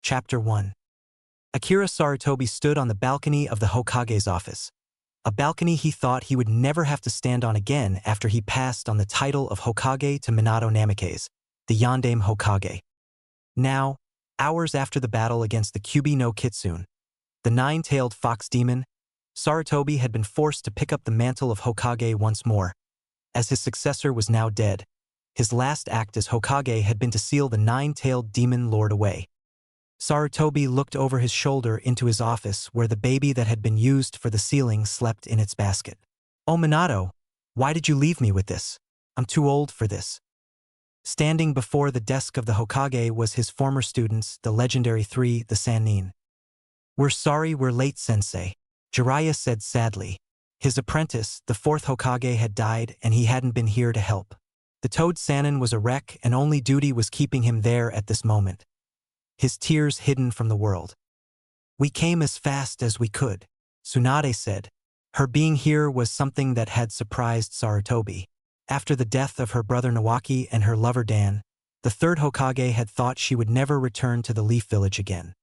Chapter 1. Akira Sarutobi stood on the balcony of the Hokage's office. A balcony he thought he would never have to stand on again after he passed on the title of Hokage to Minato Namikaze, the Yondaime Hokage. Now, hours after the battle against the Kyuubi no Kitsune, the nine-tailed fox demon, Sarutobi had been forced to pick up the mantle of Hokage once more. As his successor was now dead, his last act as Hokage had been to seal the nine-tailed demon lord away. Sarutobi looked over his shoulder into his office where the baby that had been used for the sealing slept in its basket. "Oh Minato, why did you leave me with this? I'm too old for this." Standing before the desk of the Hokage was his former students, the legendary three, the Sannin. "We're sorry we're late, sensei," Jiraiya said sadly. His apprentice, the fourth Hokage, had died and he hadn't been here to help. The toad Sannin was a wreck and only duty was keeping him there at this moment. His tears hidden from the world. "We came as fast as we could," Tsunade said. Her being here was something that had surprised Sarutobi. After the death of her brother Nawaki and her lover Dan, the third Hokage had thought she would never return to the Leaf Village again.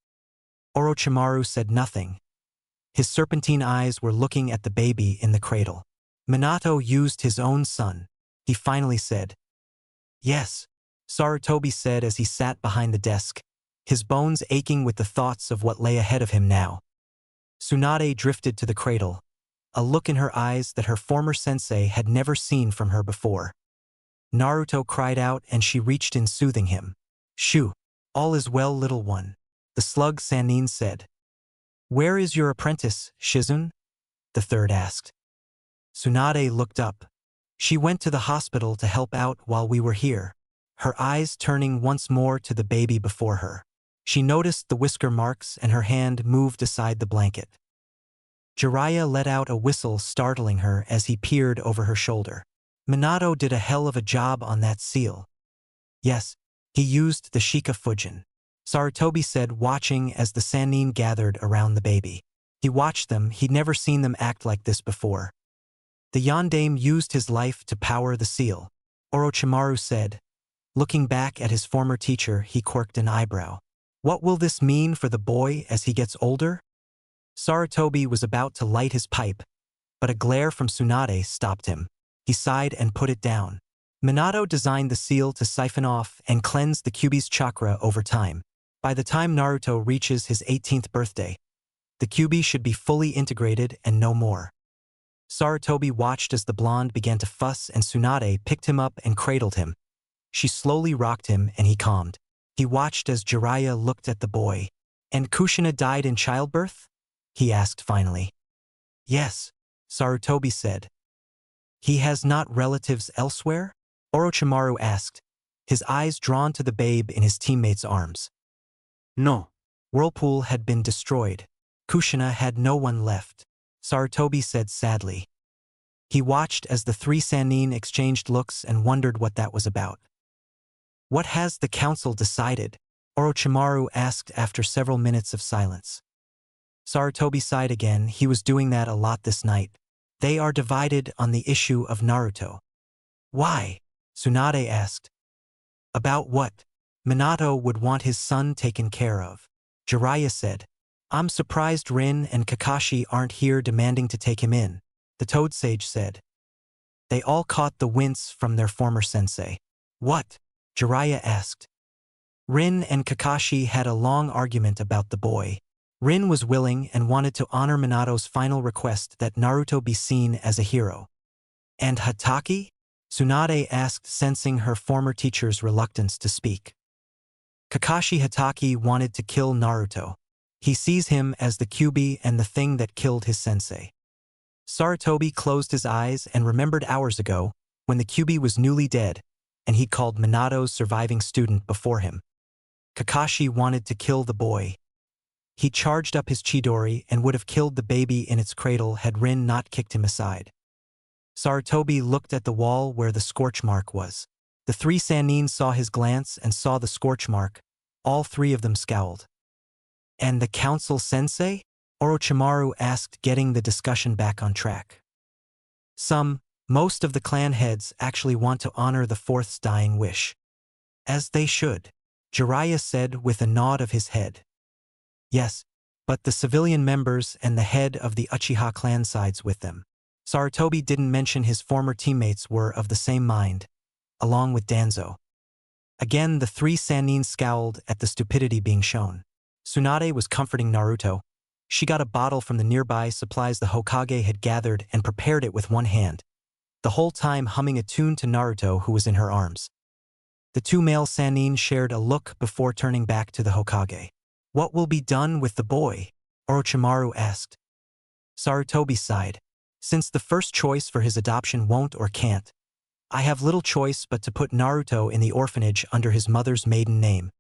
Orochimaru said nothing. His serpentine eyes were looking at the baby in the cradle. "Minato used his own son," he finally said. "Yes," Sarutobi said as he sat behind the desk, his bones aching with the thoughts of what lay ahead of him now. Tsunade drifted to the cradle, a look in her eyes that her former sensei had never seen from her before. Naruto cried out and she reached in soothing him. "Shoo, all is well, little one," the slug Sannin said. "Where is your apprentice, Shizune?" the third asked. Tsunade looked up. "She went to the hospital to help out while we were here," her eyes turning once more to the baby before her. She noticed the whisker marks and her hand moved aside the blanket. Jiraiya let out a whistle, startling her as he peered over her shoulder. "Minato did a hell of a job on that seal." "Yes, he used the Shika Fujin," Sarutobi said, watching as the Sannin gathered around the baby. He watched them, he'd never seen them act like this before. "The Yondaime used his life to power the seal," Orochimaru said. Looking back at his former teacher, he quirked an eyebrow. "What will this mean for the boy as he gets older?" Sarutobi was about to light his pipe, but a glare from Tsunade stopped him. He sighed and put it down. "Minato designed the seal to siphon off and cleanse the Kyuubi's chakra over time. By the time Naruto reaches his 18th birthday, the Kyuubi should be fully integrated and no more." Sarutobi watched as the blonde began to fuss and Tsunade picked him up and cradled him. She slowly rocked him and he calmed. He watched as Jiraiya looked at the boy. "And Kushina died in childbirth?" he asked finally. "Yes," Sarutobi said. "He has not relatives elsewhere?" Orochimaru asked, his eyes drawn to the babe in his teammate's arms. "No." Whirlpool had been destroyed. Kushina had no one left, Sarutobi said sadly. He watched as the three Sannin exchanged looks and wondered what that was about. "What has the council decided?" Orochimaru asked after several minutes of silence. Sarutobi sighed again. He was doing that a lot this night. "They are divided on the issue of Naruto." "Why?" Tsunade asked. "About what?" "Minato would want his son taken care of," Jiraiya said. "I'm surprised Rin and Kakashi aren't here demanding to take him in," the Toad Sage said. They all caught the wince from their former sensei. "What?" Jiraiya asked. Rin and Kakashi had a long argument about the boy. Rin was willing and wanted to honor Minato's final request that Naruto be seen as a hero. "And Hatake?" Tsunade asked, sensing her former teacher's reluctance to speak. "Kakashi Hatake wanted to kill Naruto. He sees him as the Kyuubi and the thing that killed his sensei." Sarutobi closed his eyes and remembered hours ago, when the Kyuubi was newly dead, and he called Minato's surviving student before him. Kakashi wanted to kill the boy. He charged up his Chidori and would have killed the baby in its cradle had Rin not kicked him aside. Sarutobi looked at the wall where the scorch mark was. The three Sannin saw his glance and saw the scorch mark. All three of them scowled. "And the council sensei?" Orochimaru asked, getting the discussion back on track. Most of the clan heads actually want to honor the fourth's dying wish." "As they should," Jiraiya said with a nod of his head. Yes, but the civilian members and the head of the Uchiha clan sides with them. Sarutobi didn't mention his former teammates were of the same mind, along with Danzo. Again, the three Sannin scowled at the stupidity being shown. Tsunade was comforting Naruto. She got a bottle from the nearby supplies the Hokage had gathered and prepared it with one hand, the whole time humming a tune to Naruto, who was in her arms. The two male Sannin shared a look before turning back to the Hokage. "What will be done with the boy?" Orochimaru asked. Sarutobi sighed. "Since the first choice for his adoption won't or can't, I have little choice but to put Naruto in the orphanage under his mother's maiden name."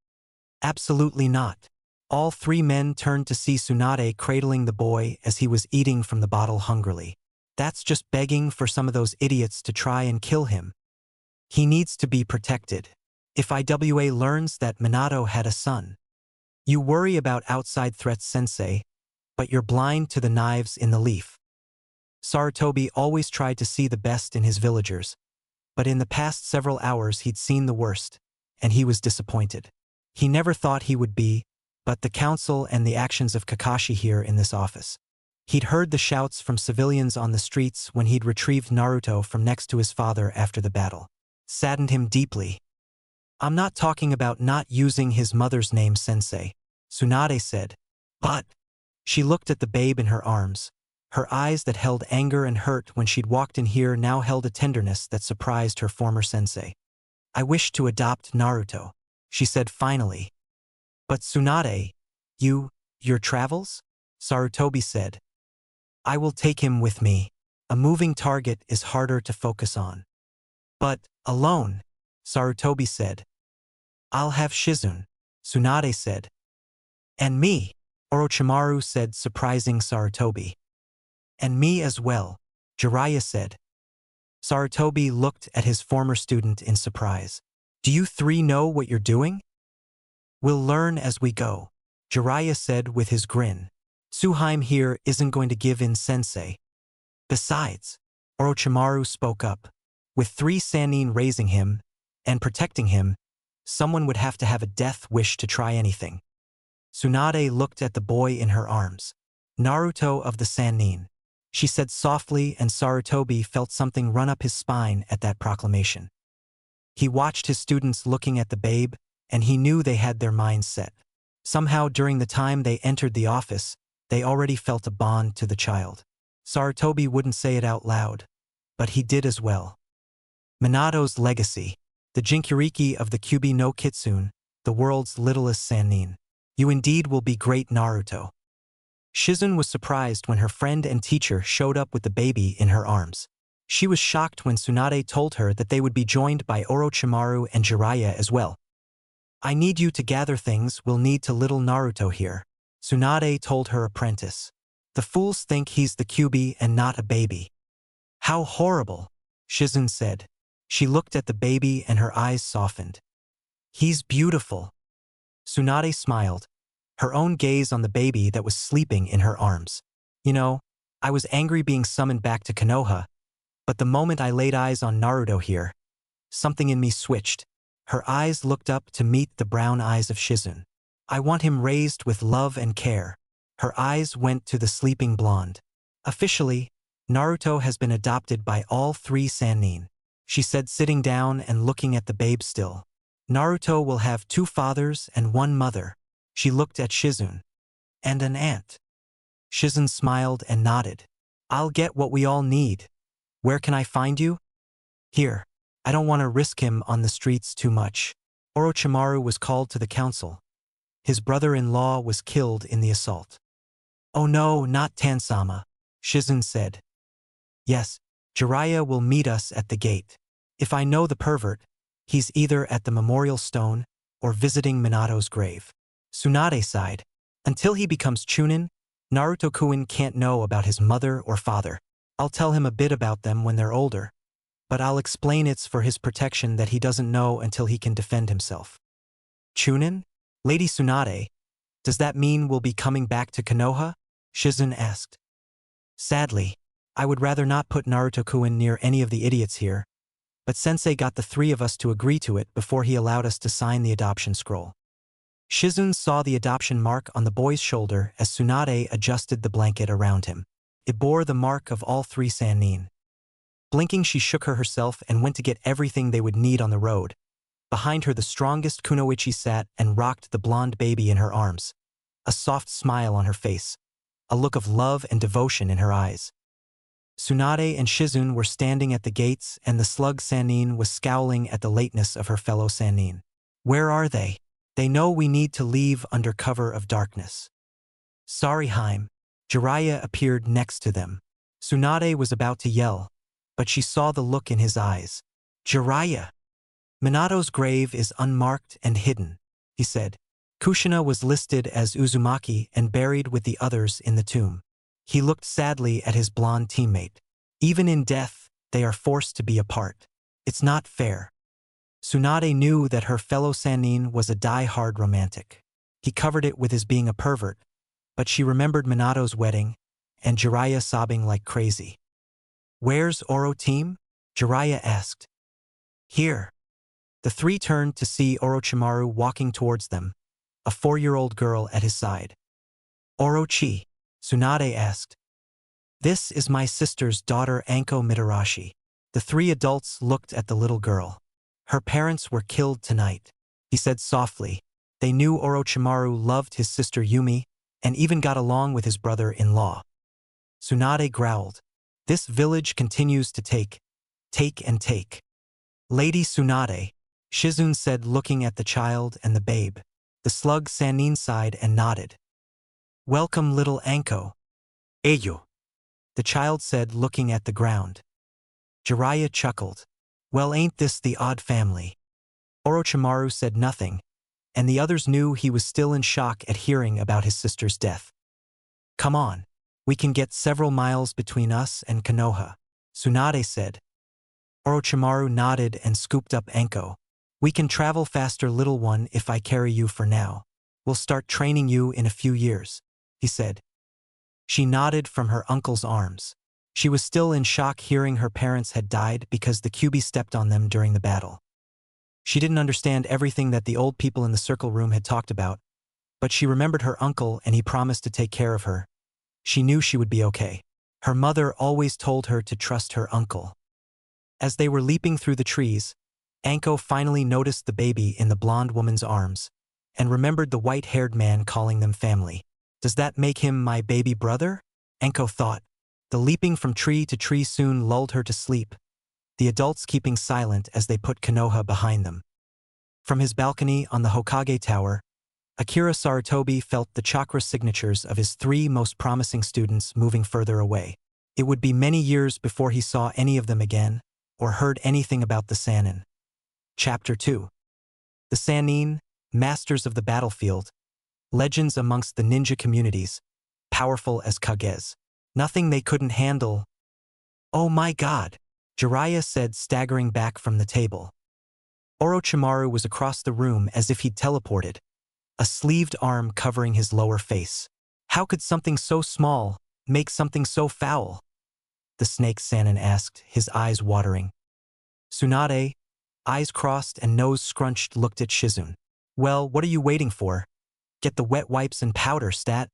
"Absolutely not." All three men turned to see Tsunade cradling the boy as he was eating from the bottle hungrily. "That's just begging for some of those idiots to try and kill him. He needs to be protected. If IWA learns that Minato had a son. You worry about outside threats, sensei, but you're blind to the knives in the leaf." Sarutobi always tried to see the best in his villagers, but in the past several hours he'd seen the worst, and he was disappointed. He never thought he would be, but the council and the actions of Kakashi here in this office. He'd heard the shouts from civilians on the streets when he'd retrieved Naruto from next to his father after the battle. Saddened him deeply. "I'm not talking about not using his mother's name, sensei," Tsunade said. "But..." She looked at the babe in her arms. Her eyes that held anger and hurt when she'd walked in here now held a tenderness that surprised her former sensei. "I wish to adopt Naruto," she said finally. "But Tsunade, your travels?" Sarutobi said. "I will take him with me. A moving target is harder to focus on." "But, alone," Sarutobi said. "I'll have Shizune," Tsunade said. "And me," Orochimaru said, surprising Sarutobi. "And me as well," Jiraiya said. Sarutobi looked at his former student in surprise. "Do you three know what you're doing?" "We'll learn as we go," Jiraiya said with his grin. "Tsuheim here isn't going to give in, sensei." "Besides," Orochimaru spoke up, "with three Sannin raising him and protecting him, someone would have to have a death wish to try anything." Tsunade looked at the boy in her arms. "Naruto of the Sannin," she said softly, and Sarutobi felt something run up his spine at that proclamation. He watched his students looking at the babe, and he knew they had their minds set. Somehow during the time they entered the office, they already felt a bond to the child. Sarutobi wouldn't say it out loud, but he did as well. Minato's legacy. The Jinchuriki of the Kyuubi no Kitsune, the world's littlest Sannin. You indeed will be great, Naruto. Shizune was surprised when her friend and teacher showed up with the baby in her arms. She was shocked when Tsunade told her that they would be joined by Orochimaru and Jiraiya as well. "I need you to gather things we'll need to little Naruto here," Tsunade told her apprentice. "The fools think he's the Kyuubi and not a baby." "How horrible," Shizune said. She looked at the baby and her eyes softened. "He's beautiful." Tsunade smiled, her own gaze on the baby that was sleeping in her arms. "You know, I was angry being summoned back to Konoha, but the moment I laid eyes on Naruto here, something in me switched." Her eyes looked up to meet the brown eyes of Shizune. "I want him raised with love and care." Her eyes went to the sleeping blonde. "Officially, Naruto has been adopted by all three Sannin," she said, sitting down and looking at the babe still. "Naruto will have 2 fathers and 1 mother." She looked at Shizune. "And an aunt." Shizune smiled and nodded. "I'll get what we all need. Where can I find you?" "Here. I don't want to risk him on the streets too much." Orochimaru was called to the council. His brother-in-law was killed in the assault. "Oh no, not Tansama," Shizune said. "Yes, Jiraiya will meet us at the gate. If I know the pervert, he's either at the memorial stone or visiting Minato's grave." Tsunade sighed. "Until he becomes Chunin, Naruto-kun can't know about his mother or father. I'll tell him a bit about them when they're older, but I'll explain it's for his protection that he doesn't know until he can defend himself." "Chunin? Lady Tsunade, does that mean we'll be coming back to Konoha?" Shizune asked. "Sadly, I would rather not put Naruto-kun near any of the idiots here, but Sensei got the 3 of us to agree to it before he allowed us to sign the adoption scroll." Shizune saw the adoption mark on the boy's shoulder as Tsunade adjusted the blanket around him. It bore the mark of all three Sannin. Blinking, she shook herself and went to get everything they would need on the road. Behind her, the strongest Kunoichi sat and rocked the blonde baby in her arms, a soft smile on her face, a look of love and devotion in her eyes. Tsunade and Shizune were standing at the gates, and the slug Sannin was scowling at the lateness of her fellow Sannin. Where are they? They know we need to leave under cover of darkness. Sorry, Haim. Jiraiya appeared next to them. Tsunade was about to yell, but she saw the look in his eyes. Jiraiya! Minato's grave is unmarked and hidden, he said. Kushina was listed as Uzumaki and buried with the others in the tomb. He looked sadly at his blonde teammate. Even in death, they are forced to be apart. It's not fair. Tsunade knew that her fellow Sannin was a die-hard romantic. He covered it with his being a pervert, but she remembered Minato's wedding and Jiraiya sobbing like crazy. Where's Oro team? Jiraiya asked. Here. The three turned to see Orochimaru walking towards them, a 4-year-old girl at his side. Orochi? Tsunade asked. This is my sister's daughter Anko Mitarashi. The three adults looked at the little girl. Her parents were killed tonight, he said softly. They knew Orochimaru loved his sister Yumi and even got along with his brother-in-law. Tsunade growled. This village continues to take. Lady Tsunade, Shizune said, looking at the child and the babe. The slug Sannin sighed and nodded. Welcome, little Anko. Eyo. The child said, looking at the ground. Jiraiya chuckled. Well, ain't this the odd family? Orochimaru said nothing, and the others knew he was still in shock at hearing about his sister's death. Come on. We can get several miles between us and Konoha, Tsunade said. Orochimaru nodded and scooped up Anko. We can travel faster, little one, if I carry you for now. We'll start training you in a few years, he said. She nodded from her uncle's arms. She was still in shock hearing her parents had died because the Kyuubi stepped on them during the battle. She didn't understand everything that the old people in the circle room had talked about, but she remembered her uncle and he promised to take care of her. She knew she would be okay. Her mother always told her to trust her uncle. As they were leaping through the trees, Anko finally noticed the baby in the blonde woman's arms and remembered the white-haired man calling them family. Does that make him my baby brother? Anko thought. The leaping from tree to tree soon lulled her to sleep, the adults keeping silent as they put Konoha behind them. From his balcony on the Hokage tower, Akira Sarutobi felt the chakra signatures of his 3 most promising students moving further away. It would be many years before he saw any of them again, or heard anything about the Sannin. Chapter 2. The Sannin, masters of the battlefield, legends amongst the ninja communities, powerful as Kages. Nothing they couldn't handle. Oh my god, Jiraiya said, staggering back from the table. Orochimaru was across the room as if he'd teleported, a sleeved arm covering his lower face. How could something so small make something so foul? The snake Sannin asked, his eyes watering. Tsunade, eyes crossed and nose scrunched, looked at Shizune. Well, what are you waiting for? Get the wet wipes and powder, stat.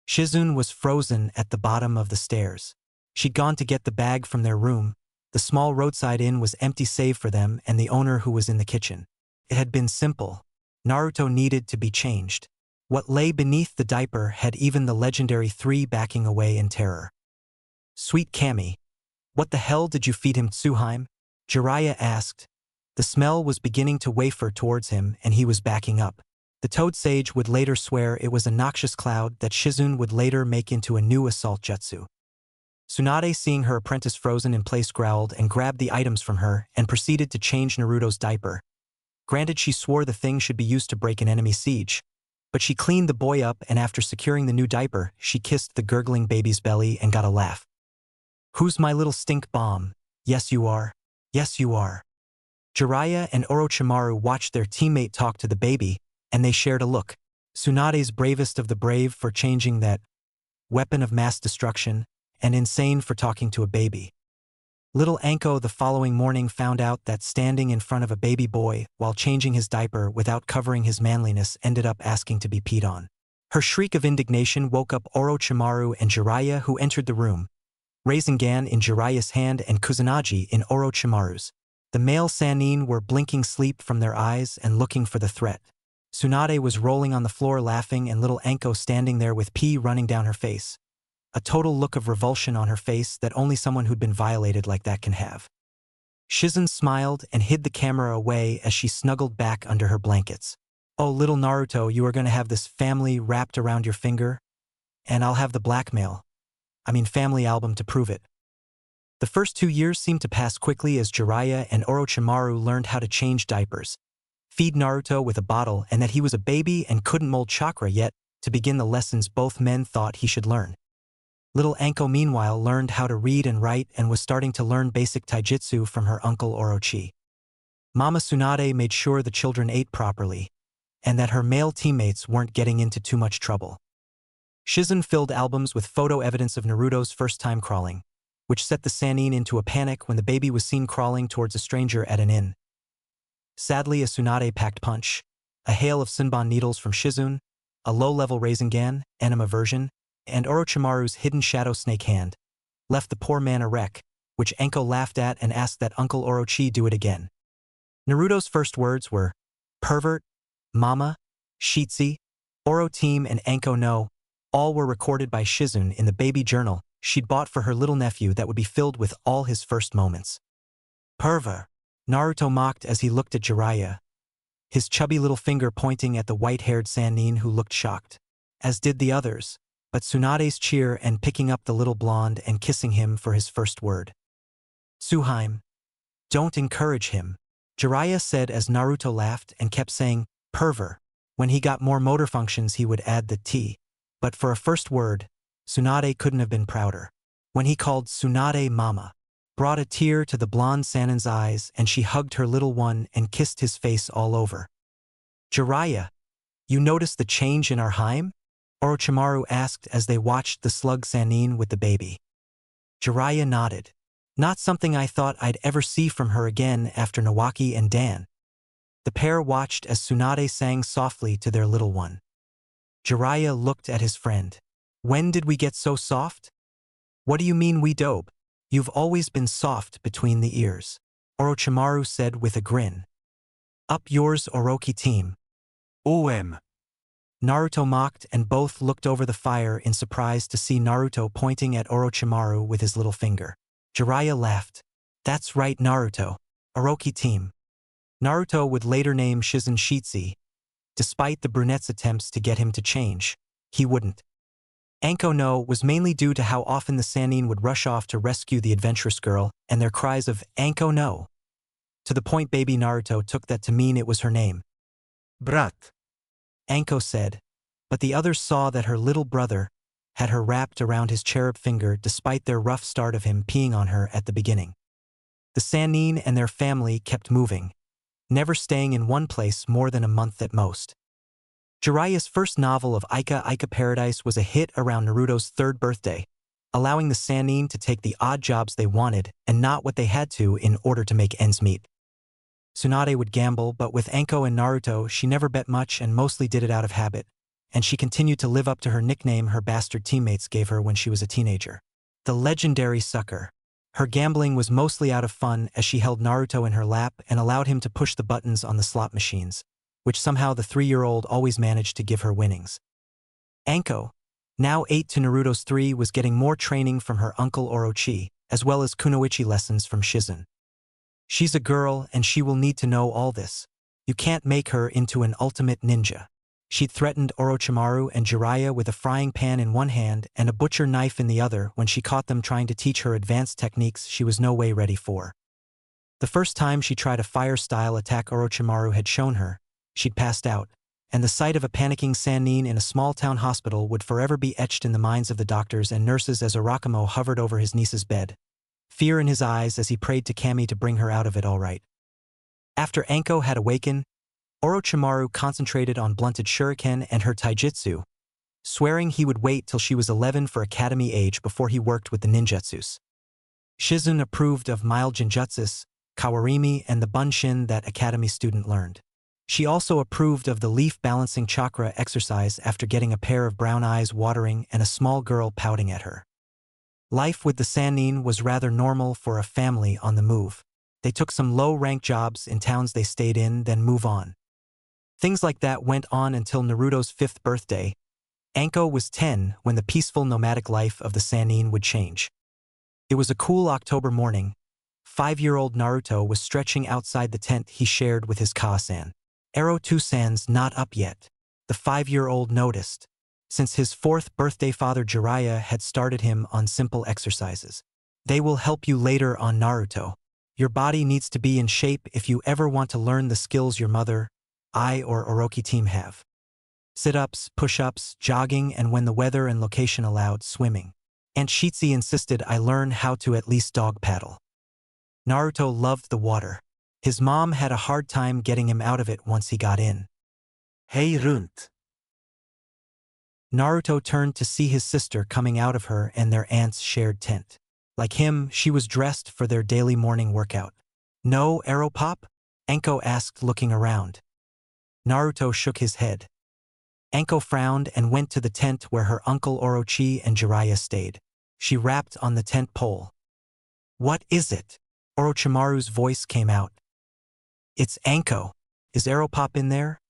Shizune was frozen at the bottom of the stairs. She'd gone to get the bag from their room. The small roadside inn was empty save for them and the owner who was in the kitchen. It had been simple. Naruto needed to be changed. What lay beneath the diaper had even the legendary 3 backing away in terror. Sweet Kami, what the hell did you feed him, Tsuhaime? Jiraiya asked. The smell was beginning to wafer towards him and he was backing up. The Toad Sage would later swear it was a noxious cloud that Shizune would later make into a new assault jutsu. Tsunade, seeing her apprentice frozen in place, growled and grabbed the items from her and proceeded to change Naruto's diaper. Granted, she swore the thing should be used to break an enemy siege, but she cleaned the boy up and after securing the new diaper, she kissed the gurgling baby's belly and got a laugh. Who's my little stink bomb? Yes, you are. Yes, you are. Jiraiya and Orochimaru watched their teammate talk to the baby, and they shared a look. Tsunade's bravest of the brave for changing that weapon of mass destruction, and insane for talking to a baby. Little Anko the following morning found out that standing in front of a baby boy while changing his diaper without covering his manliness ended up asking to be peed on. Her shriek of indignation woke up Orochimaru and Jiraiya, who entered the room, Rasengan in Jiraiya's hand and Kusanagi in Orochimaru's. The male Sannin were blinking sleep from their eyes and looking for the threat. Tsunade was rolling on the floor laughing and little Anko standing there with pee running down her face. A total look of revulsion on her face that only someone who'd been violated like that can have. Shizen smiled and hid the camera away as she snuggled back under her blankets. "Oh, little Naruto, you are going to have this family wrapped around your finger, and I'll have the family album to prove it." The first 2 years seemed to pass quickly as Jiraiya and Orochimaru learned how to change diapers, feed Naruto with a bottle, and that he was a baby and couldn't mold chakra yet to begin the lessons both men thought he should learn. Little Anko meanwhile learned how to read and write and was starting to learn basic taijutsu from her uncle Orochi. Mama Tsunade made sure the children ate properly, and that her male teammates weren't getting into too much trouble. Shizen filled albums with photo evidence of Naruto's first time crawling, which set the Sannin into a panic when the baby was seen crawling towards a stranger at an inn. Sadly, a Tsunade packed punch, a hail of Senbon needles from Shizun, a low-level Rasengan, anima version, and Orochimaru's hidden shadow snake hand, left the poor man a wreck, which Anko laughed at and asked that Uncle Orochi do it again. Naruto's first words were, "Pervert, Mama, Shitsi, Oro team and Anko no," all were recorded by Shizun in the baby journal she'd bought for her little nephew that would be filled with all his first moments. "Perver," Naruto mocked as he looked at Jiraiya, his chubby little finger pointing at the white-haired Sannin who looked shocked, as did the others, but Tsunade's cheer and picking up the little blonde and kissing him for his first word. "Suheim, don't encourage him," Jiraiya said as Naruto laughed and kept saying, "Perver." When he got more motor functions he would add the T, but for a first word, Tsunade couldn't have been prouder. When he called Tsunade Mama, brought a tear to the blonde Sannin's eyes and she hugged her little one and kissed his face all over. "Jiraiya, you noticed the change in our Heim?" Orochimaru asked as they watched the slug Sannin with the baby. Jiraiya nodded. "Not something I thought I'd ever see from her again after Nawaki and Dan." The pair watched as Tsunade sang softly to their little one. Jiraiya looked at his friend. "When did we get so soft?" "What do you mean we dope? You've always been soft between the ears," Orochimaru said with a grin. "Up yours, Orochi team." "OM." Naruto mocked and both looked over the fire in surprise to see Naruto pointing at Orochimaru with his little finger. Jiraiya laughed. "That's right, Naruto. Orochi team." Naruto would later name Shizen Shitsi. Despite the brunette's attempts to get him to change, he wouldn't. Anko no was mainly due to how often the Sannin would rush off to rescue the adventurous girl and their cries of "Anko no." To the point baby Naruto took that to mean it was her name. "Brat," Anko said, but the others saw that her little brother had her wrapped around his cherub finger despite their rough start of him peeing on her at the beginning. The Sannin and their family kept moving, never staying in one place more than a month at most. Jiraiya's first novel of Ika Ika Paradise was a hit around Naruto's 3rd birthday, allowing the Sannin to take the odd jobs they wanted and not what they had to in order to make ends meet. Tsunade would gamble, but with Anko and Naruto she never bet much and mostly did it out of habit, and she continued to live up to her nickname her bastard teammates gave her when she was a teenager. The legendary sucker. Her gambling was mostly out of fun as she held Naruto in her lap and allowed him to push the buttons on the slot machines, which somehow the 3-year-old always managed to give her winnings. Anko, now 8 to Naruto's 3, was getting more training from her uncle Orochi, as well as kunoichi lessons from Shizen. She's a girl and she will need to know all this. You can't make her into an ultimate ninja. She'd threatened Orochimaru and Jiraiya with a frying pan in one hand and a butcher knife in the other when she caught them trying to teach her advanced techniques she was no way ready for. The first time she tried a fire-style attack Orochimaru had shown her, she'd passed out, and the sight of a panicking Sannin in a small-town hospital would forever be etched in the minds of the doctors and nurses as Arakamo hovered over his niece's bed, fear in his eyes as he prayed to Kami to bring her out of it all right. After Anko had awakened, Orochimaru concentrated on blunted shuriken and her taijutsu, swearing he would wait till she was 11 for academy age before he worked with the ninjutsus. Shizun approved of mild genjutsus, kawarimi, and the bunshin that academy student learned. She also approved of the leaf balancing chakra exercise after getting a pair of brown eyes watering and a small girl pouting at her. Life with the Sannin was rather normal for a family on the move. They took some low-rank jobs in towns they stayed in, then move on. Things like that went on until Naruto's 5th birthday. Anko was 10 when the peaceful nomadic life of the Sannin would change. It was a cool October morning. 5-year-old Naruto was stretching outside the tent he shared with his Ka-san. Arrow 2-san's not up yet, the 5-year-old noticed. Since his 4th birthday, Father Jiraiya had started him on simple exercises. They will help you later on, Naruto. Your body needs to be in shape if you ever want to learn the skills your mother, I, or Orochi team have. Sit-ups, push-ups, jogging, and when the weather and location allowed, swimming. Aunt Shitzi insisted I learn how to at least dog paddle. Naruto loved the water. His mom had a hard time getting him out of it once he got in. Hey Runt. Naruto turned to see his sister coming out of her and their aunt's shared tent. Like him, she was dressed for their daily morning workout. No, Arrow Pop? Anko asked, looking around. Naruto shook his head. Anko frowned and went to the tent where her uncle Orochi and Jiraiya stayed. She rapped on the tent pole. What is it? Orochimaru's voice came out. It's Anko. Is Arrow Pop in there?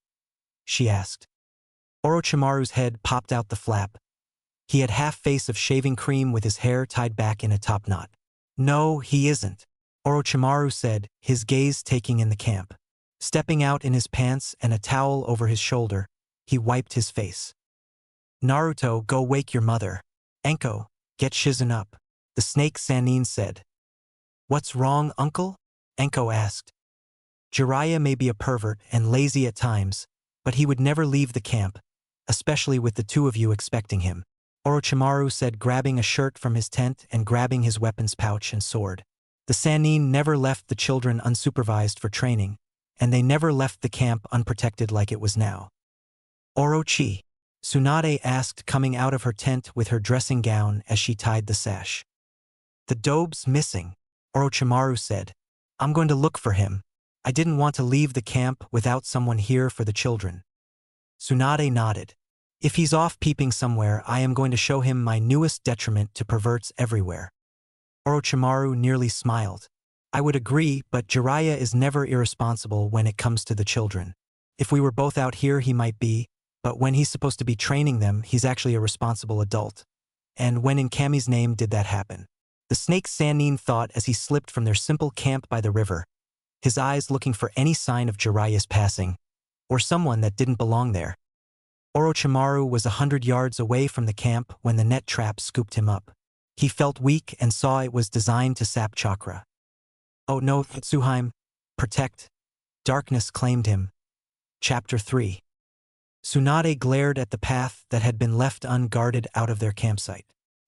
She asked. Orochimaru's head popped out the flap. He had half face of shaving cream with his hair tied back in a top knot. No, he isn't, Orochimaru said, his gaze taking in the camp. Stepping out in his pants and a towel over his shoulder, he wiped his face. Naruto, go wake your mother. Anko, get Shizun up, the snake Sannin said. What's wrong, uncle? Anko asked. Jiraiya may be a pervert and lazy at times, but he would never leave the camp, especially with the two of you expecting him, Orochimaru said, grabbing a shirt from his tent and grabbing his weapons pouch and sword. The Sannin never left the children unsupervised for training, and they never left the camp unprotected like it was now. Orochi, Tsunade asked, coming out of her tent with her dressing gown as she tied the sash. The dobe's missing, Orochimaru said. I'm going to look for him. I didn't want to leave the camp without someone here for the children. Tsunade nodded. If he's off peeping somewhere, I am going to show him my newest detriment to perverts everywhere. Orochimaru nearly smiled. I would agree, but Jiraiya is never irresponsible when it comes to the children. If we were both out here, he might be, but when he's supposed to be training them, he's actually a responsible adult. And when in Kami's name did that happen? The snake Sannin thought as he slipped from their simple camp by the river, his eyes looking for any sign of Jiraiya's passing, or someone that didn't belong there. Orochimaru was 100 yards away from the camp when the net trap scooped him up. He felt weak and saw it was designed to sap chakra. Oh no, Tsuheim, protect. Darkness claimed him. Chapter 3. Tsunade glared at the path that had been left unguarded out of their campsite.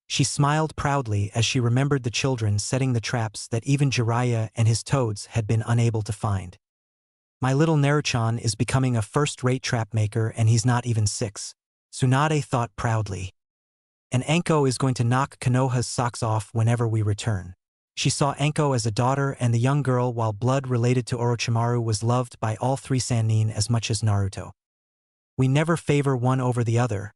She smiled proudly as she remembered the children setting the traps that even Jiraiya and his toads had been unable to find. My little Naruchan is becoming a first-rate trap maker and he's not even 6, Tsunade thought proudly. And Anko is going to knock Konoha's socks off whenever we return. She saw Anko as a daughter and the young girl, while blood related to Orochimaru was loved by all 3 Sannin as much as Naruto. We never favor one over the other,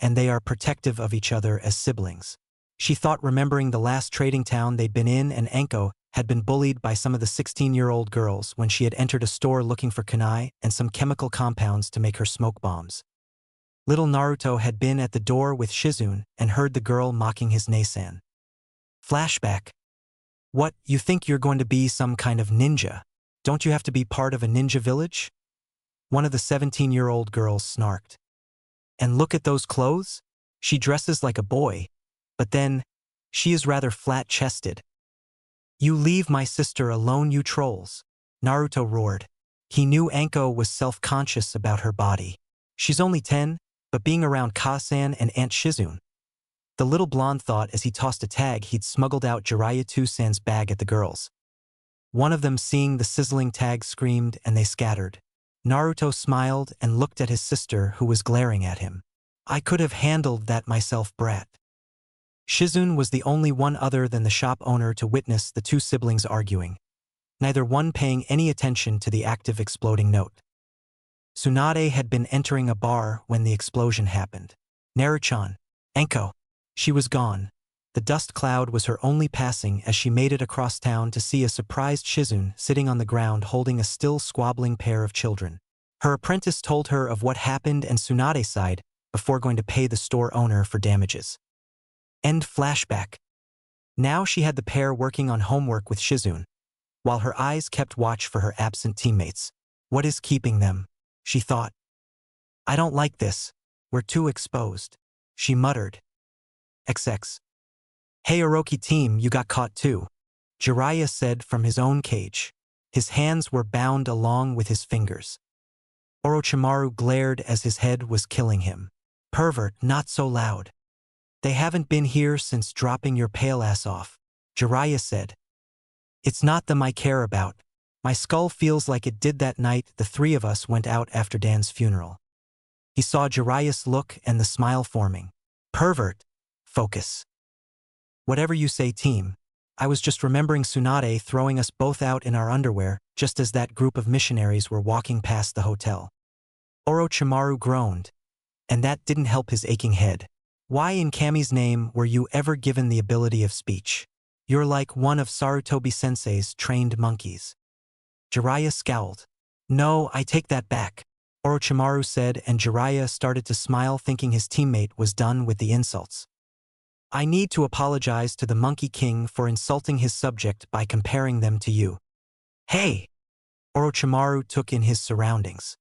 and they are protective of each other as siblings. She thought, remembering the last trading town they'd been in, and Anko had been bullied by some of the 16-year-old girls when she had entered a store looking for kunai and some chemical compounds to make her smoke bombs. Little Naruto had been at the door with Shizun and heard the girl mocking his Nasan. Flashback. What, you think you're going to be some kind of ninja? Don't you have to be part of a ninja village? One of the 17-year-old girls snarked. And look at those clothes? She dresses like a boy, but then, she is rather flat-chested. You leave my sister alone, you trolls, Naruto roared. He knew Anko was self-conscious about her body. She's only 10, but being around Ka-san and Aunt Shizun. The little blonde thought as he tossed a tag he'd smuggled out Jiraiya 2-san's bag at the girls. One of them, seeing the sizzling tag, screamed and they scattered. Naruto smiled and looked at his sister, who was glaring at him. I could have handled that myself, brat. Shizune was the only one other than the shop owner to witness the two siblings arguing, neither one paying any attention to the active exploding note. Tsunade had been entering a bar when the explosion happened. Naruchan. Enko. She was gone. The dust cloud was her only passing as she made it across town to see a surprised Shizune sitting on the ground holding a still squabbling pair of children. Her apprentice told her of what happened and Tsunade sighed before going to pay the store owner for damages. End flashback. Now she had the pair working on homework with Shizune, while her eyes kept watch for her absent teammates. What is keeping them? She thought. I don't like this. We're too exposed. She muttered. XX. Hey Orochi team, you got caught too, Jiraiya said from his own cage. His hands were bound along with his fingers. Orochimaru glared as his head was killing him. Pervert, not so loud. They haven't been here since dropping your pale ass off, Jiraiya said. It's not them I care about. My skull feels like it did that night the three of us went out after Dan's funeral. He saw Jiraiya's look and the smile forming. Pervert. Focus. Whatever you say, team. I was just remembering Tsunade throwing us both out in our underwear just as that group of missionaries were walking past the hotel. Orochimaru groaned. And that didn't help his aching head. Why in Kami's name were you ever given the ability of speech? You're like one of Sarutobi-sensei's trained monkeys. Jiraiya scowled. No, I take that back, Orochimaru said, and Jiraiya started to smile thinking his teammate was done with the insults. I need to apologize to the Monkey King for insulting his subject by comparing them to you. Hey! Orochimaru took in his surroundings.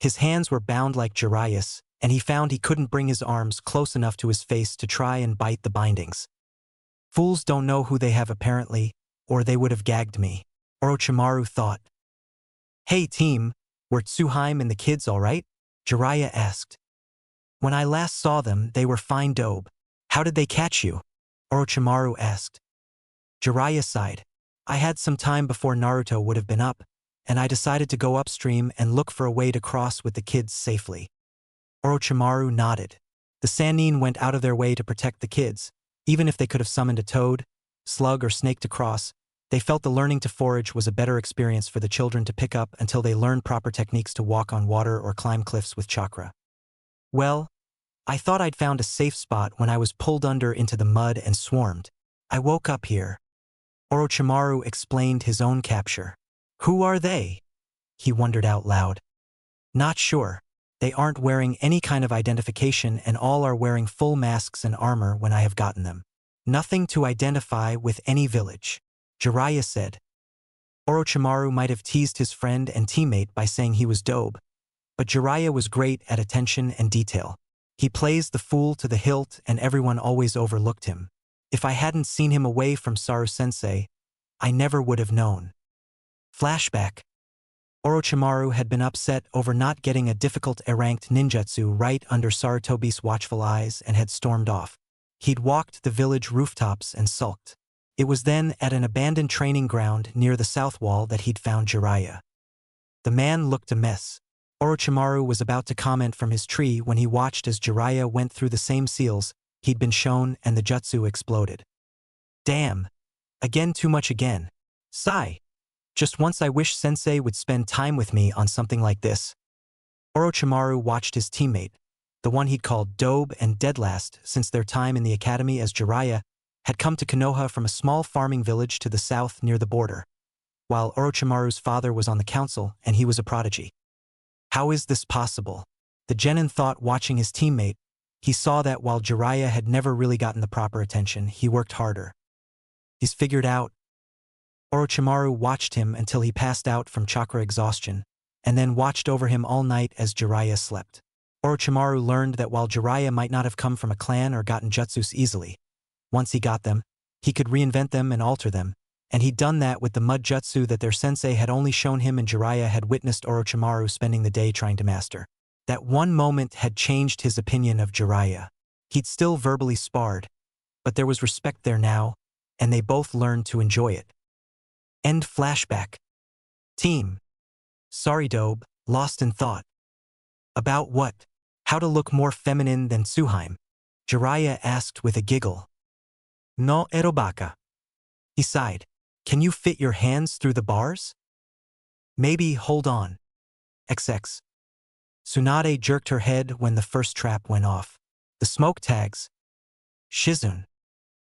His hands were bound like Jiraiya's, and he found he couldn't bring his arms close enough to his face to try and bite the bindings. Fools don't know who they have apparently, or they would have gagged me, Orochimaru thought. Hey team, were Tsuheim and the kids alright? Jiraiya asked. When I last saw them, they were fine dope. How did they catch you? Orochimaru asked. Jiraiya sighed. I had some time before Naruto would have been up, and I decided to go upstream and look for a way to cross with the kids safely. Orochimaru nodded. The Sannin went out of their way to protect the kids. Even if they could have summoned a toad, slug, or snake to cross, they felt the learning to forage was a better experience for the children to pick up until they learned proper techniques to walk on water or climb cliffs with chakra. Well, I thought I'd found a safe spot when I was pulled under into the mud and swarmed. I woke up here. Orochimaru explained his own capture. Who are they? He wondered out loud. Not sure. They aren't wearing any kind of identification and all are wearing full masks and armor when I have gotten them. Nothing to identify with any village, Jiraiya said. Orochimaru might have teased his friend and teammate by saying he was dope, but Jiraiya was great at attention and detail. He plays the fool to the hilt and everyone always overlooked him. If I hadn't seen him away from Saru-sensei, I never would have known. Flashback. Orochimaru had been upset over not getting a difficult A-ranked ninjutsu right under Sarutobi's watchful eyes and had stormed off. He'd walked the village rooftops and sulked. It was then at an abandoned training ground near the south wall that he'd found Jiraiya. The man looked a mess. Orochimaru was about to comment from his tree when he watched as Jiraiya went through the same seals he'd been shown and the jutsu exploded. Damn. Again too much again. Sigh. Just once I wish sensei would spend time with me on something like this. Orochimaru watched his teammate, the one he'd called Dobe and Deadlast since their time in the academy as Jiraiya, had come to Konoha from a small farming village to the south near the border, while Orochimaru's father was on the council and he was a prodigy. How is this possible? The genin thought watching his teammate. He saw that while Jiraiya had never really gotten the proper attention, he worked harder. He's figured out. Orochimaru watched him until he passed out from chakra exhaustion, and then watched over him all night as Jiraiya slept. Orochimaru learned that while Jiraiya might not have come from a clan or gotten jutsus easily, once he got them, he could reinvent them and alter them, and he'd done that with the mud jutsu that their sensei had only shown him and Jiraiya had witnessed Orochimaru spending the day trying to master. That one moment had changed his opinion of Jiraiya. He'd still verbally sparred, but there was respect there now, and they both learned to enjoy it. End flashback. Team. Sorry Dobe, lost in thought. About what? How to look more feminine than Tsuheim? Jiraiya asked with a giggle. No erobaka. He sighed. Can you fit your hands through the bars? Maybe, hold on. XX. Tsunade jerked her head when the first trap went off. The smoke tags. Shizun.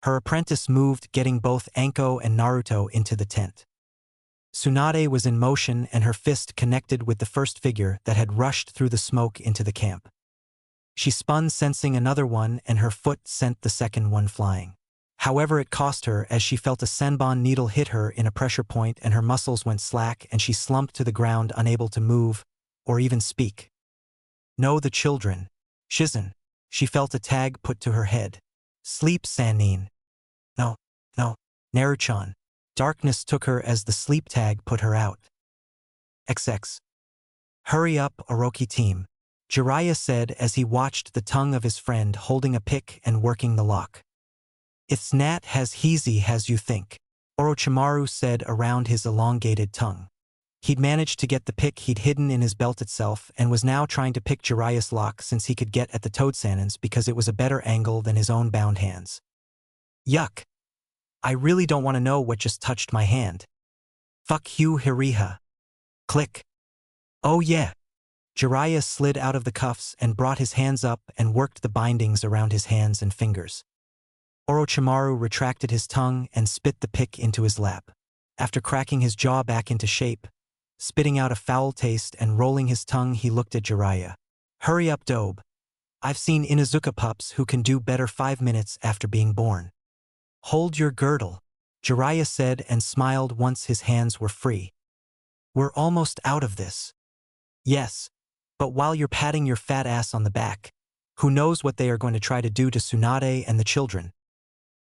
Her apprentice moved, getting both Anko and Naruto into the tent. Tsunade was in motion and her fist connected with the first figure that had rushed through the smoke into the camp. She spun, sensing another one, and her foot sent the second one flying. However, it cost her as she felt a senbon needle hit her in a pressure point and her muscles went slack and she slumped to the ground, unable to move or even speak. No, the children. Shizun. She felt a tag put to her head. Sleep, Sannin. No, no, Naruchan. Darkness took her as the sleep tag put her out. XX. Hurry up, Orochi team, Jiraiya said as he watched the tongue of his friend holding a pick and working the lock. It's not as easy as you think, Orochimaru said around his elongated tongue. He'd managed to get the pick he'd hidden in his belt itself and was now trying to pick Jiraiya's lock since he could get at the toad Sannins because it was a better angle than his own bound hands. Yuck. I really don't want to know what just touched my hand. Fuck you, Hiriha. Click. Oh yeah. Jiraiya slid out of the cuffs and brought his hands up and worked the bindings around his hands and fingers. Orochimaru retracted his tongue and spit the pick into his lap. After cracking his jaw back into shape, spitting out a foul taste and rolling his tongue, he looked at Jiraiya. Hurry up, Dobe. I've seen Inuzuka pups who can do better 5 minutes after being born. Hold your girdle, Jiraiya said and smiled once his hands were free. We're almost out of this. Yes, but while you're patting your fat ass on the back, who knows what they are going to try to do to Tsunade and the children.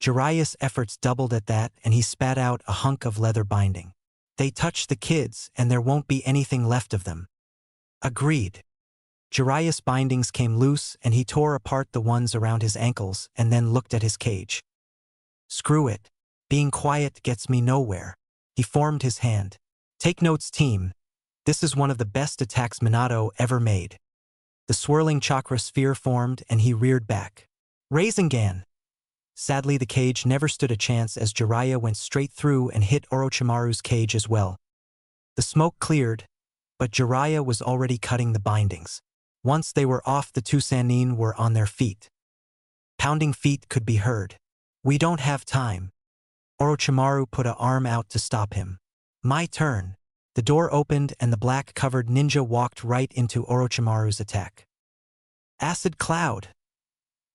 Jiraiya's efforts doubled at that and he spat out a hunk of leather binding. They touch the kids and there won't be anything left of them. Agreed. Jiraiya's bindings came loose and he tore apart the ones around his ankles and then looked at his cage. Screw it. Being quiet gets me nowhere. He formed his hand. Take notes, team. This is one of the best attacks Minato ever made. The swirling chakra sphere formed and he reared back. Rasengan! Sadly, the cage never stood a chance as Jiraiya went straight through and hit Orochimaru's cage as well. The smoke cleared, but Jiraiya was already cutting the bindings. Once they were off, the two Sannin were on their feet. Pounding feet could be heard. We don't have time. Orochimaru put an arm out to stop him. My turn. The door opened and the black-covered ninja walked right into Orochimaru's attack. Acid cloud.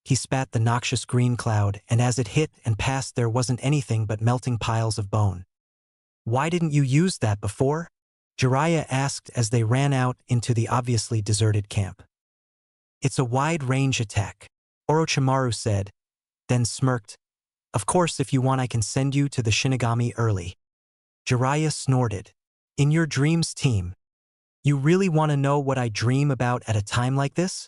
He spat the noxious green cloud, and as it hit and passed there wasn't anything but melting piles of bone. Why didn't you use that before? Jiraiya asked as they ran out into the obviously deserted camp. It's a wide-range attack, Orochimaru said, then smirked. Of course, if you want I can send you to the Shinigami early. Jiraiya snorted. In your dreams, team. You really want to know what I dream about at a time like this?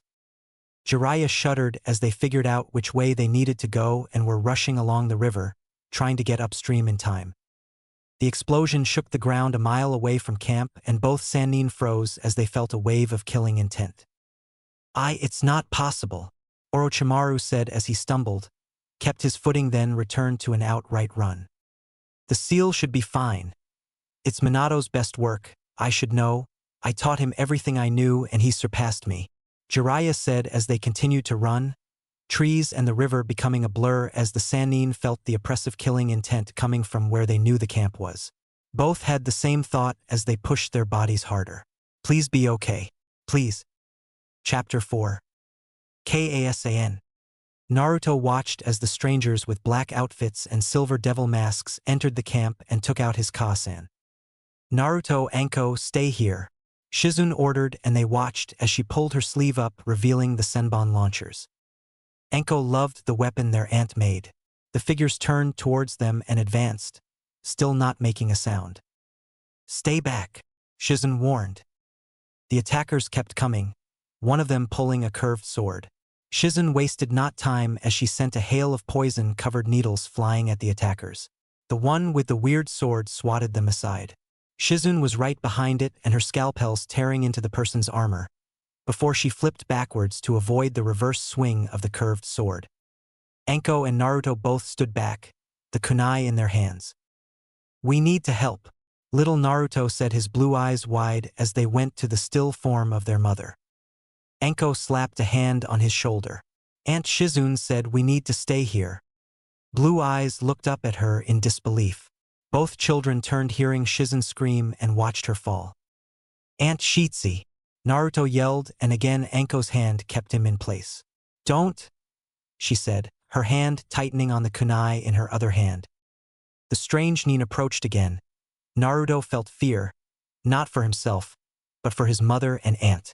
Jiraiya shuddered as they figured out which way they needed to go and were rushing along the river, trying to get upstream in time. The explosion shook the ground a mile away from camp and both Sannin froze as they felt a wave of killing intent. It's not possible, Orochimaru said as he stumbled, kept his footing then returned to an outright run. The seal should be fine. It's Minato's best work, I should know. I taught him everything I knew and he surpassed me, Jiraiya said as they continued to run, trees and the river becoming a blur as the Sannin felt the oppressive killing intent coming from where they knew the camp was. Both had the same thought as they pushed their bodies harder. Please be okay. Please. Chapter 4. Kasan. Naruto watched as the strangers with black outfits and silver devil masks entered the camp and took out his Kasan. Naruto, Anko, stay here, Shizun ordered and they watched as she pulled her sleeve up revealing the senbon launchers. Anko loved the weapon their aunt made. The figures turned towards them and advanced, still not making a sound. Stay back, Shizun warned. The attackers kept coming, one of them pulling a curved sword. Shizun wasted not time as she sent a hail of poison-covered needles flying at the attackers. The one with the weird sword swatted them aside. Shizun was right behind it and her scalpels tearing into the person's armor, before she flipped backwards to avoid the reverse swing of the curved sword. Anko and Naruto both stood back, the kunai in their hands. We need to help, little Naruto said, his blue eyes wide as they went to the still form of their mother. Anko slapped a hand on his shoulder. Aunt Shizune said we need to stay here. Blue eyes looked up at her in disbelief. Both children turned hearing Shizune scream and watched her fall. Aunt Shitsi, Naruto yelled, and again Anko's hand kept him in place. Don't, she said, her hand tightening on the kunai in her other hand. The strange Nin approached again. Naruto felt fear, not for himself, but for his mother and aunt.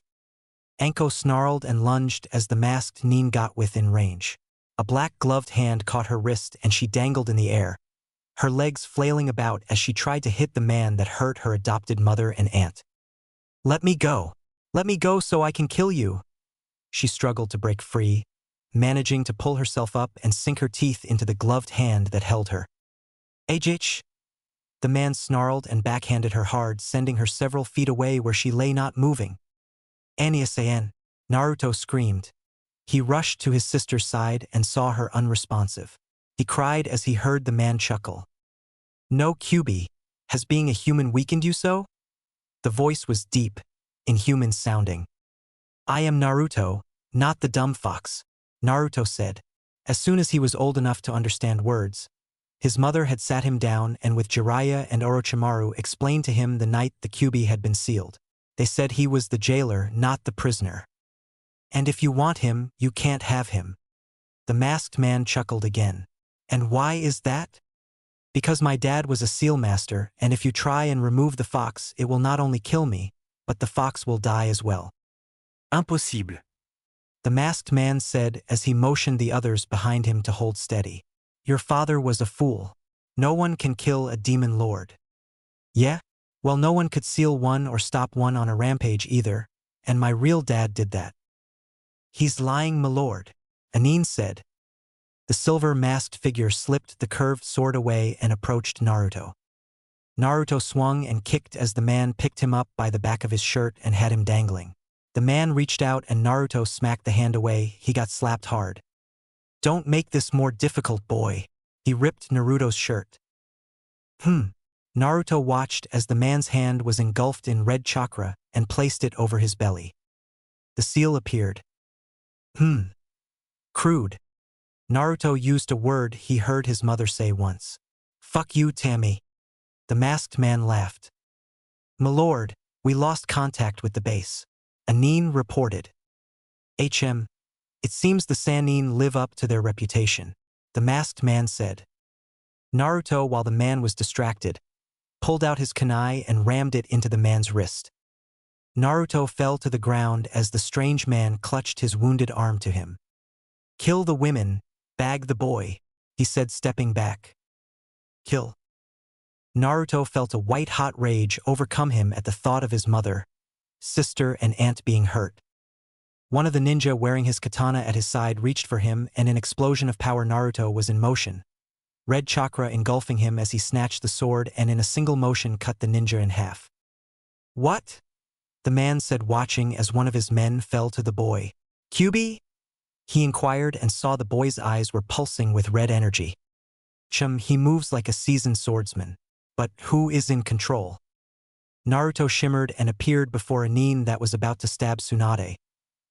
Anko snarled and lunged as the masked Nin got within range. A black-gloved hand caught her wrist and she dangled in the air, her legs flailing about as she tried to hit the man that hurt her adopted mother and aunt. Let me go so I can kill you. She struggled to break free, managing to pull herself up and sink her teeth into the gloved hand that held her. Ajich! The man snarled and backhanded her hard, sending her several feet away where she lay not moving. Aniasayan! Naruto screamed. He rushed to his sister's side and saw her unresponsive. He cried as he heard the man chuckle. No, Kyubi, has being a human weakened you so? The voice was deep, inhuman sounding. I am Naruto, not the dumb fox, Naruto said. As soon as he was old enough to understand words, his mother had sat him down and with Jiraiya and Orochimaru explained to him the night the Kyubi had been sealed. They said he was the jailer, not the prisoner. And if you want him, you can't have him. The masked man chuckled again. And why is that? Because my dad was a seal master, and if you try and remove the fox, it will not only kill me, but the fox will die as well. Impossible. The masked man said as he motioned the others behind him to hold steady. Your father was a fool. No one can kill a demon lord. Yeah? Well, no one could seal one or stop one on a rampage either, and my real dad did that. He's lying, my lord, Anin said. The silver-masked figure slipped the curved sword away and approached Naruto. Naruto swung and kicked as the man picked him up by the back of his shirt and had him dangling. The man reached out and Naruto smacked the hand away. He got slapped hard. Don't make this more difficult, boy. He ripped Naruto's shirt. Naruto watched as the man's hand was engulfed in red chakra and placed it over his belly. The seal appeared. Crude. Naruto used a word he heard his mother say once. Fuck you, Tammy. The masked man laughed. My lord, we lost contact with the base. Anin reported. It seems the Sannin live up to their reputation, the masked man said. Naruto, while the man was distracted, pulled out his kunai and rammed it into the man's wrist. Naruto fell to the ground as the strange man clutched his wounded arm to him. Kill the women, bag the boy, he said, stepping back. Kill. Naruto felt a white-hot rage overcome him at the thought of his mother, sister, and aunt being hurt. One of the ninja wearing his katana at his side reached for him, and an explosion of power. Naruto was in motion, red chakra engulfing him as he snatched the sword and in a single motion cut the ninja in half. What? The man said, watching as one of his men fell to the boy. Kyubi? He inquired and saw the boy's eyes were pulsing with red energy. He moves like a seasoned swordsman. But who is in control? Naruto shimmered and appeared before a Nin that was about to stab Tsunade.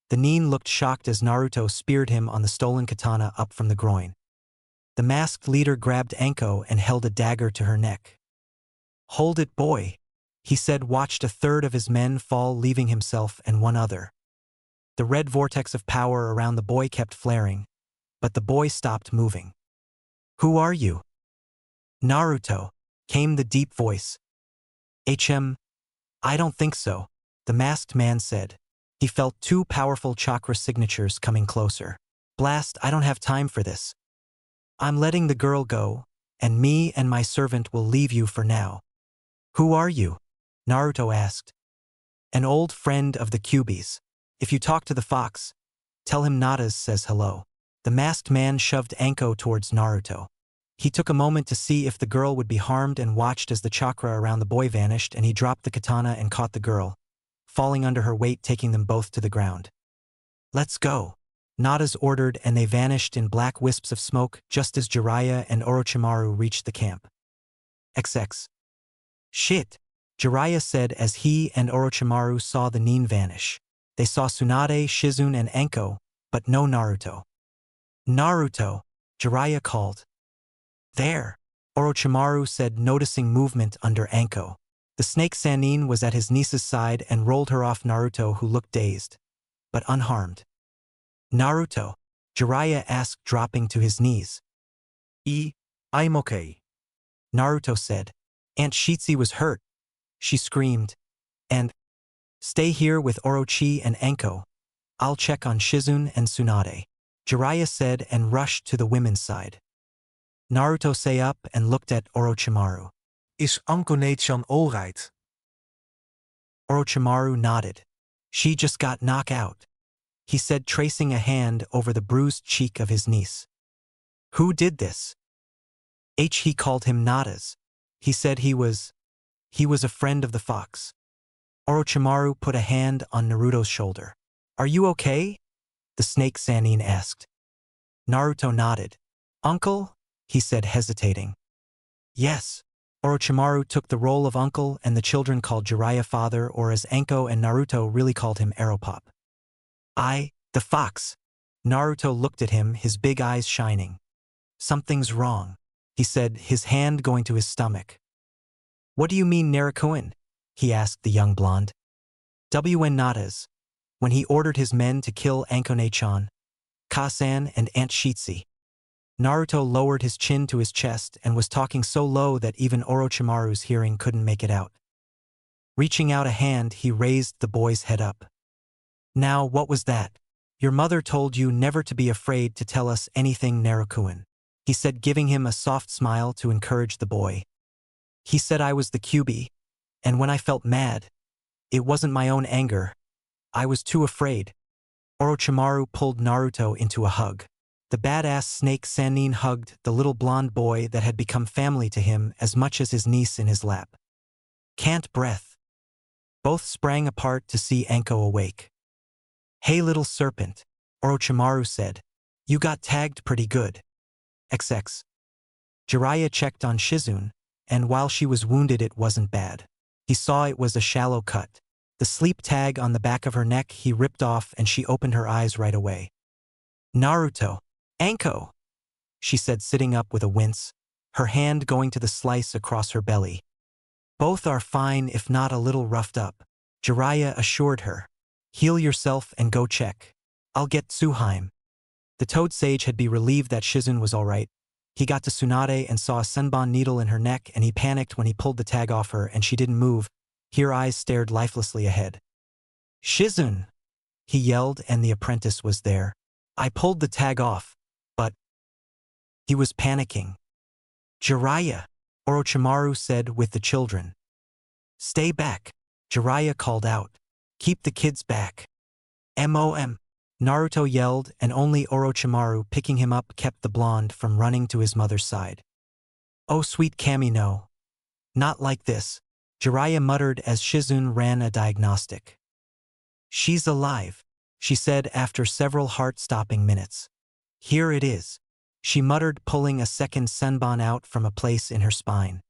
The Nin looked shocked as Naruto speared him on the stolen katana up from the groin. The masked leader grabbed Anko and held a dagger to her neck. Hold it, boy, he said, watched a third of his men fall, leaving himself and one other. The red vortex of power around the boy kept flaring, but the boy stopped moving. Who are you? Naruto, came the deep voice. I don't think so, the masked man said. He felt two powerful chakra signatures coming closer. Blast, I don't have time for this. I'm letting the girl go, and me and my servant will leave you for now. Who are you? Naruto asked. An old friend of the Kyubi's. If you talk to the fox, tell him Natas says hello. The masked man shoved Anko towards Naruto. He took a moment to see if the girl would be harmed and watched as the chakra around the boy vanished, and he dropped the katana and caught the girl, falling under her weight, taking them both to the ground. Let's go. Natas ordered and they vanished in black wisps of smoke just as Jiraiya and Orochimaru reached the camp. XX. Shit, Jiraiya said as he and Orochimaru saw the Nin vanish. They saw Tsunade, Shizune and Anko, but no Naruto. Naruto, Jiraiya called. There, Orochimaru said, noticing movement under Anko. The snake Sannin was at his niece's side and rolled her off Naruto, who looked dazed, but unharmed. Naruto, Jiraiya asked, dropping to his knees. I'm okay. Naruto said. Aunt Shitzi was hurt. She screamed. And, stay here with Orochi and Anko. I'll check on Shizune and Tsunade, Jiraiya said and rushed to the women's side. Naruto sat up and looked at Orochimaru. Is Anko-chan alright? Orochimaru nodded. She just got knocked out, he said, tracing a hand over the bruised cheek of his niece. Who did this? He called him Natas. He said he was a friend of the fox. Orochimaru put a hand on Naruto's shoulder. Are you okay? The snake Sannin asked. Naruto nodded. Uncle? He said, hesitating. Yes. Orochimaru took the role of uncle and the children called Jiraiya father, or as Anko and Naruto really called him, Aeropop. The fox. Naruto looked at him, his big eyes shining. Something's wrong, he said, his hand going to his stomach. What do you mean, Narukuin? He asked the young blonde. WN Natas, when he ordered his men to kill Ankone-chan, Kasan and Aunt Shitzi. Naruto lowered his chin to his chest and was talking so low that even Orochimaru's hearing couldn't make it out. Reaching out a hand, he raised the boy's head up. Now, what was that? Your mother told you never to be afraid to tell us anything, Narukuin, he said, giving him a soft smile to encourage the boy. He said I was the QB, and when I felt mad, it wasn't my own anger. I was too afraid. Orochimaru pulled Naruto into a hug. The badass snake Sannin hugged the little blonde boy that had become family to him as much as his niece in his lap. Can't breath. Both sprang apart to see Anko awake. Hey little serpent, Orochimaru said. You got tagged pretty good. XX. Jiraiya checked on Shizune, and while she was wounded it wasn't bad. He saw it was a shallow cut. The sleep tag on the back of her neck he ripped off and she opened her eyes right away. Naruto. Anko, she said, sitting up with a wince, her hand going to the slice across her belly. Both are fine, if not a little roughed up, Jiraiya assured her. Heal yourself and go check. I'll get Tsuheim. The toad sage had been relieved that Shizune was alright. He got to Tsunade and saw a senbon needle in her neck, and he panicked when he pulled the tag off her and she didn't move. Her eyes stared lifelessly ahead. Shizune, he yelled, and the apprentice was there. I pulled the tag off, but he was panicking. Jiraiya, Orochimaru said with the children. Stay back, Jiraiya called out. Keep the kids back. MOM. Naruto yelled, and only Orochimaru, picking him up, kept the blonde from running to his mother's side. Oh sweet Kami, no. Not like this, Jiraiya muttered as Shizune ran a diagnostic. She's alive, she said after several heart-stopping minutes. Here it is, she muttered, pulling a second senbon out from a place in her spine.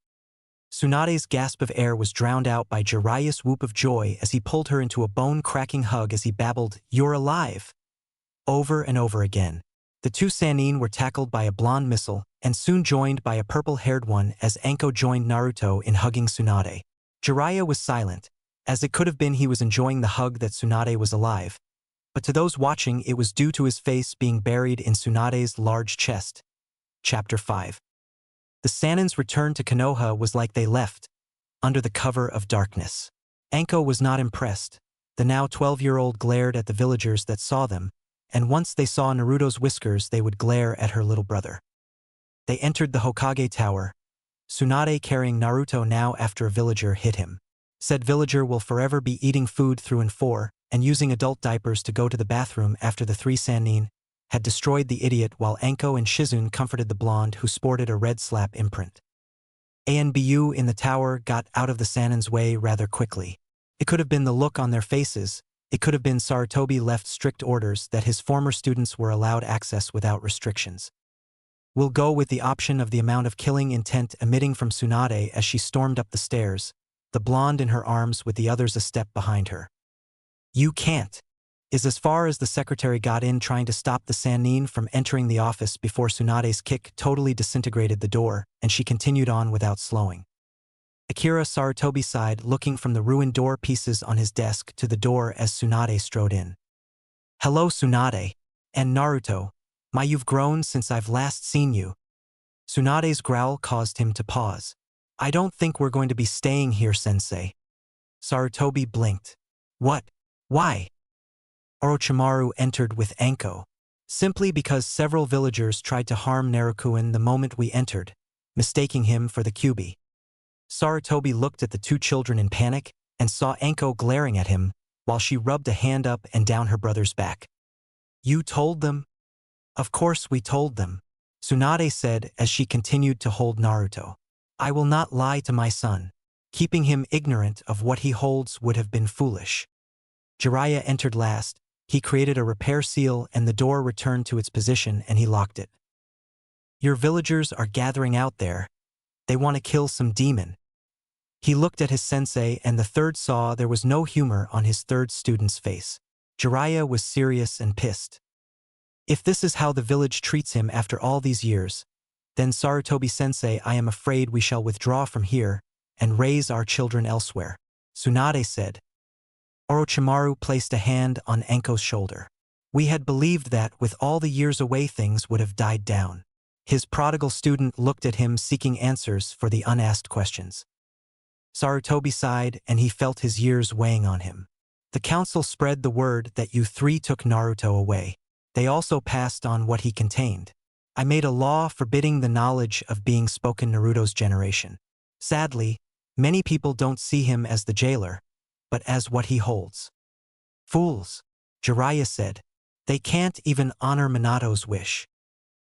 Tsunade's gasp of air was drowned out by Jiraiya's whoop of joy as he pulled her into a bone-cracking hug as he babbled, "You're alive!" over and over again. The two Sannin were tackled by a blonde missile and soon joined by a purple-haired one as Anko joined Naruto in hugging Tsunade. Jiraiya was silent, as it could have been he was enjoying the hug that Tsunade was alive, but to those watching it was due to his face being buried in Tsunade's large chest. Chapter 5. The Sanin's return to Konoha was like they left, under the cover of darkness. Anko was not impressed. The now 12-year-old glared at the villagers that saw them, and once they saw Naruto's whiskers they would glare at her little brother. They entered the Hokage tower, Tsunade carrying Naruto now after a villager hit him. Said villager will forever be eating food through and for, and using adult diapers to go to the bathroom after the three Sannin had destroyed the idiot, while Anko and Shizune comforted the blonde who sported a red slap imprint. ANBU in the tower got out of the Sanin's way rather quickly. It could have been the look on their faces. It could have been Sarutobi left strict orders that his former students were allowed access without restrictions. We'll go with the option of the amount of killing intent emitting from Tsunade as she stormed up the stairs, the blonde in her arms with the others a step behind her. You can't. Is as far as the secretary got in trying to stop the Sannin from entering the office before Tsunade's kick totally disintegrated the door, and she continued on without slowing. Akira Sarutobi sighed, looking from the ruined door pieces on his desk to the door as Tsunade strode in. Hello Tsunade. And Naruto. My, you've grown since I've last seen you. Tsunade's growl caused him to pause. I don't think we're going to be staying here, sensei. Sarutobi blinked. What? Why? Orochimaru entered with Anko. Simply because several villagers tried to harm Naruto the moment we entered, mistaking him for the Kyuubi. Sarutobi looked at the two children in panic and saw Anko glaring at him while she rubbed a hand up and down her brother's back. You told them? Of course we told them, Tsunade said as she continued to hold Naruto. I will not lie to my son. Keeping him ignorant of what he holds would have been foolish. Jiraiya entered last. He created a repair seal and the door returned to its position and he locked it. Your villagers are gathering out there. They want to kill some demon. He looked at his sensei and the third saw there was no humor on his third student's face. Jiraiya was serious and pissed. If this is how the village treats him after all these years, then Sarutobi-sensei, I am afraid we shall withdraw from here and raise our children elsewhere, Tsunade said. Orochimaru placed a hand on Anko's shoulder. We had believed that with all the years away things would have died down. His prodigal student looked at him seeking answers for the unasked questions. Sarutobi sighed and he felt his years weighing on him. The council spread the word that you three took Naruto away. They also passed on what he contained. I made a law forbidding the knowledge of being spoken Naruto's generation. Sadly, many people don't see him as the jailer, but as what he holds. Fools, Jiraiya said. They can't even honor Minato's wish.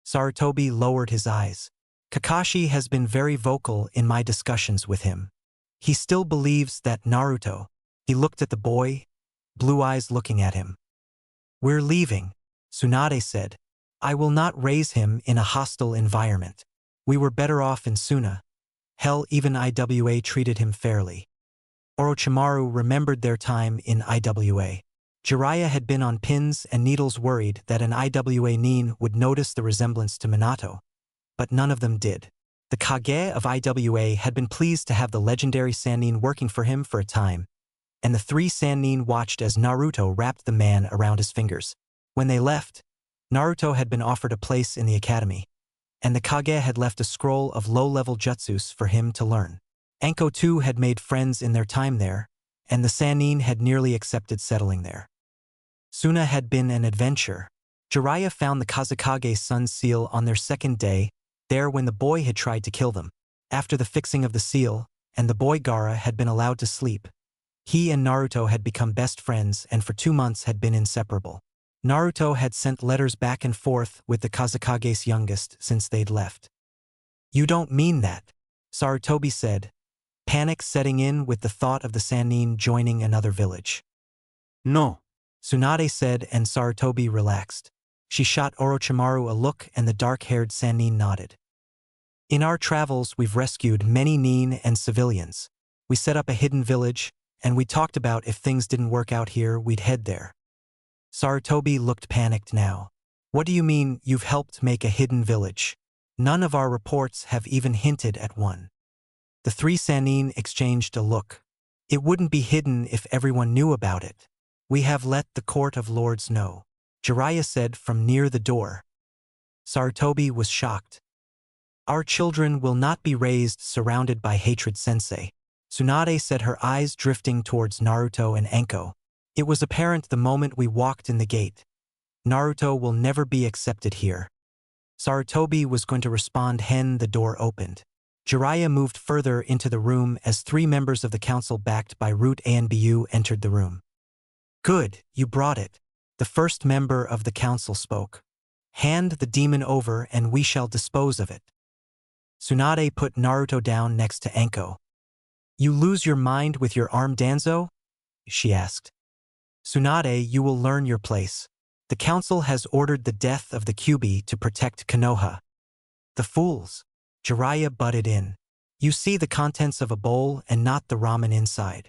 Sarutobi lowered his eyes. Kakashi has been very vocal in my discussions with him. He still believes that Naruto. He looked at the boy, blue eyes looking at him. We're leaving, Tsunade said. I will not raise him in a hostile environment. We were better off in Suna. Hell, even IWA treated him fairly. Orochimaru remembered their time in IWA. Jiraiya had been on pins and needles worried that an IWA nin would notice the resemblance to Minato. But none of them did. The Kage of IWA had been pleased to have the legendary Sannin working for him for a time, and the three Sannin watched as Naruto wrapped the man around his fingers. When they left, Naruto had been offered a place in the academy, and the Kage had left a scroll of low-level jutsus for him to learn. Anko too had made friends in their time there, and the Sannin had nearly accepted settling there. Suna had been an adventure. Jiraiya found the Kazekage's sun seal on their second day, there when the boy had tried to kill them. After the fixing of the seal, and the boy Gaara had been allowed to sleep, he and Naruto had become best friends and for 2 months had been inseparable. Naruto had sent letters back and forth with the Kazekage's youngest since they'd left. You don't mean that, Sarutobi said, panic setting in with the thought of the Sannin joining another village. No. Tsunade said and Sarutobi relaxed. She shot Orochimaru a look and the dark-haired Sannin nodded. In our travels we've rescued many nin and civilians. We set up a hidden village, and we talked about if things didn't work out here we'd head there. Sarutobi looked panicked now. What do you mean you've helped make a hidden village? None of our reports have even hinted at one. The three Sannin exchanged a look. It wouldn't be hidden if everyone knew about it. We have let the court of lords know, Jiraiya said from near the door. Sarutobi was shocked. Our children will not be raised surrounded by hatred, sensei. Tsunade said, her eyes drifting towards Naruto and Anko. It was apparent the moment we walked in the gate. Naruto will never be accepted here. Sarutobi was going to respond when the door opened. Jiraiya moved further into the room as 3 members of the council backed by Root Anbu entered the room. Good, you brought it. The first member of the council spoke. Hand the demon over and we shall dispose of it. Tsunade put Naruto down next to Anko. You lose your mind with your arm, Danzo? She asked. Tsunade, you will learn your place. The council has ordered the death of the QB to protect Konoha. The fools. Jiraiya butted in. You see the contents of a bowl and not the ramen inside.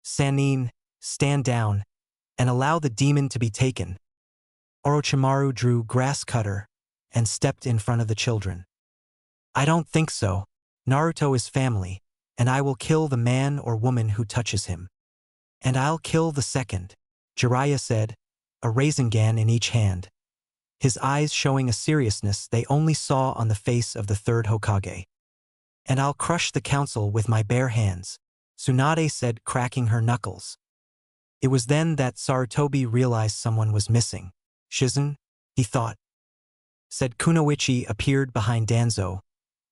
Sannin, stand down, and allow the demon to be taken. Orochimaru drew grass cutter and stepped in front of the children. I don't think so. Naruto is family, and I will kill the man or woman who touches him. And I'll kill the second, Jiraiya said, a Rasengan in each hand. His eyes showing a seriousness they only saw on the face of the third Hokage. And I'll crush the council with my bare hands, Tsunade said, cracking her knuckles. It was then that Sarutobi realized someone was missing. Shizen, he thought. Said Kunoichi appeared behind Danzo,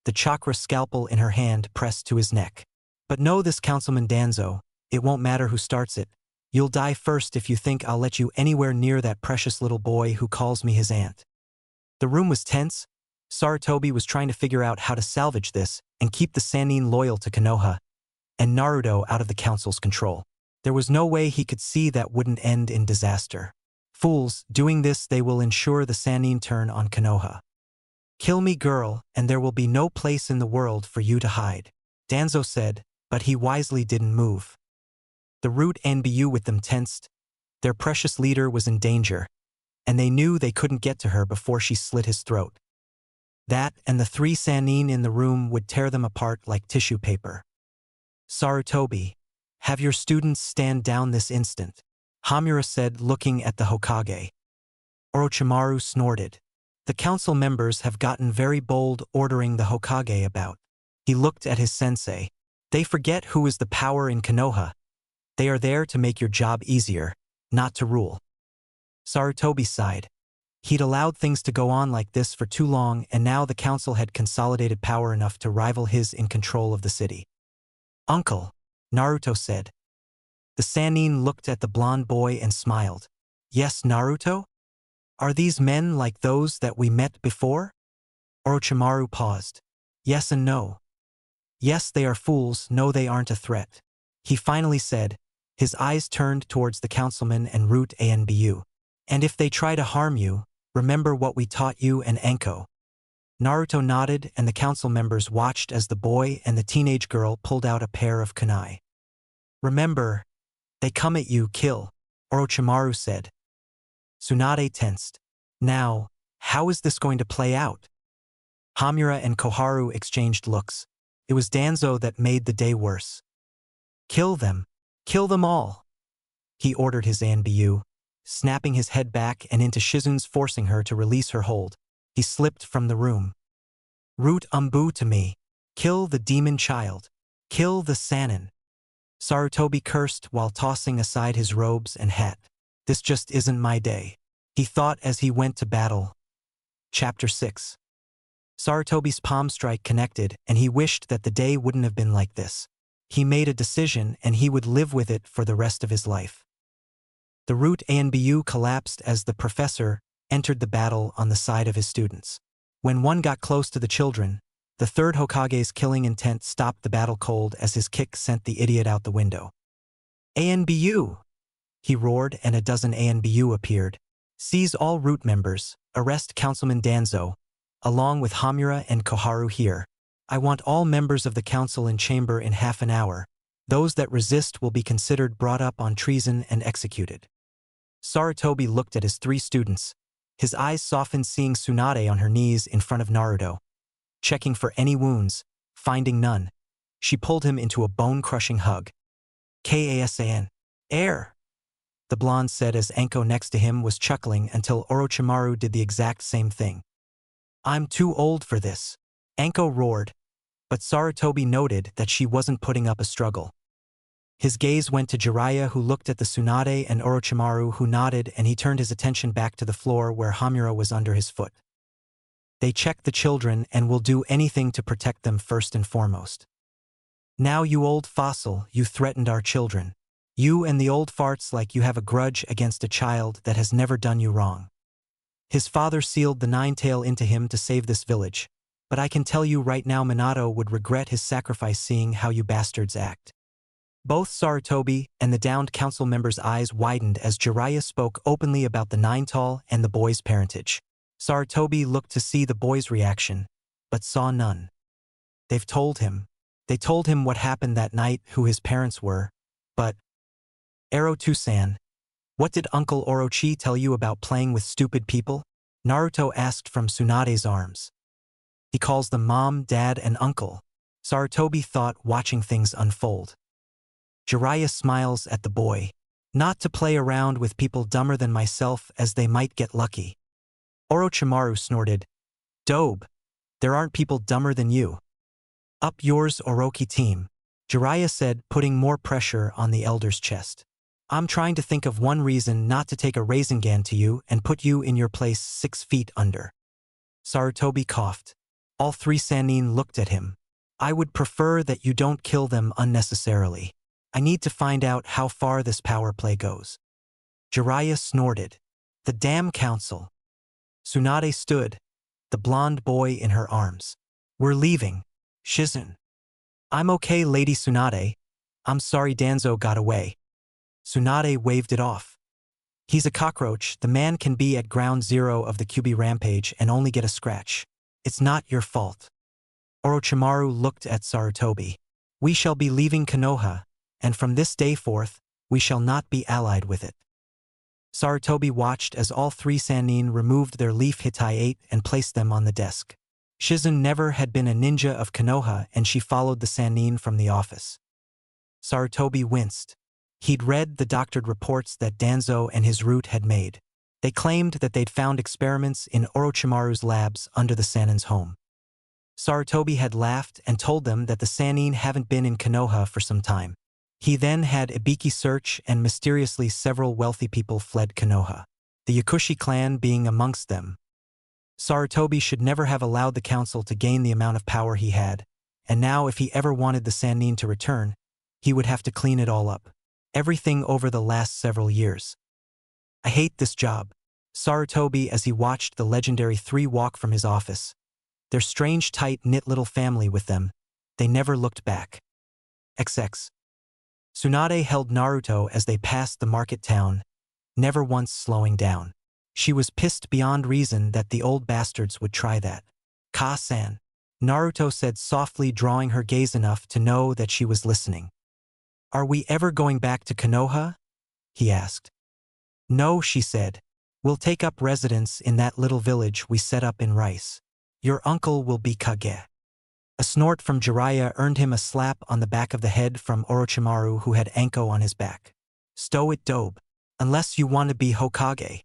the chakra scalpel in her hand pressed to his neck. But know this, Councilman Danzo, it won't matter who starts it. You'll die first if you think I'll let you anywhere near that precious little boy who calls me his aunt. The room was tense. Sarutobi was trying to figure out how to salvage this and keep the Sannin loyal to Konoha and Naruto out of the council's control. There was no way he could see that wouldn't end in disaster. Fools, doing this they will ensure the Sannin turn on Konoha. Kill me, girl, and there will be no place in the world for you to hide, Danzo said, but he wisely didn't move. The Root NBU with them tensed. Their precious leader was in danger, and they knew they couldn't get to her before she slit his throat. That and the 3 Sannin in the room would tear them apart like tissue paper. Sarutobi, have your students stand down this instant, Hamura said, looking at the Hokage. Orochimaru snorted. The council members have gotten very bold, ordering the Hokage about. He looked at his sensei. They forget who is the power in Konoha. They are there to make your job easier, not to rule. Sarutobi sighed. He'd allowed things to go on like this for too long, and now the council had consolidated power enough to rival his in control of the city. Uncle, Naruto said. The Sannin looked at the blonde boy and smiled. Yes, Naruto? Are these men like those that we met before? Orochimaru paused. Yes and no. Yes, they are fools, no they aren't a threat. He finally said, his eyes turned towards the councilman and Root ANBU. And if they try to harm you, remember what we taught you and Anko. Naruto nodded and the council members watched as the boy and the teenage girl pulled out a pair of kunai. Remember, they come at you, kill, Orochimaru said. Tsunade tensed. Now, how is this going to play out? Hamura and Koharu exchanged looks. It was Danzo that made the day worse. Kill them all, he ordered his ANBU, snapping his head back and into Shizen's, forcing her to release her hold. He slipped from the room. Root Umbu to me. Kill the demon child. Kill the Sannin. Sarutobi cursed while tossing aside his robes and hat. This just isn't my day, he thought as he went to battle. Chapter 6. Sarutobi's palm strike connected, and he wished that the day wouldn't have been like this. He made a decision and he would live with it for the rest of his life. The Root ANBU collapsed as the professor entered the battle on the side of his students. When one got close to the children, the third Hokage's killing intent stopped the battle cold as his kick sent the idiot out the window. ANBU! He roared and a dozen ANBU appeared. Seize all Root members, arrest Councilman Danzo, along with Hamura and Koharu here. I want all members of the council in chamber in half an hour. Those that resist will be considered brought up on treason and executed. Sarutobi looked at his 3 students. His eyes softened seeing Tsunade on her knees in front of Naruto. Checking for any wounds, finding none. She pulled him into a bone-crushing hug. Kasan. Air! The blonde said as Anko next to him was chuckling until Orochimaru did the exact same thing. I'm too old for this, Anko roared, but Sarutobi noted that she wasn't putting up a struggle. His gaze went to Jiraiya, who looked at the Tsunade, and Orochimaru, who nodded, and he turned his attention back to the floor where Hamura was under his foot. They checked the children and will do anything to protect them first and foremost. Now, you old fossil, you threatened our children. You and the old farts like you have a grudge against a child that has never done you wrong. His father sealed the nine-tail into him to save this village, but I can tell you right now Minato would regret his sacrifice seeing how you bastards act. Both Sarutobi and the downed council members' eyes widened as Jiraiya spoke openly about the Nine Tall and the boy's parentage. Sarutobi looked to see the boy's reaction, but saw none. They've told him. They told him what happened that night, who his parents were. But, Orochi-san, what did Uncle Orochi tell you about playing with stupid people? Naruto asked from Tsunade's arms. He calls them mom, dad, and uncle. Sarutobi thought, watching things unfold. Jiraiya smiles at the boy. Not to play around with people dumber than myself, as they might get lucky. Orochimaru snorted. Dobe. There aren't people dumber than you. Up yours, Orochi team, Jiraiya said, putting more pressure on the elder's chest. I'm trying to think of one reason not to take a Rasengan to you and put you in your place 6 feet under. Sarutobi coughed. All 3 Sannin looked at him. I would prefer that you don't kill them unnecessarily. I need to find out how far this power play goes. Jiraiya snorted. The damn council. Tsunade stood, the blonde boy in her arms. We're leaving. Shizun. I'm okay, Lady Tsunade. I'm sorry Danzo got away. Tsunade waved it off. He's a cockroach. The man can be at ground zero of the QB rampage and only get a scratch. It's not your fault. Orochimaru looked at Sarutobi. We shall be leaving Konoha, and from this day forth, we shall not be allied with it. Sarutobi watched as all 3 Sannin removed their leaf Hitai-8 and placed them on the desk. Shizun never had been a ninja of Konoha, and she followed the Sannin from the office. Sarutobi winced. He'd read the doctored reports that Danzo and his root had made. They claimed that they'd found experiments in Orochimaru's labs under the Sannin's home. Sarutobi had laughed and told them that the Sannin haven't been in Konoha for some time. He then had Ibiki search, and mysteriously several wealthy people fled Konoha, the Yakushi clan being amongst them. Sarutobi should never have allowed the council to gain the amount of power he had, and now if he ever wanted the Sannin to return, he would have to clean it all up. Everything over the last several years. I hate this job. Sarutobi as he watched the legendary 3 walk from his office. Their strange tight-knit little family with them. They never looked back. XX. Tsunade held Naruto as they passed the market town, never once slowing down. She was pissed beyond reason that the old bastards would try that. Ka-san. Naruto said softly, drawing her gaze enough to know that she was listening. Are we ever going back to Konoha? He asked. No, she said. We'll take up residence in that little village we set up in Rice. Your uncle will be Kage. A snort from Jiraiya earned him a slap on the back of the head from Orochimaru, who had Anko on his back. Stow it, Dobe. Unless you want to be Hokage.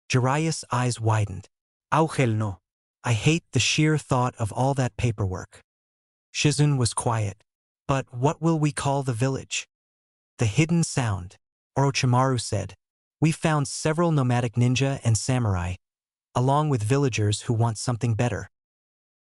Jiraiya's eyes widened. Au hell no. I hate the sheer thought of all that paperwork. Shizun was quiet. But what will we call the village? The Hidden Sound, Orochimaru said. We found several nomadic ninja and samurai, along with villagers who want something better.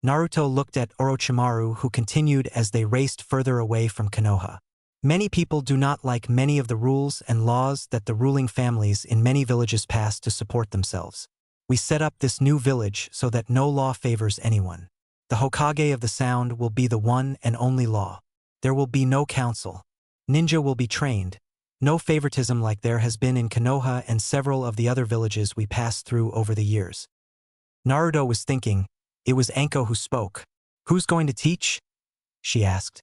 Naruto looked at Orochimaru, who continued as they raced further away from Konoha. Many people do not like many of the rules and laws that the ruling families in many villages pass to support themselves. We set up this new village so that no law favors anyone. The Hokage of the Sound will be the one and only law. There will be no council. Ninja will be trained. No favoritism like there has been in Konoha and several of the other villages we passed through over the years. Naruto was thinking. It was Anko who spoke. Who's going to teach? She asked.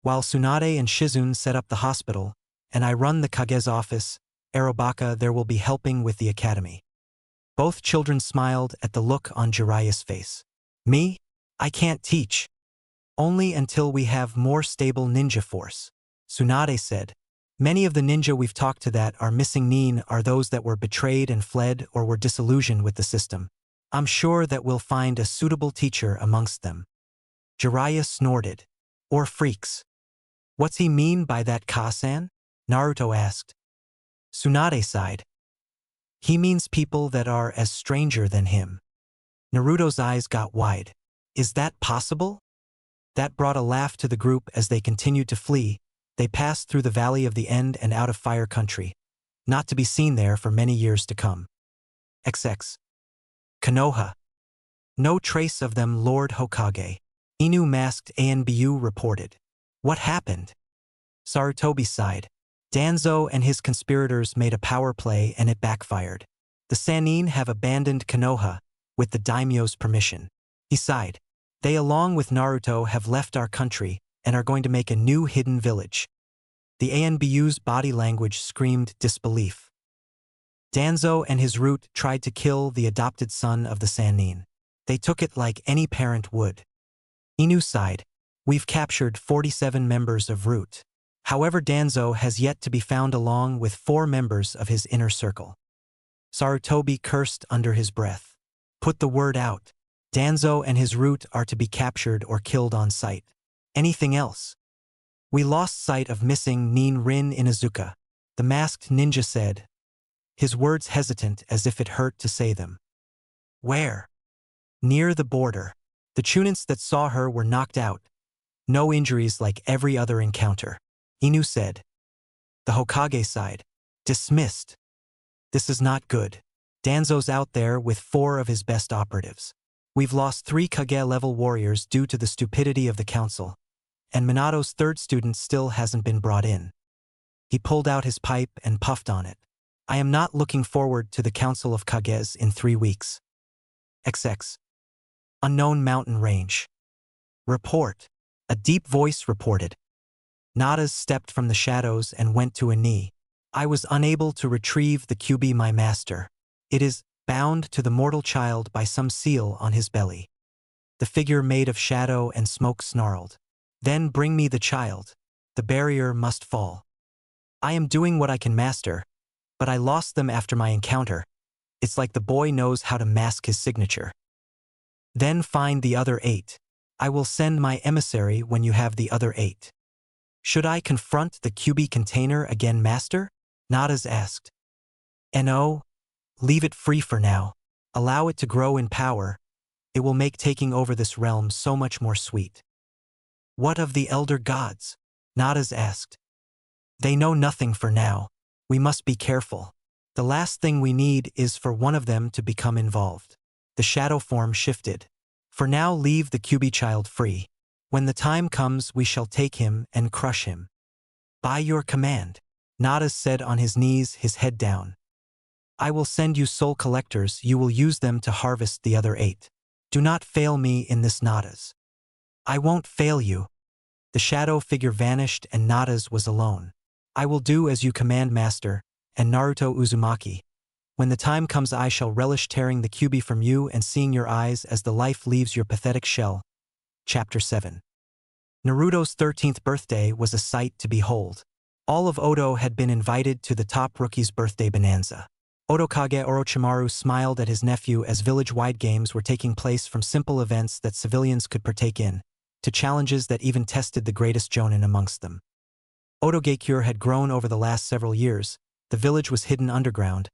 While Tsunade and Shizun set up the hospital, and I run the Kage's office, Arabaka there will be helping with the academy. Both children smiled at the look on Jiraiya's face. Me? I can't teach. Only until we have more stable ninja force. Tsunade said. Many of the ninja we've talked to that are missing Nin are those that were betrayed and fled or were disillusioned with the system. I'm sure that we'll find a suitable teacher amongst them. Jiraiya snorted. Or freaks. What's he mean by that, Ka-san? Naruto asked. Tsunade sighed. He means people that are as stranger than him. Naruto's eyes got wide. Is that possible? That brought a laugh to the group as they continued to flee. They passed through the Valley of the End and out of Fire Country, not to be seen there for many years to come. XX. Konoha. No trace of them, Lord Hokage. Inu masked Anbu reported. What happened? Sarutobi sighed. Danzo and his conspirators made a power play and it backfired. The Sannin have abandoned Konoha, with the daimyo's permission. He sighed. They along with Naruto have left our country and are going to make a new hidden village. The ANBU's body language screamed disbelief. Danzo and his root tried to kill the adopted son of the Sannin. They took it like any parent would. Inu sighed. We've captured 47 members of Root. However, Danzo has yet to be found along with 4 members of his inner circle. Sarutobi cursed under his breath. Put the word out. Danzo and his Root are to be captured or killed on sight. Anything else? We lost sight of missing Nin Rin Inazuka, the masked ninja said, his words hesitant as if it hurt to say them. Where? Near the border. The Chunins that saw her were knocked out. No injuries like every other encounter. Inu said. The Hokage sighed. Dismissed. This is not good. Danzo's out there with 4 of his best operatives. We've lost 3 Kage-level warriors due to the stupidity of the council, and Minato's 3rd student still hasn't been brought in. He pulled out his pipe and puffed on it. I am not looking forward to the Council of Kages in 3 weeks. XX. Unknown mountain range. Report. A deep voice reported. Natas stepped from the shadows and went to a knee. I was unable to retrieve the QB my master. It is bound to the mortal child by some seal on his belly. The figure made of shadow and smoke snarled. Then bring me the child. The barrier must fall. I am doing what I can master, but I lost them after my encounter. It's like the boy knows how to mask his signature. Then find the other 8. I will send my emissary when you have the other 8. Should I confront the QB container again, master? Natas asked. No. Leave it free for now. Allow it to grow in power. It will make taking over this realm so much more sweet. What of the elder gods? Natas asked. They know nothing for now. We must be careful. The last thing we need is for one of them to become involved. The shadow form shifted. For now, leave the QB child free. When the time comes, we shall take him and crush him. By your command, Natas said on his knees, his head down. I will send you soul collectors. You will use them to harvest the other 8. Do not fail me in this, Natas. I won't fail you. The shadow figure vanished and Natas was alone. I will do as you command, master, and Naruto Uzumaki. When the time comes, I shall relish tearing the QB from you and seeing your eyes as the life leaves your pathetic shell. Chapter 7. Naruto's 13th birthday was a sight to behold. All of Odo had been invited to the top rookie's birthday bonanza. Odokage Orochimaru smiled at his nephew as village-wide games were taking place, from simple events that civilians could partake in, to challenges that even tested the greatest jonin amongst them. Odogakure had grown over the last several years. The village was hidden underground,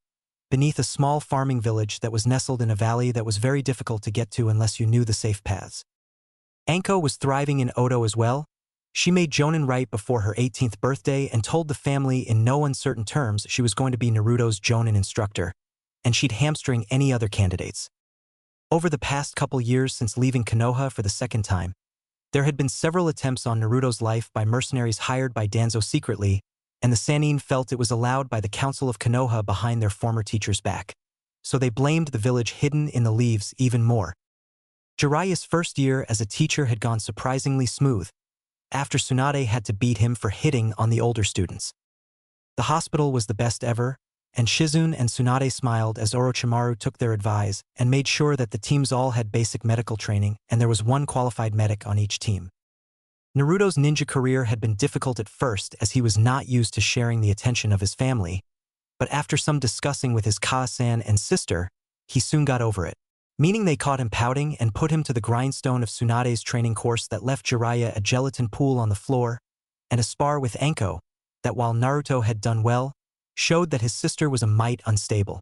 beneath a small farming village that was nestled in a valley that was very difficult to get to unless you knew the safe paths. Anko was thriving in Odo as well. She made jonin right before her 18th birthday and told the family in no uncertain terms she was going to be Naruto's jonin instructor, and she'd hamstring any other candidates. Over the past couple years since leaving Konoha for the 2nd time, there had been several attempts on Naruto's life by mercenaries hired by Danzo secretly, and the Sannin felt it was allowed by the Council of Konoha behind their former teacher's back. So they blamed the village hidden in the leaves even more. Jiraiya's first year as a teacher had gone surprisingly smooth, after Tsunade had to beat him for hitting on the older students. The hospital was the best ever, and Shizune and Tsunade smiled as Orochimaru took their advice and made sure that the teams all had basic medical training and there was one qualified medic on each team. Naruto's ninja career had been difficult at first as he was not used to sharing the attention of his family, but after some discussing with his Ka-san and sister, he soon got over it. Meaning they caught him pouting and put him to the grindstone of Tsunade's training course that left Jiraiya a gelatin pool on the floor, and a spar with Anko that, while Naruto had done well, showed that his sister was a mite unstable.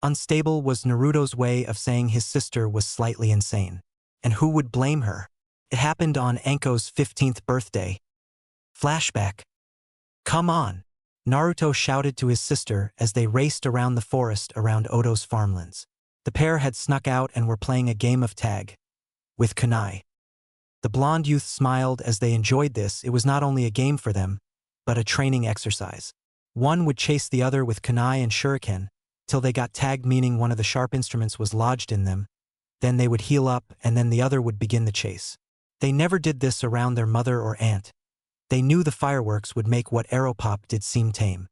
Unstable was Naruto's way of saying his sister was slightly insane. And who would blame her? It happened on Anko's 15th birthday. Flashback. Come on, Naruto shouted to his sister as they raced around the forest around Odo's farmlands. The pair had snuck out and were playing a game of tag with kunai. The blonde youth smiled as they enjoyed this. It was not only a game for them, but a training exercise. One would chase the other with kunai and shuriken, till they got tagged, meaning one of the sharp instruments was lodged in them. Then they would heal up, and then the other would begin the chase. They never did this around their mother or aunt. They knew the fireworks would make what arrow pop did seem tame.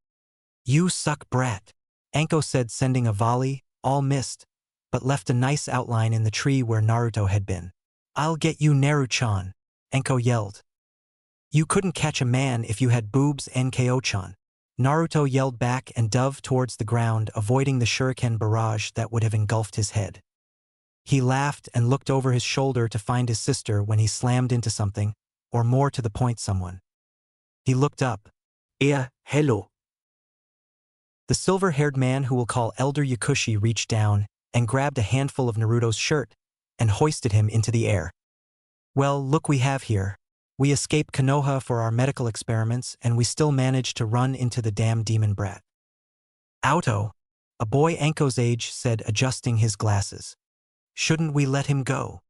"You suck, brat," Anko said, sending a volley, all missed, but left a nice outline in the tree where Naruto had been. "I'll get you, Naru-chan," Anko yelled. "You couldn't catch a man if you had boobs, Nko-chan." Naruto yelled back and dove towards the ground, avoiding the shuriken barrage that would have engulfed his head. He laughed and looked over his shoulder to find his sister when he slammed into something, or more to the point, someone. He looked up. Hello." The silver-haired man who we'll call Elder Yakushi reached down and grabbed a handful of Naruto's shirt and hoisted him into the air. "Well, look we have here. We escaped Konoha for our medical experiments, and we still managed to run into the damn demon brat." "Auto," a boy Anko's age said, adjusting his glasses. "Shouldn't we let him go?"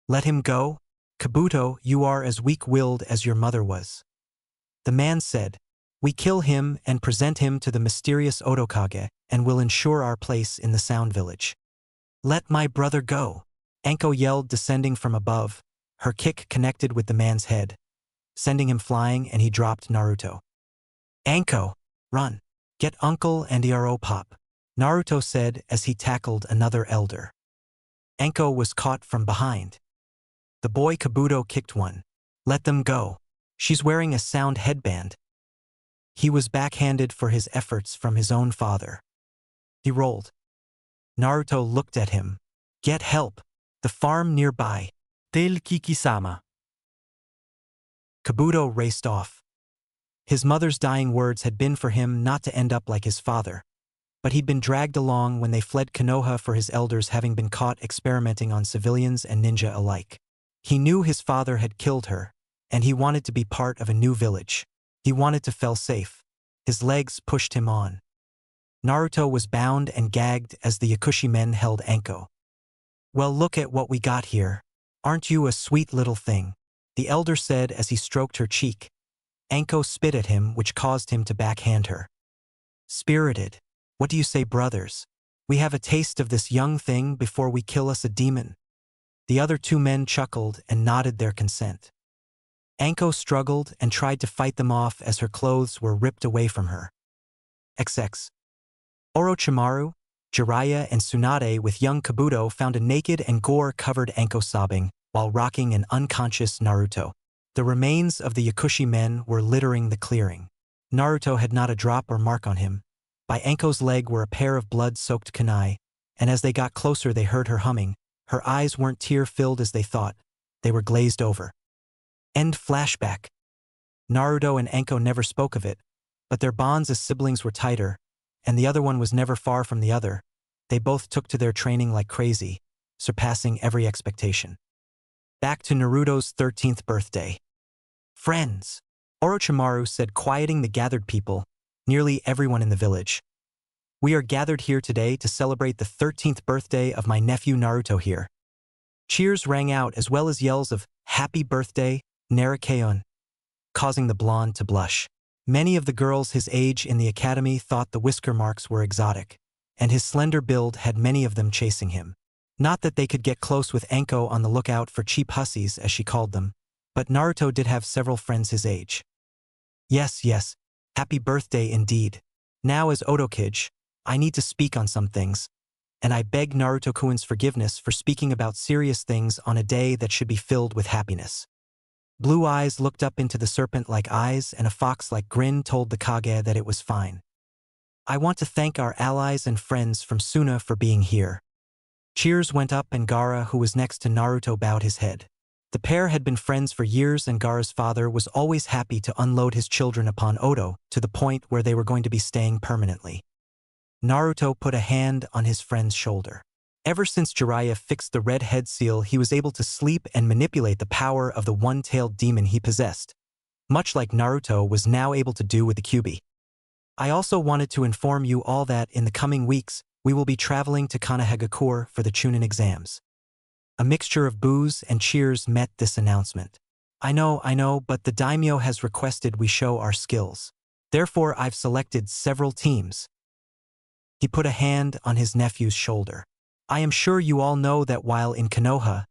"Let him go? Kabuto, you are as weak-willed as your mother was." The man said, "We kill him and present him to the mysterious Hokage, and will ensure our place in the Sound Village." "Let my brother go," Anko yelled, descending from above. Her kick connected with the man's head, sending him flying, and he dropped Naruto. "Anko, run. Get Uncle and Ero Pop," Naruto said as he tackled another elder. Anko was caught from behind. The boy Kabuto kicked one. "Let them go. She's wearing a sound headband." He was backhanded for his efforts from his own father. He rolled. Naruto looked at him. "Get help. The farm nearby." Tel Kiki-sama. Kabuto raced off. His mother's dying words had been for him not to end up like his father, but he'd been dragged along when they fled Konoha for his elders having been caught experimenting on civilians and ninja alike. He knew his father had killed her, and he wanted to be part of a new village. He wanted to feel safe. His legs pushed him on. Naruto was bound and gagged as the Yakushi men held Anko. "Well, look at what we got here. Aren't you a sweet little thing?" the elder said as he stroked her cheek. Anko spit at him, which caused him to backhand her. "Spirited. What do you say, brothers? We have a taste of this young thing before we kill us a demon." The other two men chuckled and nodded their consent. Anko struggled and tried to fight them off as her clothes were ripped away from her. XX. Orochimaru, Jiraiya, and Tsunade with young Kabuto found a naked and gore-covered Anko sobbing while rocking an unconscious Naruto. The remains of the Yakushi men were littering the clearing. Naruto had not a drop or mark on him. By Anko's leg were a pair of blood-soaked kunai, and as they got closer they heard her humming. Her eyes weren't tear-filled as they thought. They were glazed over. End flashback. Naruto and Anko never spoke of it, but their bonds as siblings were tighter, and the other one was never far from the other. They both took to their training like crazy, surpassing every expectation. Back to Naruto's 13th birthday. "Friends," Orochimaru said, quieting the gathered people, nearly everyone in the village. "We are gathered here today to celebrate the 13th birthday of my nephew Naruto here." Cheers rang out as well as yells of "Happy birthday, Narukeon," causing the blonde to blush. Many of the girls his age in the academy thought the whisker marks were exotic, and his slender build had many of them chasing him. Not that they could get close with Anko on the lookout for cheap hussies, as she called them, but Naruto did have several friends his age. Yes, happy birthday indeed. Now as Hokage, I need to speak on some things, and I beg Naruto-kun's forgiveness for speaking about serious things on a day that should be filled with happiness. Blue eyes looked up into the serpent-like eyes, and a fox-like grin told the Kage that it was fine. "I want to thank our allies and friends from Suna for being here." Cheers went up, and Gaara, who was next to Naruto, bowed his head. The pair had been friends for years, and Gaara's father was always happy to unload his children upon Oto, to the point where they were going to be staying permanently. Naruto put a hand on his friend's shoulder. Ever since Jiraiya fixed the red head seal, he was able to sleep and manipulate the power of the one-tailed demon he possessed, much like Naruto was now able to do with the Kyuubi. "I also wanted to inform you all that in the coming weeks, we will be traveling to Konohagakure for the Chunin exams." A mixture of boos and cheers met this announcement. I know, but the daimyo has requested we show our skills. Therefore I've selected several teams. He put a hand on his nephew's shoulder. I am sure you all know that while in Konoha,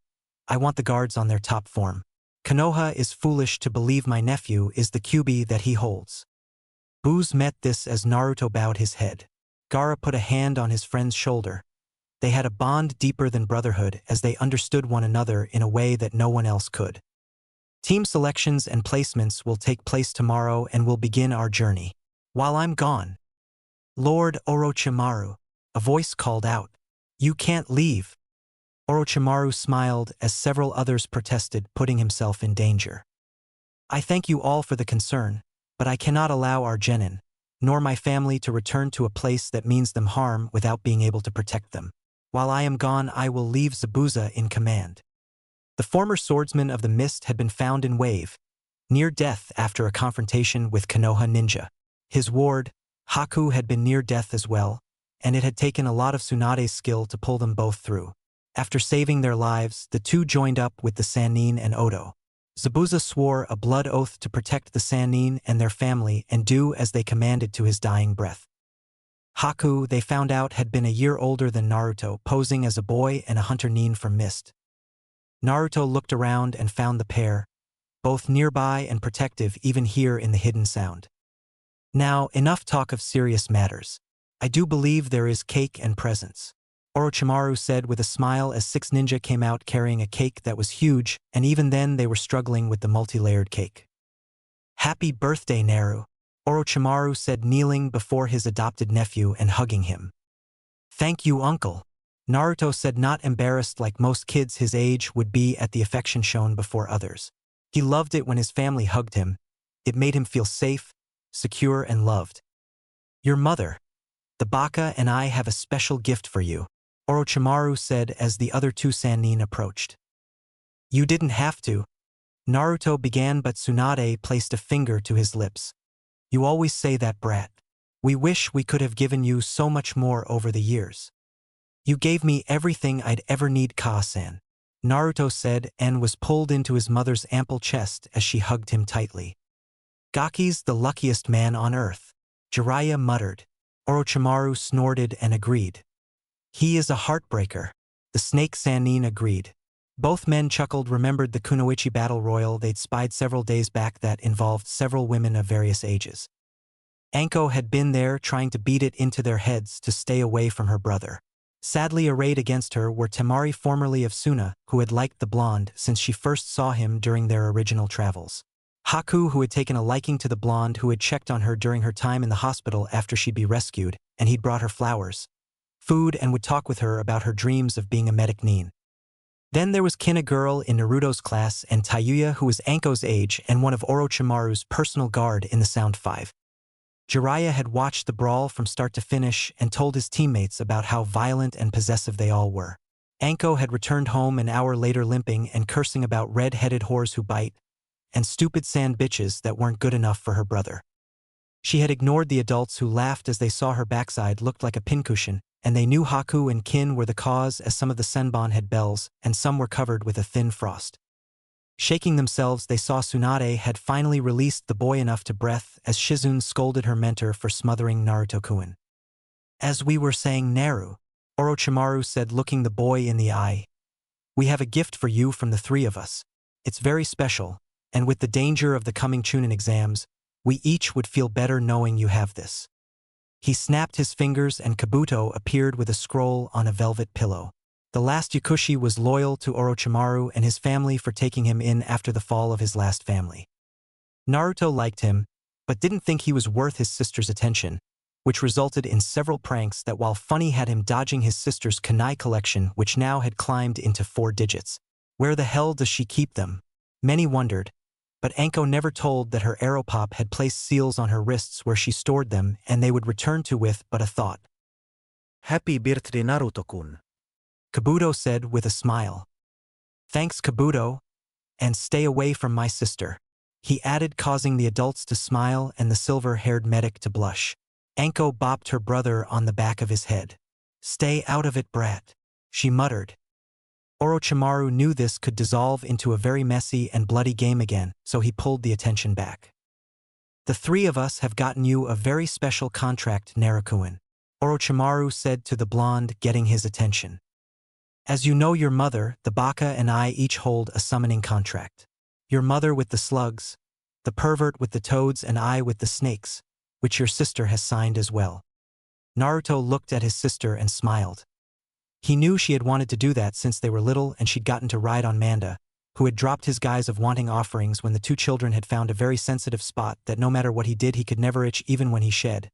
I want the guards on their top form. Konoha is foolish to believe my nephew is the QB that he holds. Booz met this as Naruto bowed his head. Gaara put a hand on his friend's shoulder. They had a bond deeper than brotherhood as they understood one another in a way that no one else could. Team selections and placements will take place tomorrow and we'll begin our journey. While I'm gone, Lord Orochimaru, a voice called out, "You can't leave." Orochimaru smiled as several others protested, putting himself in danger. I thank you all for the concern, but I cannot allow our genin, nor my family to return to a place that means them harm without being able to protect them. While I am gone, I will leave Zabuza in command. The former swordsman of the mist had been found in Wave, near death after a confrontation with Konoha ninja. His ward, Haku, had been near death as well, and it had taken a lot of Tsunade's skill to pull them both through. After saving their lives, the two joined up with the Sannin and Odo. Zabuza swore a blood oath to protect the Sannin and their family and do as they commanded to his dying breath. Haku, they found out, had been a year older than Naruto, posing as a boy and a hunter nin from Mist. Naruto looked around and found the pair, both nearby and protective even here in the hidden sound. Now, enough talk of serious matters. I do believe there is cake and presents, Orochimaru said with a smile as 6 ninja came out carrying a cake that was huge, and even then they were struggling with the multi-layered cake. Happy birthday, Naru, Orochimaru said, kneeling before his adopted nephew and hugging him. Thank you, uncle, Naruto said, not embarrassed like most kids his age would be at the affection shown before others. He loved it when his family hugged him. It made him feel safe, secure, and loved. Your mother, the Baka, and I have a special gift for you, Orochimaru said as the other two Sannin approached. You didn't have to, Naruto began, but Tsunade placed a finger to his lips. You always say that, brat. We wish we could have given you so much more over the years. You gave me everything I'd ever need, Ka-san, Naruto said and was pulled into his mother's ample chest as she hugged him tightly. Gaki's the luckiest man on earth, Jiraiya muttered. Orochimaru snorted and agreed. He is a heartbreaker, the snake Sannin agreed. Both men chuckled, remembered the Kunoichi battle royal they'd spied several days back that involved several women of various ages. Anko had been there trying to beat it into their heads to stay away from her brother. Sadly arrayed against her were Temari, formerly of Suna, who had liked the blonde since she first saw him during their original travels. Haku, who had taken a liking to the blonde who had checked on her during her time in the hospital after she'd be rescued, and he'd brought her flowers, food, and would talk with her about her dreams of being a medic nin. Then there was Kin, a girl in Naruto's class, and Tayuya, who was Anko's age and one of Orochimaru's personal guard in the Sound 5. Jiraiya had watched the brawl from start to finish and told his teammates about how violent and possessive they all were. Anko had returned home an hour later limping and cursing about red-headed whores who bite, and stupid sand bitches that weren't good enough for her brother. She had ignored the adults who laughed as they saw her backside looked like a pincushion, and they knew Haku and Kin were the cause, as some of the senbon had bells and some were covered with a thin frost. Shaking themselves, they saw Tsunade had finally released the boy enough to breath as Shizune scolded her mentor for smothering Naruto-kun. As we were saying, Naru, Orochimaru said, looking the boy in the eye, we have a gift for you from the three of us. It's very special, and with the danger of the coming Chunin exams, we each would feel better knowing you have this. He snapped his fingers and Kabuto appeared with a scroll on a velvet pillow. The last Yakushi was loyal to Orochimaru and his family for taking him in after the fall of his last family. Naruto liked him, but didn't think he was worth his sister's attention, which resulted in several pranks that, while funny, had him dodging his sister's kunai collection, which now had climbed into 4 digits. Where the hell does she keep them? Many wondered, but Anko never told that her Aeropop had placed seals on her wrists where she stored them and they would return to with but a thought. Happy birthday, Naruto-kun, Kabuto said with a smile. Thanks, Kabuto, and stay away from my sister, he added, causing the adults to smile and the silver-haired medic to blush. Anko bopped her brother on the back of his head. Stay out of it, brat, she muttered. Orochimaru knew this could dissolve into a very messy and bloody game again, so he pulled the attention back. The three of us have gotten you a very special contract, Naruto-kun, Orochimaru said to the blonde, getting his attention. As you know, your mother, the Baka, and I each hold a summoning contract. Your mother with the slugs, the pervert with the toads, and I with the snakes, which your sister has signed as well. Naruto looked at his sister and smiled. He knew she had wanted to do that since they were little and she'd gotten to ride on Manda, who had dropped his guise of wanting offerings when the two children had found a very sensitive spot that no matter what he did he could never itch even when he shed,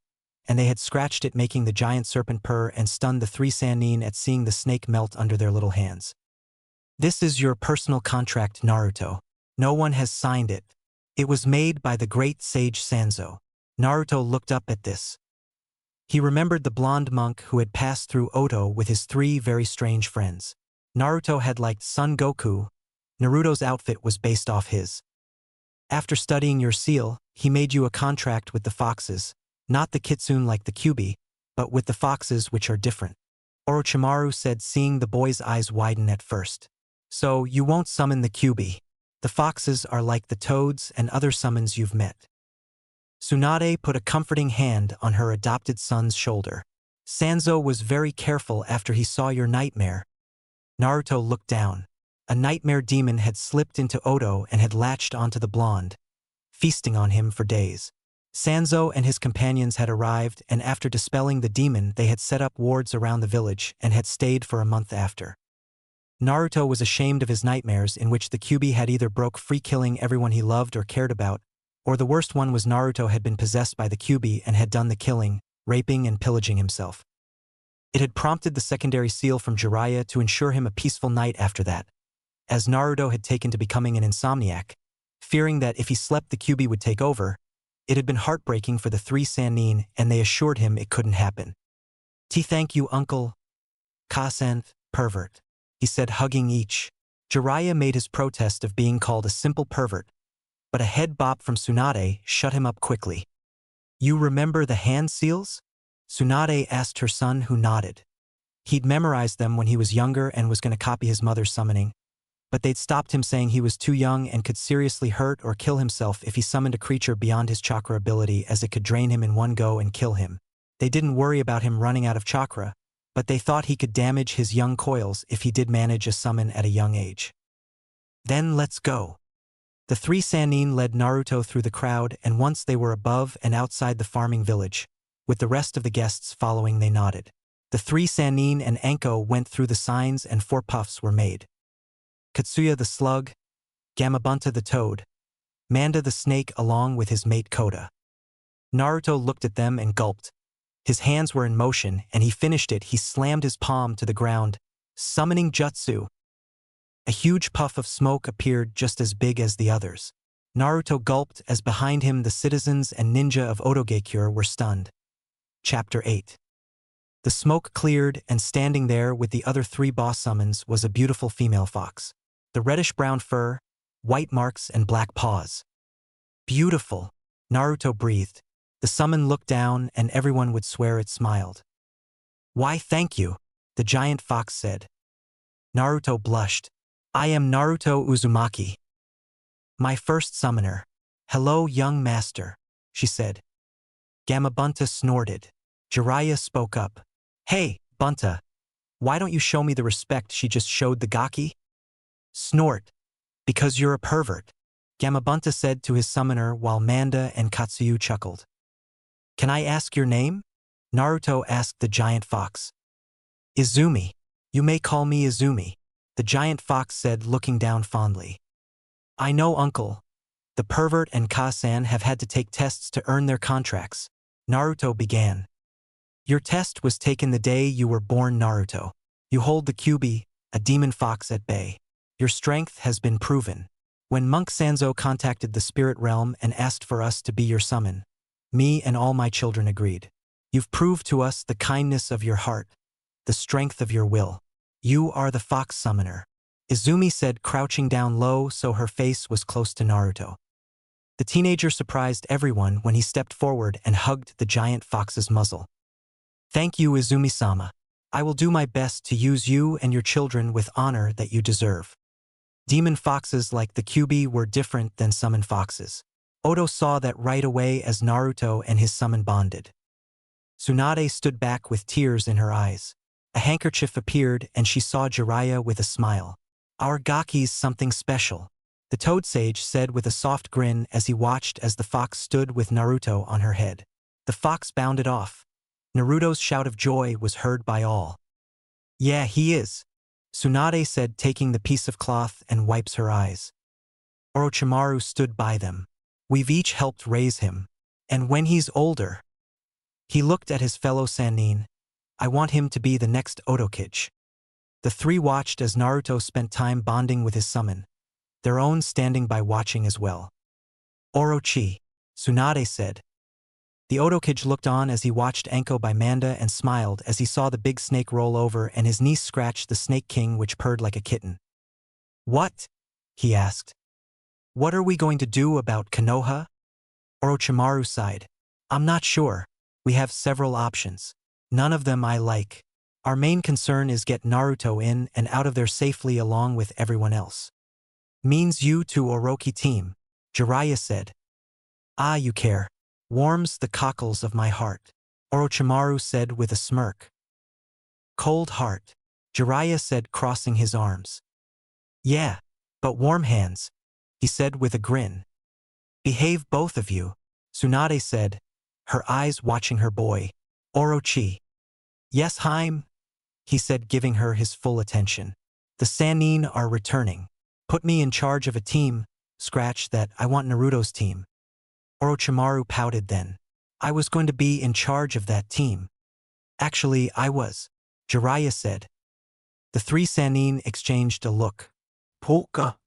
and they had scratched it, making the giant serpent purr and stunned the three Sannin at seeing the snake melt under their little hands. This is your personal contract, Naruto. No one has signed it. It was made by the great sage Sanzo. Naruto looked up at this. He remembered the blonde monk who had passed through Oto with his three very strange friends. Naruto had liked Son Goku. Naruto's outfit was based off his. After studying your seal, he made you a contract with the foxes, not the kitsune like the Kyuubi, but with the foxes, which are different. Orochimaru said, seeing the boy's eyes widen at first. So you won't summon the Kyuubi. The foxes are like the toads and other summons you've met. Tsunade put a comforting hand on her adopted son's shoulder. Sanzo was very careful after he saw your nightmare. Naruto looked down. A nightmare demon had slipped into Oto and had latched onto the blonde, feasting on him for days. Sanzo and his companions had arrived, and after dispelling the demon they had set up wards around the village and had stayed for a month after. Naruto was ashamed of his nightmares in which the Kyuubi had either broke free, killing everyone he loved or cared about, or the worst one was Naruto had been possessed by the Kyuubi and had done the killing, raping and pillaging himself. It had prompted the secondary seal from Jiraiya to ensure him a peaceful night after that, as Naruto had taken to becoming an insomniac, fearing that if he slept the Kyuubi would take over. It had been heartbreaking for the three Sannin, and they assured him it couldn't happen. Thank you, Uncle Kasen, pervert, he said, hugging each. Jiraiya made his protest of being called a simple pervert, but a head bop from Tsunade shut him up quickly. You remember the hand seals? Tsunade asked her son, who nodded. He'd memorized them when he was younger and was going to copy his mother's summoning, but they'd stopped him, saying he was too young and could seriously hurt or kill himself if he summoned a creature beyond his chakra ability, as it could drain him in one go and kill him. They didn't worry about him running out of chakra, but they thought he could damage his young coils if he did manage a summon at a young age. Then let's go. The three Sannin led Naruto through the crowd, and once they were above and outside the farming village, with the rest of the guests following, they nodded. The three Sannin and Anko went through the signs and 4 puffs were made. Katsuya the slug, Gamabunta the toad, Manda the snake along with his mate Koda. Naruto looked at them and gulped. His hands were in motion, and he finished it. He slammed his palm to the ground, summoning jutsu. A huge puff of smoke appeared, just as big as the others. Naruto gulped as behind him the citizens and ninja of Otogekure were stunned. Chapter 8. The smoke cleared, and standing there with the other 3 boss summons was a beautiful female fox. The reddish-brown fur, white marks, and black paws. Beautiful, Naruto breathed. The summon looked down, and everyone would swear it smiled. Why, thank you, the giant fox said. Naruto blushed. I am Naruto Uzumaki. My first summoner. Hello, young master, she said. Gamabunta snorted. Jiraiya spoke up. Hey, Bunta, why don't you show me the respect she just showed the Gaki? Snort. Because you're a pervert, Gamabunta said to his summoner, while Manda and Katsuyu chuckled. Can I ask your name? Naruto asked the giant fox. Izumi. You may call me Izumi, the giant fox said, looking down fondly. I know, uncle. The pervert and Kasan have had to take tests to earn their contracts. Naruto began. Your test was taken the day you were born, Naruto. You hold the Kyuubi, a demon fox, at bay. Your strength has been proven. When Monk Sanzo contacted the spirit realm and asked for us to be your summon, me and all my children agreed. You've proved to us the kindness of your heart, the strength of your will. You are the fox summoner, Izumi said, crouching down low so her face was close to Naruto. The teenager surprised everyone when he stepped forward and hugged the giant fox's muzzle. Thank you, Izumi-sama. I will do my best to use you and your children with honor that you deserve. Demon foxes like the Kyuubi were different than summon foxes. Oto saw that right away as Naruto and his summon bonded. Tsunade stood back with tears in her eyes. A handkerchief appeared and she saw Jiraiya with a smile. Our Gaki's something special, the Toad Sage said with a soft grin as he watched as the fox stood with Naruto on her head. The fox bounded off. Naruto's shout of joy was heard by all. Yeah, he is, Tsunade said, taking the piece of cloth and wipes her eyes. Orochimaru stood by them. We've each helped raise him. And when he's older, he looked at his fellow Sannin. I want him to be the next Hokage. The three watched as Naruto spent time bonding with his summon, their own standing by watching as well. Orochi, Tsunade said. The Hokage looked on as he watched Anko by Manda and smiled as he saw the big snake roll over and his niece scratch the Snake King, which purred like a kitten. What? He asked. What are we going to do about Konoha? Orochimaru sighed. I'm not sure. We have several options. None of them I like. Our main concern is get Naruto in and out of there safely along with everyone else. Means you to Orochi team, Jiraiya said. Ah, you care. Warms the cockles of my heart, Orochimaru said with a smirk. Cold heart, Jiraiya said, crossing his arms. Yeah, but warm hands, he said with a grin. Behave both of you, Tsunade said, her eyes watching her boy, Orochi. Yes, Haim, he said, giving her his full attention. The Sannin are returning. Put me in charge of a team, scratch that, I want Naruto's team. Orochimaru pouted then. I was going to be in charge of that team. Actually, I was, Jiraiya said. The three Sannin exchanged a look. Polka,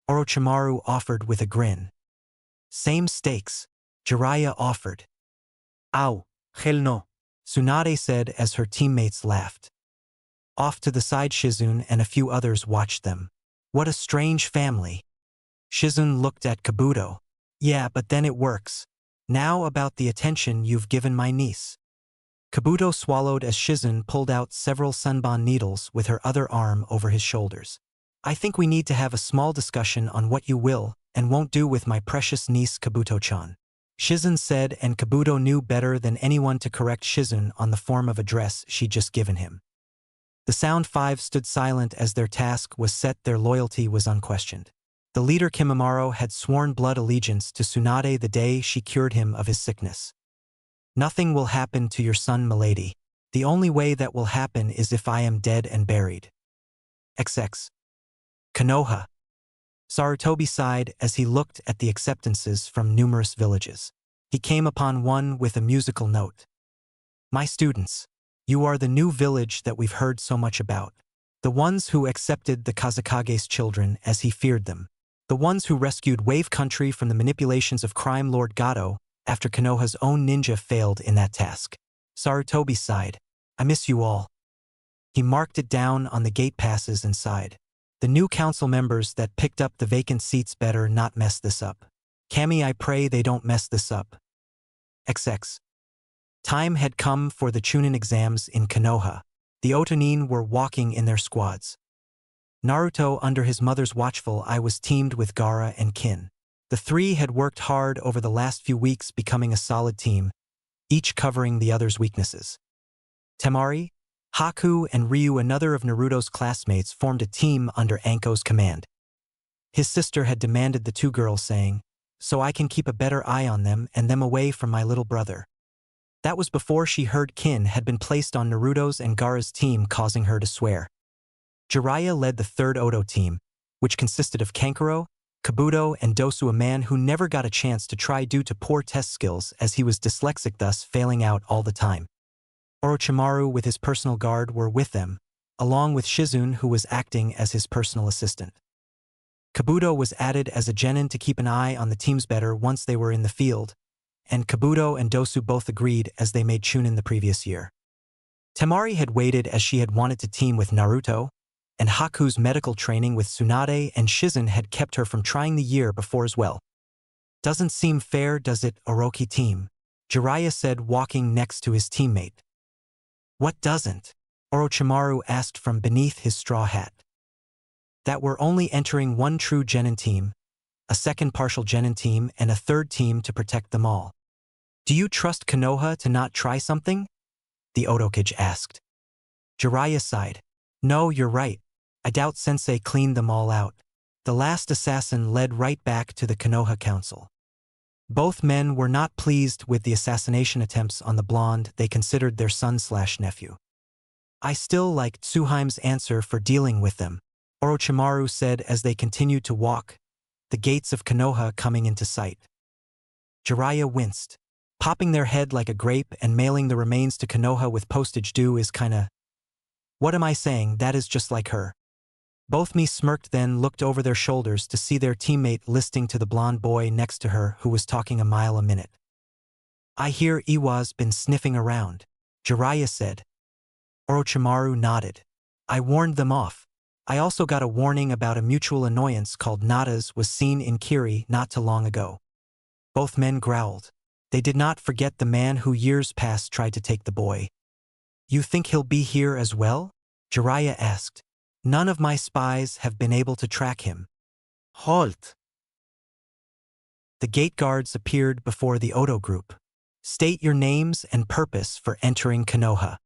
Orochimaru offered with a grin. Same stakes, Jiraiya offered. Ow, hell no, Tsunade said as her teammates laughed. Off to the side, Shizune and a few others watched them. What a strange family. Shizune looked at Kabuto. Yeah, but then it works. Now about the attention you've given my niece. Kabuto swallowed as Shizune pulled out several sunbon needles with her other arm over his shoulders. I think we need to have a small discussion on what you will and won't do with my precious niece Kabuto-chan. Shizune said, and Kabuto knew better than anyone to correct Shizune on the form of address she'd just given him. The Sound Five stood silent as their task was set, their loyalty was unquestioned. The leader Kimimaro had sworn blood allegiance to Tsunade the day she cured him of his sickness. Nothing will happen to your son, milady. The only way that will happen is if I am dead and buried. XX. Konoha. Sarutobi sighed as he looked at the acceptances from numerous villages. He came upon one with a musical note. My students, you are the new village that we've heard so much about. The ones who accepted the Kazekage's children as he feared them. The ones who rescued Wave Country from the manipulations of crime lord Gato after Konoha's own ninja failed in that task. Sarutobi sighed. I miss you all. He marked it down on the gate passes and sighed. The new council members that picked up the vacant seats better not mess this up. Kami, I pray they don't mess this up. XX. Time had come for the Chunin exams in Konoha. The Otonin were walking in their squads. Naruto, under his mother's watchful eye, was teamed with Gaara and Kin. The three had worked hard over the last few weeks, becoming a solid team, each covering the other's weaknesses. Temari, Haku, and Ryu, another of Naruto's classmates, formed a team under Anko's command. His sister had demanded the two girls, saying, so I can keep a better eye on them and them away from my little brother. That was before she heard Kin had been placed on Naruto's and Gaara's team, causing her to swear. Jiraiya led the third Oto team, which consisted of Kankuro, Kabuto, and Dosu, a man who never got a chance to try due to poor test skills as he was dyslexic, thus failing out all the time. Orochimaru with his personal guard were with them, along with Shizune, who was acting as his personal assistant. Kabuto was added as a genin to keep an eye on the teams better once they were in the field, and Kabuto and Dosu both agreed as they made Chunin the previous year. Temari had waited as she had wanted to team with Naruto, and Haku's medical training with Tsunade and Shizune had kept her from trying the year before as well. Doesn't seem fair, does it, Orochi team? Jiraiya said, walking next to his teammate. What doesn't? Orochimaru asked from beneath his straw hat. That we're only entering one true genin team, a second partial genin team, and a third team to protect them all. Do you trust Konoha to not try something? The Hokage asked. Jiraiya sighed. No, you're right. I doubt Sensei cleaned them all out. The last assassin led right back to the Konoha Council. Both men were not pleased with the assassination attempts on the blonde they considered their son/nephew. I still like Tsuhaim's answer for dealing with them, Orochimaru said as they continued to walk, the gates of Konoha coming into sight. Jiraiya winced. Popping their head like a grape and mailing the remains to Konoha with postage due is kinda… What am I saying, that is just like her. Both me smirked, then looked over their shoulders to see their teammate listening to the blonde boy next to her who was talking a mile a minute. I hear Iwa's been sniffing around, Jiraiya said. Orochimaru nodded. I warned them off. I also got a warning about a mutual annoyance called Natas was seen in Kiri not too long ago. Both men growled. They did not forget the man who years past tried to take the boy. You think he'll be here as well? Jiraiya asked. None of my spies have been able to track him. Halt! The gate guards appeared before the Odo group. State your names and purpose for entering Konoha.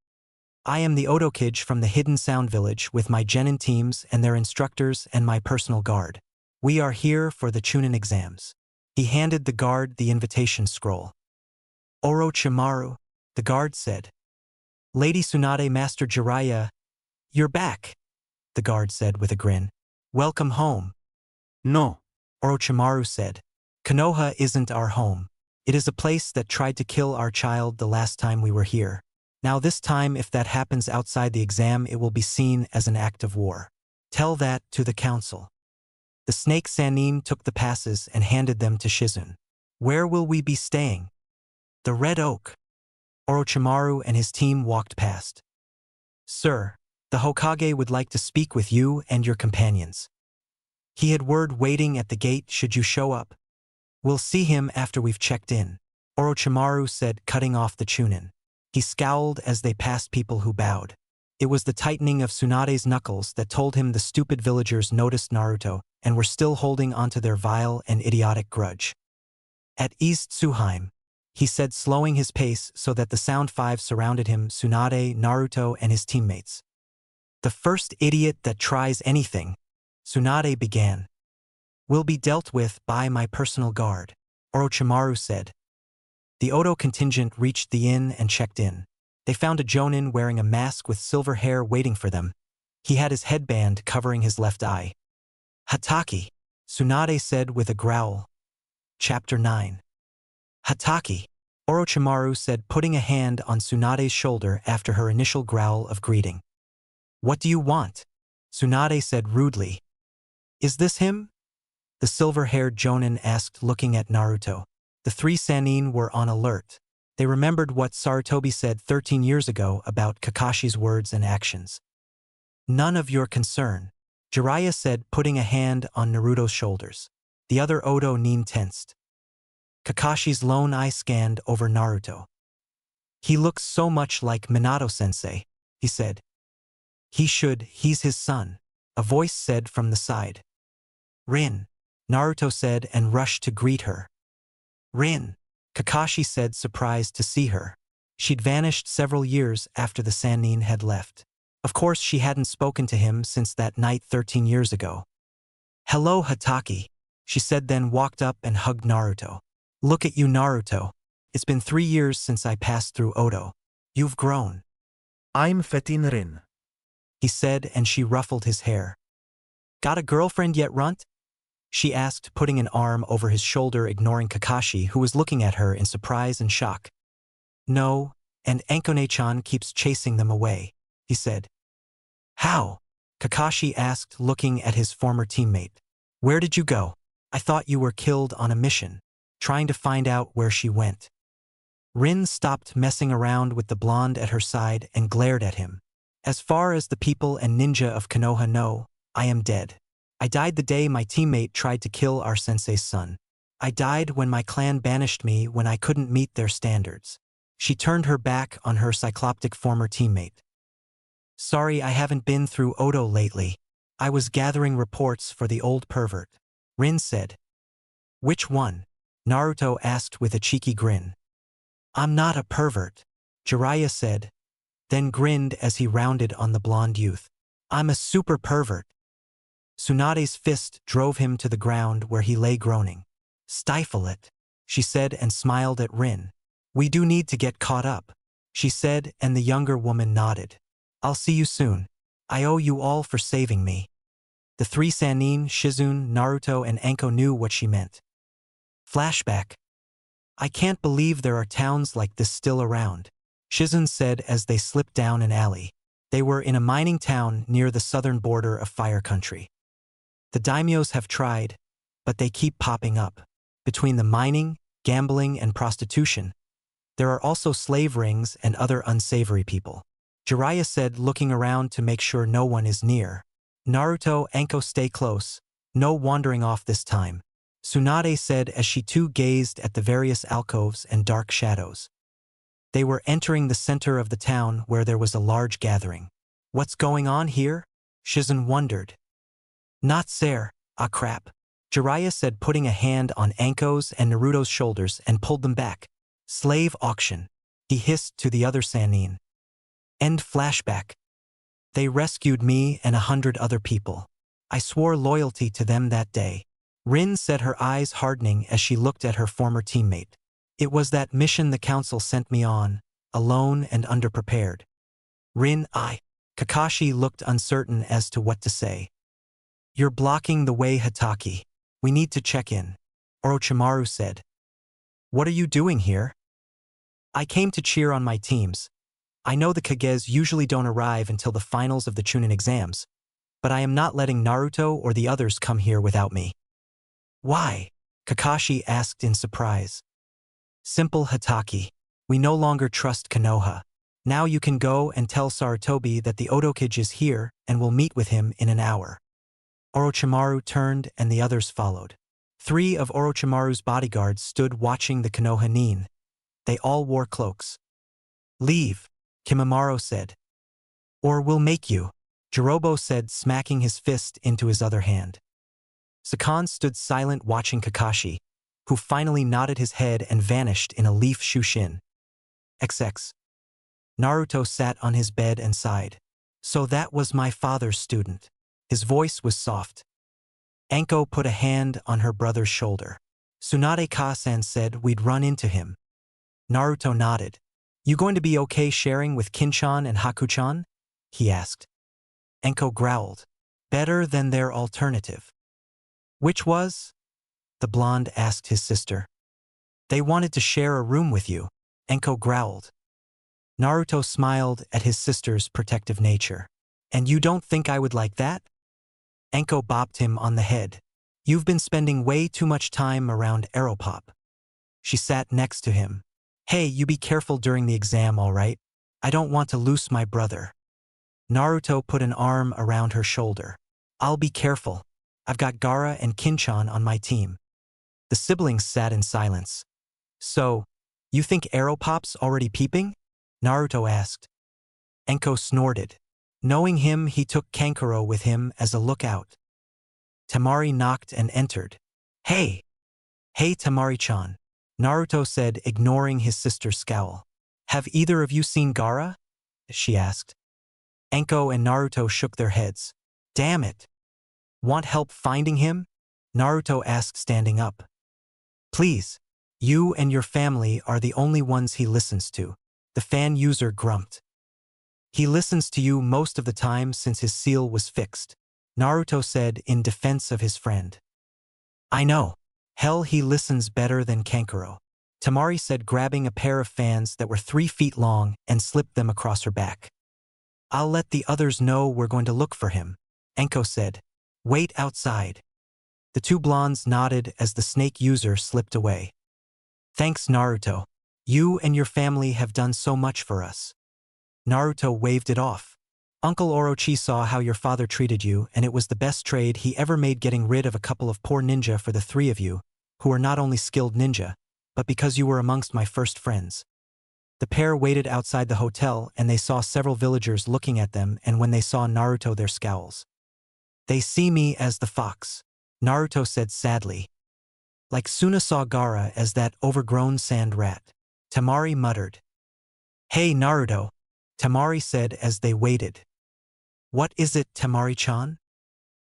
I am the Hokage from the Hidden Sound Village with my genin teams and their instructors and my personal guard. We are here for the Chunin exams. He handed the guard the invitation scroll. Orochimaru, the guard said. Lady Tsunade, Master Jiraiya, you're back, the guard said with a grin. Welcome home. No, Orochimaru said. Konoha isn't our home. It is a place that tried to kill our child the last time we were here. Now this time, if that happens outside the exam, it will be seen as an act of war. Tell that to the council. The snake Sannin took the passes and handed them to Shizune. Where will we be staying? The Red Oak. Orochimaru and his team walked past. Sir, the Hokage would like to speak with you and your companions. He had word waiting at the gate should you show up. We'll see him after we've checked in, Orochimaru said, cutting off the Chunin. He scowled as they passed people who bowed. It was the tightening of Tsunade's knuckles that told him the stupid villagers noticed Naruto and were still holding onto their vile and idiotic grudge. At East Tsuheim, he said, slowing his pace so that the Sound Five surrounded him, Tsunade, Naruto, and his teammates. The first idiot that tries anything, Tsunade began, will be dealt with by my personal guard, Orochimaru said. The Odo contingent reached the inn and checked in. They found a jonin wearing a mask with silver hair waiting for them. He had his headband covering his left eye. Hatake, Tsunade said with a growl. Chapter 9. Hatake, Orochimaru said, putting a hand on Tsunade's shoulder after her initial growl of greeting. What do you want? Tsunade said rudely. Is this him? The silver-haired jonin asked, looking at Naruto. The three Sannin were on alert. They remembered what Sarutobi said 13 years ago about Kakashi's words and actions. None of your concern, Jiraiya said, putting a hand on Naruto's shoulders. The other Odo nin tensed. Kakashi's lone eye scanned over Naruto. He looks so much like Minato-sensei, he said. He's his son, a voice said from the side. Rin, Naruto said and rushed to greet her. Rin, Kakashi said, surprised to see her. She'd vanished several years after the Sannin had left. Of course, she hadn't spoken to him since that night 13 years ago. Hello, Hatake, she said, then walked up and hugged Naruto. Look at you, Naruto. It's been 3 years since I passed through Odo. You've grown. I'm Fetin Rin, he said, and she ruffled his hair. Got a girlfriend yet, Runt? She asked, putting an arm over his shoulder, ignoring Kakashi, who was looking at her in surprise and shock. No, and Ankone-chan keeps chasing them away, he said. How? Kakashi asked, looking at his former teammate. Where did you go? I thought you were killed on a mission, trying to find out where she went. Rin stopped messing around with the blonde at her side and glared at him. As far as the people and ninja of Konoha know, I am dead. I died the day my teammate tried to kill our sensei's son. I died when my clan banished me when I couldn't meet their standards. She turned her back on her cycloptic former teammate. Sorry I haven't been through Odo lately. I was gathering reports for the old pervert. Rin said. Which one? Naruto asked with a cheeky grin. I'm not a pervert, Jiraiya said, then grinned as he rounded on the blonde youth. I'm a super pervert. Tsunade's fist drove him to the ground where he lay groaning. Stifle it, she said and smiled at Rin. We do need to get caught up, she said, and the younger woman nodded. I'll see you soon. I owe you all for saving me. The three Sannin, Shizune, Naruto, and Anko knew what she meant. Flashback. I can't believe there are towns like this still around, Shizune said as they slipped down an alley. They were in a mining town near the southern border of Fire Country. The daimyos have tried, but they keep popping up. Between the mining, gambling, and prostitution, there are also slave rings and other unsavory people. Jiraiya said, looking around to make sure no one is near. Naruto, Anko, stay close. No wandering off this time, Tsunade said as she too gazed at the various alcoves and dark shadows. They were entering the center of the town where there was a large gathering. What's going on here? Shizune wondered. Not fair, ah crap, Jiraiya said, putting a hand on Anko's and Naruto's shoulders and pulled them back. Slave auction, he hissed to the other Sannin. End flashback. They rescued me and 100 other people. I swore loyalty to them that day. Rin said, her eyes hardening as she looked at her former teammate. It was that mission the council sent me on, alone and underprepared. Kakashi looked uncertain as to what to say. You're blocking the way, Hatake. We need to check in, Orochimaru said. What are you doing here? I came to cheer on my teams. I know the Kages usually don't arrive until the finals of the Chunin exams, but I am not letting Naruto or the others come here without me. Why? Kakashi asked in surprise. Simple, Hatake. We no longer trust Konoha. Now you can go and tell Sarutobi that the Hokage is here and will meet with him in an hour. Orochimaru turned and the others followed. 3 of Orochimaru's bodyguards stood watching the Konoha nin. They all wore cloaks. Leave, Kimimaro said. Or we'll make you, Jirobo said, smacking his fist into his other hand. Sakan stood silent watching Kakashi, who finally nodded his head and vanished in a leaf shushin. XX. Naruto sat on his bed and sighed. So that was my father's student. His voice was soft. Anko put a hand on her brother's shoulder. Tsunade Kasan said we'd run into him. Naruto nodded. You going to be okay sharing with Kinchan and Hakuchan? He asked. Anko growled. Better than their alternative. Which was? The blonde asked his sister. They wanted to share a room with you, Anko growled. Naruto smiled at his sister's protective nature. And you don't think I would like that? Anko bopped him on the head. You've been spending way too much time around Aeropop. She sat next to him. Hey, you be careful during the exam, all right? I don't want to lose my brother. Naruto put an arm around her shoulder. I'll be careful. I've got Gaara and Kinchan on my team. The siblings sat in silence. So, you think Aeropop's already peeping? Naruto asked. Anko snorted. Knowing him, he took Kankuro with him as a lookout. Temari knocked and entered. Hey! Hey, Temari-chan, Naruto said, ignoring his sister's scowl. Have either of you seen Gaara? She asked. Anko and Naruto shook their heads. Damn it! Want help finding him? Naruto asked, standing up. Please. You and your family are the only ones he listens to. The fan user grumped. He listens to you most of the time since his seal was fixed, Naruto said in defense of his friend. I know. Hell, he listens better than Kankuro, Temari said, grabbing a pair of fans that were 3 feet long and slipped them across her back. I'll let the others know we're going to look for him, Anko said. Wait outside. The 2 blondes nodded as the snake user slipped away. Thanks, Naruto. You and your family have done so much for us. Naruto waved it off. Uncle Orochi saw how your father treated you, and it was the best trade he ever made, getting rid of a couple of poor ninja for the 3 of you, who are not only skilled ninja, but because you were amongst my first friends. The pair waited outside the hotel and they saw several villagers looking at them, and when they saw Naruto their scowls. They see me as the fox, Naruto said sadly. Like Suna saw Gaara as that overgrown sand rat. Temari muttered. Hey Naruto, Temari said as they waited. What is it, Temari-chan?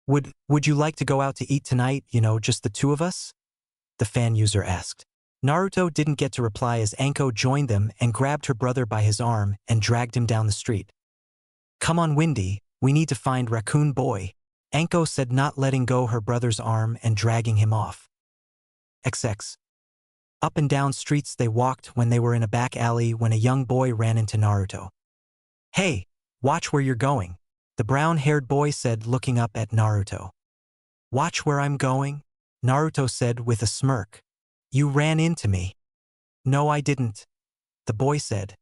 Would you like to go out to eat tonight, just the two of us? The fan user asked. Naruto didn't get to reply as Anko joined them and grabbed her brother by his arm and dragged him down the street. Come on Windy, we need to find Raccoon Boy, Anko said, not letting go her brother's arm and dragging him off. XX. Up and down streets they walked when they were in a back alley when a young boy ran into Naruto. Hey, watch where you're going, the brown-haired boy said, looking up at Naruto. Watch where I'm going? Naruto said with a smirk. You ran into me. No, I didn't, the boy said.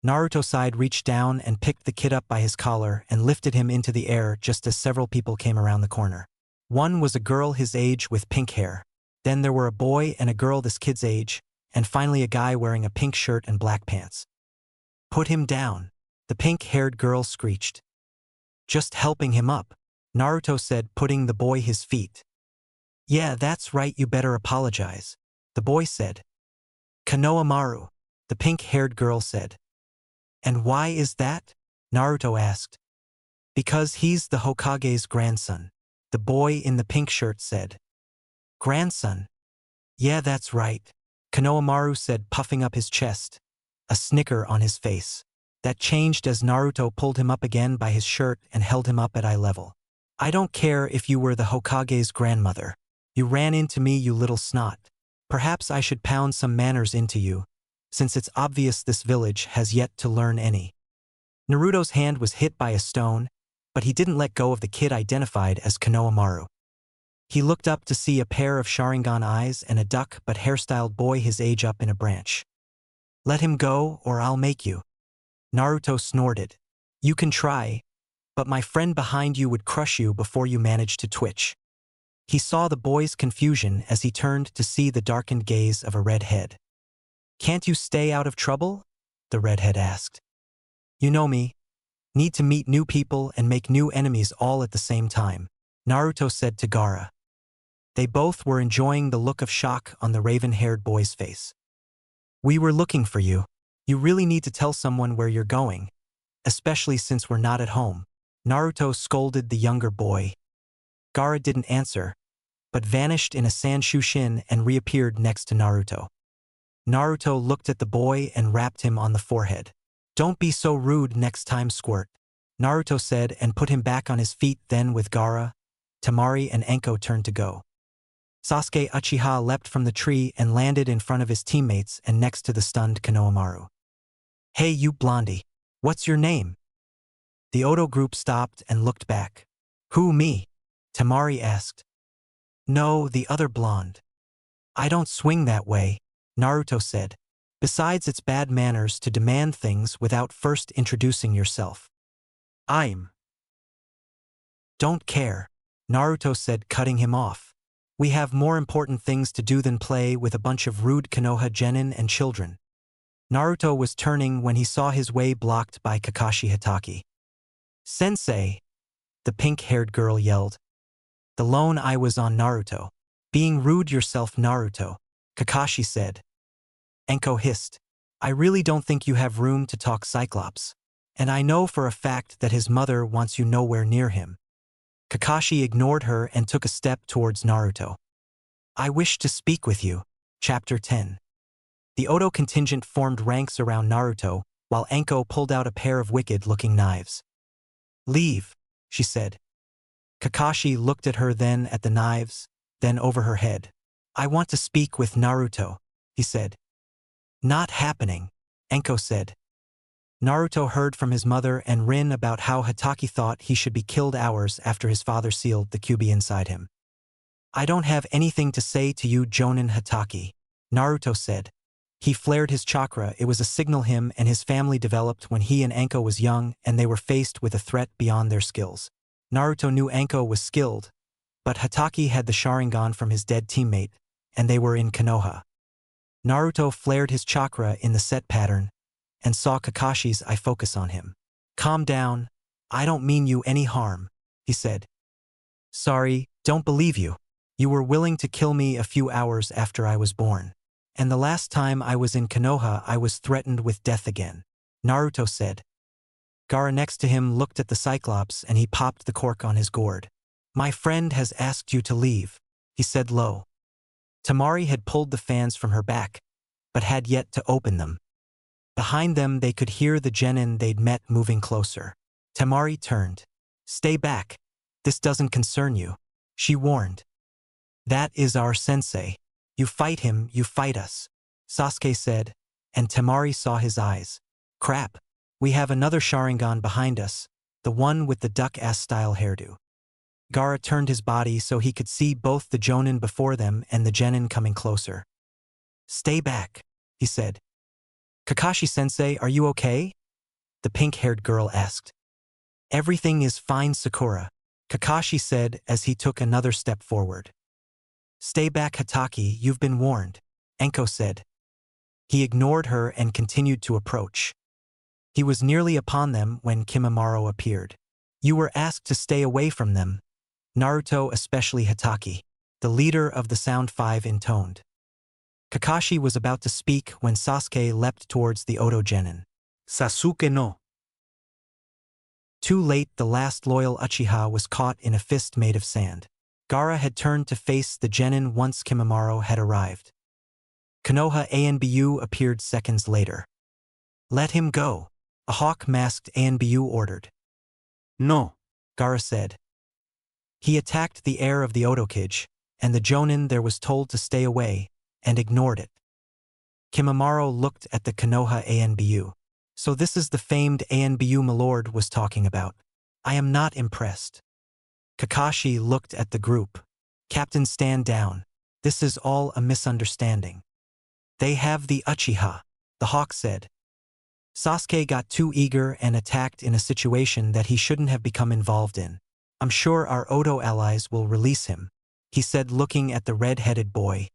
Naruto's side reached down and picked the kid up by his collar and lifted him into the air just as several people came around the corner. One was a girl his age with pink hair. Then there were a boy and a girl this kid's age, and finally a guy wearing a pink shirt and black pants. Put him down, the pink-haired girl screeched. Just helping him up, Naruto said, putting the boy his feet. Yeah, that's right, you better apologize, the boy said. Konoha Maru, the pink-haired girl said. And why is that? Naruto asked. Because he's the Hokage's grandson, the boy in the pink shirt said. Grandson? Yeah, that's right, Konoha Maru said, puffing up his chest, a snicker on his face. That changed as Naruto pulled him up again by his shirt and held him up at eye level. I don't care if you were the Hokage's grandmother. You ran into me, you little snot. Perhaps I should pound some manners into you, since it's obvious this village has yet to learn any. Naruto's hand was hit by a stone, but he didn't let go of the kid identified as Konoha Maru. He looked up to see a pair of Sharingan eyes and a duck but hairstyled boy his age up in a branch. Let him go or I'll make you. Naruto snorted. You can try, but my friend behind you would crush you before you manage to twitch. He saw the boy's confusion as he turned to see the darkened gaze of a redhead. Can't you stay out of trouble? The redhead asked. You know me. Need to meet new people and make new enemies all at the same time, Naruto said to Gaara. They both were enjoying the look of shock on the raven-haired boy's face. We were looking for you. You really need to tell someone where you're going, especially since we're not at home, Naruto scolded the younger boy. Gaara didn't answer, but vanished in a sand shushin and reappeared next to Naruto. Naruto looked at the boy and rapped him on the forehead. Don't be so rude next time, squirt, Naruto said and put him back on his feet. Then with Gaara, Temari and Anko turned to go. Sasuke Uchiha leapt from the tree and landed in front of his teammates and next to the stunned Konoha Maru. Hey you blondie, what's your name? The Odo group stopped and looked back. Who, me? Temari asked. No, the other blonde. I don't swing that way, Naruto said. Besides, it's bad manners to demand things without first introducing yourself. I'm. Don't care, Naruto said, cutting him off. We have more important things to do than play with a bunch of rude Konoha genin and children. Naruto was turning when he saw his way blocked by Kakashi Hatake. Sensei, the pink-haired girl yelled. The lone eye was on Naruto. Being rude yourself, Naruto, Kakashi said. Anko hissed. I really don't think you have room to talk, Cyclops. And I know for a fact that his mother wants you nowhere near him. Kakashi ignored her and took a step towards Naruto. I wish to speak with you. Chapter 10. The Odo contingent formed ranks around Naruto, while Anko pulled out a pair of wicked-looking knives. Leave, she said. Kakashi looked at her, then at the knives, then over her head. I want to speak with Naruto, he said. Not happening, Anko said. Naruto heard from his mother and Rin about how Hatake thought he should be killed hours after his father sealed the QB inside him. I don't have anything to say to you, Jonin Hatake, Naruto said. He flared his chakra. It was a signal him and his family developed when he and Anko was young and they were faced with a threat beyond their skills. Naruto knew Anko was skilled, but Hatake had the Sharingan from his dead teammate, and they were in Konoha. Naruto flared his chakra in the set pattern, and saw Kakashi's eye focus on him. "Calm down. I don't mean you any harm," he said. "Sorry, don't believe you. You were willing to kill me a few hours after I was born. And the last time I was in Konoha I was threatened with death again," Naruto said. Gaara next to him looked at the Cyclops and he popped the cork on his gourd. "My friend has asked you to leave," he said low. Temari had pulled the fans from her back, but had yet to open them. Behind them they could hear the genin they'd met moving closer. Temari turned. "Stay back. This doesn't concern you," she warned. "That is our sensei. You fight him, you fight us," Sasuke said, and Temari saw his eyes. "Crap. We have another Sharingan behind us, the one with the duck-ass style hairdo." Gaara turned his body so he could see both the Jonin before them and the genin coming closer. "Stay back," he said. "Kakashi-sensei, are you okay?" the pink-haired girl asked. "Everything is fine, Sakura," Kakashi said as he took another step forward. "Stay back, Hatake, you've been warned," Enko said. He ignored her and continued to approach. He was nearly upon them when Kimimaro appeared. "You were asked to stay away from them," Naruto, especially Hatake, the leader of the Sound Five, intoned. Kakashi was about to speak when Sasuke leapt towards the Oto genin. Sasuke no. Too late, the last loyal Uchiha was caught in a fist made of sand. Gaara had turned to face the genin once Kimimaro had arrived. Konoha Anbu appeared seconds later. "Let him go," a hawk-masked Anbu ordered. No. Gaara said. He attacked the heir of the Otokage, and the Jonin there was told to stay away, and ignored it. Kimimaro looked at the Konoha Anbu. "So this is the famed Anbu Milord was talking about. I am not impressed." Kakashi looked at the group. "Captain, stand down. This is all a misunderstanding." "They have the Uchiha," the hawk said. Sasuke got too eager and attacked in a situation that he shouldn't have become involved in. "I'm sure our Oto allies will release him," he said, looking at the red-headed boy.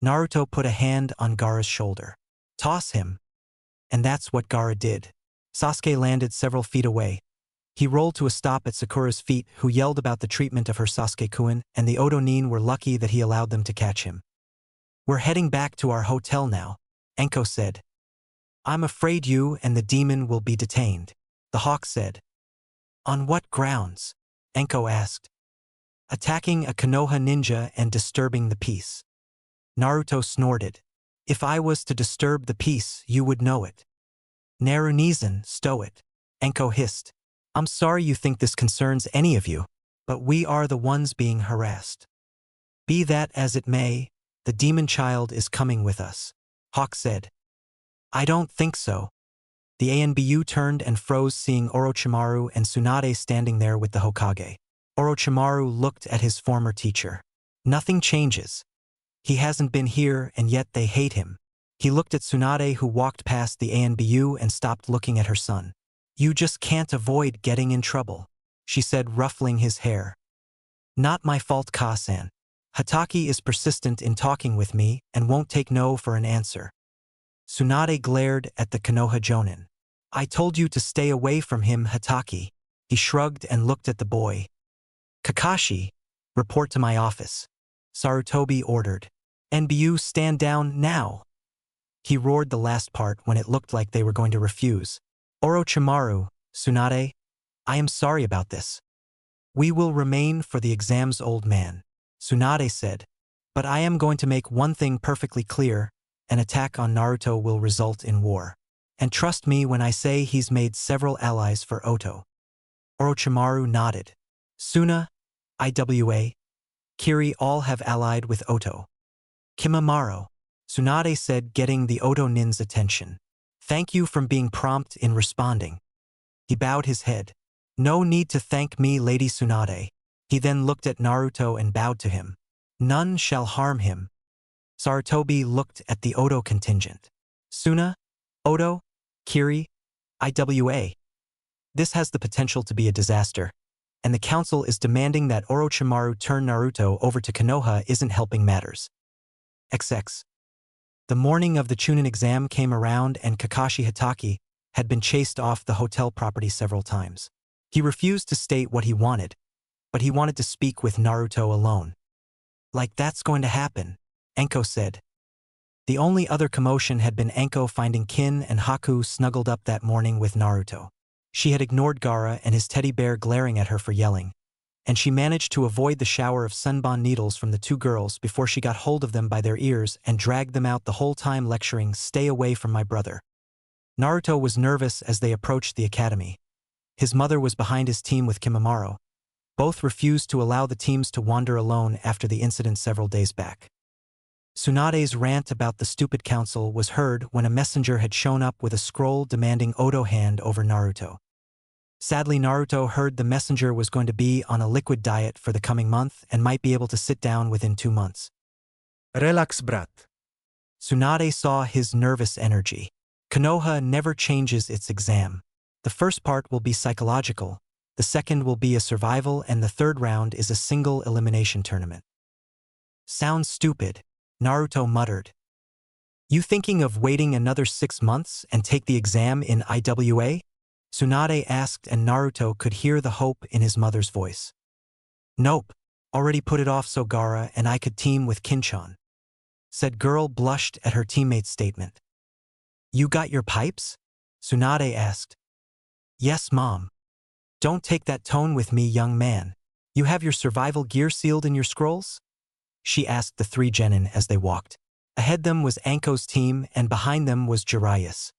Naruto put a hand on Gaara's shoulder. "Toss him." And that's what Gaara did. Sasuke landed several feet away. He rolled to a stop at Sakura's feet, who yelled about the treatment of her Sasuke-kun, and the Oto Nin were lucky that he allowed them to catch him. "We're heading back to our hotel now," Enko said. "I'm afraid you and the demon will be detained," the hawk said. "On what grounds?" Enko asked. "Attacking a Konoha ninja and disturbing the peace." Naruto snorted. "If I was to disturb the peace, you would know it." "Narunizen, stow it," Enko hissed. "I'm sorry you think this concerns any of you, but we are the ones being harassed." "Be that as it may, the demon child is coming with us," Hawk said. "I don't think so." The Anbu turned and froze, seeing Orochimaru and Tsunade standing there with the Hokage. Orochimaru looked at his former teacher. "Nothing changes. He hasn't been here and yet they hate him." He looked at Tsunade, who walked past the Anbu and stopped looking at her son. "You just can't avoid getting in trouble," she said, ruffling his hair. "Not my fault, Ka-san. Hatake is persistent in talking with me and won't take no for an answer." Tsunade glared at the Konoha Jonin. "I told you to stay away from him, Hatake." He shrugged and looked at the boy. "Kakashi, report to my office," Sarutobi ordered. "Nbu, stand down now." He roared the last part when it looked like they were going to refuse. "Orochimaru, Tsunade, I am sorry about this. We will remain for the exams, old man," Tsunade said. "But I am going to make one thing perfectly clear. An attack on Naruto will result in war. And trust me when I say he's made several allies for Oto." Orochimaru nodded. "Suna, Iwa, Kiri all have allied with Oto." "Kimimaro," Tsunade said, getting the Oto Nin's attention. "Thank you for being prompt in responding." He bowed his head. "No need to thank me, Lady Tsunade." He then looked at Naruto and bowed to him. "None shall harm him." Sarutobi looked at the Oto contingent. "Suna, Oto, Kiri, Iwa. This has the potential to be a disaster, and the council is demanding that Orochimaru turn Naruto over to Konoha isn't helping matters. XX. The morning of the Chunin exam came around and Kakashi Hatake had been chased off the hotel property several times. He refused to state what he wanted, but he wanted to speak with Naruto alone. Like that's going to happen, Enko said. The only other commotion had been Enko finding Kin and Haku snuggled up that morning with Naruto. She had ignored Gaara and his teddy bear glaring at her for yelling, and she managed to avoid the shower of sunbon needles from the two girls before she got hold of them by their ears and dragged them out the whole time lecturing, "Stay away from my brother." Naruto was nervous as they approached the academy. His mother was behind his team with Kimimaro. Both refused to allow the teams to wander alone after the incident several days back. Tsunade's rant about the stupid council was heard when a messenger had shown up with a scroll demanding Odo hand over Naruto. Sadly, Naruto heard the messenger was going to be on a liquid diet for the coming month and might be able to sit down within 2 months. Relax, brat. Tsunade saw his nervous energy. Konoha never changes its exam. The first part will be psychological, the second will be a survival, and the third round is a single elimination tournament. Sounds stupid, Naruto muttered. You thinking of waiting another 6 months and take the exam in IWA? Tsunade asked, and Naruto could hear the hope in his mother's voice. Nope, already put it off so Gaara and I could team with Kinchan. Said girl blushed at her teammate's statement. You got your pipes? Tsunade asked. Yes, Mom. Don't take that tone with me, young man. You have your survival gear sealed in your scrolls? She asked the 3 genin as they walked. Ahead them was Anko's team and behind them was Jiraiya's.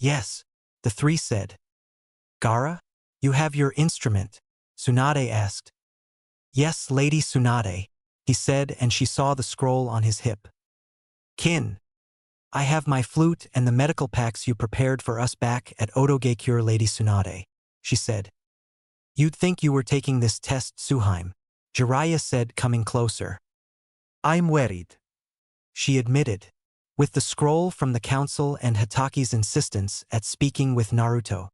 Yes, the 3 said. Gaara, you have your instrument? Tsunade asked. Yes, Lady Tsunade, he said, and she saw the scroll on his hip. Kin, I have my flute and the medical packs you prepared for us back at Odogekure, Lady Tsunade, she said. You'd think you were taking this test, Suheim, Jiraiya said, coming closer. I'm worried, she admitted. With the scroll from the council and Hatake's insistence at speaking with Naruto.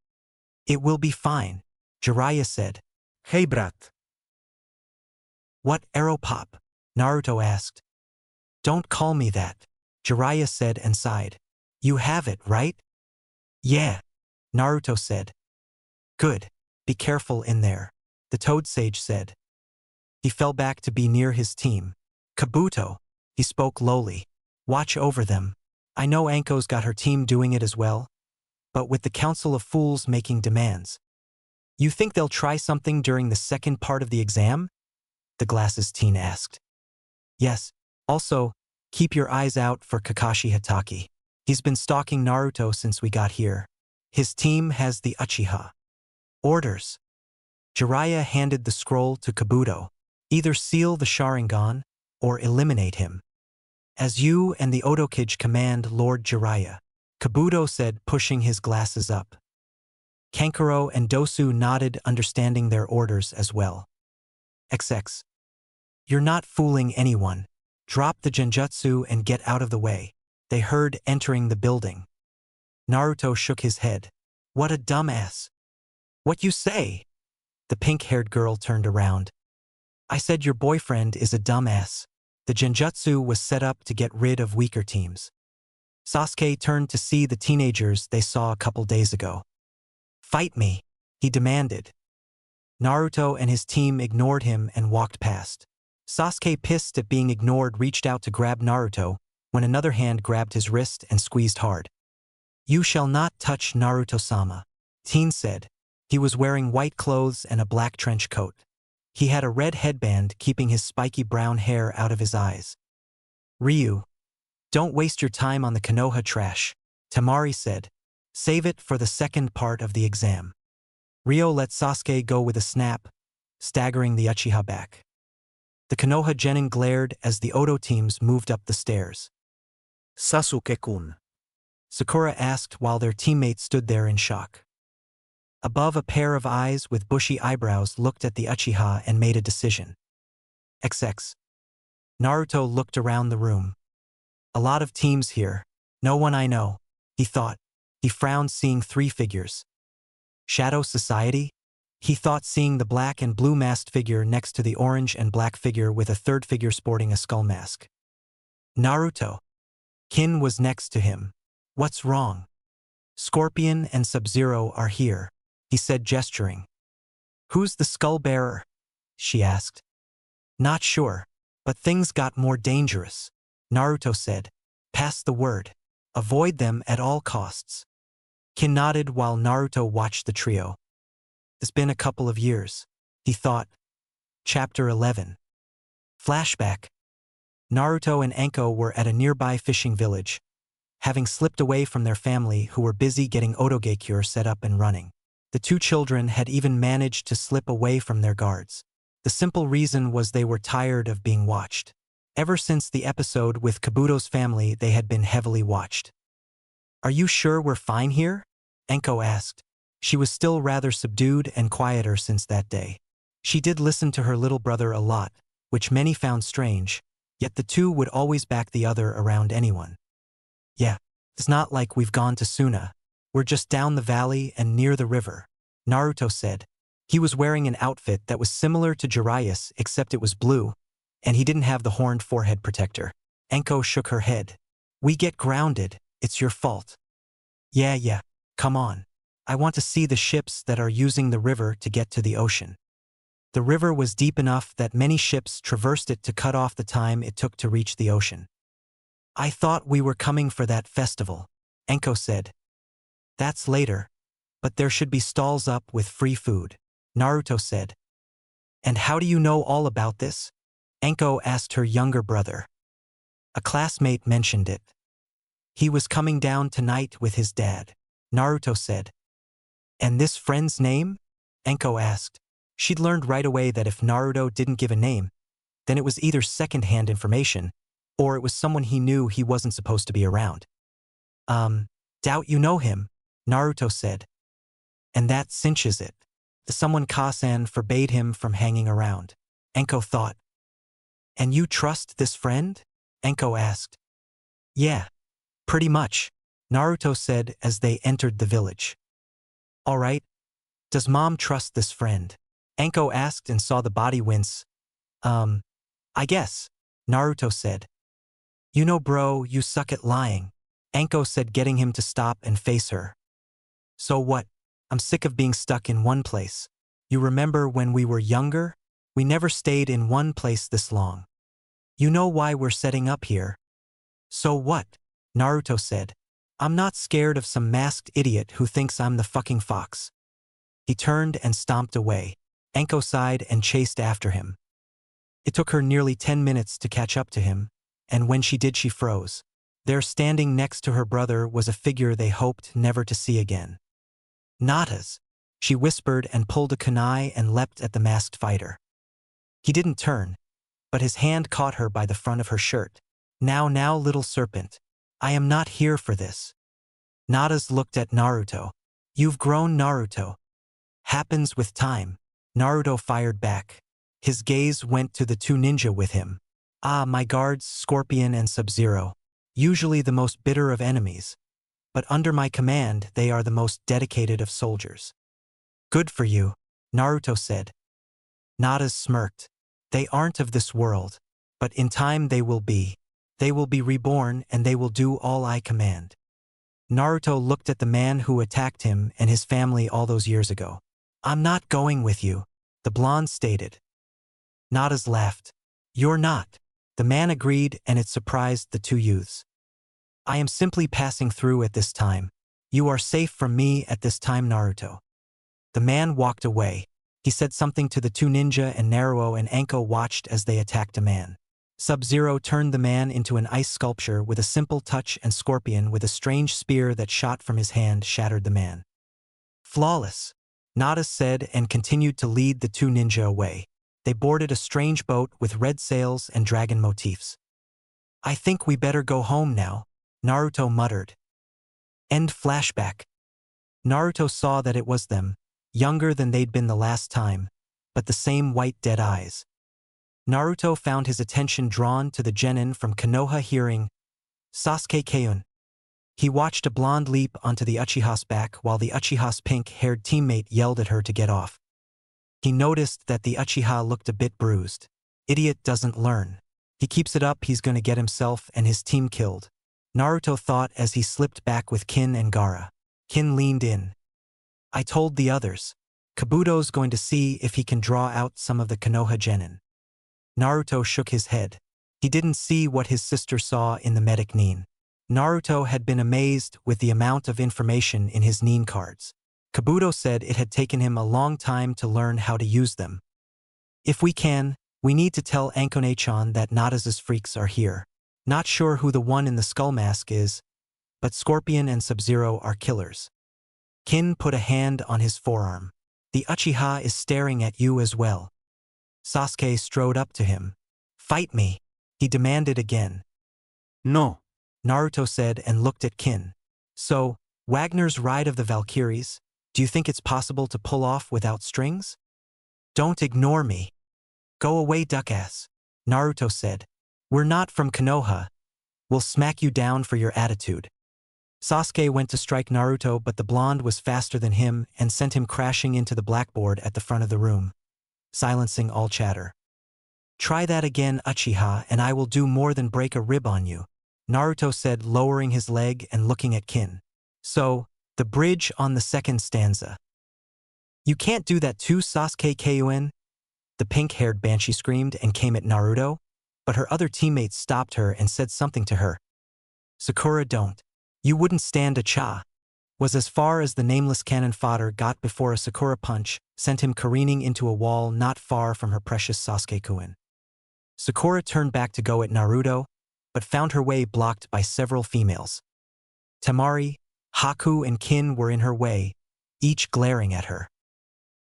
It will be fine, Jiraiya said. Hey, brat. What arrow pop? Naruto asked. Don't call me that, Jiraiya said and sighed. You have it, right? Yeah, Naruto said. Good, be careful in there, the Toad Sage said. He fell back to be near his team. Kabuto, he spoke lowly. Watch over them. I know Anko's got her team doing it as well, but with the Council of Fools making demands. You think they'll try something during the second part of the exam? The glasses teen asked. Yes, also, keep your eyes out for Kakashi Hatake. He's been stalking Naruto since we got here. His team has the Uchiha. Orders. Jiraiya handed the scroll to Kabuto. Either seal the Sharingan, or eliminate him. As you and the Odokage command, Lord Jiraiya, Kabuto said, pushing his glasses up. Kankuro and Dosu nodded, understanding their orders as well. XX. You're not fooling anyone. Drop the genjutsu and get out of the way, they heard entering the building. Naruto shook his head. What a dumbass. What you say? The pink-haired girl turned around. I said your boyfriend is a dumbass. The genjutsu was set up to get rid of weaker teams. Sasuke turned to see the teenagers they saw a couple days ago. Fight me, he demanded. Naruto and his team ignored him and walked past. Sasuke, pissed at being ignored, reached out to grab Naruto when another hand grabbed his wrist and squeezed hard. You shall not touch Naruto-sama, Teen said. He was wearing white clothes and a black trench coat. He had a red headband keeping his spiky brown hair out of his eyes. Ryu, don't waste your time on the Konoha trash, Temari said. Save it for the second part of the exam. Ryo let Sasuke go with a snap, staggering the Uchiha back. The Konoha genin glared as the Odo teams moved up the stairs. Sasuke-kun, Sakura asked while their teammates stood there in shock. Above, a pair of eyes with bushy eyebrows looked at the Uchiha and made a decision. XX. Naruto looked around the room. A lot of teams here. No one I know, he thought. He frowned, seeing 3 figures. Shadow Society? He thought, seeing the black and blue masked figure next to the orange and black figure with a third figure sporting a skull mask. Naruto. Kin was next to him. What's wrong? Scorpion and Sub-Zero are here, he said, gesturing. Who's the skull bearer? She asked. Not sure, but things got more dangerous, Naruto said. Pass the word. Avoid them at all costs. Kin nodded while Naruto watched the trio. It's been a couple of years, he thought. Chapter 11. Flashback. Naruto and Anko were at a nearby fishing village, having slipped away from their family who were busy getting Hokage set up and running. The two children had even managed to slip away from their guards. The simple reason was they were tired of being watched. Ever since the episode with Kabuto's family, they had been heavily watched. Are you sure we're fine here? Anko asked. She was still rather subdued and quieter since that day. She did listen to her little brother a lot, which many found strange, yet the two would always back the other around anyone. Yeah, it's not like we've gone to Suna. We're just down the valley and near the river, Naruto said. He was wearing an outfit that was similar to Jiraiya's except it was blue, and he didn't have the horned forehead protector. Anko shook her head. We get grounded, it's your fault. Yeah, come on. I want to see the ships that are using the river to get to the ocean. The river was deep enough that many ships traversed it to cut off the time it took to reach the ocean. I thought we were coming for that festival, Anko said. That's later, but there should be stalls up with free food, Naruto said. And how do you know all about this? Anko asked her younger brother. A classmate mentioned it. He was coming down tonight with his dad, Naruto said. And this friend's name? Anko asked. She'd learned right away that if Naruto didn't give a name, then it was either second-hand information, or it was someone he knew he wasn't supposed to be around. Doubt you know him, Naruto said. And that cinches it. The someone Kasan forbade him from hanging around. Anko thought. And you trust this friend? Anko asked. Yeah, pretty much, Naruto said as they entered the village. All right. Does mom trust this friend? Anko asked and saw the body wince. I guess, Naruto said. You know bro, you suck at lying, Anko said, getting him to stop and face her. So what? I'm sick of being stuck in one place. You remember when we were younger? We never stayed in one place this long. You know why we're setting up here. So what? Naruto said. I'm not scared of some masked idiot who thinks I'm the fucking fox. He turned and stomped away. Anko sighed and chased after him. It took her nearly 10 minutes to catch up to him, and when she did she froze. There standing next to her brother was a figure they hoped never to see again. Natas, she whispered and pulled a kunai and leapt at the masked fighter. He didn't turn, but his hand caught her by the front of her shirt. Now, little serpent. I am not here for this. Natas looked at Naruto. You've grown, Naruto. Happens with time. Naruto fired back. His gaze went to the two ninja with him. Ah, my guards, Scorpion and Sub-Zero. Usually the most bitter of enemies. But under my command, they are the most dedicated of soldiers. Good for you, Naruto said. Natas smirked. They aren't of this world, but in time they will be. They will be reborn and they will do all I command. Naruto looked at the man who attacked him and his family all those years ago. I'm not going with you, the blonde stated. Natas laughed. You're not. The man agreed and it surprised the two youths. I am simply passing through at this time. You are safe from me at this time, Naruto. The man walked away. He said something to the two ninja and Naruto and Anko watched as they attacked a man. Sub-Zero turned the man into an ice sculpture with a simple touch and Scorpion with a strange spear that shot from his hand shattered the man. Flawless, Natas said and continued to lead the two ninja away. They boarded a strange boat with red sails and dragon motifs. I think we better go home now, Naruto muttered. End flashback. Naruto saw that it was them, younger than they'd been the last time, but the same white dead eyes. Naruto found his attention drawn to the genin from Konoha hearing, Sasuke Keun. He watched a blonde leap onto the Uchiha's back while the Uchiha's pink-haired teammate yelled at her to get off. He noticed that the Uchiha looked a bit bruised. Idiot doesn't learn. He keeps it up, he's gonna get himself and his team killed. Naruto thought as he slipped back with Kin and Gaara. Kin leaned in. I told the others. Kabuto's going to see if he can draw out some of the Konoha genin. Naruto shook his head. He didn't see what his sister saw in the medic nin. Naruto had been amazed with the amount of information in his nin cards. Kabuto said it had taken him a long time to learn how to use them. If we can, we need to tell Ankone-chan that Natas' freaks are here. Not sure who the one in the skull mask is, but Scorpion and Sub-Zero are killers. Kin put a hand on his forearm. The Uchiha is staring at you as well. Sasuke strode up to him. Fight me, he demanded again. No. Naruto said and looked at Kin. So, Wagner's Ride of the Valkyries, do you think it's possible to pull off without strings? Don't ignore me. Go away, duckass, Naruto said. We're not from Konoha. We'll smack you down for your attitude. Sasuke went to strike Naruto, but the blonde was faster than him and sent him crashing into the blackboard at the front of the room, silencing all chatter. Try that again, Uchiha, and I will do more than break a rib on you, Naruto said, lowering his leg and looking at Kin. So, the bridge on the second stanza. You can't do that too, Sasuke Kun? The pink-haired banshee screamed and came at Naruto, but her other teammates stopped her and said something to her. Sakura, don't. You wouldn't stand a cha. Was as far as the nameless cannon fodder got before a Sakura punch sent him careening into a wall not far from her precious Sasuke-kun. Sakura turned back to go at Naruto, but found her way blocked by several females. Temari, Haku, and Kin were in her way, each glaring at her.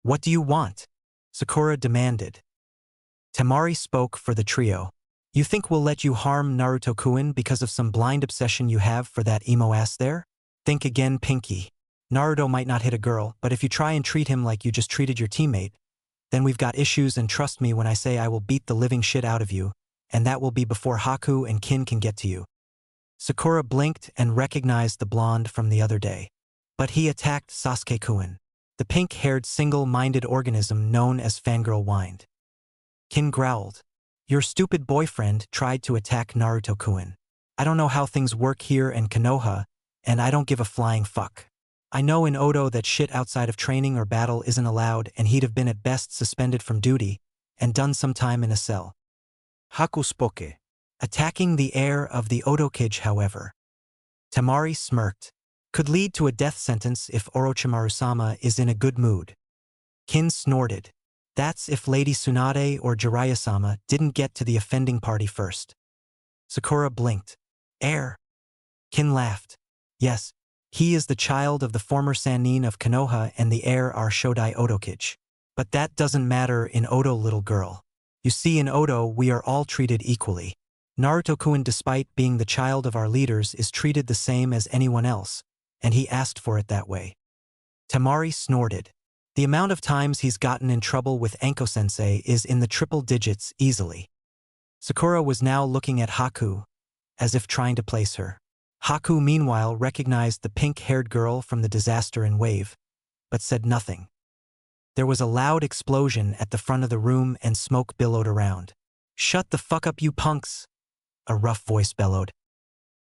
What do you want? Sakura demanded. Temari spoke for the trio. You think we'll let you harm Naruto-kun because of some blind obsession you have for that emo ass there? Think again, Pinky. Naruto might not hit a girl, but if you try and treat him like you just treated your teammate, then we've got issues, and trust me when I say I will beat the living shit out of you, and that will be before Haku and Kin can get to you. Sakura blinked and recognized the blonde from the other day. But he attacked Sasuke-kun, the pink-haired single-minded organism known as Fangirl Wind. Kin growled. Your stupid boyfriend tried to attack Naruto-kun. I don't know how things work here in Konoha, and I don't give a flying fuck. I know in Odo that shit outside of training or battle isn't allowed, and he'd have been at best suspended from duty and done some time in a cell. Haku spoke. Attacking the heir of the Hokage, however, Temari smirked, could lead to a death sentence if Orochimaru-sama is in a good mood. Kin snorted. That's if Lady Tsunade or Jiraiya-sama didn't get to the offending party first. Sakura blinked. Heir? Kin laughed. Yes, he is the child of the former Sannin of Konoha and the heir our Shodai Hokage. But that doesn't matter in Odo, little girl. You see, in Odo we are all treated equally. Naruto-kun, despite being the child of our leaders, is treated the same as anyone else, and he asked for it that way. Temari snorted. The amount of times he's gotten in trouble with Anko-sensei is in the triple digits easily. Sakura was now looking at Haku, as if trying to place her. Haku meanwhile recognized the pink-haired girl from the disaster in Wave, but said nothing. There was a loud explosion at the front of the room and smoke billowed around. Shut the fuck up, you punks, a rough voice bellowed.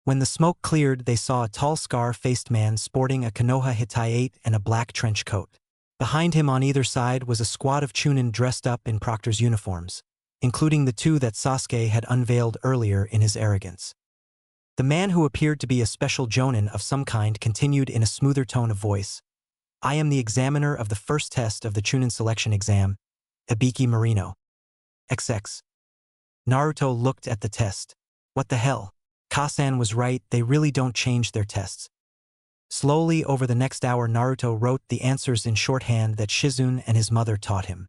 When the smoke cleared, they saw a tall scar-faced man sporting a Konoha Hittite and a black trench coat. Behind him on either side was a squad of Chunin dressed up in Proctor's uniforms, including the two that Sasuke had unveiled earlier in his arrogance. The man, who appeared to be a special jonin of some kind, continued in a smoother tone of voice. I am the examiner of the first test of the Chunin selection exam, Ibiki Marino. XX. Naruto looked at the test. What the hell? Kasan was right, they really don't change their tests. Slowly over the next hour, Naruto wrote the answers in shorthand that Shizune and his mother taught him.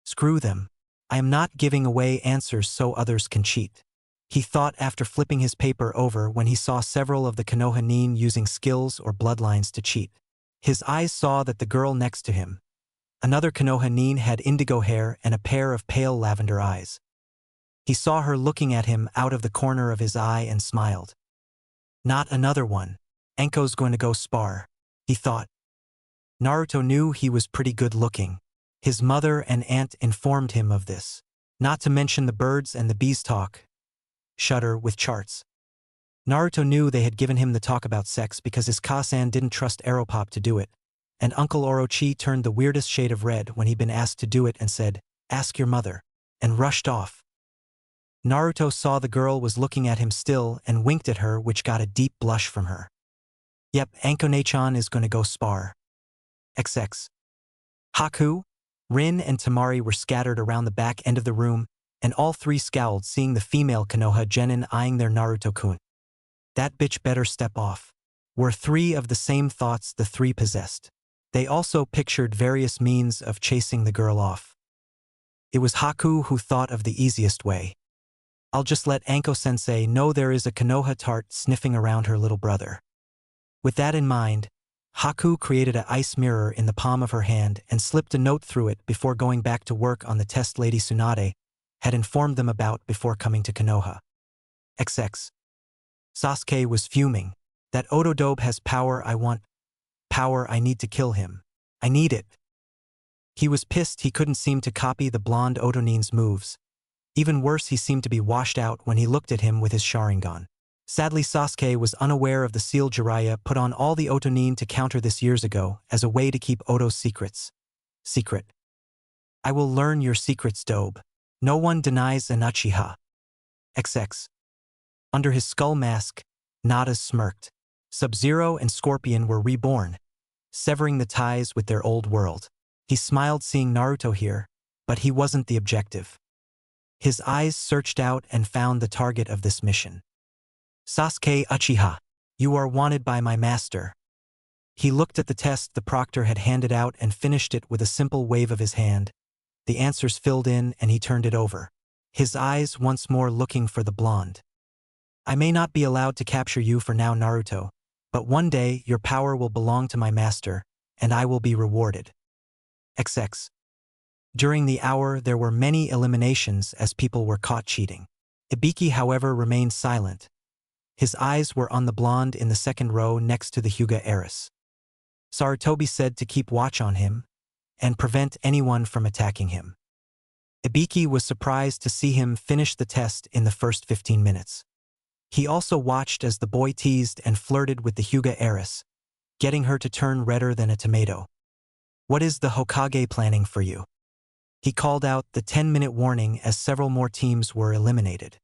Screw them. I am not giving away answers so others can cheat, he thought after flipping his paper over when he saw several of the Konoha nin using skills or bloodlines to cheat. His eyes saw that the girl next to him, another Konoha nin, had indigo hair and a pair of pale lavender eyes. He saw her looking at him out of the corner of his eye and smiled. Not another one. Enko's going to go spar, he thought. Naruto knew he was pretty good looking. His mother and aunt informed him of this. Not to mention the birds and the bees talk. Shudder with charts. Naruto knew they had given him the talk about sex because his Kasan didn't trust Aeropop to do it, and Uncle Orochi turned the weirdest shade of red when he'd been asked to do it and said, "Ask your mother," and rushed off. Naruto saw the girl was looking at him still and winked at her, which got a deep blush from her. "Yep, Ankone-chan is gonna go spar. XX. Haku, Rin and Tamari were scattered around the back end of the room, and all three scowled seeing the female Konoha genin eyeing their Naruto-kun. That bitch better step off. Were three of the same thoughts the three possessed. They also pictured various means of chasing the girl off. It was Haku who thought of the easiest way. "I'll just let Anko-sensei know there is a Konoha tart sniffing around her little brother." With that in mind, Haku created an ice mirror in the palm of her hand and slipped a note through it before going back to work on the test Lady Tsunade had informed them about before coming to Konoha. XX. Sasuke was fuming. "That Otodobe has power I want. Power I need to kill him. I need it." He was pissed he couldn't seem to copy the blonde Otonin's moves. Even worse, he seemed to be washed out when he looked at him with his Sharingan. Sadly, Sasuke was unaware of the seal Jiraiya put on all the Otonin to counter this years ago as a way to keep Oto's secrets. Secret. "I will learn your secrets, Dobe. No one denies an Uchiha." XX. Under his skull mask, Natas smirked. Sub-Zero and Scorpion were reborn, severing the ties with their old world. He smiled seeing Naruto here, but he wasn't the objective. His eyes searched out and found the target of this mission. "Sasuke Uchiha, you are wanted by my master." He looked at the test the proctor had handed out and finished it with a simple wave of his hand. The answers filled in and he turned it over, his eyes once more looking for the blonde. "I may not be allowed to capture you for now, Naruto, but one day your power will belong to my master, and I will be rewarded." XX. During the hour there were many eliminations as people were caught cheating. Ibiki, however, remained silent. His eyes were on the blonde in the second row next to the Hyuga heiress. Sarutobi said to keep watch on him and prevent anyone from attacking him. Ibiki was surprised to see him finish the test in the first 15 minutes. He also watched as the boy teased and flirted with the Hyuga heiress, getting her to turn redder than a tomato. "What is the Hokage planning for you?" He called out the 10-minute warning as several more teams were eliminated.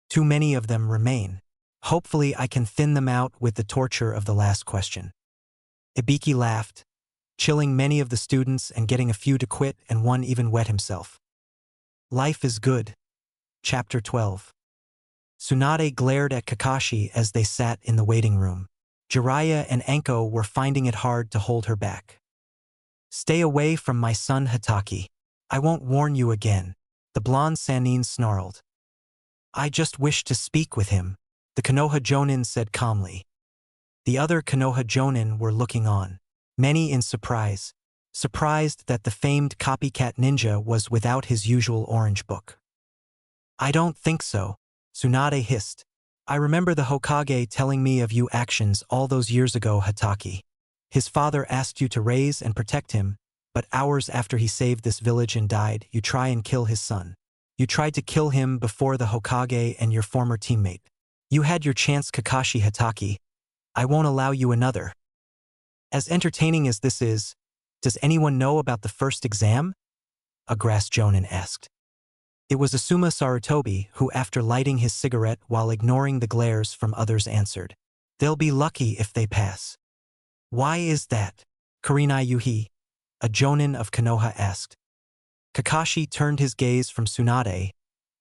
"Too many of them remain. Hopefully I can thin them out with the torture of the last question." Ibiki laughed, chilling many of the students and getting a few to quit, and one even wet himself. Life is good. Chapter 12. Tsunade glared at Kakashi as they sat in the waiting room. Jiraiya and Anko were finding it hard to hold her back. "Stay away from my son Hatake. I won't warn you again," the blonde Sannin snarled. "I just wish to speak with him," the Konoha Jonin said calmly. The other Konoha Jonin were looking on, many in surprise, surprised that the famed copycat ninja was without his usual orange book. "I don't think so," Tsunade hissed. "I remember the Hokage telling me of you actions all those years ago, Hatake. His father asked you to raise and protect him, but hours after he saved this village and died, you try and kill his son. You tried to kill him before the Hokage and your former teammate. You had your chance, Kakashi Hatake. I won't allow you another." "As entertaining as this is, does anyone know about the first exam?" a grass Jonin asked. It was Asuma Sarutobi who, after lighting his cigarette while ignoring the glares from others, answered, "They'll be lucky if they pass." "Why is that?" Kurenai Yuhi, a Jonin of Konoha, asked. Kakashi turned his gaze from Tsunade,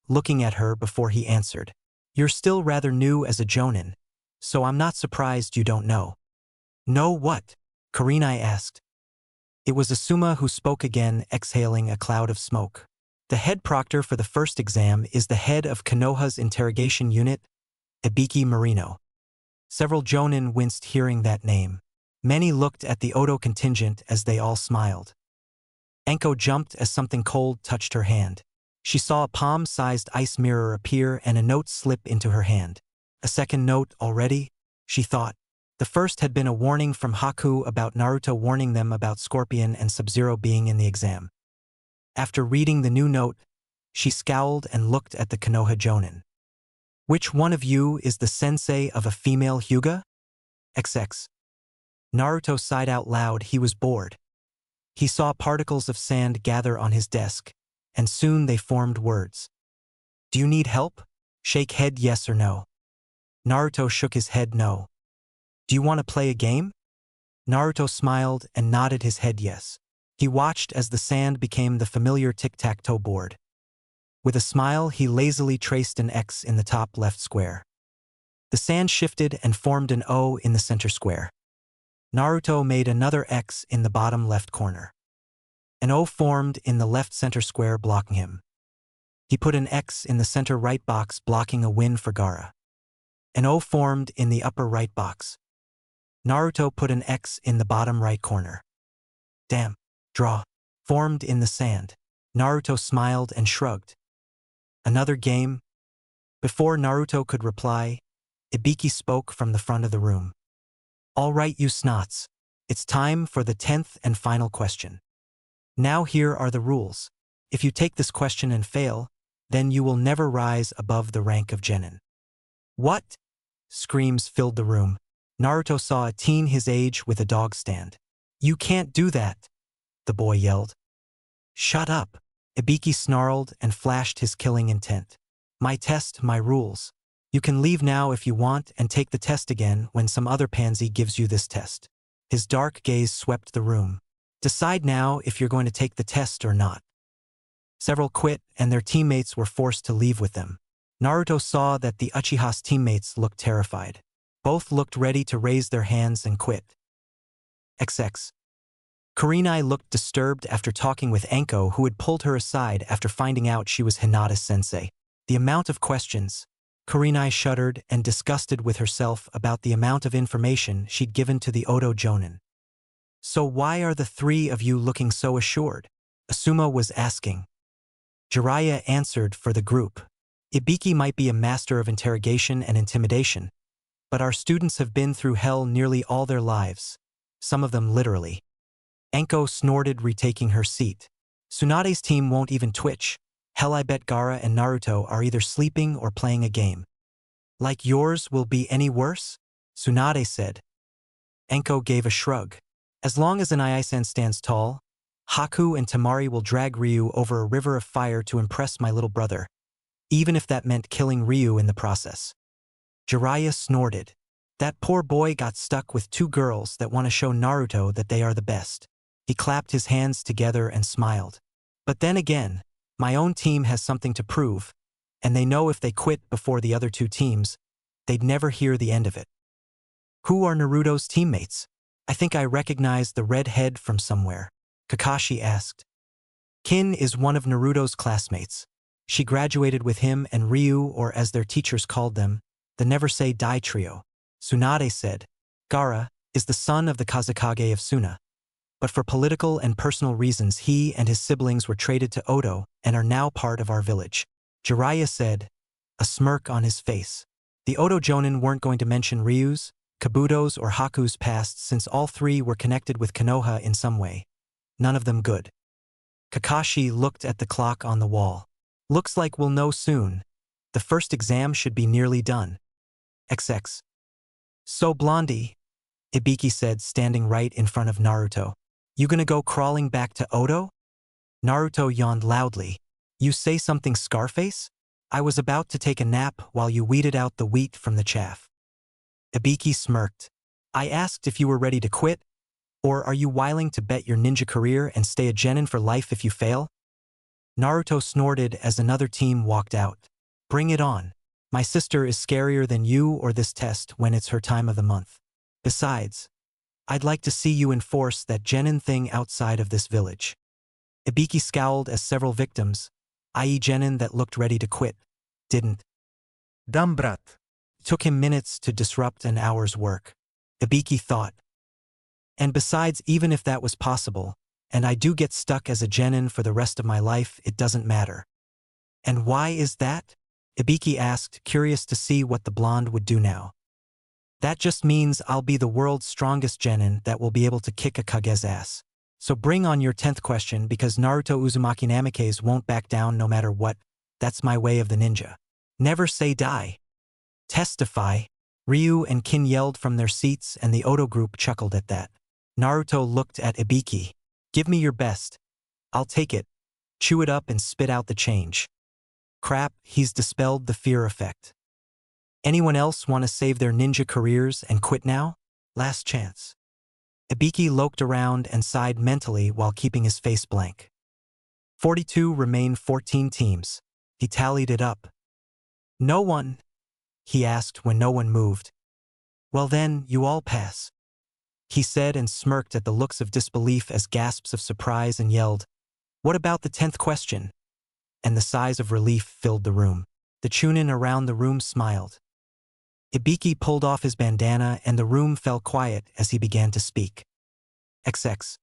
looking at her before he answered. "You're still rather new as a Jonin, so I'm not surprised you don't know." "Know what?" Kurenai asked. It was Asuma who spoke again, exhaling a cloud of smoke. "The head proctor for the first exam is the head of Konoha's interrogation unit, Ibiki Marino." Several Jonin winced hearing that name. Many looked at the Oto contingent as they all smiled. Anko jumped as something cold touched her hand. She saw a palm-sized ice mirror appear and a note slip into her hand. A second note already, she thought. The first had been a warning from Haku about Naruto warning them about Scorpion and Sub-Zero being in the exam. After reading the new note, she scowled and looked at the Konoha Jonin. Which one of you is the sensei of a female Hyuga? XX. Naruto sighed out loud. He was bored. He saw particles of sand gather on his desk, and soon they formed words. Do you need help? Shake head yes or no. Naruto shook his head no. Do you want to play a game? Naruto smiled and nodded his head yes. He watched as the sand became the familiar tic-tac-toe board. With a smile, he lazily traced an X in the top left square. The sand shifted and formed an O in the center square. Naruto made another X in the bottom left corner. An O formed in the left center square blocking him. He put an X in the center right box blocking a win for Gaara. An O formed in the upper right box. Naruto put an X in the bottom right corner. Damn, draw, formed in the sand. Naruto smiled and shrugged. Another game? Before Naruto could reply, Ibiki spoke from the front of the room. All right, you snots. It's time for the 10th and final question. Now here are the rules. If you take this question and fail, then you will never rise above the rank of genin. What? Screams filled the room. Naruto saw a teen his age with a dog stand. You can't do that, the boy yelled. Shut up. Ibiki snarled and flashed his killing intent. My test, my rules. You can leave now if you want and take the test again when some other pansy gives you this test. His dark gaze swept the room. Decide now if you're going to take the test or not. Several quit and their teammates were forced to leave with them. Naruto saw that the Uchiha's teammates looked terrified. Both looked ready to raise their hands and quit. XX. Kurenai looked disturbed after talking with Anko, who had pulled her aside after finding out she was Hinata's sensei. The amount of questions. Kurenai shuddered and disgusted with herself about the amount of information she'd given to the Oto Jonin. So why are the three of you looking so assured? Asuma was asking. Jiraiya answered for the group. Ibiki might be a master of interrogation and intimidation, but our students have been through hell nearly all their lives, some of them literally. Anko snorted, retaking her seat. Tsunade's team won't even twitch. Hell, I bet Gaara and Naruto are either sleeping or playing a game. Like yours will be any worse? Tsunade said. Anko gave a shrug. As long as an Aizen stands tall, Haku and Temari will drag Ryu over a river of fire to impress my little brother, even if that meant killing Ryu in the process. Jiraiya snorted. That poor boy got stuck with two girls that want to show Naruto that they are the best. He clapped his hands together and smiled. But then again, my own team has something to prove, and they know if they quit before the other two teams, they'd never hear the end of it. Who are Naruto's teammates? I think I recognize the red head from somewhere, Kakashi asked. Kin is one of Naruto's classmates. She graduated with him and Ryu, or as their teachers called them, the Never Say Die trio. Tsunade said. Gaara is the son of the Kazekage of Suna. But for political and personal reasons he and his siblings were traded to Oto and are now part of our village. Jiraiya said, a smirk on his face. The Oto Jonin weren't going to mention Ryu's, Kabuto's or Haku's past since all three were connected with Konoha in some way. None of them good. Kakashi looked at the clock on the wall. Looks like we'll know soon. The first exam should be nearly done. XX. So Blondie, Ibiki said, standing right in front of Naruto. You gonna go crawling back to Oto? Naruto yawned loudly. You say something, Scarface? I was about to take a nap while you weeded out the wheat from the chaff. Ibiki smirked. I asked if you were ready to quit, or are you willing to bet your ninja career and stay a genin for life if you fail? Naruto snorted as another team walked out. Bring it on. My sister is scarier than you or this test when it's her time of the month. Besides, I'd like to see you enforce that genin thing outside of this village. Ibiki scowled as several victims, i.e. genin that looked ready to quit, didn't. Dumb brat. Took him minutes to disrupt an hour's work. Ibiki thought. And besides, even if that was possible, and I do get stuck as a genin for the rest of my life, it doesn't matter. And why is that? Ibiki asked, curious to see what the blonde would do now. That just means I'll be the world's strongest genin that will be able to kick a Kage's ass. So bring on your 10th question, because Naruto Uzumaki Namikaze won't back down no matter what. That's my way of the ninja. Never say die. Testify. Ryu and Kin yelled from their seats and the Oto group chuckled at that. Naruto looked at Ibiki. Give me your best. I'll take it. Chew it up and spit out the change. Crap, he's dispelled the fear effect. Anyone else want to save their ninja careers and quit now? Last chance. Ibiki looked around and sighed mentally while keeping his face blank. 42 remained 14 teams. He tallied it up. No one? He asked when no one moved. Well then, you all pass. He said and smirked at the looks of disbelief as gasps of surprise and yelled, What about the 10th question? And the sighs of relief filled the room. The chunin around the room smiled. Ibiki pulled off his bandana and the room fell quiet as he began to speak. XX.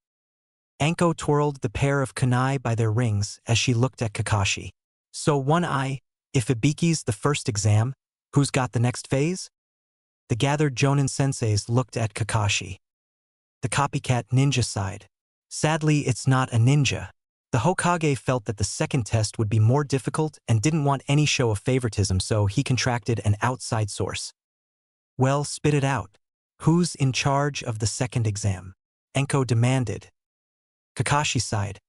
Anko twirled the pair of kunai by their rings as she looked at Kakashi. So one eye, if Ibiki's the first exam, who's got the next phase? The gathered Jonin senseis looked at Kakashi. The copycat ninja sighed. Sadly, it's not a ninja. The Hokage felt that the second test would be more difficult and didn't want any show of favoritism, so he contracted an outside source. Well, spit it out. Who's in charge of the second exam? Anko demanded. Kakashi sighed.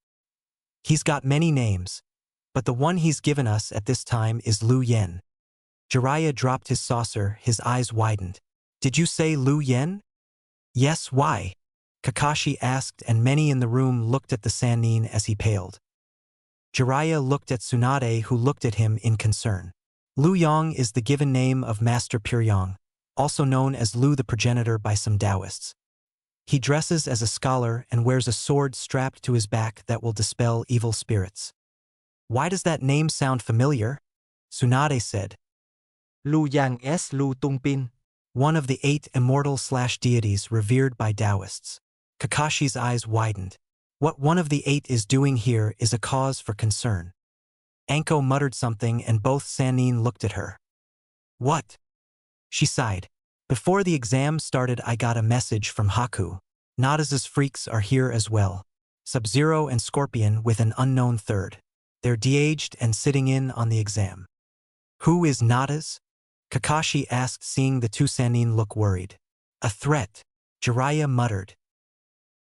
He's got many names, but the one he's given us at this time is Liu Yen. Jiraiya dropped his saucer, his eyes widened. Did you say Liu Yen? Yes, why? Kakashi asked, and many in the room looked at the Sannin as he paled. Jiraiya looked at Tsunade, who looked at him in concern. Liu Yang is the given name of Master Pyongyang, also known as Liu the Progenitor by some Taoists. He dresses as a scholar and wears a sword strapped to his back that will dispel evil spirits. Why does that name sound familiar? Tsunade said. Liu Yang s Liu Tungpin. One of the 8 immortal/deities revered by Taoists. Kakashi's eyes widened. What one of the 8 is doing here is a cause for concern. Anko muttered something and both Sannin looked at her. What? She sighed. Before the exam started, I got a message from Haku. Natas' freaks are here as well. Sub-Zero and Scorpion with an unknown third. They're de-aged and sitting in on the exam. Who is Natas? Kakashi asked, seeing the two Sannin look worried. A threat, Jiraiya muttered.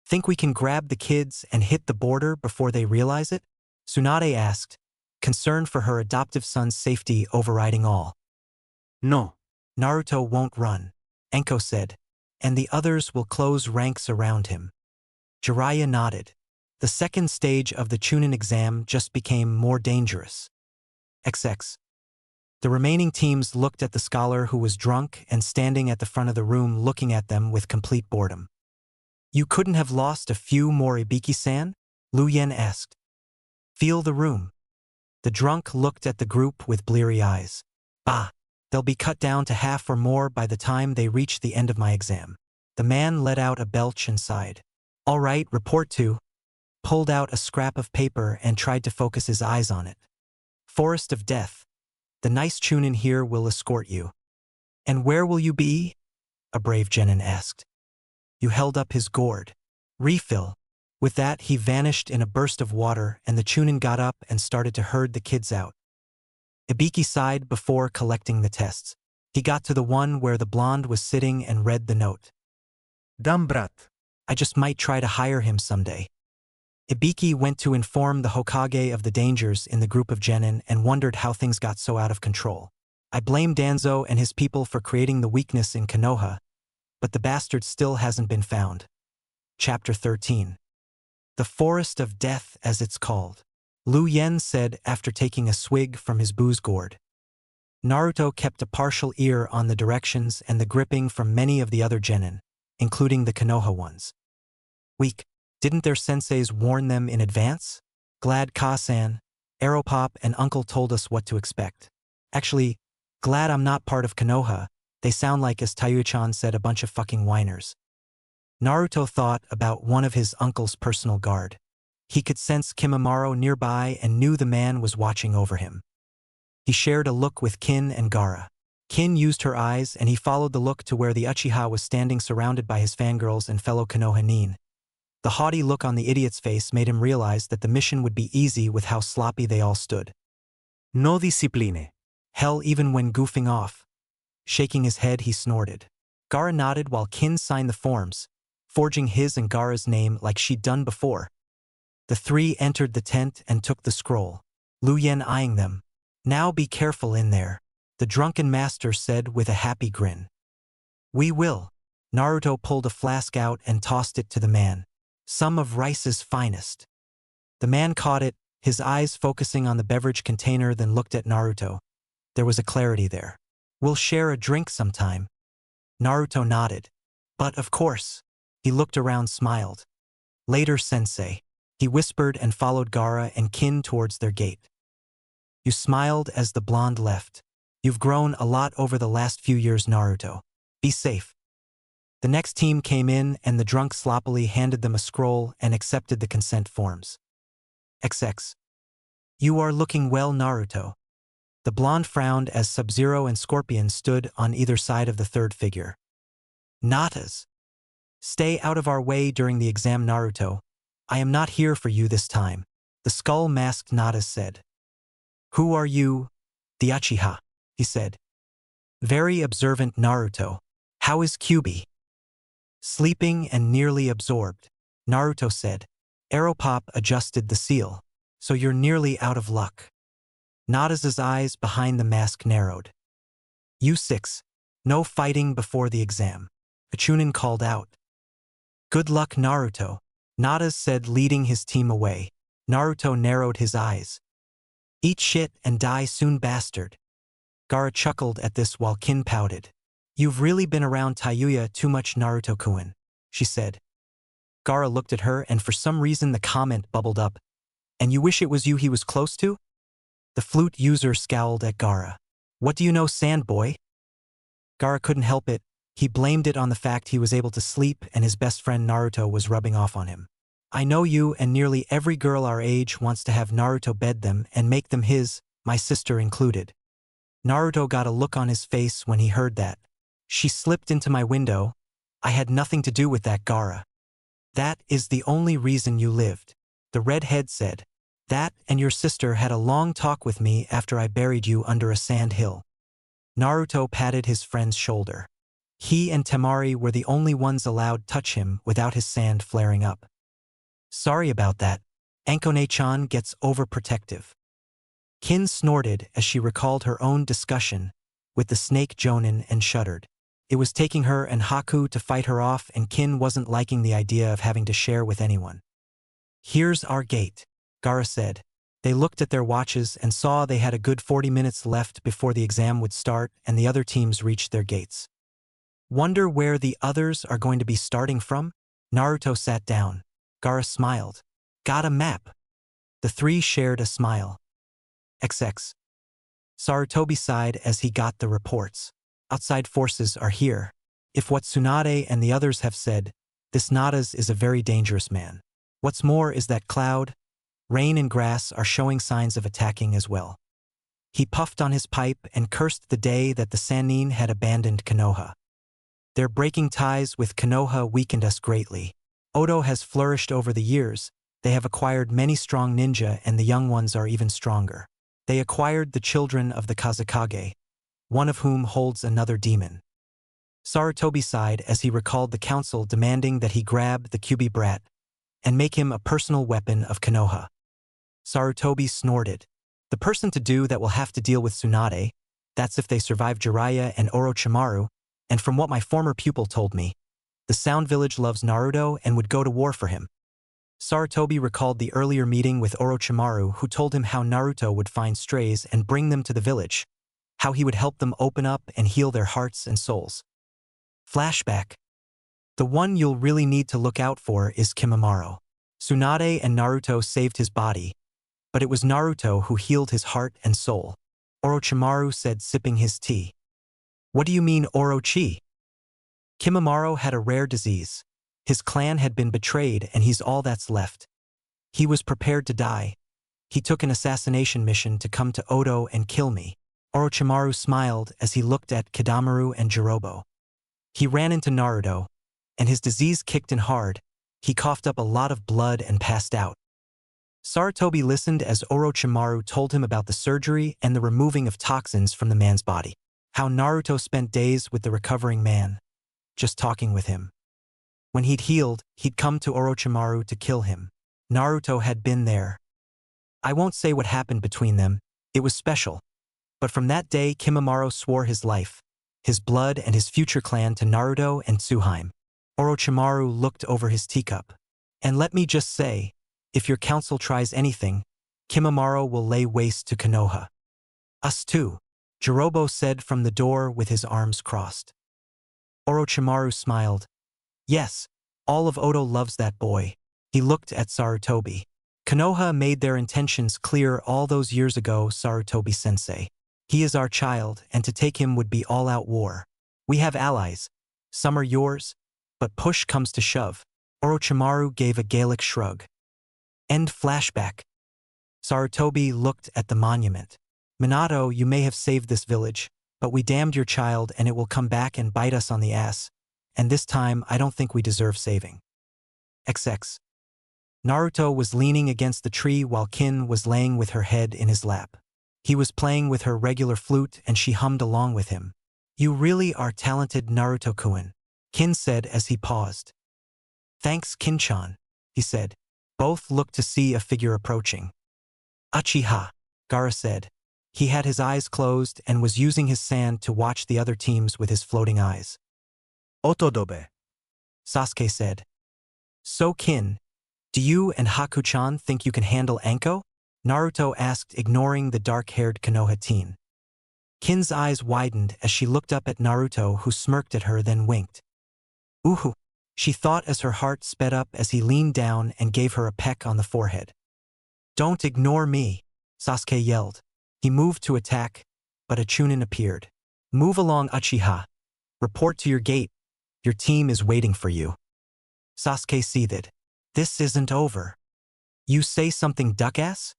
Think we can grab the kids and hit the border before they realize it? Tsunade asked, concern for her adoptive son's safety overriding all. No. Naruto won't run, Anko said, and the others will close ranks around him. Jiraiya nodded. The second stage of the Chunin exam just became more dangerous. XX. The remaining teams looked at the scholar who was drunk and standing at the front of the room looking at them with complete boredom. You couldn't have lost a few more Ibiki-san? Liu Yen asked. Feel the room. The drunk looked at the group with bleary eyes. Bah, they'll be cut down to half or more by the time they reach the end of my exam. The man let out a belch and sighed. All right, report to. Pulled out a scrap of paper and tried to focus his eyes on it. Forest of Death. The nice Chunin here will escort you. And where will you be? A brave genin asked. You held up his gourd. Refill. With that, he vanished in a burst of water, and the Chunin got up and started to herd the kids out. Ibiki sighed before collecting the tests. He got to the one where the blonde was sitting and read the note. Dumb brat. I just might try to hire him someday. Ibiki went to inform the Hokage of the dangers in the group of genin and wondered how things got so out of control. I blame Danzo and his people for creating the weakness in Konoha, but the bastard still hasn't been found. Chapter 13. The Forest of Death, as it's called. Liu Yen said after taking a swig from his booze gourd. Naruto kept a partial ear on the directions and the gripping from many of the other genin, including the Konoha ones. Weak. Didn't their senseis warn them in advance? Glad Ka-san, Aeropop and Uncle told us what to expect. Actually, glad I'm not part of Konoha. They sound like, as Taiyu-chan said, a bunch of fucking whiners. Naruto thought about one of his uncle's personal guard. He could sense Kimimaro nearby and knew the man was watching over him. He shared a look with Kin and Gaara. Kin used her eyes and he followed the look to where the Uchiha was standing surrounded by his fangirls and fellow Konoha nin. The haughty look on the idiot's face made him realize that the mission would be easy with how sloppy they all stood. No discipline. Hell, even when goofing off. Shaking his head, he snorted. Gaara nodded while Kin signed the forms, forging his and Gaara's name like she'd done before. The three entered the tent and took the scroll, Lu Yen eyeing them. "Now be careful in there," the drunken master said with a happy grin. "We will." Naruto pulled a flask out and tossed it to the man. "Some of Rice's finest." The man caught it, his eyes focusing on the beverage container, then looked at Naruto. There was a clarity there. "We'll share a drink sometime." Naruto nodded. "But of course." He looked around, smiled. "Later, sensei." He whispered and followed Gaara and Kin towards their gate. You smiled as the blonde left. "You've grown a lot over the last few years, Naruto. Be safe." The next team came in and the drunk sloppily handed them a scroll and accepted the consent forms. XX. "You are looking well, Naruto." The blonde frowned as Sub-Zero and Scorpion stood on either side of the third figure. "Natas. Stay out of our way during the exam, Naruto. I am not here for you this time," the skull-masked Natas said. "Who are you?" "The Uchiha," he said. Very observant Naruto. "How is Kyuubi?" "Sleeping and nearly absorbed," Naruto said. Aeropop adjusted the seal. "So you're nearly out of luck." Natas's eyes behind the mask narrowed. "U6. No fighting before the exam," a Chunin called out. "Good luck, Naruto," Natas said, leading his team away. Naruto narrowed his eyes. "Eat shit and die soon, bastard." Gaara chuckled at this while Kin pouted. "You've really been around Tayuya too much, Naruto-kun," she said. Gaara looked at her and for some reason the comment bubbled up. "And you wish it was you he was close to?" The flute user scowled at Gaara. "What do you know, Sandboy?" Gaara couldn't help it. He blamed it on the fact he was able to sleep and his best friend Naruto was rubbing off on him. "I know you, and nearly every girl our age wants to have Naruto bed them and make them his, my sister included." Naruto got a look on his face when he heard that. "She slipped into my window. I had nothing to do with that, Gaara." "That is the only reason you lived," the redhead said. "That and your sister had a long talk with me after I buried you under a sand hill." Naruto patted his friend's shoulder. He and Temari were the only ones allowed touch him without his sand flaring up. "Sorry about that. Ankone-chan gets overprotective." Kin snorted as she recalled her own discussion with the snake Jonin and shuddered. It was taking her and Haku to fight her off, and Kin wasn't liking the idea of having to share with anyone. "Here's our gate," Gaara said. They looked at their watches and saw they had a good 40 minutes left before the exam would start and the other teams reached their gates. "Wonder where the others are going to be starting from?" Naruto sat down. Gaara smiled. "Got a map?" The three shared a smile. XX. Sarutobi sighed as he got the reports. "Outside forces are here. If what Tsunade and the others have said, this Natas is a very dangerous man. What's more is that cloud, rain and grass are showing signs of attacking as well." He puffed on his pipe and cursed the day that the Sannin had abandoned Konoha. "Their breaking ties with Konoha weakened us greatly. Odo has flourished over the years. They have acquired many strong ninja and the young ones are even stronger. They acquired the children of the Kazekage, one of whom holds another demon." Sarutobi sighed as he recalled the council demanding that he grab the Kyuubi brat and make him a personal weapon of Konoha. Sarutobi snorted. "The person to do that will have to deal with Tsunade. That's if they survive Jiraiya and Orochimaru, and from what my former pupil told me, the Sound Village loves Naruto and would go to war for him." Sarutobi recalled the earlier meeting with Orochimaru, who told him how Naruto would find strays and bring them to the village, how he would help them open up and heal their hearts and souls. Flashback. "The one you'll really need to look out for is Kimimaro. Tsunade and Naruto saved his body, but it was Naruto who healed his heart and soul," Orochimaru said, sipping his tea. "What do you mean, Orochi?" "Kimimaro had a rare disease. His clan had been betrayed and he's all that's left. He was prepared to die. He took an assassination mission to come to Odo and kill me." Orochimaru smiled as he looked at Kidamaru and Jirobo. "He ran into Naruto, and his disease kicked in hard. He coughed up a lot of blood and passed out." Sarutobi listened as Orochimaru told him about the surgery and the removing of toxins from the man's body. How Naruto spent days with the recovering man, just talking with him. When he'd healed, he'd come to Orochimaru to kill him. Naruto had been there. I won't say what happened between them, it was special. But from that day Kimimaro swore his life, his blood and his future clan to Naruto and Tsuhime. Orochimaru looked over his teacup. And let me just say, if your council tries anything, Kimimaro will lay waste to Konoha. Us too, Jirobo said from the door with his arms crossed. Orochimaru smiled. Yes, all of Oto loves that boy. He looked at Sarutobi. Konoha made their intentions clear all those years ago, Sarutobi-sensei. He is our child, and to take him would be all-out war. We have allies. Some are yours, but push comes to shove. Orochimaru gave a Gaelic shrug. End flashback. Sarutobi looked at the monument. Minato, you may have saved this village, but we damned your child and it will come back and bite us on the ass. And this time, I don't think we deserve saving. XX. Naruto was leaning against the tree while Kin was laying with her head in his lap. He was playing with her regular flute and she hummed along with him. You really are talented, Naruto-kun, Kin said as he paused. Thanks, Kin-chan, he said. Both looked to see a figure approaching. Uchiha, Gaara said. He had his eyes closed and was using his sand to watch the other teams with his floating eyes. Otodobe. Sasuke said. So Kin, do you and Haku-chan think you can handle Anko? Naruto asked, ignoring the dark-haired Konoha teen. Kin's eyes widened as she looked up at Naruto, who smirked at her then winked. Ooh, she thought as her heart sped up as he leaned down and gave her a peck on the forehead. Don't ignore me, Sasuke yelled. He moved to attack, but a Chunin appeared. Move along, Uchiha. Report to your gate. Your team is waiting for you. Sasuke seethed. This isn't over. You say something, duckass?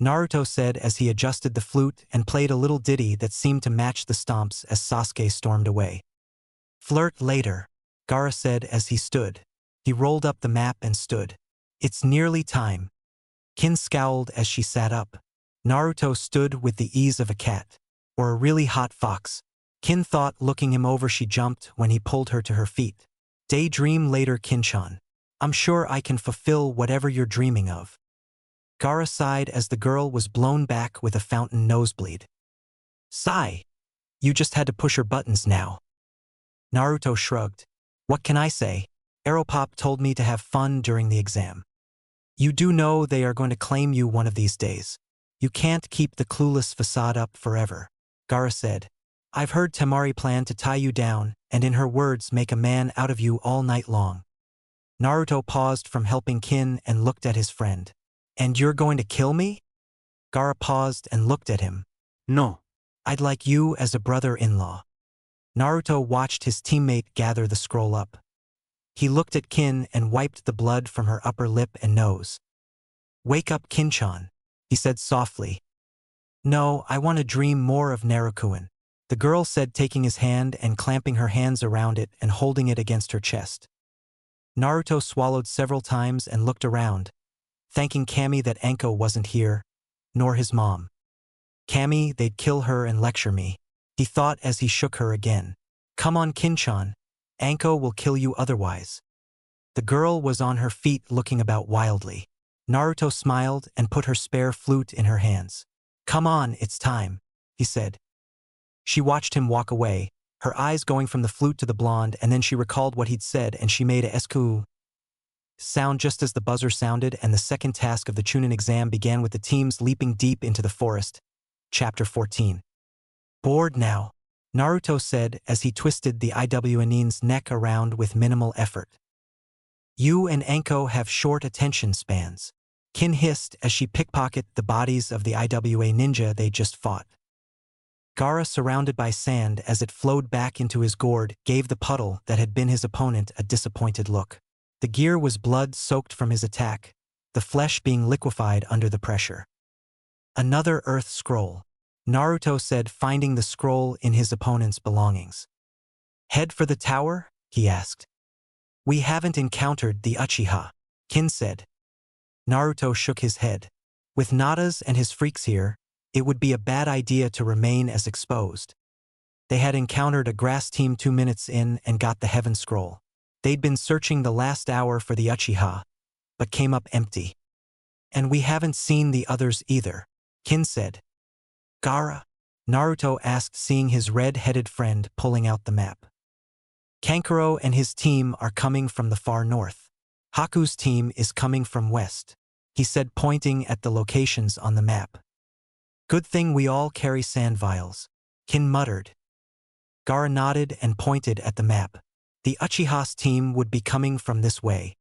Naruto said as he adjusted the flute and played a little ditty that seemed to match the stomps as Sasuke stormed away. Flirt later, Gaara said as he stood. He rolled up the map and stood. It's nearly time. Kin scowled as she sat up. Naruto stood with the ease of a cat, or a really hot fox. Kin thought, looking him over, she jumped when he pulled her to her feet. Daydream later, Kin-chan. I'm sure I can fulfill whatever you're dreaming of. Gaara sighed as the girl was blown back with a fountain nosebleed. Sigh. You just had to push her buttons now. Naruto shrugged. What can I say? Aeropop told me to have fun during the exam. You do know they are going to claim you one of these days. You can't keep the clueless facade up forever. Gaara said. I've heard Temari planned to tie you down, and in her words, make a man out of you all night long. Naruto paused from helping Kin and looked at his friend. And you're going to kill me? Gaara paused and looked at him. No. I'd like you as a brother-in-law. Naruto watched his teammate gather the scroll up. He looked at Kin and wiped the blood from her upper lip and nose. Wake up, Kin-chan, he said softly. No, I want to dream more of Naruto-kun, the girl said, taking his hand and clamping her hands around it and holding it against her chest. Naruto swallowed several times and looked around, thanking Kami that Anko wasn't here, nor his mom. Kami, they'd kill her and lecture me, he thought as he shook her again. Come on, Kin-chan, Anko will kill you otherwise. The girl was on her feet looking about wildly. Naruto smiled and put her spare flute in her hands. Come on, it's time, he said. She watched him walk away, her eyes going from the flute to the blonde, and then she recalled what he'd said and she made a SQ sound just as the buzzer sounded, and the second task of the Chunin exam began with the teams leaping deep into the forest. Chapter 14. Bored now, Naruto said as he twisted the IWNin's neck around with minimal effort. You and Anko have short attention spans, Kin hissed as she pickpocketed the bodies of the IWA ninja they just fought. Gaara, surrounded by sand as it flowed back into his gourd, gave the puddle that had been his opponent a disappointed look. The gear was blood-soaked from his attack, the flesh being liquefied under the pressure. Another earth scroll, Naruto said, finding the scroll in his opponent's belongings. Head for the tower? He asked. We haven't encountered the Uchiha, Kin said. Naruto shook his head. With Natas and his freaks here, it would be a bad idea to remain as exposed. They had encountered a grass team 2 minutes in and got the heaven scroll. They'd been searching the last hour for the Uchiha, but came up empty. And we haven't seen the others either, Kin said. Gaara? Naruto asked, seeing his red-headed friend pulling out the map. Kankuro and his team are coming from the far north. Haku's team is coming from west, he said, pointing at the locations on the map. Good thing we all carry sand vials, Kin muttered. Gaara nodded and pointed at the map. The Uchiha's team would be coming from this way.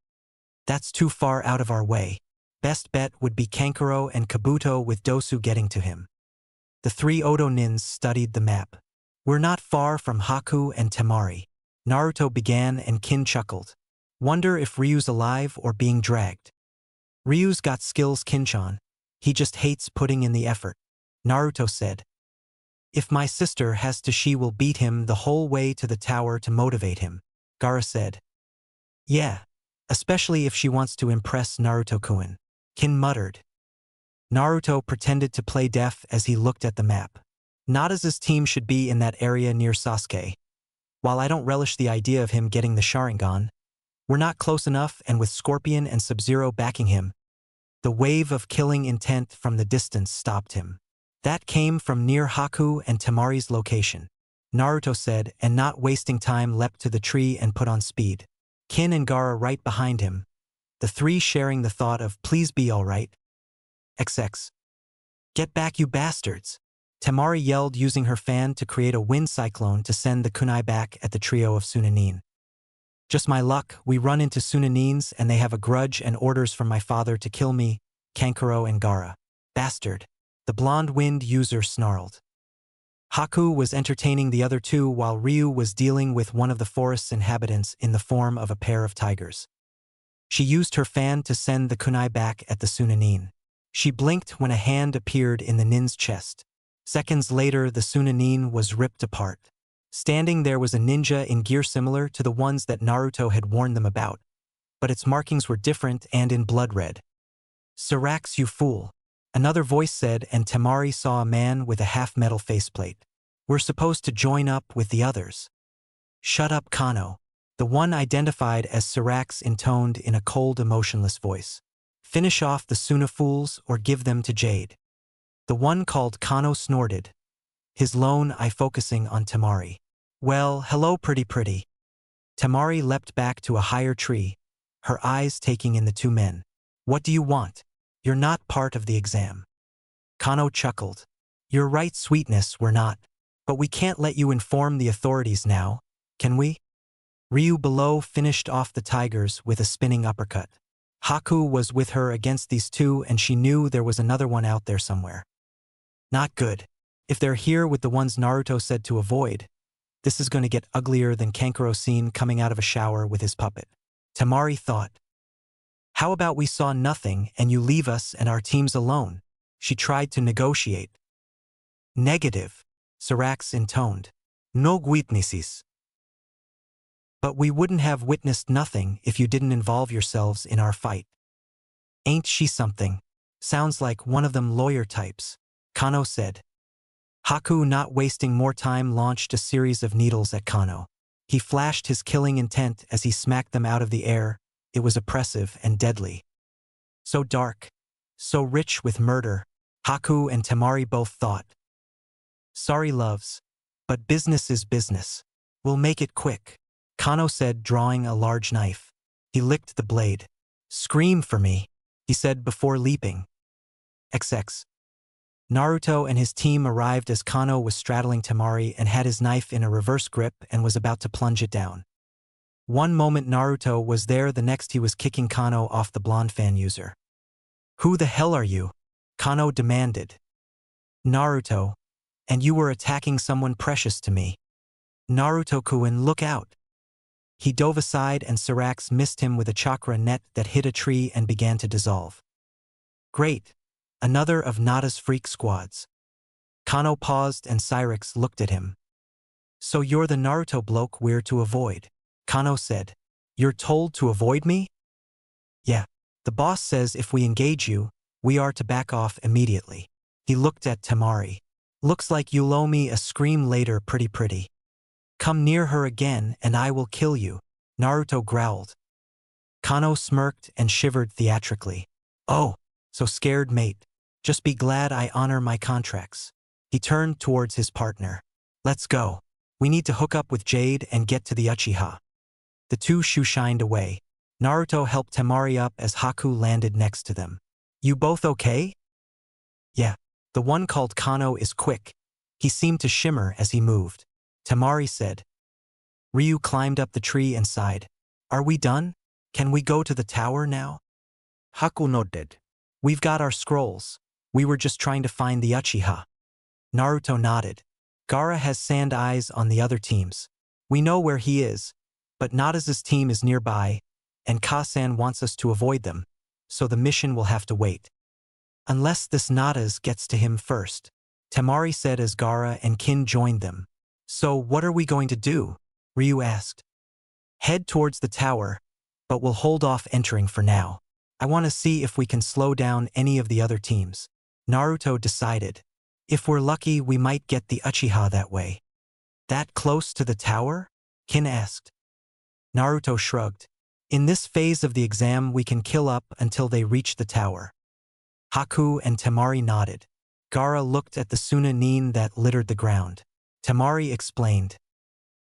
That's too far out of our way. Best bet would be Kankuro and Kabuto, with Dosu getting to him. The 3 Oto nins studied the map. We're not far from Haku and Temari, Naruto began, and Kin chuckled. Wonder if Ryu's alive or being dragged. Ryu's got skills, Kinchan. He just hates putting in the effort, Naruto said. If my sister has to, she will beat him the whole way to the tower to motivate him, Gaara said. Yeah, especially if she wants to impress Naruto-kun, Kin muttered. Naruto pretended to play deaf as he looked at the map. Natas' team should be in that area near Sasuke. While I don't relish the idea of him getting the Sharingan, we're not close enough, and with Scorpion and Sub-Zero backing him, the wave of killing intent from the distance stopped him. That came from near Haku and Temari's location, Naruto said, and not wasting time leapt to the tree and put on speed. Kin and Gaara right behind him, the 3 sharing the thought of please be alright. XX. Get back, you bastards! Temari yelled, using her fan to create a wind cyclone to send the kunai back at the trio of Tsunade. Just my luck, we run into Tsunades and they have a grudge and orders from my father to kill me, Kankuro and Gaara. Bastard, the blonde wind user snarled. Haku was entertaining the other 2 while Ryu was dealing with one of the forest's inhabitants in the form of a pair of tigers. She used her fan to send the kunai back at the Tsunade. She blinked when a hand appeared in the nin's chest. Seconds later, the Tsunade was ripped apart. Standing there was a ninja in gear similar to the ones that Naruto had warned them about, but its markings were different and in blood red. Sarax, you fool, another voice said, and Temari saw a man with a half-metal faceplate. We're supposed to join up with the others. Shut up, Kano, the one identified as Sarax intoned in a cold, emotionless voice. Finish off the Suna fools or give them to Jade. The one called Kano snorted, his lone eye focusing on Temari. Well, hello, pretty. Temari leapt back to a higher tree, her eyes taking in the 2 men. What do you want? You're not part of the exam. Kano chuckled. You're right, sweetness, we're not. But we can't let you inform the authorities now, can we? Ryu below finished off the tigers with a spinning uppercut. Haku was with her against these 2, and she knew there was another one out there somewhere. Not good. If they're here with the ones Naruto said to avoid, this is going to get uglier than Kankuro scene coming out of a shower with his puppet, Temari thought. How about we saw nothing and you leave us and our teams alone? She tried to negotiate. Negative, Sarax intoned. No witnesses. But we wouldn't have witnessed nothing if you didn't involve yourselves in our fight. Ain't she something? Sounds like one of them lawyer types, Kano said. Haku, not wasting more time, launched a series of needles at Kano. He flashed his killing intent as he smacked them out of the air. It was oppressive and deadly. So dark, so rich with murder, Haku and Temari both thought. Sorry, loves, but business is business. We'll make it quick, Kano said, drawing a large knife. He licked the blade. Scream for me, he said before leaping. XX. Naruto and his team arrived as Kano was straddling Temari and had his knife in a reverse grip and was about to plunge it down. One moment Naruto was there, the next he was kicking Kano off the blonde fan user. Who the hell are you? Kano demanded. Naruto. And you were attacking someone precious to me. Naruto-kun, look out. He dove aside and Sarax missed him with a chakra net that hit a tree and began to dissolve. Great. Another of Nada's freak squads. Kano paused and Sarax looked at him. So you're the Naruto bloke we're to avoid, Kano said. You're told to avoid me? Yeah. The boss says if we engage you, we are to back off immediately. He looked at Temari. Looks like you'll owe me a scream later, pretty. Come near her again and I will kill you, Naruto growled. Kano smirked and shivered theatrically. Oh, so scared, mate. Just be glad I honor my contracts. He turned towards his partner. Let's go. We need to hook up with Jade and get to the Uchiha. The two shoe-shined away. Naruto helped Temari up as Haku landed next to them. You both okay? Yeah. The one called Kano is quick. He seemed to shimmer as he moved. Temari said. Ryu climbed up the tree and sighed. Are we done? Can we go to the tower now? Haku nodded. We've got our scrolls. We were just trying to find the Uchiha. Naruto nodded. Gaara has sand eyes on the other teams. We know where he is, but Natas' team is nearby, and Kasan wants us to avoid them, so the mission will have to wait. Unless this Natas gets to him first, Temari said as Gaara and Kin joined them. So what are we going to do? Ryu asked. Head towards the tower, but we'll hold off entering for now. I want to see if we can slow down any of the other teams. Naruto decided. If we're lucky, we might get the Uchiha that way. That close to the tower? Kin asked. Naruto shrugged. In this phase of the exam, we can kill up until they reach the tower. Haku and Temari nodded. Gaara looked at the Tsunade that littered the ground. Temari explained.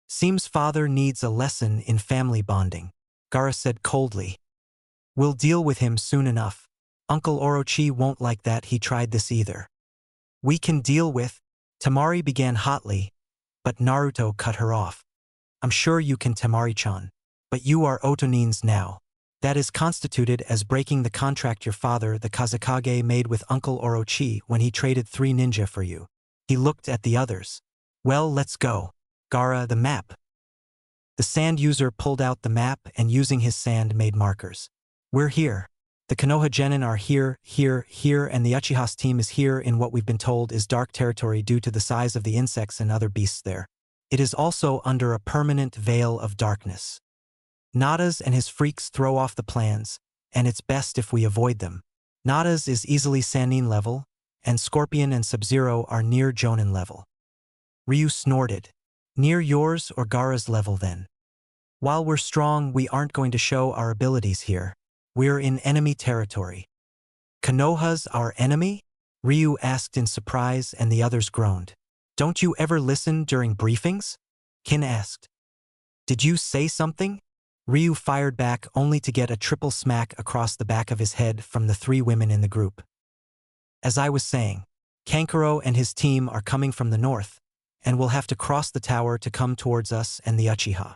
Seems father needs a lesson in family bonding. Gaara said coldly. We'll deal with him soon enough. Uncle Orochi won't like that he tried this either. We can deal with… Temari began hotly, but Naruto cut her off. I'm sure you can, Temari-chan. But you are Otonins now. That is constituted as breaking the contract your father, the Kazekage, made with Uncle Orochi when he traded 3 ninja for you. He looked at the others. Well, let's go. Gaara, the map. The sand user pulled out the map and using his sand made markers. We're here. The Konoha genin are here, and the Uchiha's team is here in what we've been told is dark territory due to the size of the insects and other beasts there. It is also under a permanent veil of darkness. Natas and his freaks throw off the plans, and it's best if we avoid them. Natas is easily Sannin level, and Scorpion and Sub-Zero are near Jonin level. Ryu snorted. Near yours or Gaara's level then. While we're strong, we aren't going to show our abilities here. We're in enemy territory. Konoha's our enemy? Ryu asked in surprise and the others groaned. Don't you ever listen during briefings? Kin asked. Did you say something? Ryu fired back only to get a triple smack across the back of his head from the 3 women in the group. As I was saying, Kankuro and his team are coming from the north, and will have to cross the tower to come towards us and the Uchiha.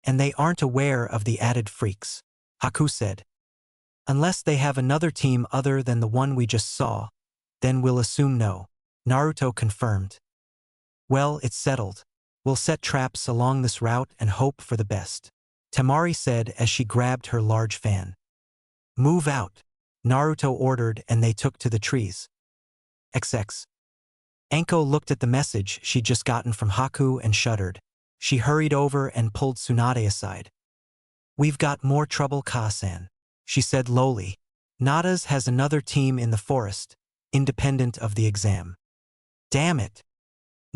And they aren't aware of the added freaks, Haku said. Unless they have another team other than the one we just saw, then we'll assume no. Naruto confirmed. Well, it's settled. We'll set traps along this route and hope for the best. Temari said as she grabbed her large fan. Move out, Naruto ordered and they took to the trees. XX. Anko looked at the message she'd just gotten from Haku and shuddered. She hurried over and pulled Tsunade aside. We've got more trouble, Kasan, she said lowly. Natas has another team in the forest, independent of the exam. Damn it.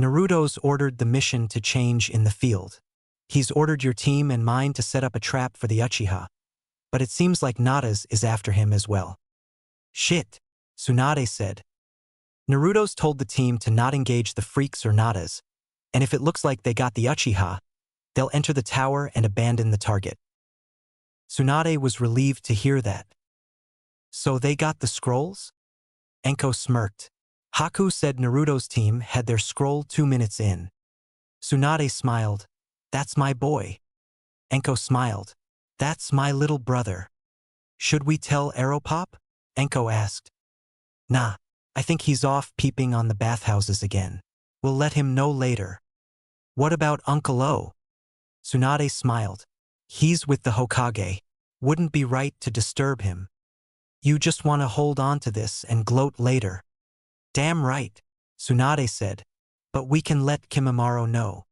Naruto's ordered the mission to change in the field. He's ordered your team and mine to set up a trap for the Uchiha. But it seems like Natas is after him as well. Shit, Tsunade said. Naruto's told the team to not engage the freaks or Natas, and if it looks like they got the Uchiha, they'll enter the tower and abandon the target. Tsunade was relieved to hear that. So they got the scrolls? Anko smirked. Haku said Naruto's team had their scroll 2 minutes in. Tsunade smiled. That's my boy. Anko smiled. That's my little brother. Should we tell Aeropop? Anko asked. Nah, I think he's off peeping on the bathhouses again. We'll let him know later. What about Uncle O? Tsunade smiled. He's with the Hokage. Wouldn't be right to disturb him. You just want to hold on to this and gloat later. Damn right, Tsunade said. But we can let Kimimaro know.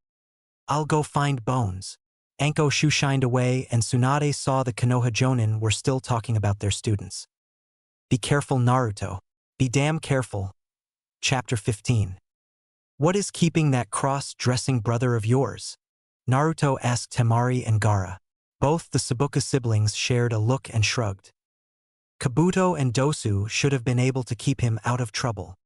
I'll go find Bones. Anko shoe-shined away and Tsunade saw the Konoha Jonin were still talking about their students. Be careful, Naruto. Be damn careful. Chapter 15. What is keeping that cross-dressing brother of yours? Naruto asked Temari and Gaara. Both the Sabuka siblings shared a look and shrugged. Kabuto and Dosu should have been able to keep him out of trouble.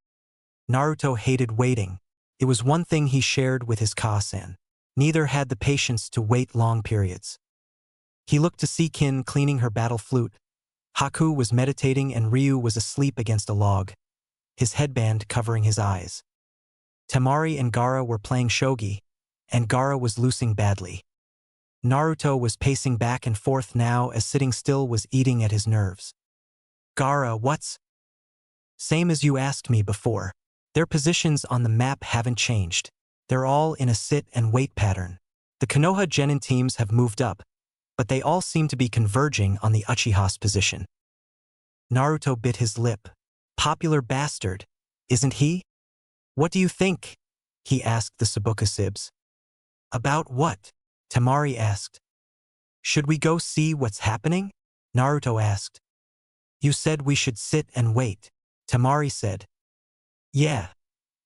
Naruto hated waiting. It was one thing he shared with his Ka-san. Neither had the patience to wait long periods. He looked to see Kin cleaning her battle flute. Haku was meditating and Ryu was asleep against a log, his headband covering his eyes. Temari and Gaara were playing shogi, and Gaara was losing badly. Naruto was pacing back and forth now as sitting still was eating at his nerves. Gaara, what's? Same as you asked me before. Their positions on the map haven't changed. They're all in a sit-and-wait pattern. The Konoha Genin teams have moved up, but they all seem to be converging on the Uchiha's position. Naruto bit his lip. Popular bastard, isn't he? What do you think? He asked the Sabuka Sibs. About what? Temari asked. Should we go see what's happening? Naruto asked. You said we should sit and wait, Temari said. Yeah,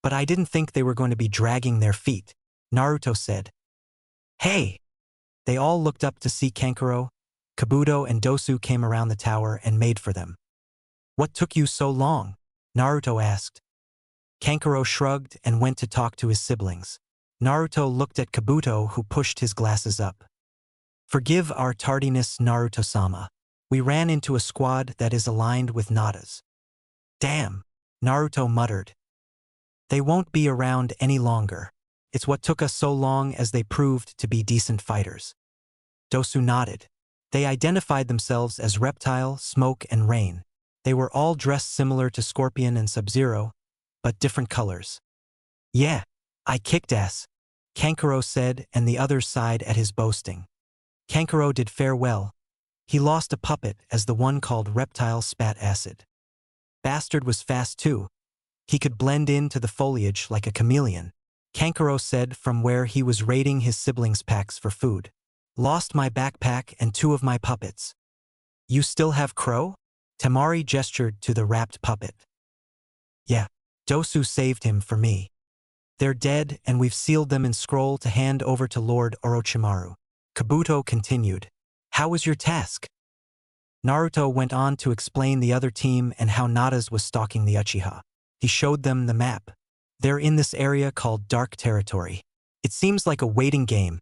but I didn't think they were going to be dragging their feet, Naruto said. Hey! They all looked up to see Kankuro. Kabuto and Dosu came around the tower and made for them. What took you so long? Naruto asked. Kankuro shrugged and went to talk to his siblings. Naruto looked at Kabuto, who pushed his glasses up. Forgive our tardiness, Naruto-sama. We ran into a squad that is aligned with Natas. Damn, Naruto muttered. They won't be around any longer. It's what took us so long as they proved to be decent fighters. Dosu nodded. They identified themselves as Reptile, Smoke, and Rain. They were all dressed similar to Scorpion and Sub-Zero, but different colors. Yeah, I kicked ass, Kankuro said, and the others sighed at his boasting. Kankuro did fare well. He lost a puppet as the one called Reptile spat acid. Bastard was fast too. He could blend into the foliage like a chameleon, Kankuro said from where he was raiding his siblings' packs for food. Lost my backpack and 2 of my puppets. You still have Crow? Temari gestured to the wrapped puppet. Yeah, Dosu saved him for me. They're dead and we've sealed them in scroll to hand over to Lord Orochimaru. Kabuto continued. How was your task? Naruto went on to explain the other team and how Natas was stalking the Uchiha. He showed them the map. They're in this area called Dark Territory. It seems like a waiting game.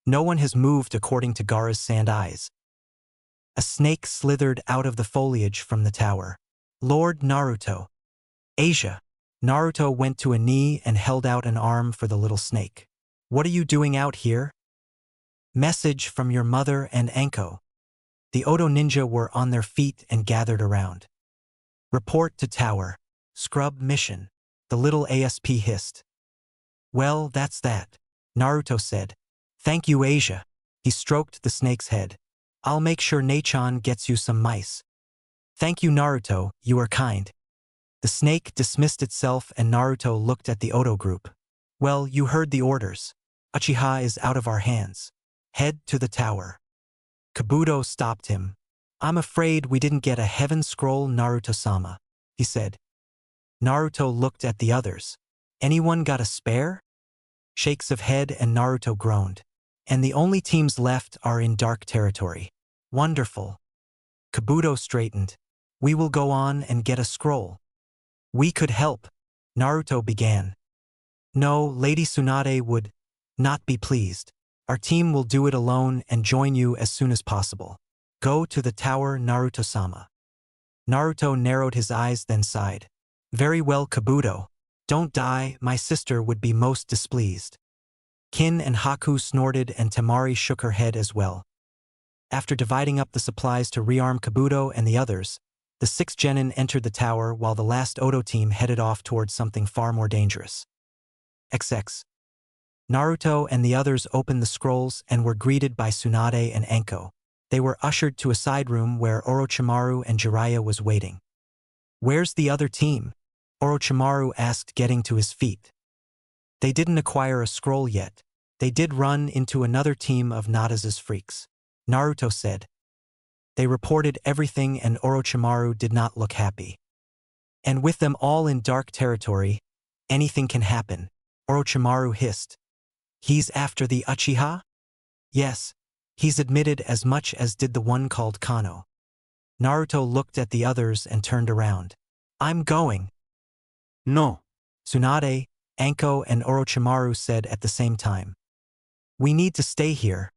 No one has moved according to Gaara's sand eyes. A snake slithered out of the foliage from the tower. Lord Naruto. Asia. Naruto went to a knee and held out an arm for the little snake. What are you doing out here? Message from your mother and Anko. The Odo ninja were on their feet and gathered around. Report to tower. Scrub mission. The little ASP hissed. Well, that's that, Naruto said. Thank you, Asia. He stroked the snake's head. I'll make sure Nachan gets you some mice. Thank you, Naruto, you are kind. The snake dismissed itself and Naruto looked at the Odo group. Well, you heard the orders. Uchiha is out of our hands. Head to the tower. Kabuto stopped him. I'm afraid we didn't get a heaven scroll, Naruto-sama, he said. Naruto looked at the others. Anyone got a spare? Shakes of head and Naruto groaned. And the only teams left are in Dark Territory. Wonderful. Kabuto straightened. We will go on and get a scroll. We could help, Naruto began. No, Lady Tsunade would not be pleased. Our team will do it alone and join you as soon as possible. Go to the tower, Naruto-sama. Naruto narrowed his eyes then sighed. Very well, Kabuto. Don't die, my sister would be most displeased. Kin and Haku snorted and Temari shook her head as well. After dividing up the supplies to rearm Kabuto and the others, the 6 genin entered the tower while the last Odo team headed off towards something far more dangerous. XX. Naruto and the others opened the scrolls and were greeted by Tsunade and Anko. They were ushered to a side room where Orochimaru and Jiraiya was waiting. Where's the other team? Orochimaru asked, getting to his feet. They didn't acquire a scroll yet. They did run into another team of Natas' freaks, Naruto said. They reported everything and Orochimaru did not look happy. And with them all in Dark Territory, anything can happen, Orochimaru hissed. He's after the Uchiha? Yes. He's admitted as much as did the one called Kano. Naruto looked at the others and turned around. I'm going. No. Tsunade, Anko and Orochimaru said at the same time. We need to stay here.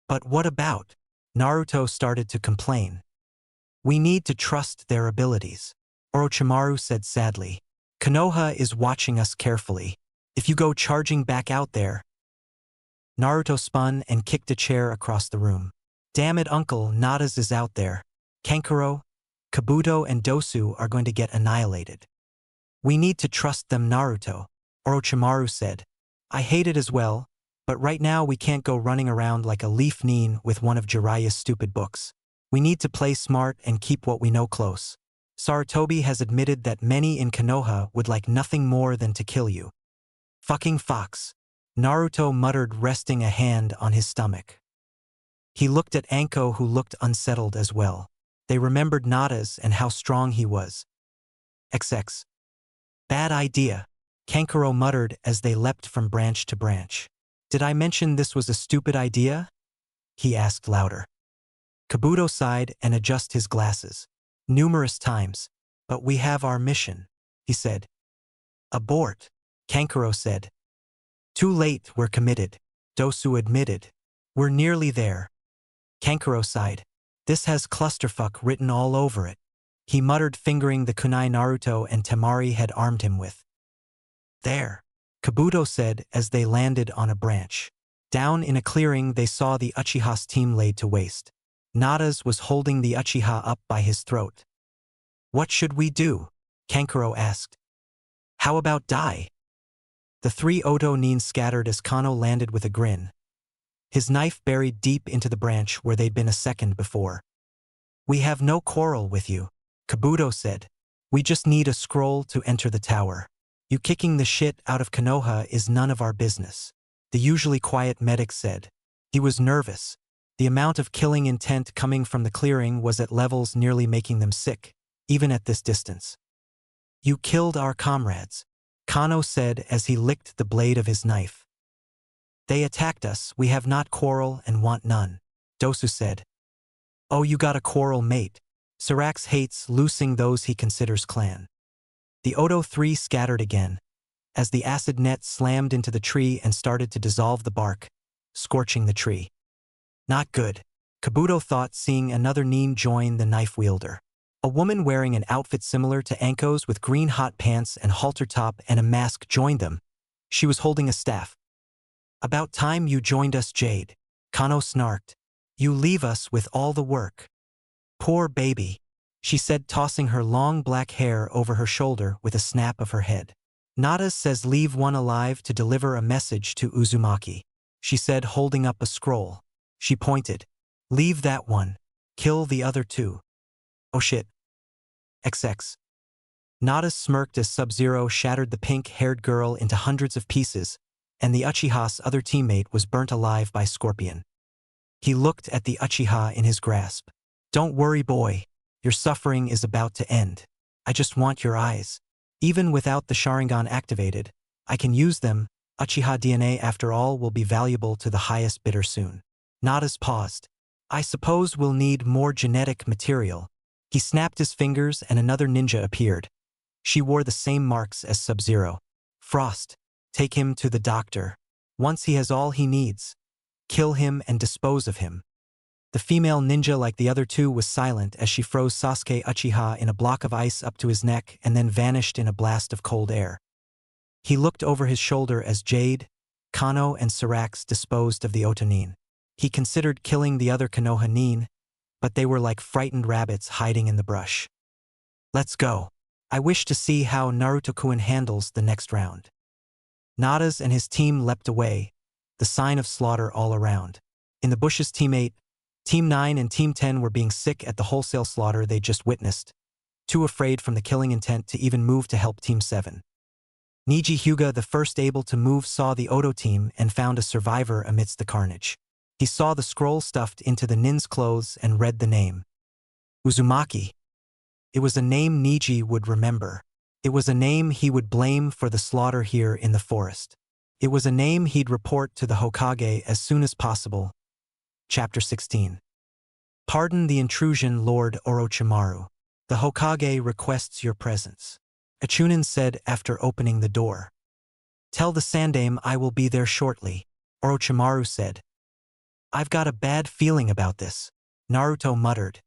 But what about? Naruto started to complain. We need to trust their abilities. Orochimaru said sadly. Konoha is watching us carefully. If you go charging back out there. Naruto spun and kicked a chair across the room. Damn it, Uncle, Natas is out there. Kankuro, Kabuto and Dosu are going to get annihilated. We need to trust them, Naruto, Orochimaru said. I hate it as well, but right now we can't go running around like a leaf nin with one of Jiraiya's stupid books. We need to play smart and keep what we know close. Sarutobi has admitted that many in Konoha would like nothing more than to kill you. Fucking fox. Naruto muttered, resting a hand on his stomach. He looked at Anko, who looked unsettled as well. They remembered Natas and how strong he was. XX. Bad idea, Kankuro muttered as they leapt from branch to branch. Did I mention this was a stupid idea? He asked louder. Kabuto sighed and adjusted his glasses. Numerous times. But we have our mission, he said. Abort, Kankuro said. Too late, we're committed, Dosu admitted. We're nearly there. Kankuro sighed. This has clusterfuck written all over it. He muttered, fingering the kunai Naruto and Temari had armed him with. There, Kabuto said as they landed on a branch. Down in a clearing they saw the Uchiha's team laid to waste. Natas was holding the Uchiha up by his throat. What should we do? Kankuro asked. How about die? The three Oto Nin scattered as Kano landed with a grin. His knife buried deep into the branch where they'd been a second before. We have no quarrel with you, Kabuto said. We just need a scroll to enter the tower. You kicking the shit out of Konoha is none of our business, the usually quiet medic said. He was nervous. The amount of killing intent coming from the clearing was at levels nearly making them sick, even at this distance. You killed our comrades, Kano said as he licked the blade of his knife. They attacked us, we have not quarrel and want none, Dosu said. Oh, you got a quarrel, mate. Sarax hates losing those he considers clan. The Oto three scattered again, as the acid net slammed into the tree and started to dissolve the bark, scorching the tree. Not good, Kabuto thought, seeing another Nin join the knife wielder. A woman wearing an outfit similar to Anko's with green hot pants and halter top and a mask joined them. She was holding a staff. About time you joined us, Jade, Kano snarked. You leave us with all the work. Poor baby, she said, tossing her long black hair over her shoulder with a snap of her head. Natas says leave one alive to deliver a message to Uzumaki, she said, holding up a scroll. She pointed. Leave that one. Kill the other two. Oh shit. XX. Natas smirked as Sub-Zero shattered the pink-haired girl into hundreds of pieces, and the Uchiha's other teammate was burnt alive by Scorpion. He looked at the Uchiha in his grasp. Don't worry, boy. Your suffering is about to end. I just want your eyes. Even without the Sharingan activated, I can use them. Uchiha DNA, after all, will be valuable to the highest bidder soon. Natas paused. I suppose we'll need more genetic material. He snapped his fingers and another ninja appeared. She wore the same marks as Sub-Zero. Frost, take him to the doctor. Once he has all he needs, kill him and dispose of him. The female ninja, like the other two, was silent as she froze Sasuke Uchiha in a block of ice up to his neck and then vanished in a blast of cold air. He looked over his shoulder as Jade, Kano and Sarax disposed of the Oto Nin. He considered killing the other Konoha Nin, but they were like frightened rabbits hiding in the brush. Let's go. I wish to see how Naruto-kun handles the next round. Natas and his team leapt away, the sign of slaughter all around. In the bushes, Team 8, Team 9 and Team 10 were being sick at the wholesale slaughter they just witnessed, too afraid from the killing intent to even move to help Team 7. Niji Hyuga, the first able to move, saw the Oto team and found a survivor amidst the carnage. He saw the scroll stuffed into the Nin's clothes and read the name. Uzumaki. It was a name Niji would remember. It was a name he would blame for the slaughter here in the forest. It was a name he'd report to the Hokage as soon as possible. Chapter 16. Pardon the intrusion, Lord Orochimaru. The Hokage requests your presence. Echunin said after opening the door. Tell the Sandaime I will be there shortly. Orochimaru said. I've got a bad feeling about this. Naruto muttered.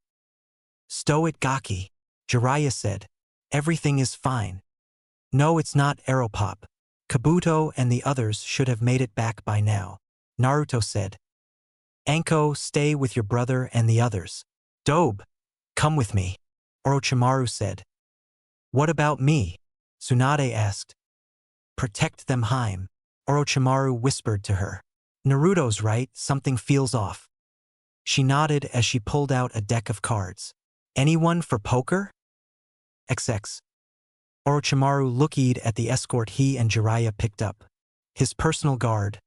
Stow it, Gaki. Jiraiya said. Everything is fine. No, it's not, Aeropop. Kabuto and the others should have made it back by now. Naruto said. Anko, stay with your brother and the others. Dobe, come with me. Orochimaru said. What about me? Tsunade asked. Protect them, Haim. Orochimaru whispered to her. Naruto's right, something feels off. She nodded as she pulled out a deck of cards. Anyone for poker? XX. Orochimaru looked at the escort he and Jiraiya picked up. His personal guard,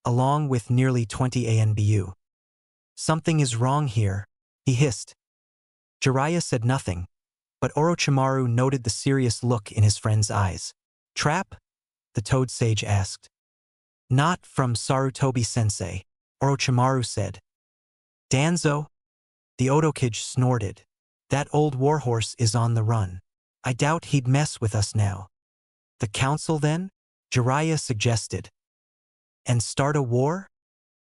along with nearly 20 ANBU. Something is wrong here, he hissed. Jiraiya said nothing, but Orochimaru noted the serious look in his friend's eyes. Trap? The Toad Sage asked. Not from Sarutobi-sensei, Orochimaru said. Danzo? The Otokage snorted. That old warhorse is on the run. I doubt he'd mess with us now. The council then? Jiraiya suggested. And start a war?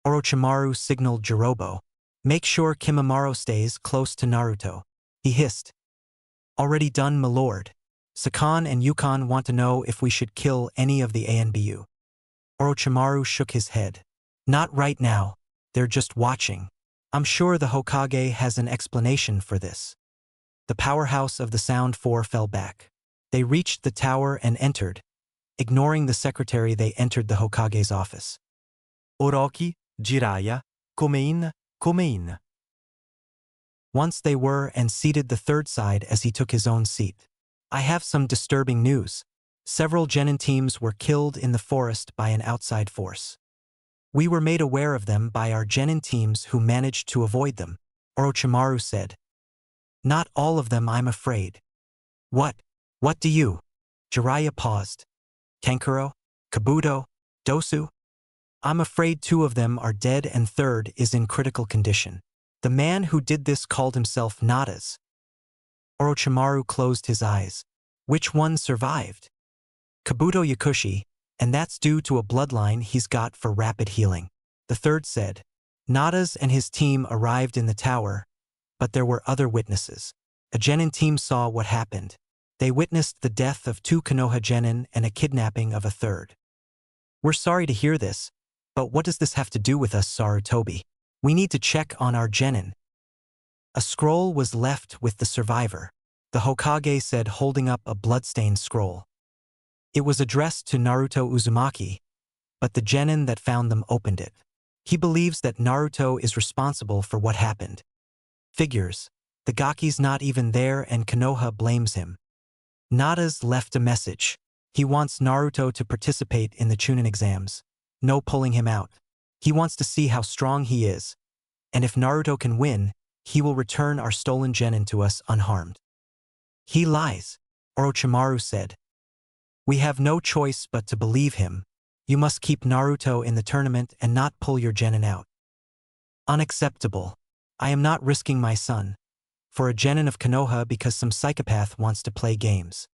Orochimaru signaled Jirobo. Make sure Kimimaro stays close to Naruto. He hissed. Already done, my lord. Sakan and Yukon want to know if we should kill any of the ANBU. Orochimaru shook his head. Not right now. They're just watching. I'm sure the Hokage has an explanation for this. The powerhouse of the Sound Four fell back. They reached the tower and entered. Ignoring the secretary, they entered the Hokage's office. Orochi, Jiraiya, Komein. Once they were and seated the third side as he took his own seat. I have some disturbing news. Several genin teams were killed in the forest by an outside force. We were made aware of them by our genin teams who managed to avoid them, Orochimaru said. Not all of them, I'm afraid. What do you? Jiraiya paused. Kankuro? Kabuto? Dosu? I'm afraid 2 of them are dead and 3rd is in critical condition. The man who did this called himself Natas. Orochimaru closed his eyes. Which one survived? Kabuto Yakushi, and that's due to a bloodline he's got for rapid healing. The 3rd said. Natas and his team arrived in the tower, but there were other witnesses. A genin team saw what happened. They witnessed the death of 2 Konoha genin and a kidnapping of a 3rd. We're sorry to hear this, but what does this have to do with us, Sarutobi? We need to check on our genin. A scroll was left with the survivor, the Hokage said, holding up a bloodstained scroll. It was addressed to Naruto Uzumaki, but the genin that found them opened it. He believes that Naruto is responsible for what happened. Figures. The Gaki's not even there and Konoha blames him. Natas left a message. He wants Naruto to participate in the Chunin exams. No pulling him out. He wants to see how strong he is. And if Naruto can win, he will return our stolen genin to us unharmed. He lies, Orochimaru said. We have no choice but to believe him. You must keep Naruto in the tournament and not pull your genin out. Unacceptable. I am not risking my son for a genin of Konoha because some psychopath wants to play games.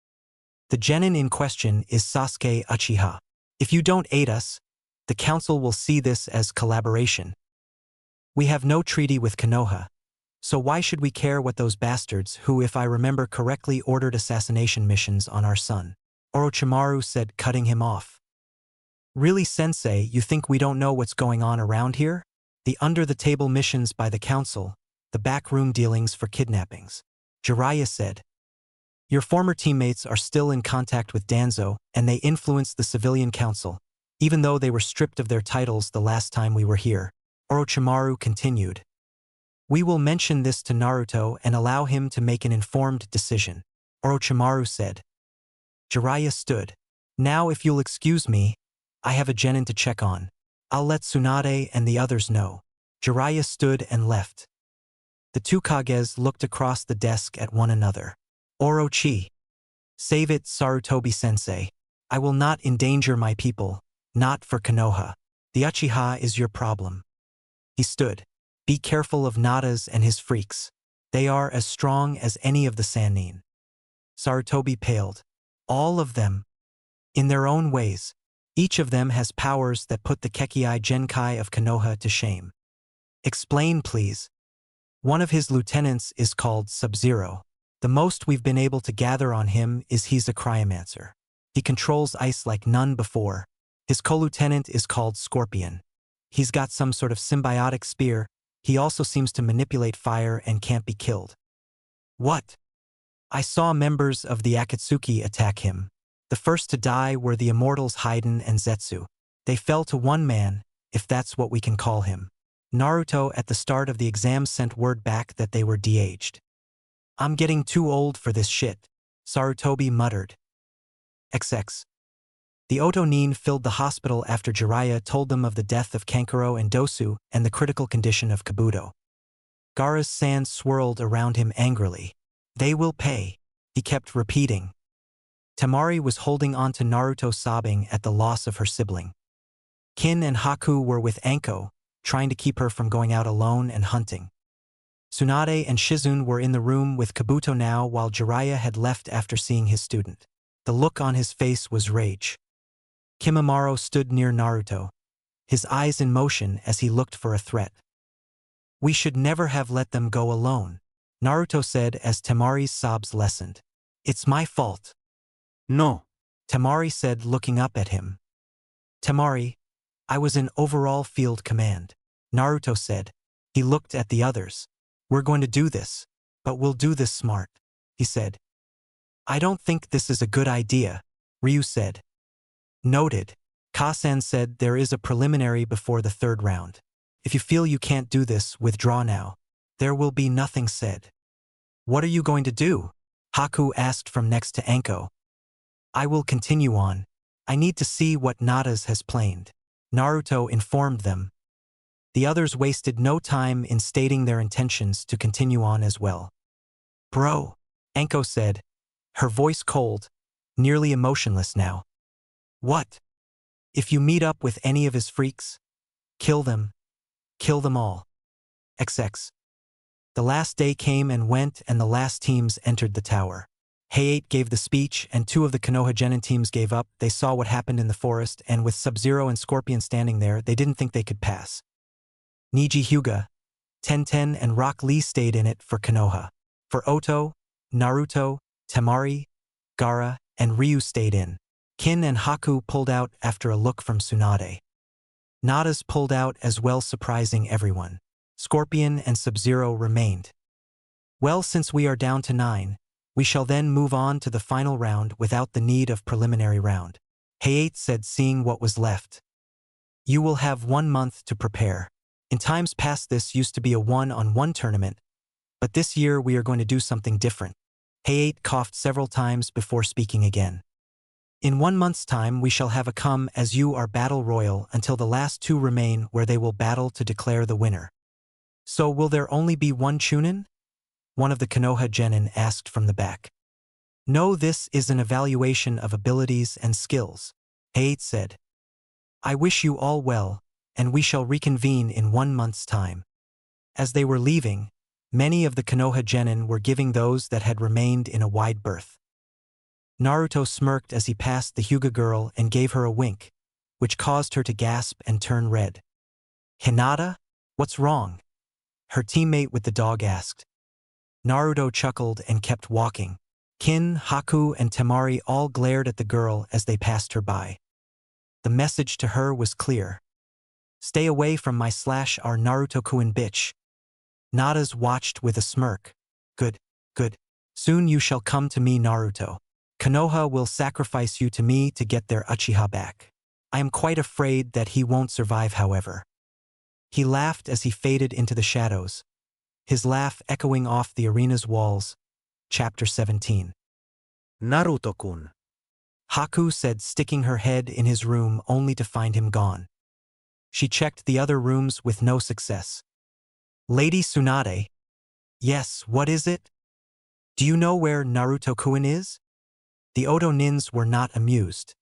The genin in question is Sasuke Uchiha. If you don't aid us, the council will see this as collaboration. We have no treaty with Konoha, so why should we care what those bastards who, if I remember correctly, ordered assassination missions on our son? Orochimaru said, cutting him off. Really, Sensei, you think we don't know what's going on around here? The under-the-table missions by the council, the backroom dealings for kidnappings. Jiraiya said. Your former teammates are still in contact with Danzo, and they influenced the civilian council, even though they were stripped of their titles the last time we were here. Orochimaru continued. We will mention this to Naruto and allow him to make an informed decision, Orochimaru said. Jiraiya stood. Now if you'll excuse me, I have a genin to check on. I'll let Tsunade and the others know. Jiraiya stood and left. The 2 Kages looked across the desk at one another. Orochi. Save it, Sarutobi-sensei. I will not endanger my people. Not for Konoha. The Uchiha is your problem. He stood. Be careful of Natas and his freaks. They are as strong as any of the Sannin. Sarutobi paled. All of them. In their own ways. Each of them has powers that put the Kekii Genkai of Konoha to shame. Explain, please. One of his lieutenants is called Sub-Zero. The most we've been able to gather on him is he's a cryomancer. He controls ice like none before. His co-lieutenant is called Scorpion. He's got some sort of symbiotic spear. He also seems to manipulate fire and can't be killed. What? I saw members of the Akatsuki attack him. The first to die were the immortals Haiden and Zetsu. They fell to one man, if that's what we can call him. Naruto at the start of the exam sent word back that they were de-aged. I'm getting too old for this shit, Sarutobi muttered. XX. The Otonin filled the hospital after Jiraiya told them of the death of Kankuro and Dosu and the critical condition of Kabuto. Gaara's sand swirled around him angrily. They will pay, he kept repeating. Temari was holding on to Naruto, sobbing at the loss of her sibling. Kin and Haku were with Anko, trying to keep her from going out alone and hunting. Tsunade and Shizune were in the room with Kabuto now while Jiraiya had left after seeing his student. The look on his face was rage. Kimimaro stood near Naruto, his eyes in motion as he looked for a threat. We should never have let them go alone, Naruto said as Temari's sobs lessened. It's my fault. No. Temari said, looking up at him. Temari, I was in overall field command, Naruto said. He looked at the others. We're going to do this, but we'll do this smart, he said. I don't think this is a good idea, Ryu said. Noted. Kasan said there is a preliminary before the third round. If you feel you can't do this, withdraw now. There will be nothing said. What are you going to do? Haku asked from next to Anko. I will continue on. I need to see what Natas has planned, Naruto informed them. The others wasted no time in stating their intentions to continue on as well. Bro, Anko said, her voice cold, nearly emotionless now. What? If you meet up with any of his freaks, kill them. Kill them all. XX. The last day came and went and the last teams entered the tower. Hayate gave the speech and two of the Konoha Genin teams gave up. They saw what happened in the forest and with Sub-Zero and Scorpion standing there, they didn't think they could pass. Niji Hyuga, Tenten and Rock Lee stayed in it for Konoha. For Oto, Naruto, Temari, Gaara, and Ryu stayed in. Kin and Haku pulled out after a look from Tsunade. Natas pulled out as well, surprising everyone. Scorpion and Sub-Zero remained. Well, since we are down to 9, we shall then move on to the final round without the need of preliminary round, Hayate said, seeing what was left. You will have 1 month to prepare. In times past this used to be a one-on-one tournament, but this year we are going to do something different. Hayate coughed several times before speaking again. In 1 month's time we shall have a come as you are battle royal until the last 2 remain where they will battle to declare the winner. So will there only be one Chunin? One of the Konoha Genin asked from the back. No, this is an evaluation of abilities and skills, Hayate said. I wish you all well, and we shall reconvene in 1 month's time. As they were leaving, many of the Konoha Genin were giving those that had remained in a wide berth. Naruto smirked as he passed the Hyuga girl and gave her a wink, which caused her to gasp and turn red. Hinata? What's wrong? Her teammate with the dog asked. Naruto chuckled and kept walking. Kin, Haku, and Temari all glared at the girl as they passed her by. The message to her was clear. Stay away from my /our Naruto-kun bitch. Natas watched with a smirk. Good, good. Soon you shall come to me, Naruto. Konoha will sacrifice you to me to get their Uchiha back. I am quite afraid that he won't survive, however. He laughed as he faded into the shadows, his laugh echoing off the arena's walls. Chapter 17. Naruto-kun. Haku said, sticking her head in his room only to find him gone. She checked the other rooms with no success. Lady Tsunade? Yes, what is it? Do you know where Naruto-kun is? The Oto Nins were not amused.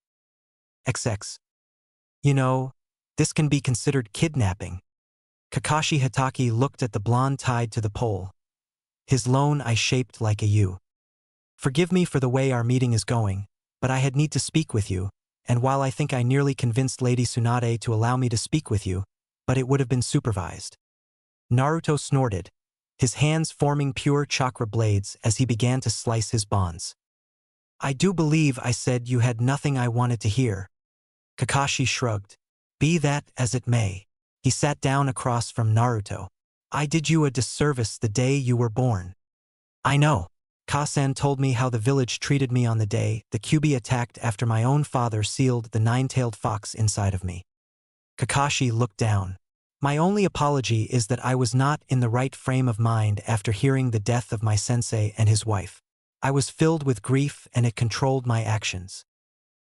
XX. You know, this can be considered kidnapping. Kakashi Hatake looked at the blonde tied to the pole. His lone eye shaped like a U. Forgive me for the way our meeting is going, but I had need to speak with you, and while I think I nearly convinced Lady Tsunade to allow me to speak with you, but it would have been supervised. Naruto snorted, his hands forming pure chakra blades as he began to slice his bonds. I do believe I said you had nothing I wanted to hear. Kakashi shrugged. Be that as it may. He sat down across from Naruto. I did you a disservice the day you were born. I know. Kasan told me how the village treated me on the day the Kyuubi attacked after my own father sealed the nine-tailed fox inside of me. Kakashi looked down. My only apology is that I was not in the right frame of mind after hearing the death of my sensei and his wife. I was filled with grief and it controlled my actions.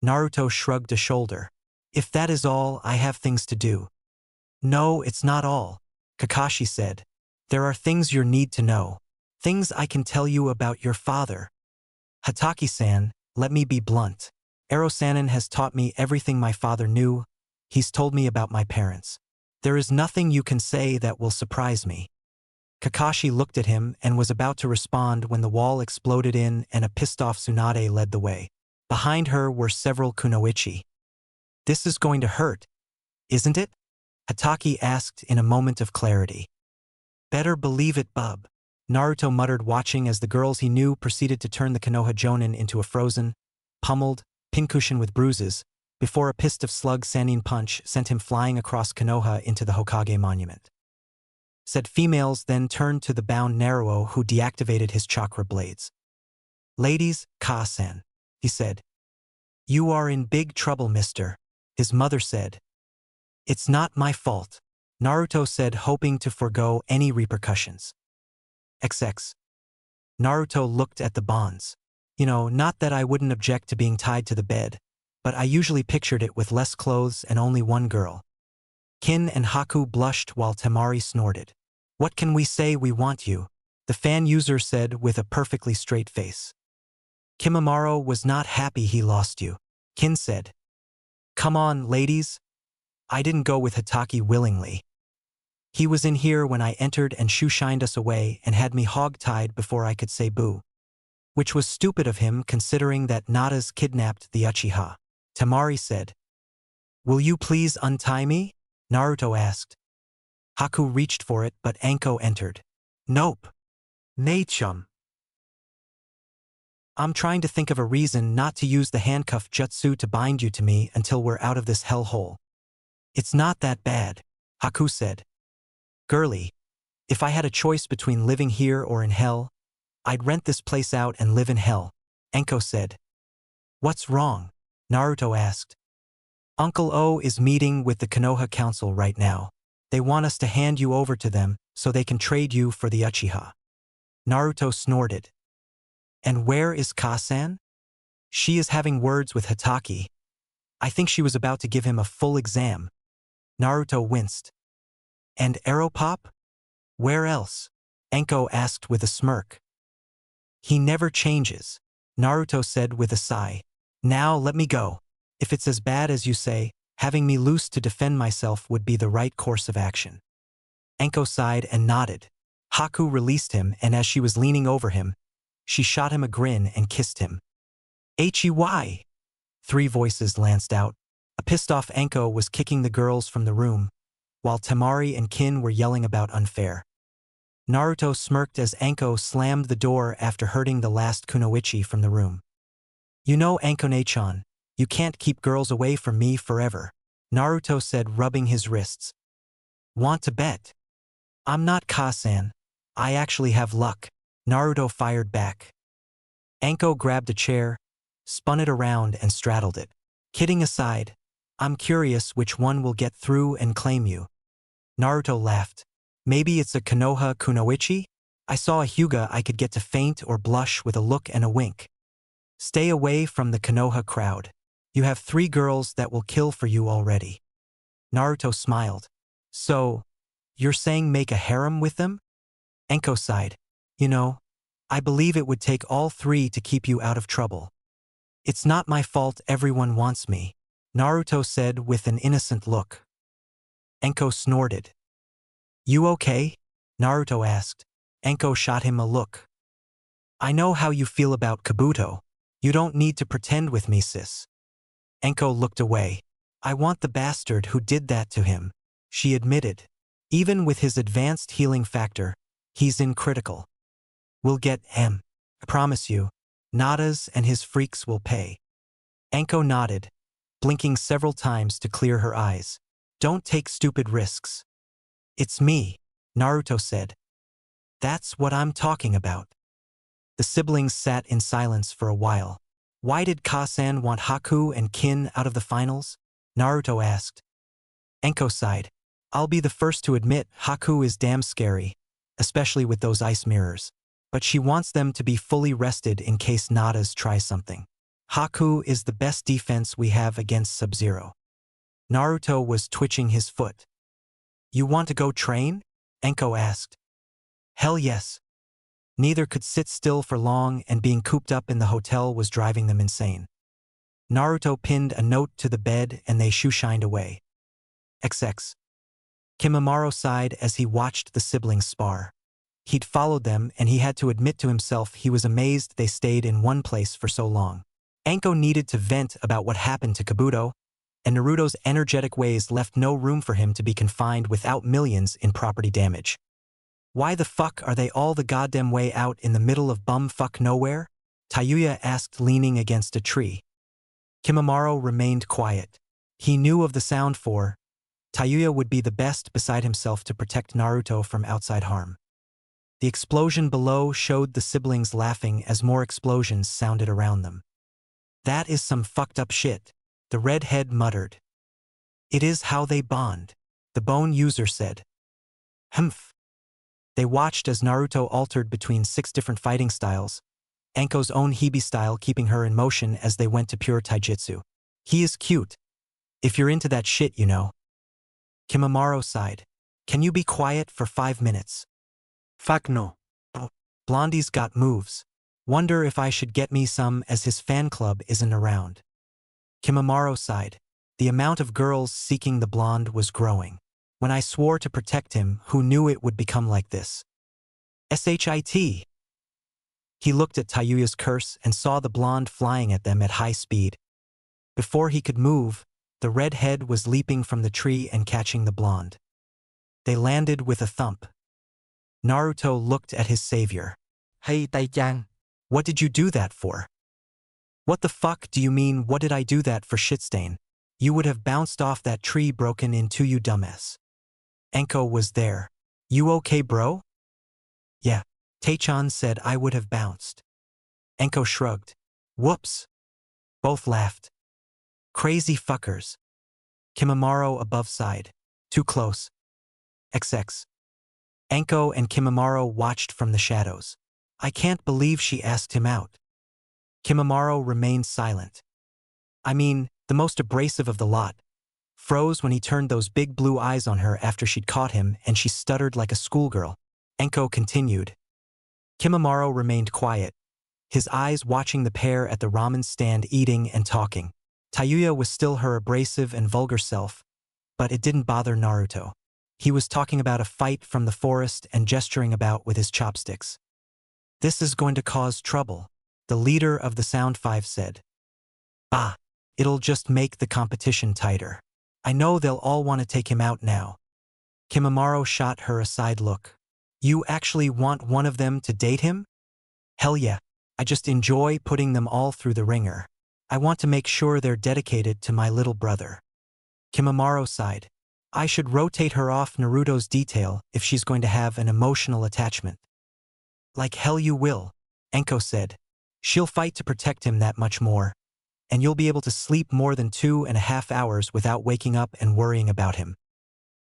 Naruto shrugged a shoulder. If that is all, I have things to do. No, it's not all, Kakashi said. There are things you need to know. Things I can tell you about your father. Hatake-san, let me be blunt. Sannin has taught me everything my father knew. He's told me about my parents. There is nothing you can say that will surprise me. Kakashi looked at him and was about to respond when the wall exploded in and a pissed-off Tsunade led the way. Behind her were several kunoichi. This is going to hurt, isn't it? Hatake asked in a moment of clarity. Better believe it, bub. Naruto muttered, watching as the girls he knew proceeded to turn the Konoha Jonin into a frozen, pummeled, pincushion with bruises, before a pissed of slug Sannin punch sent him flying across Konoha into the Hokage monument. Said females then turned to the bound Naruto, who deactivated his chakra blades. Ladies, Ka-san, he said. You are in big trouble, mister, his mother said. It's not my fault, Naruto said, hoping to forego any repercussions. XX. Naruto looked at the bonds. Not that I wouldn't object to being tied to the bed, but I usually pictured it with less clothes and only one girl. Kin and Haku blushed while Temari snorted. What can we say? We want you, the fan user said with a perfectly straight face. Kimimaro was not happy he lost you, Kin said. Come on, ladies. I didn't go with Hatake willingly. He was in here when I entered and shoe-shined us away and had me hog-tied before I could say boo. Which was stupid of him considering that Natas kidnapped the Uchiha. Temari said. Will you please untie me? Naruto asked. Haku reached for it but Anko entered. Nope. Nei-chum. I'm trying to think of a reason not to use the handcuff jutsu to bind you to me until we're out of this hellhole. It's not that bad, Haku said. Girly, if I had a choice between living here or in hell, I'd rent this place out and live in hell, Anko said. What's wrong? Naruto asked. Uncle O is meeting with the Konoha Council right now. They want us to hand you over to them so they can trade you for the Uchiha. Naruto snorted. And where is Kasan? She is having words with Hatake. I think she was about to give him a full exam. Naruto winced. And Aeropop? Where else? Anko asked with a smirk. He never changes, Naruto said with a sigh. Now let me go. If it's as bad as you say, having me loose to defend myself would be the right course of action. Anko sighed and nodded. Haku released him, and as she was leaning over him, she shot him a grin and kissed him. Hey! 3 voices lanced out. A pissed-off Anko was kicking the girls from the room, while Temari and Kin were yelling about unfair. Naruto smirked as Anko slammed the door after hurting the last kunoichi from the room. You know, Ankone-chan, you can't keep girls away from me forever, Naruto said, rubbing his wrists. Want to bet? I'm not Kasan. I actually have luck, Naruto fired back. Anko grabbed a chair, spun it around and straddled it. Kidding aside, I'm curious which one will get through and claim you. Naruto laughed. Maybe it's a Konoha kunoichi? I saw a Hyuga I could get to faint or blush with a look and a wink. Stay away from the Konoha crowd. You have 3 girls that will kill for you already. Naruto smiled. So, you're saying make a harem with them? Anko sighed. I believe it would take all 3 to keep you out of trouble. It's not my fault everyone wants me. Naruto said with an innocent look. Enko snorted. You okay? Naruto asked. Enko shot him a look. I know how you feel about Kabuto. You don't need to pretend with me, sis. Enko looked away. I want the bastard who did that to him, she admitted. Even with his advanced healing factor, he's in critical. We'll get him. I promise you, Natas and his freaks will pay. Enko nodded, blinking several times to clear her eyes. Don't take stupid risks. It's me, Naruto said. That's what I'm talking about. The siblings sat in silence for a while. Why did Kasan want Haku and Kin out of the finals? Naruto asked. Enko sighed. I'll be the first to admit Haku is damn scary, especially with those ice mirrors. But she wants them to be fully rested in case Natas try something. Haku is the best defense we have against Sub-Zero. Naruto was twitching his foot. You want to go train? Enko asked. Hell yes. Neither could sit still for long, and being cooped up in the hotel was driving them insane. Naruto pinned a note to the bed and they shoeshined away. XX. Kimimaro sighed as he watched the siblings spar. He'd followed them and he had to admit to himself he was amazed they stayed in one place for so long. Enko needed to vent about what happened to Kabuto, and Naruto's energetic ways left no room for him to be confined without millions in property damage. Why the fuck are they all the goddamn way out in the middle of bumfuck nowhere? Tayuya asked, leaning against a tree. Kimimaro remained quiet. He knew of the sound for Tayuya would be the best beside himself to protect Naruto from outside harm. The explosion below showed the siblings laughing as more explosions sounded around them. That is some fucked up shit, the redhead muttered. It is how they bond, the bone user said. Humph. They watched as Naruto altered between 6 different fighting styles, Enko's own Hibi style keeping her in motion as they went to pure taijutsu. He is cute. If you're into that shit, you know. Kimimaro sighed. Can you be quiet for 5 minutes? Fuck no. Oh, Blondie's got moves. Wonder if I should get me some as his fan club isn't around. Kimimaro sighed. The amount of girls seeking the blonde was growing. When I swore to protect him, who knew it would become like this? Shit. He looked at Tayuya's curse and saw the blonde flying at them at high speed. Before he could move, the redhead was leaping from the tree and catching the blonde. They landed with a thump. Naruto looked at his savior. Hey Tai-chan. What did you do that for? What the fuck do you mean, what did I do that for, Shitstain? You would have bounced off that tree, broken into, you dumbass. Enko was there. You okay, bro? Yeah. Taichan said I would have bounced. Enko shrugged. Whoops. Both laughed. Crazy fuckers. Kimimaro above sighed. Too close. XX. Enko and Kimimaro watched from the shadows. I can't believe she asked him out. Kimimaro remained silent. I mean, the most abrasive of the lot. Froze when he turned those big blue eyes on her after she'd caught him and she stuttered like a schoolgirl. Enko continued. Kimimaro remained quiet, his eyes watching the pair at the ramen stand eating and talking. Tayuya was still her abrasive and vulgar self, but it didn't bother Naruto. He was talking about a fight from the forest and gesturing about with his chopsticks. This is going to cause trouble, the leader of the Sound Five said. Ah, it'll just make the competition tighter. I know they'll all want to take him out now. Kimimaro shot her a side look. You actually want one of them to date him? Hell yeah, I just enjoy putting them all through the ringer. I want to make sure they're dedicated to my little brother. Kimimaro sighed. I should rotate her off Naruto's detail if she's going to have an emotional attachment. Like hell you will, Enko said. She'll fight to protect him that much more, and you'll be able to sleep more than 2.5 hours without waking up and worrying about him.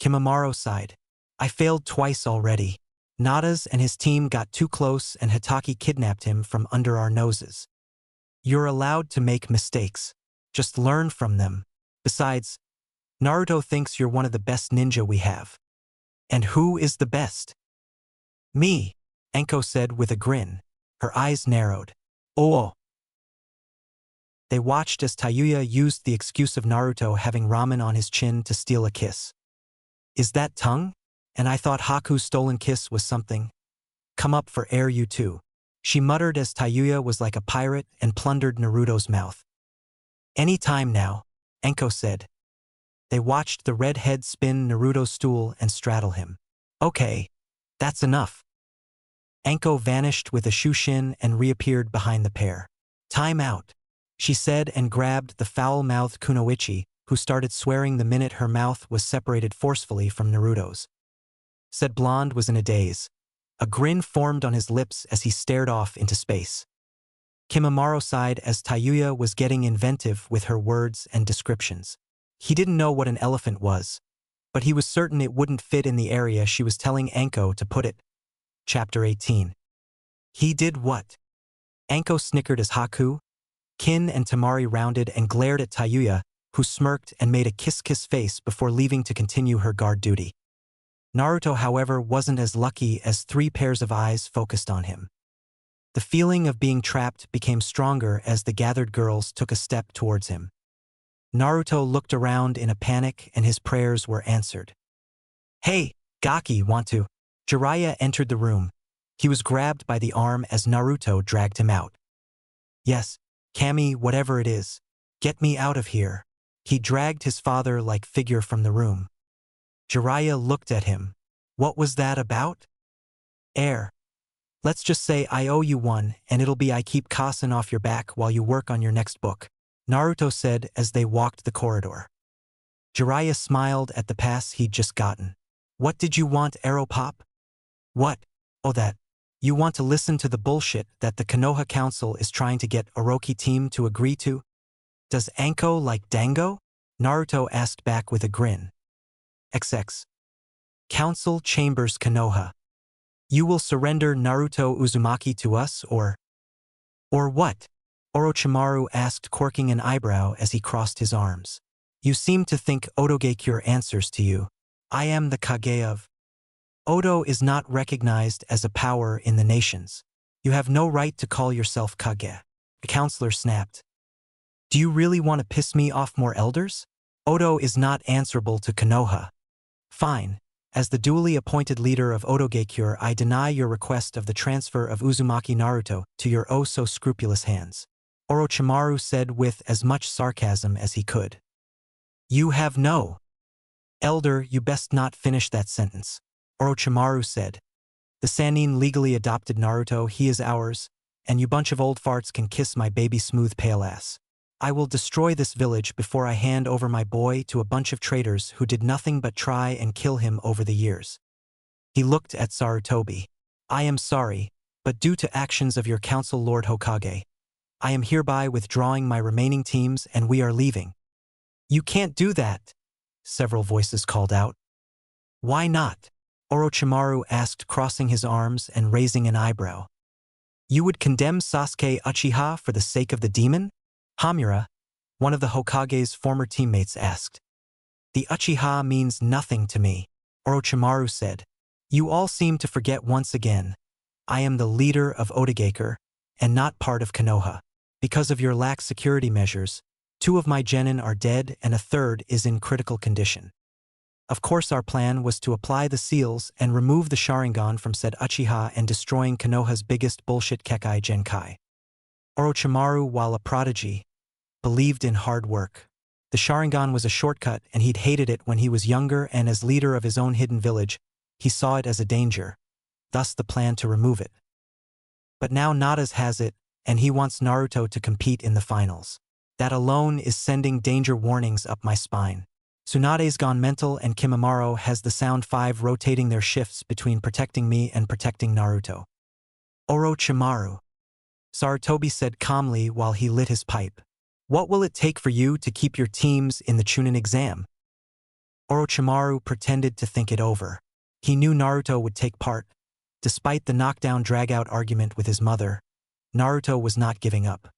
Kimimaro sighed. I failed twice already. Natas and his team got too close and Hitaki kidnapped him from under our noses. You're allowed to make mistakes. Just learn from them. Besides, Naruto thinks you're one of the best ninja we have. And who is the best? Me, Enko said with a grin. Her eyes narrowed. Oh. They watched as Tayuya used the excuse of Naruto having ramen on his chin to steal a kiss. Is that tongue? And I thought Haku's stolen kiss was something. Come up for air you too. She muttered as Tayuya was like a pirate and plundered Naruto's mouth. Any time now, Enko said. They watched the red head spin Naruto's stool and straddle him. Okay, that's enough. Enko vanished with a shushin and reappeared behind the pair. Time out, she said and grabbed the foul-mouthed Kunoichi, who started swearing the minute her mouth was separated forcefully from Naruto's. Said blonde was in a daze. A grin formed on his lips as he stared off into space. Kimimaro sighed as Tayuya was getting inventive with her words and descriptions. He didn't know what an elephant was, but he was certain it wouldn't fit in the area she was telling Enko to put it. Chapter 18. He did what? Enko snickered as Haku, Kin and Tamari rounded and glared at Tayuya, who smirked and made a kiss-kiss face before leaving to continue her guard duty. Naruto, however, wasn't as lucky as 3 pairs of eyes focused on him. The feeling of being trapped became stronger as the gathered girls took a step towards him. Naruto looked around in a panic and his prayers were answered. Hey, Gaki, want to? Jiraiya entered the room. He was grabbed by the arm as Naruto dragged him out. Yes, Kami, whatever it is. Get me out of here. He dragged his father-like figure from the room. Jiraiya looked at him. What was that about? Air. Let's just say I owe you one and it'll be I keep Kasen off your back while you work on your next book, Naruto said as they walked the corridor. Jiraiya smiled at the pass he'd just gotten. What did you want, Arrow Pop? What? Oh, that. You want to listen to the bullshit that the Konoha Council is trying to get Orochi team to agree to? Does Anko like Dango? Naruto asked back with a grin. XX. Council Chambers Konoha. You will surrender Naruto Uzumaki to us or what? Orochimaru asked, quirking an eyebrow as he crossed his arms. You seem to think Otoge answers to you. I am the Kage of. Odo is not recognized as a power in the nations. You have no right to call yourself Kage. The counselor snapped. Do you really want to piss me off more, elders? Odo is not answerable to Konoha. Fine. As the duly appointed leader of Otoge, I deny your request of the transfer of Uzumaki Naruto to your oh-so-scrupulous hands. Orochimaru said with as much sarcasm as he could. You have no. Elder, you best not finish that sentence. Orochimaru said. The Sannin legally adopted Naruto, he is ours, and you bunch of old farts can kiss my baby smooth pale ass. I will destroy this village before I hand over my boy to a bunch of traitors who did nothing but try and kill him over the years. He looked at Sarutobi. I am sorry, but due to actions of your council Lord Hokage, I am hereby withdrawing my remaining teams and we are leaving. You can't do that, several voices called out. Why not? Orochimaru asked, crossing his arms and raising an eyebrow. You would condemn Sasuke Uchiha for the sake of the demon? Hamura, one of the Hokage's former teammates, asked. The Uchiha means nothing to me, Orochimaru said. You all seem to forget once again. I am the leader of Otoge and not part of Konoha. Because of your lax security measures, 2 of my genin are dead and a 3rd is in critical condition. Of course our plan was to apply the seals and remove the Sharingan from said Uchiha and destroying Konoha's biggest bullshit Kekai Genkai. Orochimaru, while a prodigy, believed in hard work. The Sharingan was a shortcut and he'd hated it when he was younger, and as leader of his own hidden village, he saw it as a danger, thus the plan to remove it. But now Natas has it, and he wants Naruto to compete in the finals. That alone is sending danger warnings up my spine. Tsunade's gone mental and Kimimaro has the Sound 5 rotating their shifts between protecting me and protecting Naruto. Orochimaru, Sarutobi said calmly while he lit his pipe. What will it take for you to keep your teams in the Chunin exam? Orochimaru pretended to think it over. He knew Naruto would take part. Despite the knockdown drag-out argument with his mother, Naruto was not giving up.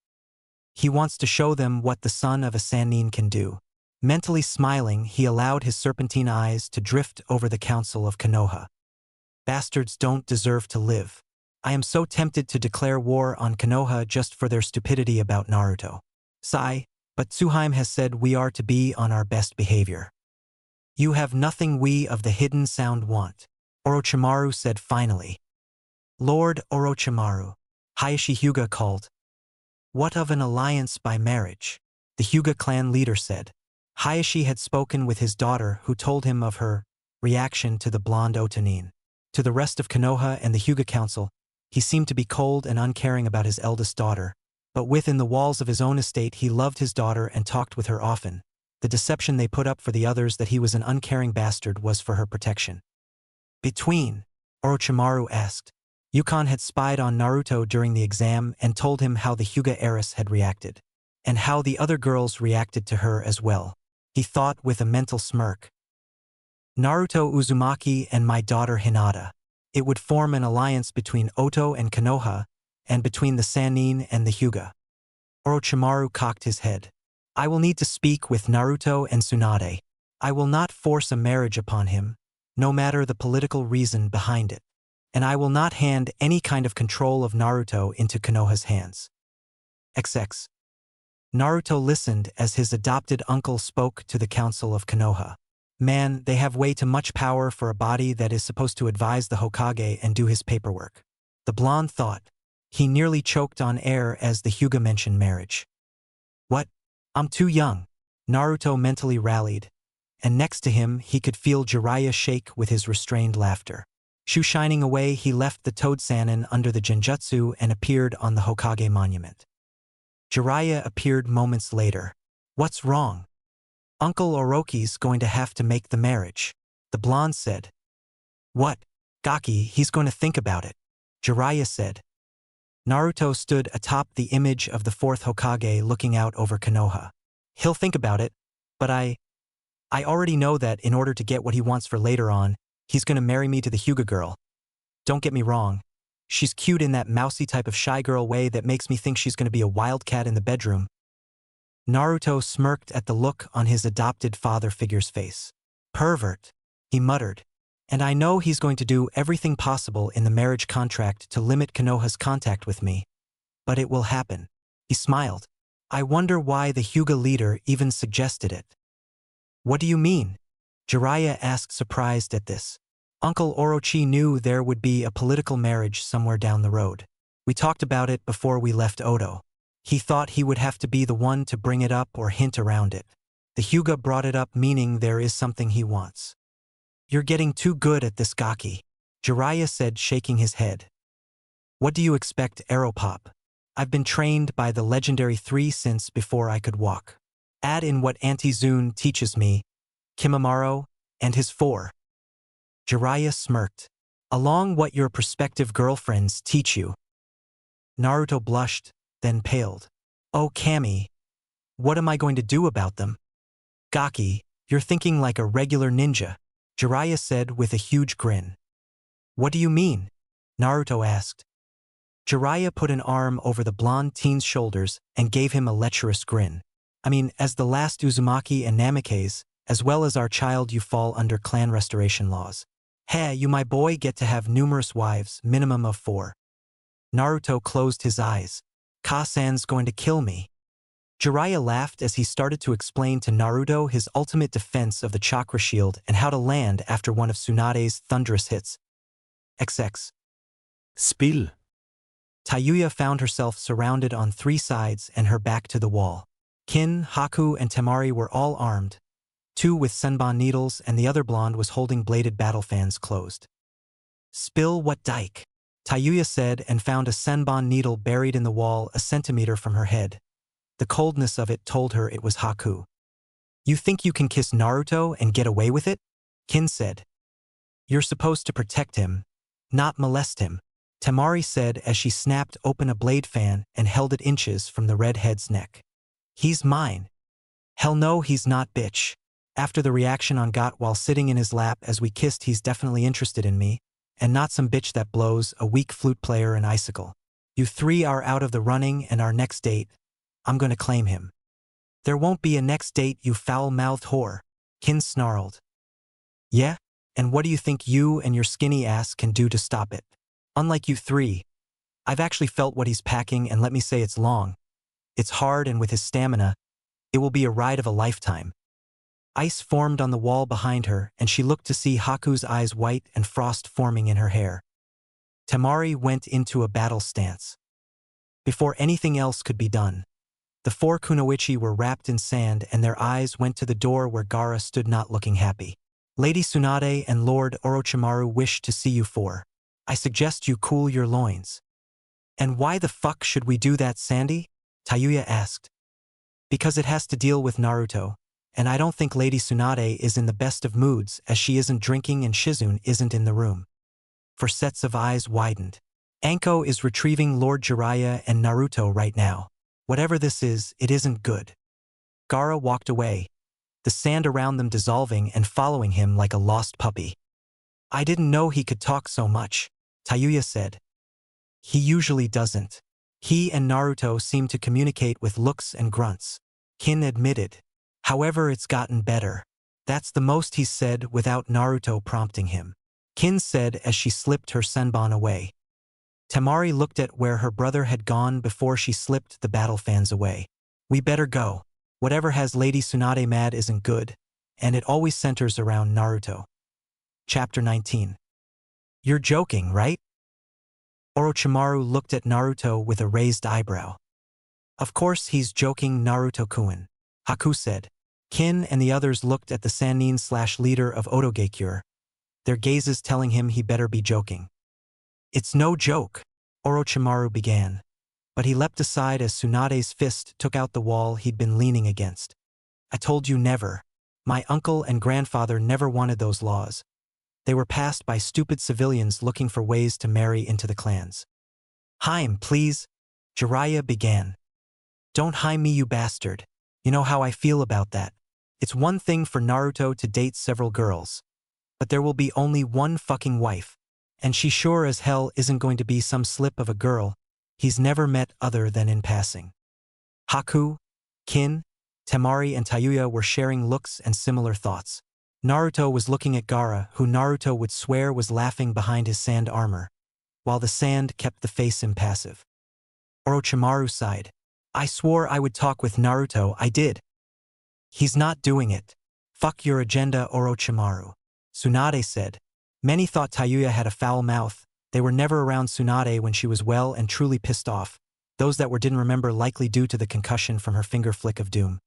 He wants to show them what the son of a Sannin can do. Mentally smiling, he allowed his serpentine eyes to drift over the council of Konoha. Bastards don't deserve to live. I am so tempted to declare war on Konoha just for their stupidity about Naruto. Sigh, but Tsuheim has said we are to be on our best behavior. You have nothing we of the hidden sound want, Orochimaru said finally. Lord Orochimaru, Hayashi Hyuga called. What of an alliance by marriage? The Hyuga clan leader said. Hayashi had spoken with his daughter who told him of her reaction to the blonde Otonin. To the rest of Konoha and the Hyuga council, he seemed to be cold and uncaring about his eldest daughter, but within the walls of his own estate he loved his daughter and talked with her often. The deception they put up for the others that he was an uncaring bastard was for her protection. Between, Orochimaru asked. Yukon had spied on Naruto during the exam and told him how the Hyuga heiress had reacted, and how the other girls reacted to her as well. He thought with a mental smirk. Naruto Uzumaki and my daughter Hinata. It would form an alliance between Oto and Konoha, and between the Sannin and the Hyuga. Orochimaru cocked his head. I will need to speak with Naruto and Tsunade. I will not force a marriage upon him, no matter the political reason behind it. And I will not hand any kind of control of Naruto into Konoha's hands. XX. Naruto listened as his adopted uncle spoke to the council of Konoha. Man, they have way too much power for a body that is supposed to advise the Hokage and do his paperwork. The blonde thought. He nearly choked on air as the Hyuga mentioned marriage. What? I'm too young. Naruto mentally rallied, and next to him he could feel Jiraiya shake with his restrained laughter. Shu shining away, he left the Toad Sannin under the Genjutsu and appeared on the Hokage monument. Jiraiya appeared moments later. What's wrong? Uncle Orochi's going to have to make the marriage, the blonde said. What? Gaki, he's going to think about it, Jiraiya said. Naruto stood atop the image of the fourth Hokage looking out over Konoha. He'll think about it, but I already know that in order to get what he wants for later on, he's gonna marry me to the Hyuga girl. Don't get me wrong. She's cute in that mousy type of shy girl way that makes me think she's gonna be a wildcat in the bedroom. Naruto smirked at the look on his adopted father figure's face. Pervert, he muttered. And I know he's going to do everything possible in the marriage contract to limit Konoha's contact with me. But it will happen. He smiled. I wonder why the Hyuga leader even suggested it. What do you mean? Jiraiya asked, surprised at this. Uncle Orochi knew there would be a political marriage somewhere down the road. We talked about it before we left Oto. He thought he would have to be the one to bring it up or hint around it. The Hyuga brought it up, meaning there is something he wants. You're getting too good at this, Gaki, Jiraiya said, shaking his head. What do you expect, Aeropop? I've been trained by the legendary 3 since before I could walk. Add in what Auntie Zune teaches me, Kimimaro, and his 4. Jiraiya smirked. Along what your prospective girlfriends teach you. Naruto blushed, then paled. Oh, Kami, what am I going to do about them? Gaki, you're thinking like a regular ninja, Jiraiya said with a huge grin. What do you mean? Naruto asked. Jiraiya put an arm over the blonde teen's shoulders and gave him a lecherous grin. I mean, as the last Uzumaki and Namikaze, as well as our child, you fall under clan restoration laws. Hey, you my boy get to have numerous wives, minimum of 4. Naruto closed his eyes. Ka-san's going to kill me. Jiraiya laughed as he started to explain to Naruto his ultimate defense of the chakra shield and how to land after one of Tsunade's thunderous hits. XX. Spill. Tayuya found herself surrounded on 3 sides and her back to the wall. Kin, Haku, and Temari were all armed, 2 with senbon needles and the other blonde was holding bladed battle fans closed. Spill what dike? Tayuya said and found a senbon needle buried in the wall a centimeter from her head. The coldness of it told her it was Haku. You think you can kiss Naruto and get away with it? Kin said. You're supposed to protect him, not molest him, Temari said as she snapped open a blade fan and held it inches from the redhead's neck. He's mine. Hell no, he's not, bitch. After the reaction on got while sitting in his lap as we kissed, he's definitely interested in me, and not some bitch that blows, a weak flute player, an icicle. You 3 are out of the running, and our next date, I'm gonna claim him. There won't be a next date, you foul-mouthed whore, Kin snarled. Yeah? And what do you think you and your skinny ass can do to stop it? Unlike you 3, I've actually felt what he's packing, and let me say it's long. It's hard, and with his stamina, it will be a ride of a lifetime. Ice formed on the wall behind her, and she looked to see Haku's eyes white and frost forming in her hair. Temari went into a battle stance. Before anything else could be done, the four kunoichi were wrapped in sand, and their eyes went to the door where Gaara stood, not looking happy. Lady Tsunade and Lord Orochimaru wish to see you for. I suggest you cool your loins. And why the fuck should we do that, Sandy? Tayuya asked. Because it has to deal with Naruto, and I don't think Lady Tsunade is in the best of moods, as she isn't drinking and Shizune isn't in the room. For sets of eyes widened. Anko is retrieving Lord Jiraiya and Naruto right now. Whatever this is, it isn't good. Gaara walked away, the sand around them dissolving and following him like a lost puppy. I didn't know he could talk so much, Tayuya said. He usually doesn't. He and Naruto seem to communicate with looks and grunts, Kin admitted. However, it's gotten better. That's the most he said without Naruto prompting him. Kin said as she slipped her senbon away. Temari looked at where her brother had gone before she slipped the battle fans away. We better go. Whatever has Lady Tsunade mad isn't good, and it always centers around Naruto. Chapter 19. You're joking, right? Orochimaru looked at Naruto with a raised eyebrow. Of course he's joking, Naruto-kun, Haku said. Kin and the others looked at the Sannin/leader of Otogekure, their gazes telling him he better be joking. It's no joke, Orochimaru began, but he leapt aside as Tsunade's fist took out the wall he'd been leaning against. I told you never. My uncle and grandfather never wanted those laws. They were passed by stupid civilians looking for ways to marry into the clans. Haim, please, Jiraiya began. Don't haim me, you bastard. You know how I feel about that. It's one thing for Naruto to date several girls, but there will be only one fucking wife, and she sure as hell isn't going to be some slip of a girl he's never met other than in passing. Haku, Kin, Temari and Tayuya were sharing looks and similar thoughts. Naruto was looking at Gaara, who Naruto would swear was laughing behind his sand armor, while the sand kept the face impassive. Orochimaru sighed. I swore I would talk with Naruto, I did. He's not doing it. Fuck your agenda, Orochimaru, Tsunade said. Many thought Tayuya had a foul mouth. They were never around Tsunade when she was well and truly pissed off. Those that were didn't remember, likely due to the concussion from her finger flick of doom.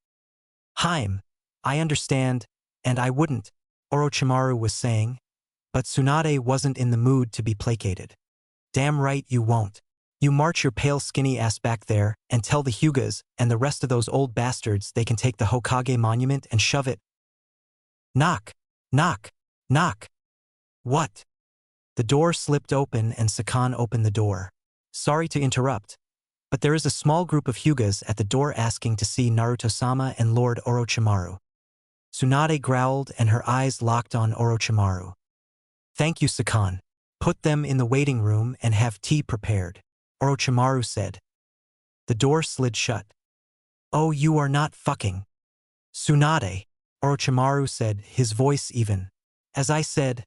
Haim, I understand, and I wouldn't, Orochimaru was saying, but Tsunade wasn't in the mood to be placated. Damn right you won't. You march your pale skinny ass back there and tell the Hyugas and the rest of those old bastards they can take the Hokage monument and shove it. Knock, knock, knock. What? The door slipped open and Sakan opened the door. Sorry to interrupt, but there is a small group of Hyugas at the door asking to see Naruto-sama and Lord Orochimaru. Tsunade growled and her eyes locked on Orochimaru. Thank you, Sakan. Put them in the waiting room and have tea prepared, Orochimaru said. The door slid shut. Oh, you are not fucking. Tsunade, Orochimaru said, his voice even. As I said,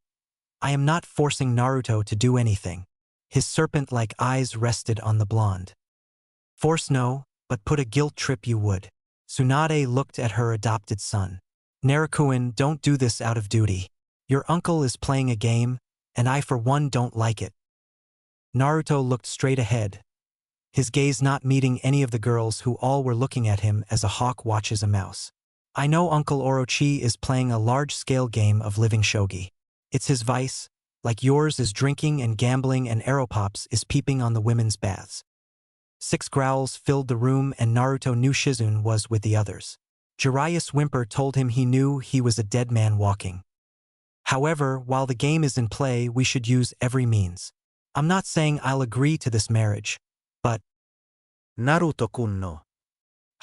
I am not forcing Naruto to do anything. His serpent-like eyes rested on the blonde. Force no, but put a guilt trip you would. Tsunade looked at her adopted son. Naruto-kun, don't do this out of duty. Your uncle is playing a game, and I for one don't like it. Naruto looked straight ahead, his gaze not meeting any of the girls who all were looking at him as a hawk watches a mouse. I know Uncle Orochi is playing a large-scale game of living shogi. It's his vice, like yours is drinking and gambling, and Aeropops is peeping on the women's baths. 6 growls filled the room and Naruto knew Shizune was with the others. Jiraiya's whimper told him he knew he was a dead man walking. However, while the game is in play, we should use every means. I'm not saying I'll agree to this marriage, but… Naruto-kun no.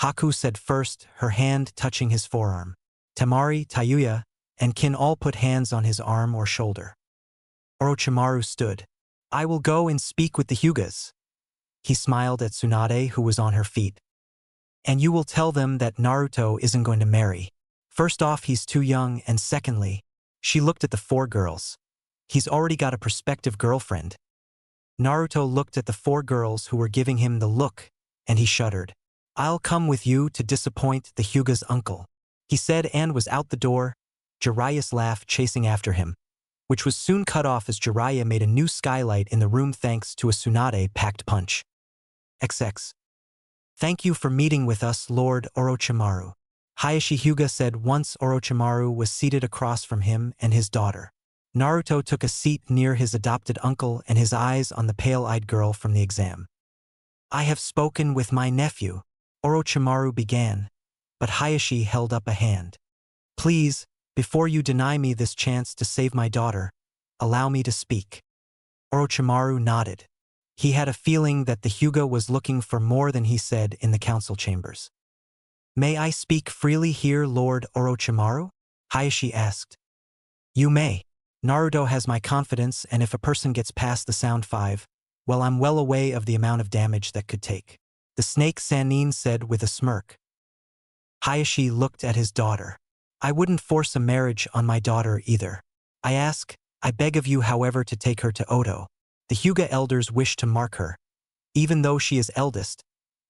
Haku said first, her hand touching his forearm. Temari, Tayuya, and Kin all put hands on his arm or shoulder. Orochimaru stood. I will go and speak with the Hyugas. He smiled at Tsunade, who was on her feet. And you will tell them that Naruto isn't going to marry. First off, he's too young, and secondly, she looked at the 4 girls. He's already got a prospective girlfriend. Naruto looked at the 4 girls who were giving him the look, and he shuddered. I'll come with you to disappoint the Hyuga's uncle, he said and was out the door, Jiraiya's laugh chasing after him, which was soon cut off as Jiraiya made a new skylight in the room thanks to a Tsunade packed punch. XX. Thank you for meeting with us, Lord Orochimaru, Hayashi Hyuga said once Orochimaru was seated across from him and his daughter. Naruto took a seat near his adopted uncle and his eyes on the pale-eyed girl from the exam. I have spoken with my nephew, Orochimaru began, but Hayashi held up a hand. Please, before you deny me this chance to save my daughter, allow me to speak. Orochimaru nodded. He had a feeling that the Hyuga was looking for more than he said in the council chambers. May I speak freely here, Lord Orochimaru? Hayashi asked. You may. Naruto has my confidence, and if a person gets past the sound 5, well, I'm well aware of the amount of damage that could take. The snake Sannin said with a smirk. Hayashi looked at his daughter. I wouldn't force a marriage on my daughter either. I beg of you, however, to take her to Oto. The Hyuga elders wish to mark her. Even though she is eldest,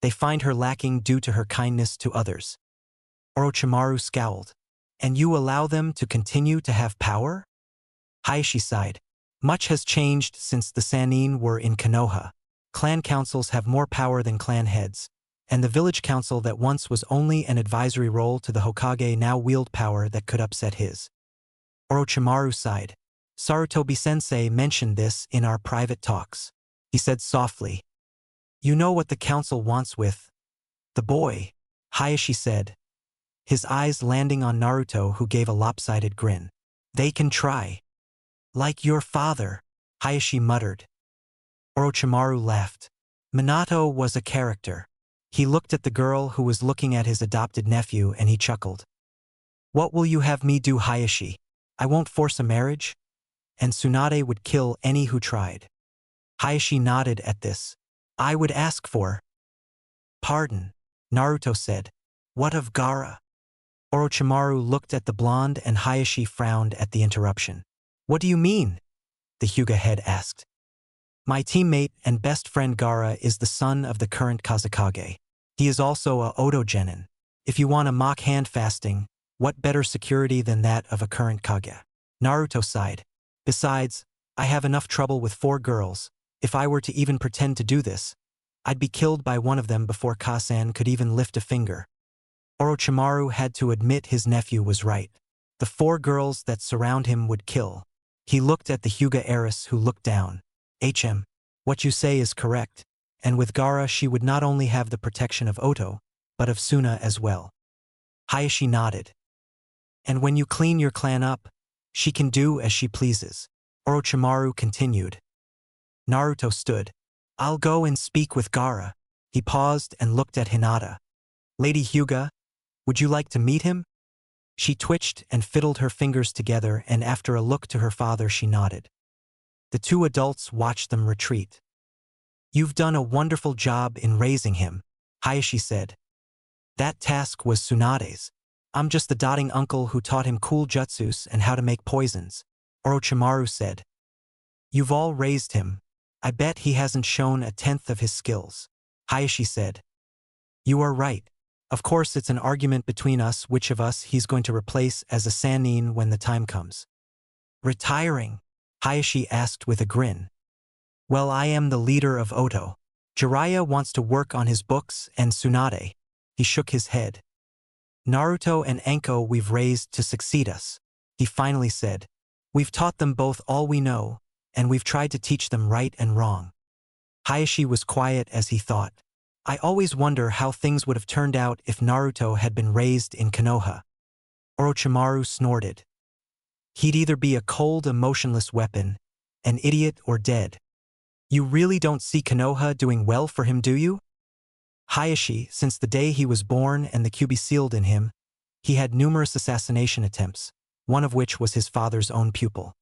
they find her lacking due to her kindness to others. Orochimaru scowled. And you allow them to continue to have power? Hayashi sighed. Much has changed since the Sannin were in Konoha. Clan councils have more power than clan heads, and the village council that once was only an advisory role to the Hokage now wield power that could upset his. Orochimaru sighed. Sarutobi-sensei mentioned this in our private talks. He said softly. You know what the council wants with the boy, Hayashi said, his eyes landing on Naruto, who gave a lopsided grin. They can try. Like your father, Hayashi muttered. Orochimaru laughed. Minato was a character. He looked at the girl who was looking at his adopted nephew and he chuckled. What will you have me do, Hayashi? I won't force a marriage? And Tsunade would kill any who tried. Hayashi nodded at this. I would ask for pardon, Naruto said. What of Gaara? Orochimaru looked at the blonde and Hayashi frowned at the interruption. What do you mean? The Hyuga head asked. My teammate and best friend Gaara is the son of the current Kazekage. He is also a Oto genin. If you want a mock hand fasting, what better security than that of a current Kage? Naruto sighed. Besides, I have enough trouble with 4 girls. If I were to even pretend to do this, I'd be killed by one of them before Kasan could even lift a finger. Orochimaru had to admit his nephew was right. The 4 girls that surround him would kill. He looked at the Hyuga heiress who looked down. What you say is correct, and with Gaara she would not only have the protection of Oto, but of Suna as well. Hayashi nodded. And when you clean your clan up, she can do as she pleases. Orochimaru continued. Naruto stood. I'll go and speak with Gaara. He paused and looked at Hinata. Lady Hyuga, would you like to meet him? She twitched and fiddled her fingers together, and after a look to her father she nodded. The 2 adults watched them retreat. You've done a wonderful job in raising him, Hayashi said. That task was Tsunade's. I'm just the doting uncle who taught him cool jutsus and how to make poisons, Orochimaru said. You've all raised him. I bet he hasn't shown a 10th of his skills, Hayashi said. You are right. Of course it's an argument between us which of us he's going to replace as a Sannin when the time comes. Retiring? Hayashi asked with a grin. Well, I am the leader of Oto. Jiraiya wants to work on his books and Tsunade. He shook his head. Naruto and Enko we've raised to succeed us, he finally said. We've taught them both all we know, and we've tried to teach them right and wrong. Hayashi was quiet as he thought. I always wonder how things would have turned out if Naruto had been raised in Konoha. Orochimaru snorted. He'd either be a cold, emotionless weapon, an idiot, or dead. You really don't see Konoha doing well for him, do you? Hayashi, since the day he was born and the Kyuubi sealed in him, he had numerous assassination attempts, one of which was his father's own pupil.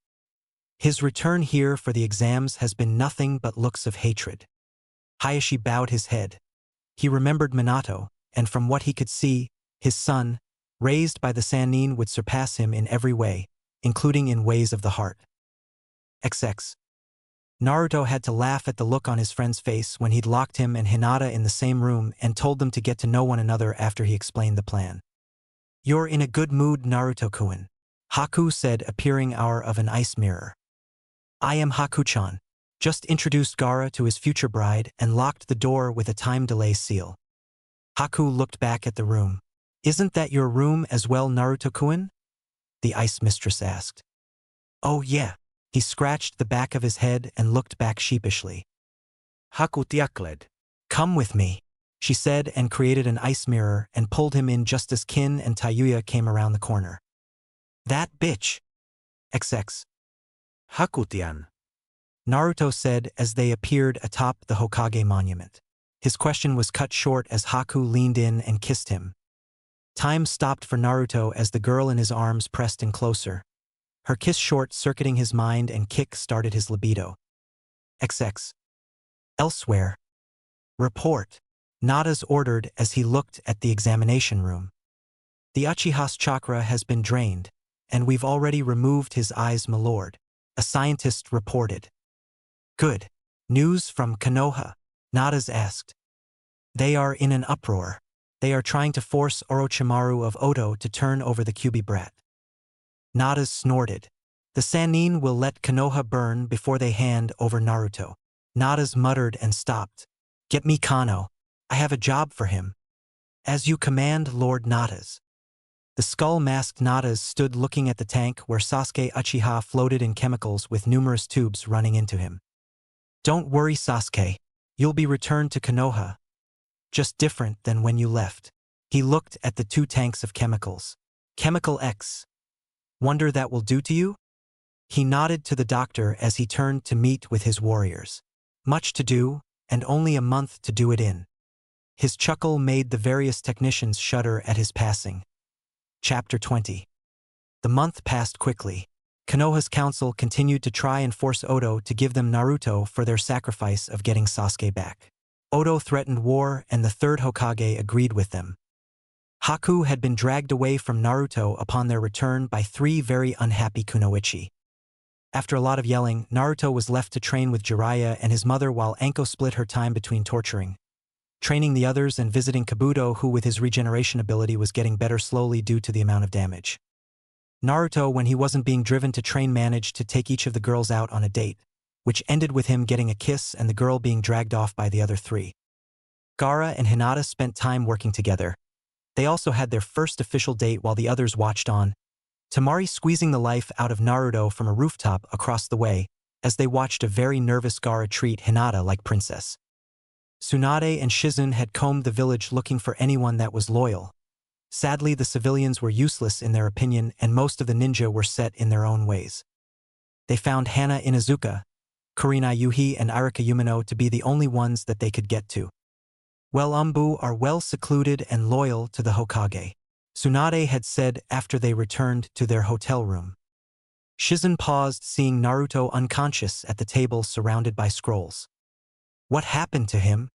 His return here for the exams has been nothing but looks of hatred. Hayashi bowed his head. He remembered Minato, and from what he could see, his son, raised by the Sannin, would surpass him in every way, including in ways of the heart. XX. Naruto had to laugh at the look on his friend's face when he'd locked him and Hinata in the same room and told them to get to know one another after he explained the plan. "You're in a good mood, Naruto-kun," Haku said, appearing out of an ice mirror. "I am Haku-chan," just introduced Gaara to his future bride and locked the door with a time delay seal. Haku looked back at the room. "Isn't that your room as well, Naruto-kun?" the ice mistress asked. "Oh yeah." He scratched the back of his head and looked back sheepishly. Haku tiakled. "Come with me," she said, and created an ice mirror and pulled him in just as Kin and Tayuya came around the corner. "That bitch." XX. Hakutian. Naruto said as they appeared atop the Hokage monument. His question was cut short as Haku leaned in and kissed him. Time stopped for Naruto as the girl in his arms pressed in closer. Her kiss short-circuiting his mind and kick-started his libido. XX. Elsewhere. Report. Natas ordered as he looked at the examination room. "The Uchiha's chakra has been drained, and we've already removed his eyes, m'lord," a scientist reported. "Good. News from Konoha?" Natas asked. "They are in an uproar. They are trying to force Orochimaru of Oto to turn over the Kyuubi brat." Natas snorted. "The Sannin will let Konoha burn before they hand over Naruto." Natas muttered and stopped. "Get me Kano. I have a job for him." "As you command, Lord Natas." The skull-masked Natas stood looking at the tank where Sasuke Uchiha floated in chemicals with numerous tubes running into him. "Don't worry, Sasuke. You'll be returned to Konoha. Just different than when you left." He looked at the 2 tanks of chemicals. "Chemical X. Wonder that will do to you?" He nodded to the doctor as he turned to meet with his warriors. "Much to do, and only a month to do it in." His chuckle made the various technicians shudder at his passing. Chapter 20. The month passed quickly. Konoha's council continued to try and force Oto to give them Naruto for their sacrifice of getting Sasuke back. Oto threatened war, and the 3rd Hokage agreed with them. Haku had been dragged away from Naruto upon their return by 3 very unhappy kunoichi. After a lot of yelling, Naruto was left to train with Jiraiya and his mother while Anko split her time between torturing, training the others, and visiting Kabuto, who with his regeneration ability was getting better slowly due to the amount of damage. Naruto, when he wasn't being driven to train, managed to take each of the girls out on a date, which ended with him getting a kiss and the girl being dragged off by the other 3. Gaara and Hinata spent time working together. They also had their first official date while the others watched on, Tamari squeezing the life out of Naruto from a rooftop across the way as they watched a very nervous Gaara treat Hinata like princess. Tsunade and Shizune had combed the village looking for anyone that was loyal. Sadly, the civilians were useless in their opinion, and most of the ninja were set in their own ways. They found Hana Inuzuka, Kurina Yuhi, and Irika Yumino to be the only ones that they could get to. Well, Umbu are well secluded and loyal to the Hokage, Tsunade had said after they returned to their hotel room. Shizune paused, seeing Naruto unconscious at the table surrounded by scrolls. What happened to him?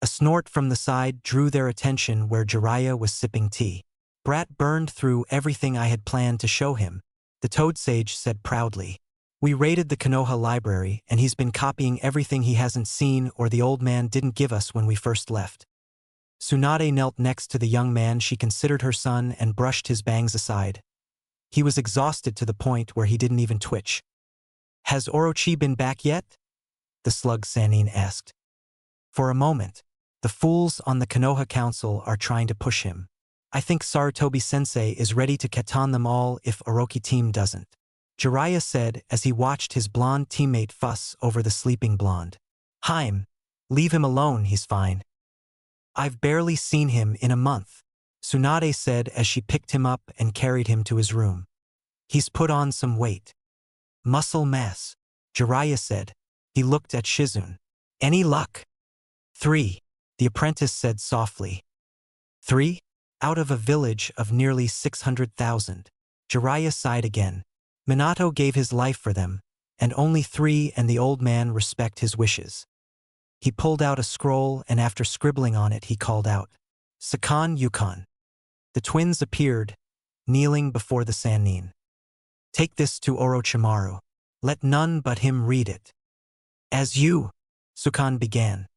A snort from the side drew their attention where Jiraiya was sipping tea. Brat burned through everything I had planned to show him, the Toad Sage said proudly. We raided the Konoha library, and he's been copying everything he hasn't seen or the old man didn't give us when we first left. Tsunade knelt next to the young man she considered her son and brushed his bangs aside. He was exhausted to the point where he didn't even twitch. Has Orochi been back yet? The slug Sannin asked. For a moment, the fools on the Konoha council are trying to push him. I think Sarutobi-sensei is ready to katan them all if Orochi team doesn't, Jiraiya said as he watched his blonde teammate fuss over the sleeping blonde. Haim, leave him alone, he's fine. I've barely seen him in a month, Tsunade said as she picked him up and carried him to his room. He's put on some weight. Muscle mass, Jiraiya said. He looked at Shizune. Any luck? 3, the apprentice said softly. 3? Out of a village of nearly 600,000. Jiraiya sighed again. Minato gave his life for them, and only 3, and the old man respect his wishes. He pulled out a scroll, and after scribbling on it he called out, Sakan Yukon. The twins appeared, kneeling before the Sannin. Take this to Orochimaru. Let none but him read it. As you, Sukan began.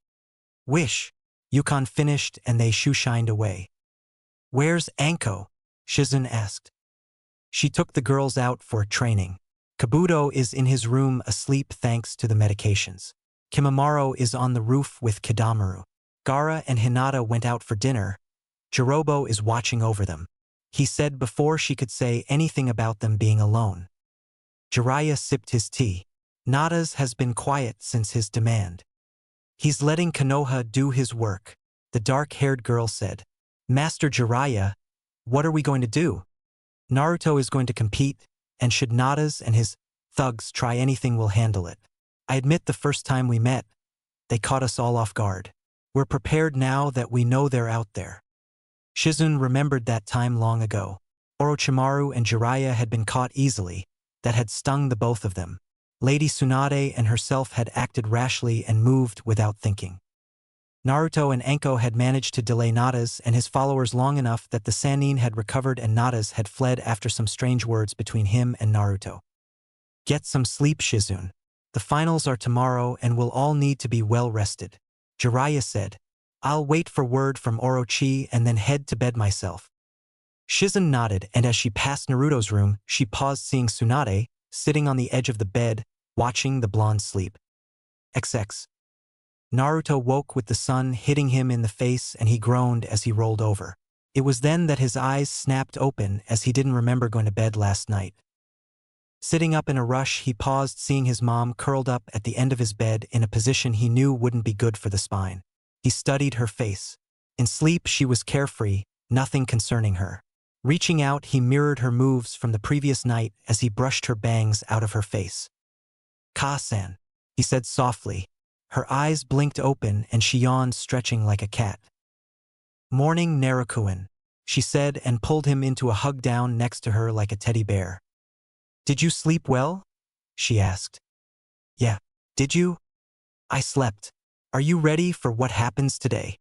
Wish, Yukon finished and they shoe-shined away. Where's Anko? Shizun asked. She took the girls out for training. Kabuto is in his room asleep thanks to the medications. Kimimaro is on the roof with Kidamaru. Gaara and Hinata went out for dinner. Jirobo is watching over them. He said before she could say anything about them being alone. Jiraiya sipped his tea. Natas has been quiet since his demand. He's letting Konoha do his work, the dark-haired girl said. Master Jiraiya, what are we going to do? Naruto is going to compete, and should Natas and his thugs try anything, we'll handle it. I admit the first time we met, they caught us all off guard. We're prepared now that we know they're out there. Shizun remembered that time long ago. Orochimaru and Jiraiya had been caught easily, that had stung the both of them. Lady Tsunade and herself had acted rashly and moved without thinking. Naruto and Anko had managed to delay Natas and his followers long enough that the Sannin had recovered and Natas had fled after some strange words between him and Naruto. Get some sleep, Shizun. The finals are tomorrow and we'll all need to be well rested. Jiraiya said, I'll wait for word from Orochi and then head to bed myself. Shizun nodded, and as she passed Naruto's room, she paused, seeing Tsunade, sitting on the edge of the bed, watching the blonde sleep. XX. Naruto woke with the sun hitting him in the face and he groaned as he rolled over. It was then that his eyes snapped open as he didn't remember going to bed last night. Sitting up in a rush, he paused, seeing his mom curled up at the end of his bed in a position he knew wouldn't be good for the spine. He studied her face. In sleep, she was carefree, nothing concerning her. Reaching out, he mirrored her moves from the previous night as he brushed her bangs out of her face. Ka-san, he said softly. Her eyes blinked open and she yawned, stretching like a cat. Morning, Narukuin, she said and pulled him into a hug down next to her like a teddy bear. Did you sleep well? She asked. Yeah, did you? I slept. Are you ready for what happens today?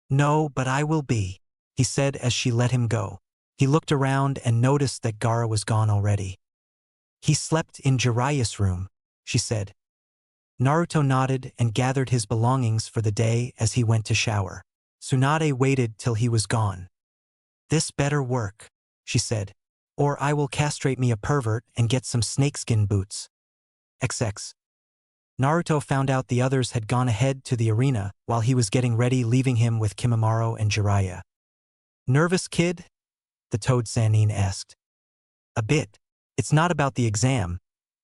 No, but I will be, he said as she let him go. He looked around and noticed that Gaara was gone already. He slept in Jiraiya's room, she said. Naruto nodded and gathered his belongings for the day as he went to shower. Tsunade waited till he was gone. This better work, she said, or I will castrate me a pervert and get some snakeskin boots. XX. Naruto found out the others had gone ahead to the arena while he was getting ready, leaving him with Kimimaro and Jiraiya. Nervous, kid? The Toad Sannin asked. A bit. It's not about the exam,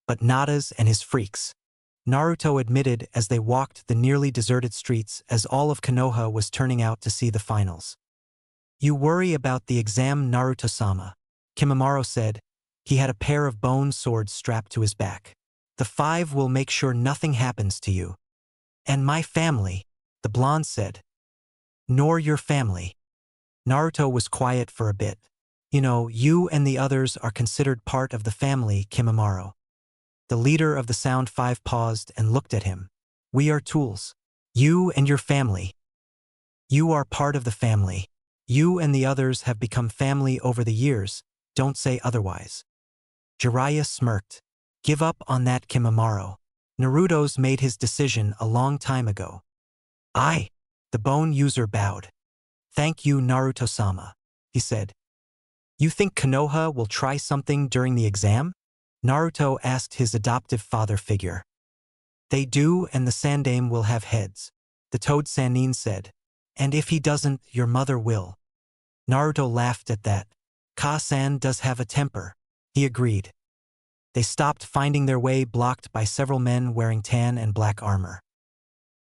but Natas and his freaks, Naruto admitted as they walked the nearly deserted streets as all of Konoha was turning out to see the finals. You worry about the exam, Naruto-sama, Kimimaro said. He had a pair of bone swords strapped to his back. The five will make sure nothing happens to you. And my family, the blonde said. Nor your family. Naruto was quiet for a bit. You know, you and the others are considered part of the family, Kimimaro. The leader of the Sound Five paused and looked at him. We are tools. You and your family. You are part of the family. You and the others have become family over the years, don't say otherwise. Jiraiya smirked. Give up on that, Kimimaro. Naruto's made his decision a long time ago. The bone user bowed. Thank you, Naruto-sama, he said. You think Konoha will try something during the exam? Naruto asked his adoptive father figure. They do, and the Sandaime will have heads, the Toad Sannin said. And if he doesn't, your mother will. Naruto laughed at that. Ka-san does have a temper, he agreed. They stopped, finding their way blocked by several men wearing tan and black armor.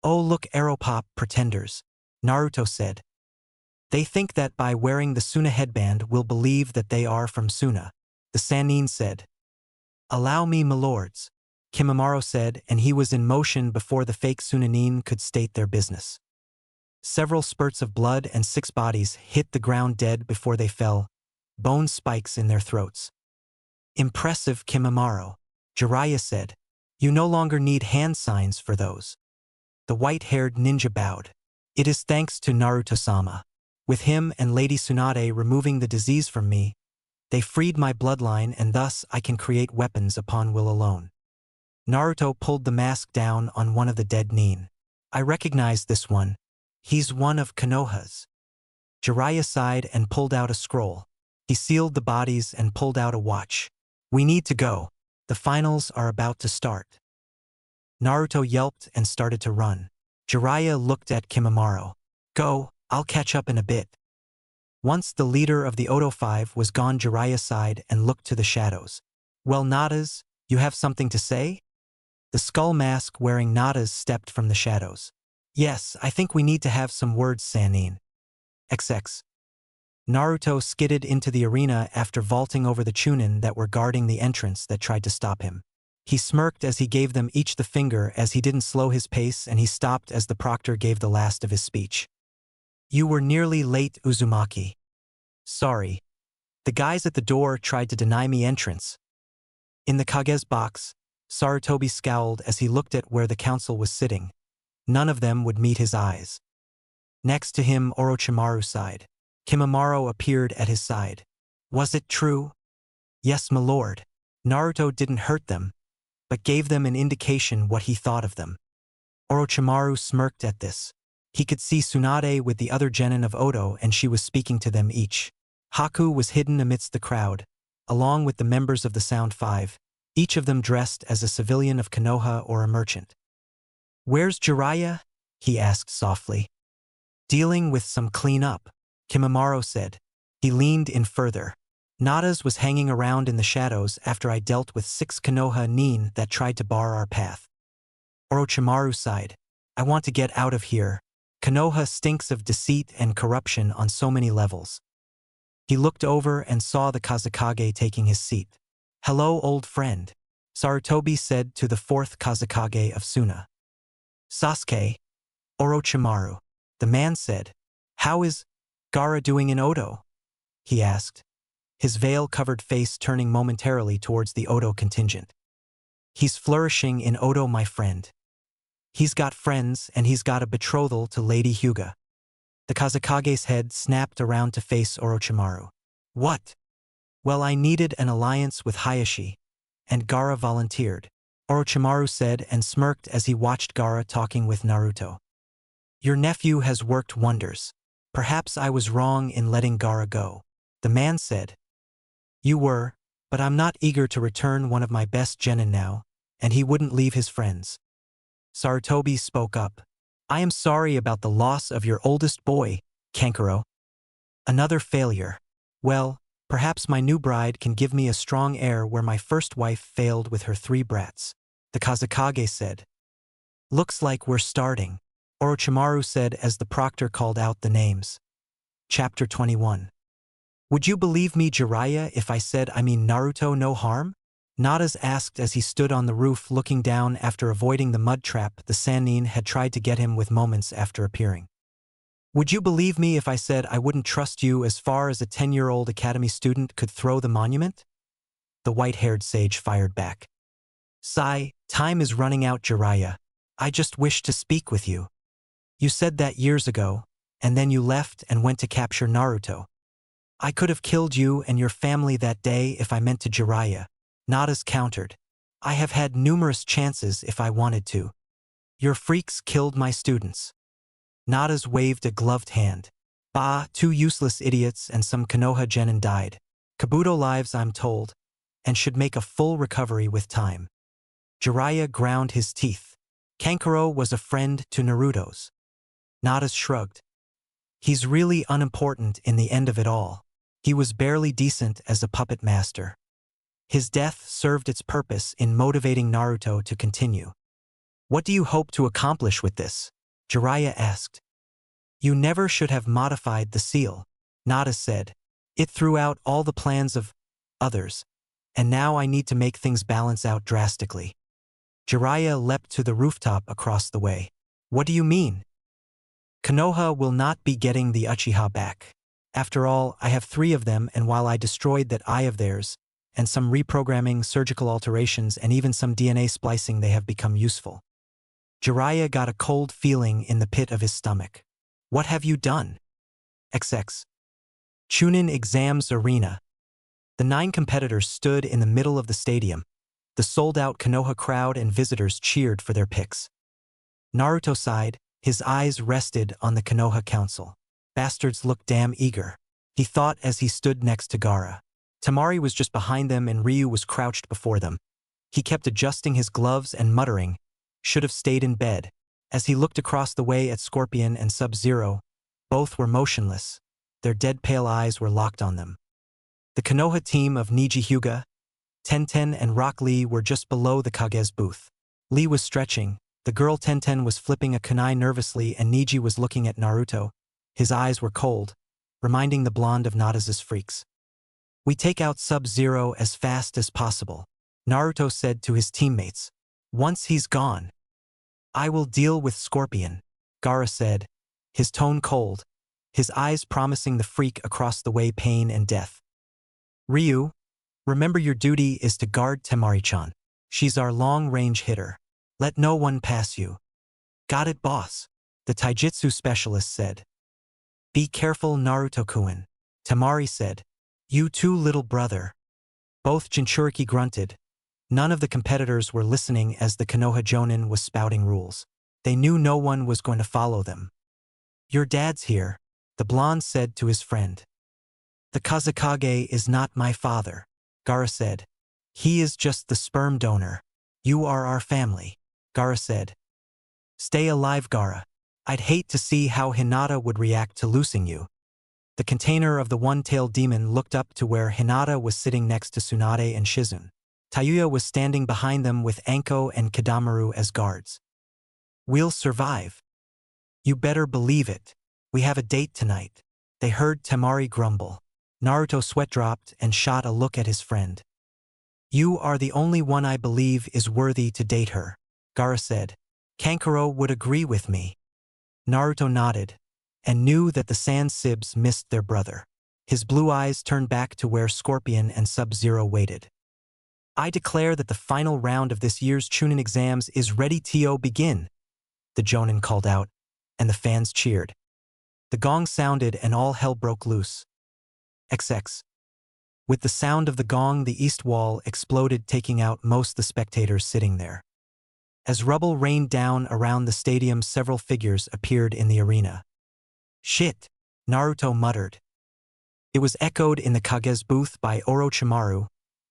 Oh, look, Aeropop pretenders, Naruto said. They think that by wearing the Suna headband we'll believe that they are from Suna, the Sannin said. Allow me, milords, Kimimaro said, and he was in motion before the fake Sunanin could state their business. Several spurts of blood and 6 bodies hit the ground dead before they fell, bone spikes in their throats. Impressive, Kimimaro, Jiraiya said. You no longer need hand signs for those. The white-haired ninja bowed. It is thanks to Naruto-sama. With him and Lady Tsunade removing the disease from me, they freed my bloodline and thus I can create weapons upon will alone. Naruto pulled the mask down on one of the dead Nin. I recognize this one. He's one of Konoha's. Jiraiya sighed and pulled out a scroll. He sealed the bodies and pulled out a watch. We need to go. The finals are about to start. Naruto yelped and started to run. Jiraiya looked at Kimimaro. Go, I'll catch up in a bit. Once the leader of the Oto Five was gone, Jiraiya sighed and looked to the shadows. Well, Natas, you have something to say? The skull mask wearing Natas stepped from the shadows. Yes, I think we need to have some words, Sannin. XX. Naruto skidded into the arena after vaulting over the Chunin that were guarding the entrance that tried to stop him. He smirked as he gave them each the finger as he didn't slow his pace, and he stopped as the proctor gave the last of his speech. You were nearly late, Uzumaki. Sorry. The guys at the door tried to deny me entrance. In the Kage's box, Sarutobi scowled as he looked at where the council was sitting. None of them would meet his eyes. Next to him, Orochimaru sighed. Kimimaro appeared at his side. Was it true? Yes, my lord. Naruto didn't hurt them, but gave them an indication what he thought of them. Orochimaru smirked at this. He could see Tsunade with the other genin of Oto, and she was speaking to them each. Haku was hidden amidst the crowd, along with the members of the Sound Five, each of them dressed as a civilian of Konoha or a merchant. Where's Jiraiya? He asked softly. Dealing with some cleanup, Kimimaro said. He leaned in further. Natas was hanging around in the shadows after I dealt with 6 Konoha Nin that tried to bar our path. Orochimaru sighed. I want to get out of here. Konoha stinks of deceit and corruption on so many levels. He looked over and saw the Kazekage taking his seat. Hello, old friend, Sarutobi said to the 4th Kazekage of Suna. Sasuke, Orochimaru. The man said. How is Gaara doing in Oto? He asked, his veil-covered face turning momentarily towards the Oto contingent. He's flourishing in Oto, my friend. He's got friends and he's got a betrothal to Lady Hyuga. The Kazekage's head snapped around to face Orochimaru. What? Well, I needed an alliance with Hayashi, and Gaara volunteered, Orochimaru said and smirked as he watched Gaara talking with Naruto. Your nephew has worked wonders. Perhaps I was wrong in letting Gaara go, the man said. You were, but I'm not eager to return one of my best genin now, and he wouldn't leave his friends. Sarutobi spoke up. I am sorry about the loss of your oldest boy, Kankuro. Another failure. Well, perhaps my new bride can give me a strong heir where my first wife failed with her 3 brats, the Kazekage said. Looks like we're starting, Orochimaru said as the proctor called out the names. Chapter 21. Would you believe me, Jiraiya, if I said I mean Naruto no harm? Natas asked as he stood on the roof looking down after avoiding the mud trap the Sannin had tried to get him with moments after appearing. Would you believe me if I said I wouldn't trust you as far as a 10-year-old academy student could throw the monument? The white-haired sage fired back. Sigh, time is running out, Jiraiya. I just wished to speak with you. You said that years ago, and then you left and went to capture Naruto. I could have killed you and your family that day if I meant to, Jiraiya. Natas countered. I have had numerous chances if I wanted to. Your freaks killed my students. Natas waved a gloved hand. Bah, 2 useless idiots and some Konoha genin died. Kabuto lives, I'm told, and should make a full recovery with time. Jiraiya ground his teeth. Kankuro was a friend to Naruto's. Natas shrugged. He's really unimportant in the end of it all. He was barely decent as a puppet master. His death served its purpose in motivating Naruto to continue. What do you hope to accomplish with this? Jiraiya asked. You never should have modified the seal, Natas said. It threw out all the plans of others, and now I need to make things balance out drastically. Jiraiya leapt to the rooftop across the way. What do you mean? Konoha will not be getting the Uchiha back. After all, I have 3 of them, and while I destroyed that eye of theirs, and some reprogramming, surgical alterations, and even some DNA splicing, they have become useful. Jiraiya got a cold feeling in the pit of his stomach. What have you done? XX. Chunin Exams Arena. The 9 competitors stood in the middle of the stadium. The sold-out Konoha crowd and visitors cheered for their picks. Naruto sighed, his eyes rested on the Konoha council. Bastards looked damn eager, he thought as he stood next to Gaara. Temari was just behind them and Ryu was crouched before them. He kept adjusting his gloves and muttering, "Should have stayed in bed." As he looked across the way at Scorpion and Sub-Zero, both were motionless. Their dead pale eyes were locked on them. The Konoha team of Niji Hyuga, Tenten and Rock Lee were just below the Kage's booth. Lee was stretching, the girl Tenten was flipping a kunai nervously and Niji was looking at Naruto. His eyes were cold, reminding the blonde of Natas' freaks. "We take out Sub-Zero as fast as possible," Naruto said to his teammates. "Once he's gone, I will deal with Scorpion," Gaara said, his tone cold, his eyes promising the freak across the way pain and death. "Ryu, remember your duty is to guard Temari-chan. She's our long-range hitter. Let no one pass you." "Got it, boss," the taijutsu specialist said. "Be careful, Naruto-kun," Temari said. "You too, little brother." Both Jinchuriki grunted. None of the competitors were listening as the Konoha Jonin was spouting rules. They knew no one was going to follow them. "Your dad's here," the blonde said to his friend. "The Kazekage is not my father," Gaara said. "He is just the sperm donor. You are our family," Gaara said. "Stay alive, Gaara. I'd hate to see how Hinata would react to losing you." The container of the one-tailed demon looked up to where Hinata was sitting next to Tsunade and Shizune. Tayuya was standing behind them with Anko and Kadamaru as guards. "We'll survive. You better believe it. We have a date tonight." They heard Temari grumble. Naruto sweat dropped and shot a look at his friend. "You are the only one I believe is worthy to date her," Gaara said. "Kankuro would agree with me." Naruto nodded, and knew that the Sand Sibs missed their brother. His blue eyes turned back to where Scorpion and Sub-Zero waited. "I declare that the final round of this year's Chunin exams is ready to begin," the Jonin called out, and the fans cheered. The gong sounded and all hell broke loose. XX. With the sound of the gong, the east wall exploded, taking out most the spectators sitting there. As rubble rained down around the stadium, several figures appeared in the arena. "Shit," Naruto muttered. It was echoed in the Kage's booth by Orochimaru,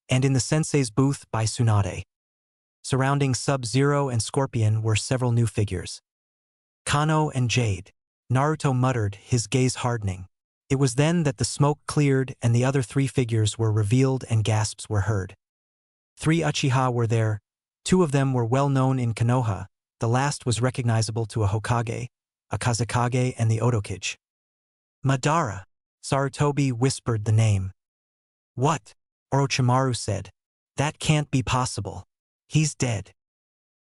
and in the Sensei's booth by Tsunade. Surrounding Sub-Zero and Scorpion were several new figures. "Kano and Jade," Naruto muttered, his gaze hardening. It was then that the smoke cleared and the other three figures were revealed and gasps were heard. 3 Uchiha were there. 2 of them were well known in Konoha, the last was recognizable to a Hokage, a Kazekage and the Otokage. "Madara," Sarutobi whispered the name. "What?" Orochimaru said. "That can't be possible. He's dead."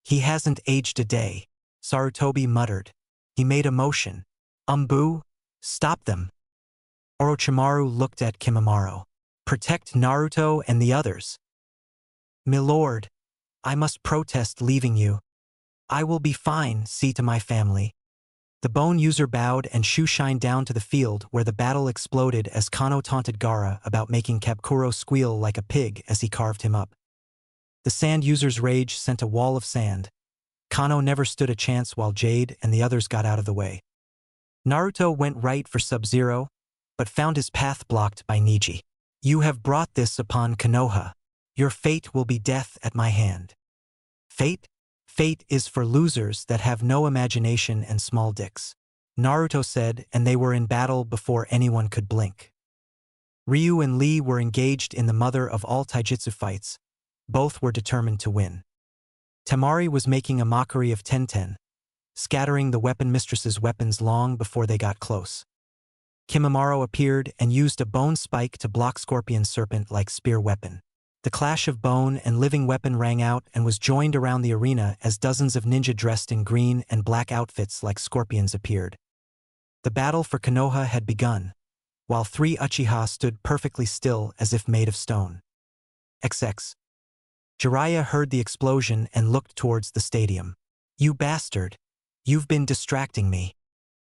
"He hasn't aged a day," Sarutobi muttered. He made a motion. "Umbu, stop them." Orochimaru looked at Kimimaro. "Protect Naruto and the others." "Milord, I must protest leaving you." "I will be fine, see to my family." The bone user bowed and Shu shined down to the field where the battle exploded as Kano taunted Gaara about making Kapkuro squeal like a pig as he carved him up. The sand user's rage sent a wall of sand. Kano never stood a chance while Jade and the others got out of the way. Naruto went right for Sub-Zero, but found his path blocked by Niji. "You have brought this upon Konoha. Your fate will be death at my hand." "Fate? Fate is for losers that have no imagination and small dicks," Naruto said, and they were in battle before anyone could blink. Ryu and Lee were engaged in the mother of all taijutsu fights. Both were determined to win. Temari was making a mockery of Tenten, scattering the weapon mistress's weapons long before they got close. Kimimaro appeared and used a bone spike to block Scorpion's serpent-like spear weapon. The clash of bone and living weapon rang out and was joined around the arena as dozens of ninja dressed in green and black outfits like scorpions appeared. The battle for Konoha had begun, while 3 Uchiha stood perfectly still as if made of stone. XX. Jiraiya heard the explosion and looked towards the stadium. "You bastard! You've been distracting me."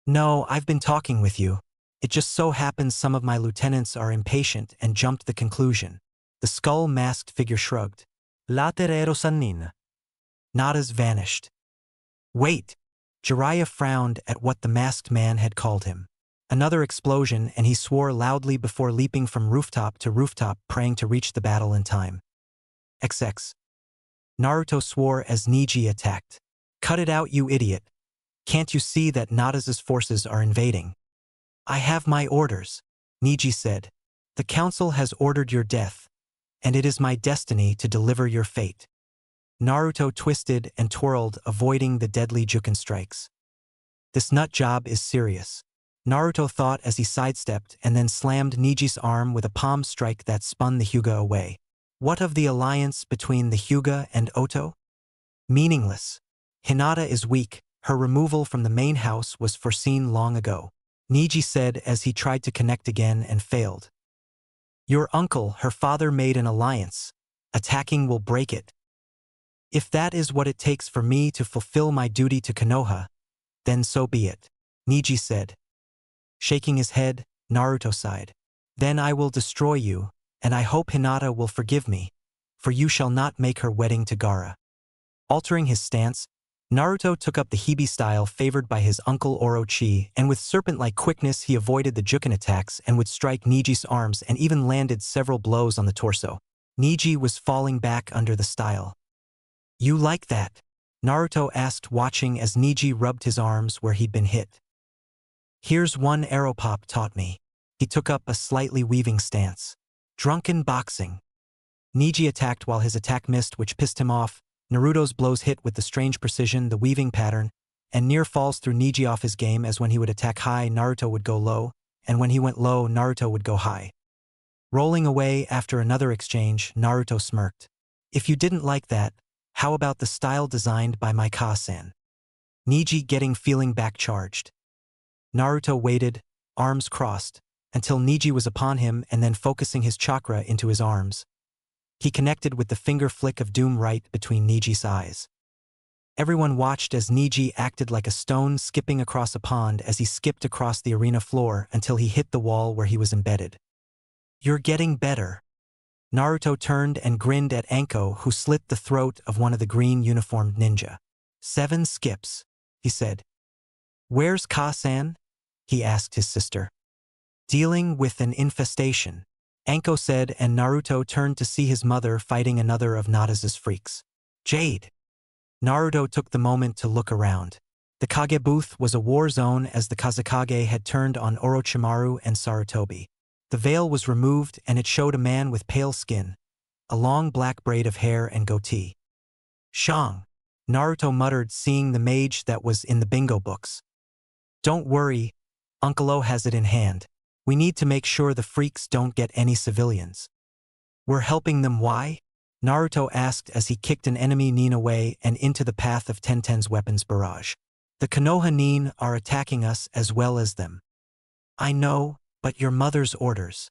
"No, I've been talking with you. It just so happens some of my lieutenants are impatient and jumped the conclusion." The skull-masked figure shrugged. Laterero Sannin. Natas vanished. Wait! Jiraiya frowned at what the masked man had called him. Another explosion, and he swore loudly before leaping from rooftop to rooftop, praying to reach the battle in time. XX. Naruto swore as Neji attacked. Cut it out, you idiot. Can't you see that Natas' forces are invading? I have my orders, Neji said. The council has ordered your death, and it is my destiny to deliver your fate. Naruto twisted and twirled, avoiding the deadly Juken strikes. This nut job is serious, Naruto thought as he sidestepped and then slammed Neji's arm with a palm strike that spun the Hyuga away. What of the alliance between the Hyuga and Oto? Meaningless. Hinata is weak, her removal from the main house was foreseen long ago, Neji said as he tried to connect again and failed. Your uncle, her father, made an alliance. Attacking will break it. If that is what it takes for me to fulfill my duty to Konoha, then so be it, Neji said. Shaking his head, Naruto sighed. Then I will destroy you, and I hope Hinata will forgive me, for you shall not make her wedding to Gaara. Altering his stance, Naruto took up the Hibi style favored by his uncle Orochi, and with serpent-like quickness he avoided the Juken attacks and would strike Neji's arms and even landed several blows on the torso. Neji was falling back under the style. You like that? Naruto asked, watching as Neji rubbed his arms where he'd been hit. Here's one arrow pop taught me. He took up a slightly weaving stance. Drunken boxing. Neji attacked while his attack missed, which pissed him off. Naruto's blows hit with the strange precision, the weaving pattern, and near falls threw Neji off his game, as when he would attack high, Naruto would go low, and when he went low, Naruto would go high. Rolling away after another exchange, Naruto smirked. If you didn't like that, how about the style designed by my Ka-san? Neji getting feeling back charged. Naruto waited, arms crossed, until Neji was upon him and then focusing his chakra into his arms. He connected with the finger flick of doom right between Neji's eyes. Everyone watched as Neji acted like a stone skipping across a pond as he skipped across the arena floor until he hit the wall where he was embedded. You're getting better. Naruto turned and grinned at Anko, who slit the throat of one of the green uniformed ninja. 7 skips, he said. Where's Ka-san? He asked his sister. Dealing with an infestation, Anko said, and Naruto turned to see his mother fighting another of Natas' freaks. Jade. Naruto took the moment to look around. The Kage booth was a war zone as the Kazekage had turned on Orochimaru and Sarutobi. The veil was removed and it showed a man with pale skin, a long black braid of hair and goatee. Shang, Naruto muttered, seeing the mage that was in the bingo books. Don't worry, Uncle O has it in hand. We need to make sure the freaks don't get any civilians. We're helping them, why? Naruto asked as he kicked an enemy nin away and into the path of Tenten's weapons barrage. The Konoha nin are attacking us as well as them. I know, but your mother's orders.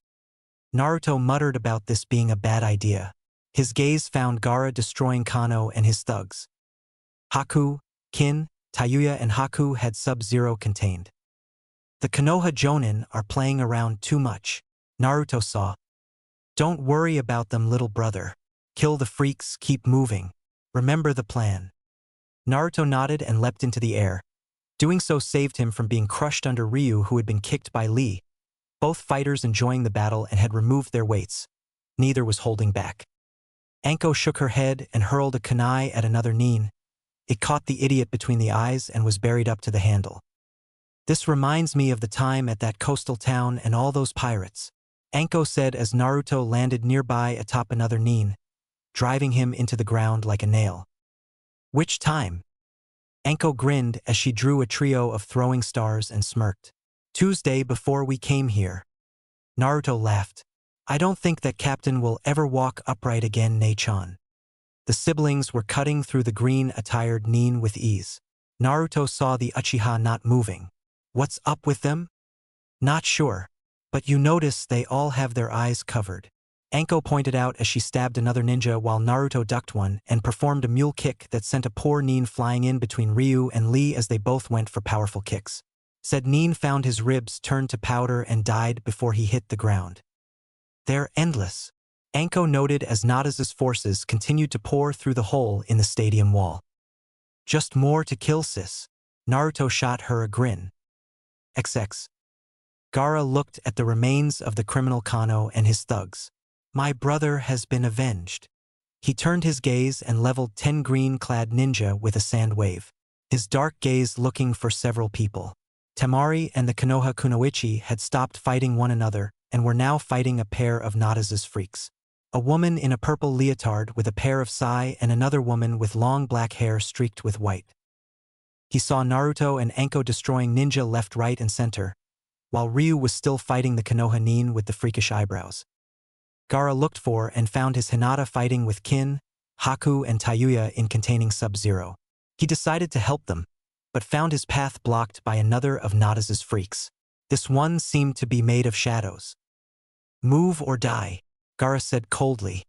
Naruto muttered about this being a bad idea. His gaze found Gaara destroying Kano and his thugs. Haku, Kin, Tayuya and Haku had Sub-Zero contained. The Konoha Jonin are playing around too much, Naruto saw. Don't worry about them, little brother. Kill the freaks, keep moving. Remember the plan. Naruto nodded and leapt into the air. Doing so saved him from being crushed under Ryu, who had been kicked by Lee. Both fighters enjoying the battle and had removed their weights. Neither was holding back. Anko shook her head and hurled a kunai at another nin. It caught the idiot between the eyes and was buried up to the handle. This reminds me of the time at that coastal town and all those pirates, Anko said as Naruto landed nearby atop another nin, driving him into the ground like a nail. Which time? Anko grinned as she drew a trio of throwing stars and smirked. Tuesday before we came here. Naruto laughed. I don't think that Captain will ever walk upright again, Nei-chan. The siblings were cutting through the green-attired nin with ease. Naruto saw the Uchiha not moving. What's up with them? Not sure. But you notice they all have their eyes covered. Anko pointed out as she stabbed another ninja while Naruto ducked one and performed a mule kick that sent a poor nin flying in between Ryu and Lee as they both went for powerful kicks. Said nin found his ribs turned to powder and died before he hit the ground. They're endless. Anko noted as Natas' forces continued to pour through the hole in the stadium wall. Just more to kill, sis. Naruto shot her a grin. XX. Gaara looked at the remains of the criminal Kano and his thugs. My brother has been avenged. He turned his gaze and leveled 10 green-clad ninja with a sand wave, his dark gaze looking for several people. Temari and the Konoha Kunoichi had stopped fighting one another and were now fighting a pair of Natas' freaks. A woman in a purple leotard with a pair of sai and another woman with long black hair streaked with white. He saw Naruto and Anko destroying ninja left, right, and center, while Ryu was still fighting the Konoha nin with the freakish eyebrows. Gaara looked for and found his Hinata fighting with Kin, Haku, and Tayuya in containing Sub-Zero. He decided to help them, but found his path blocked by another of Natas' freaks. This one seemed to be made of shadows. Move or die, Gaara said coldly.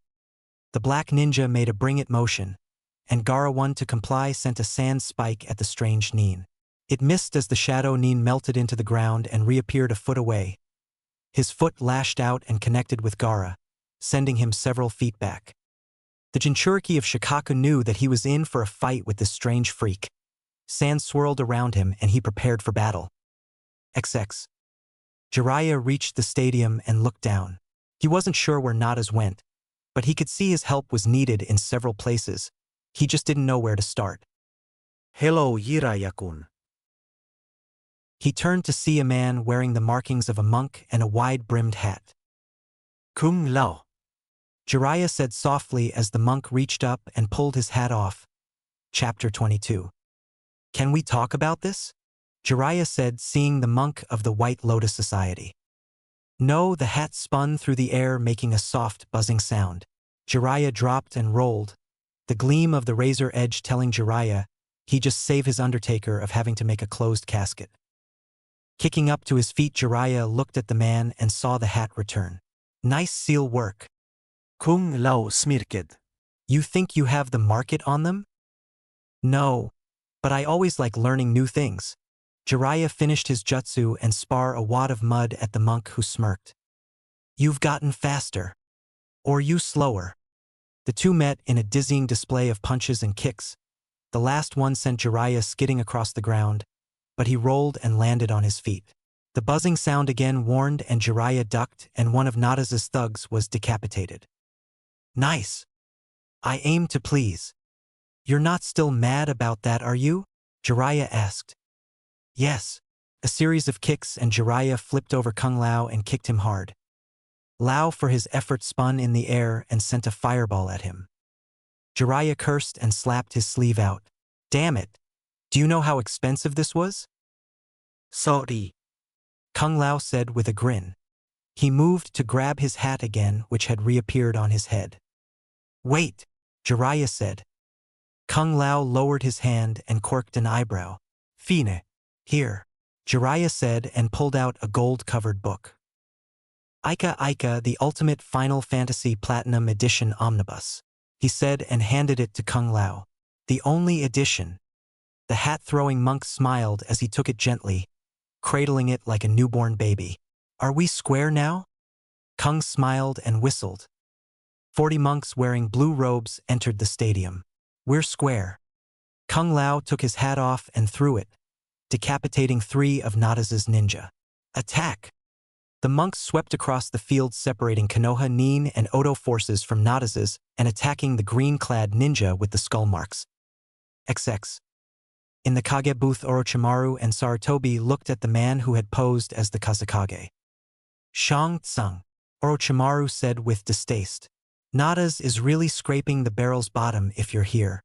The black ninja made a bring it motion, and Gaara, one to comply, sent a sand spike at the strange nin. It missed as the shadow nin melted into the ground and reappeared a foot away. His foot lashed out and connected with Gaara, sending him several feet back. The Jinchuriki of Shikaku knew that he was in for a fight with this strange freak. Sand swirled around him and he prepared for battle. XX. Jiraiya reached the stadium and looked down. He wasn't sure where Natas went, but he could see his help was needed in several places. He just didn't know where to start. Hello, Jiraiya-kun. He turned to see a man wearing the markings of a monk and a wide-brimmed hat. Kung Lao. Jiraiya said softly as the monk reached up and pulled his hat off. Chapter 22. Can we talk about this? Jiraiya said, seeing the monk of the White Lotus Society. No, the hat spun through the air, making a soft, buzzing sound. Jiraiya dropped and rolled, the gleam of the razor edge telling Jiraiya he'd just save his undertaker of having to make a closed casket. Kicking up to his feet, Jiraiya looked at the man and saw the hat return. Nice seal work. Kung Lao smirked. You think you have the market on them? No, but I always like learning new things. Jiraiya finished his jutsu and spar a wad of mud at the monk, who smirked. You've gotten faster. Or you slower. The two met in a dizzying display of punches and kicks. The last one sent Jiraiya skidding across the ground, but he rolled and landed on his feet. The buzzing sound again warned and Jiraiya ducked, and one of Natas' thugs was decapitated. Nice. I aim to please. You're not still mad about that, are you? Jiraiya asked. Yes. A series of kicks and Jiraiya flipped over Kung Lao and kicked him hard. Lao, for his effort, spun in the air and sent a fireball at him. Jiraiya cursed and slapped his sleeve out. Damn it. Do you know how expensive this was? Sorry. Kung Lao said with a grin. He moved to grab his hat again, which had reappeared on his head. Wait, Jiraiya said. Kung Lao lowered his hand and quirked an eyebrow. Fine. Here, Jiraiya said and pulled out a gold-covered book. Aika Aika, the Ultimate Final Fantasy Platinum Edition Omnibus, he said and handed it to Kung Lao. The only edition. The hat-throwing monk smiled as he took it gently, cradling it like a newborn baby. Are we square now? Kung smiled and whistled. 40 monks wearing blue robes entered the stadium. We're square. Kung Lao took his hat off and threw it, decapitating 3 of Natas' ninja. Attack! The monks swept across the field, separating Konoha nin and Oto forces from Natas' and attacking the green-clad ninja with the skull marks. XX. In the Kage booth, Orochimaru and Sarutobi looked at the man who had posed as the Kazekage. Shang Tsung, Orochimaru said with distaste. Natas is really scraping the barrel's bottom if you're here.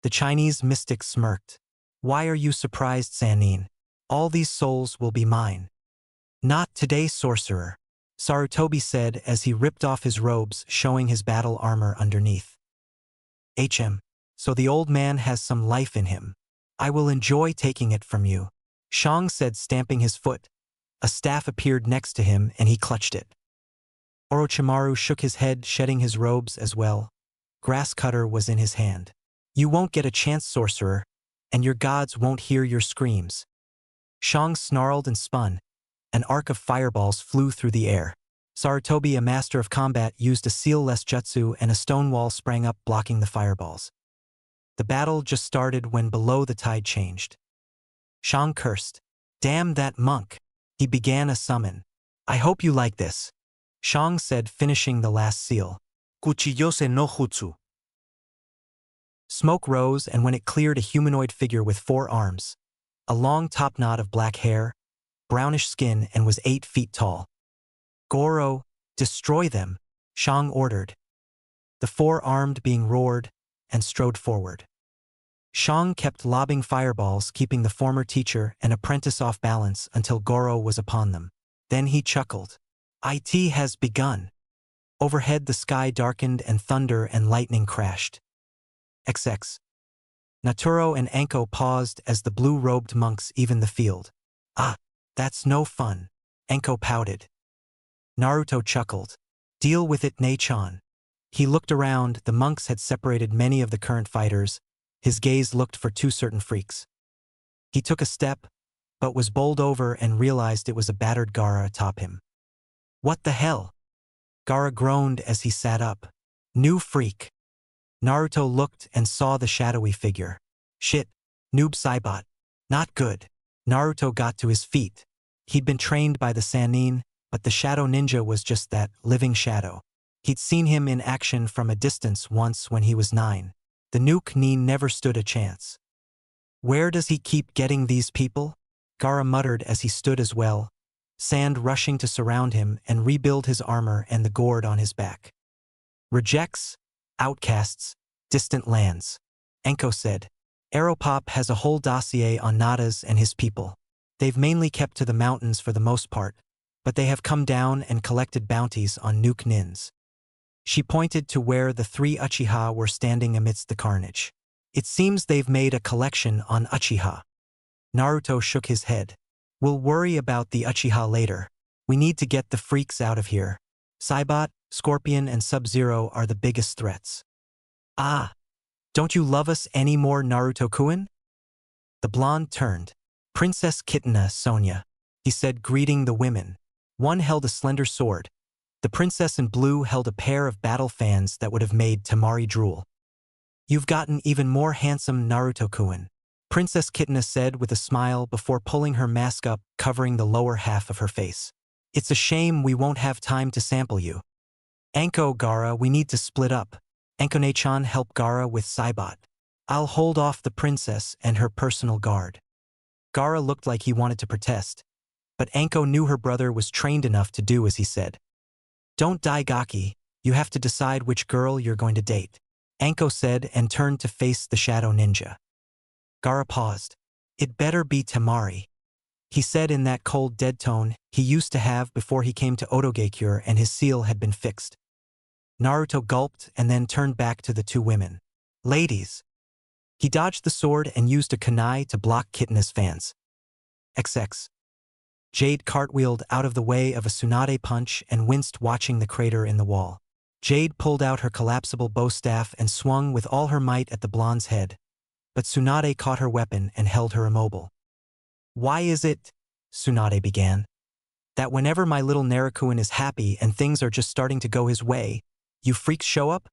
The Chinese mystic smirked. Why are you surprised, Sannin? All these souls will be mine. Not today, sorcerer, Sarutobi said as he ripped off his robes, showing his battle armor underneath. So the old man has some life in him. I will enjoy taking it from you, Shang said, stamping his foot. A staff appeared next to him and he clutched it. Orochimaru shook his head, shedding his robes as well. Grass cutter was in his hand. You won't get a chance, sorcerer, and your gods won't hear your screams. Shang snarled and spun. An arc of fireballs flew through the air. Sarutobi, a master of combat, used a seal-less jutsu and a stone wall sprang up blocking the fireballs. The battle just started when below the tide changed. Shang cursed. "Damn that monk!" He began a summon. "I hope you like this," Shang said, finishing the last seal. Kuchiyose no jutsu. Smoke rose, and when it cleared, a humanoid figure with 4 arms, a long top knot of black hair, brownish skin, and was 8 feet tall. "Goro, destroy them," Shang ordered. The 4-armed being roared and strode forward. Shang kept lobbing fireballs, keeping the former teacher and apprentice off balance until Goro was upon them. Then he chuckled. "It has begun." Overhead the sky darkened and thunder and lightning crashed. XX. Naturo and Anko paused as the blue-robed monks evened the field. "Ah, that's no fun," Anko pouted. Naruto chuckled. "Deal with it, Nei-chan." He looked around. The monks had separated many of the current fighters. His gaze looked for 2 certain freaks. He took a step, but was bowled over and realized it was a battered Gaara atop him. "What the hell?" Gaara groaned as he sat up. "New freak." Naruto looked and saw the shadowy figure. "Shit, noob Saibot. Not good." Naruto got to his feet. He'd been trained by the Sannin, but the shadow ninja was just that, living shadow. He'd seen him in action from a distance once when he was 9. The nuke Nin never stood a chance. "Where does he keep getting these people?" Gaara muttered as he stood as well, sand rushing to surround him and rebuild his armor and the gourd on his back. "Rejects, outcasts, distant lands," Enko said. "Aeropop has a whole dossier on Natas and his people. They've mainly kept to the mountains for the most part, but they have come down and collected bounties on nuke Nins." She pointed to where the 3 Uchiha were standing amidst the carnage. "It seems they've made a collection on Uchiha." Naruto shook his head. "We'll worry about the Uchiha later. We need to get the freaks out of here. Saibot, Scorpion, and Sub-Zero are the biggest threats." "Ah, don't you love us any more, Naruto-kun?" The blonde turned. "Princess Kitana Sonia," he said, greeting the women. One held a slender sword. The princess in blue held a pair of battle fans that would have made Tamari drool. "You've gotten even more handsome, Naruto-kun," Princess Kitana said with a smile before pulling her mask up, covering the lower half of her face. "It's a shame we won't have time to sample you." "Anko, Gaara, we need to split up. Anko-ne-chan help Gaara with Saibot. I'll hold off the princess and her personal guard." Gaara looked like he wanted to protest, but Anko knew her brother was trained enough to do as he said. "Don't die, Gaki. You have to decide which girl you're going to date," Anko said and turned to face the shadow ninja. Gaara paused. "It better be Tamari," he said in that cold, dead tone he used to have before he came to Otogakure and his seal had been fixed. Naruto gulped and then turned back to the 2 women. "Ladies." He dodged the sword and used a kunai to block Kitana's fans. XX. Jade cartwheeled out of the way of a Tsunade punch and winced watching the crater in the wall. Jade pulled out her collapsible bow staff and swung with all her might at the blonde's head, but Tsunade caught her weapon and held her immobile. "Why is it," Tsunade began, "that whenever my little Narukuin is happy and things are just starting to go his way, you freaks show up?"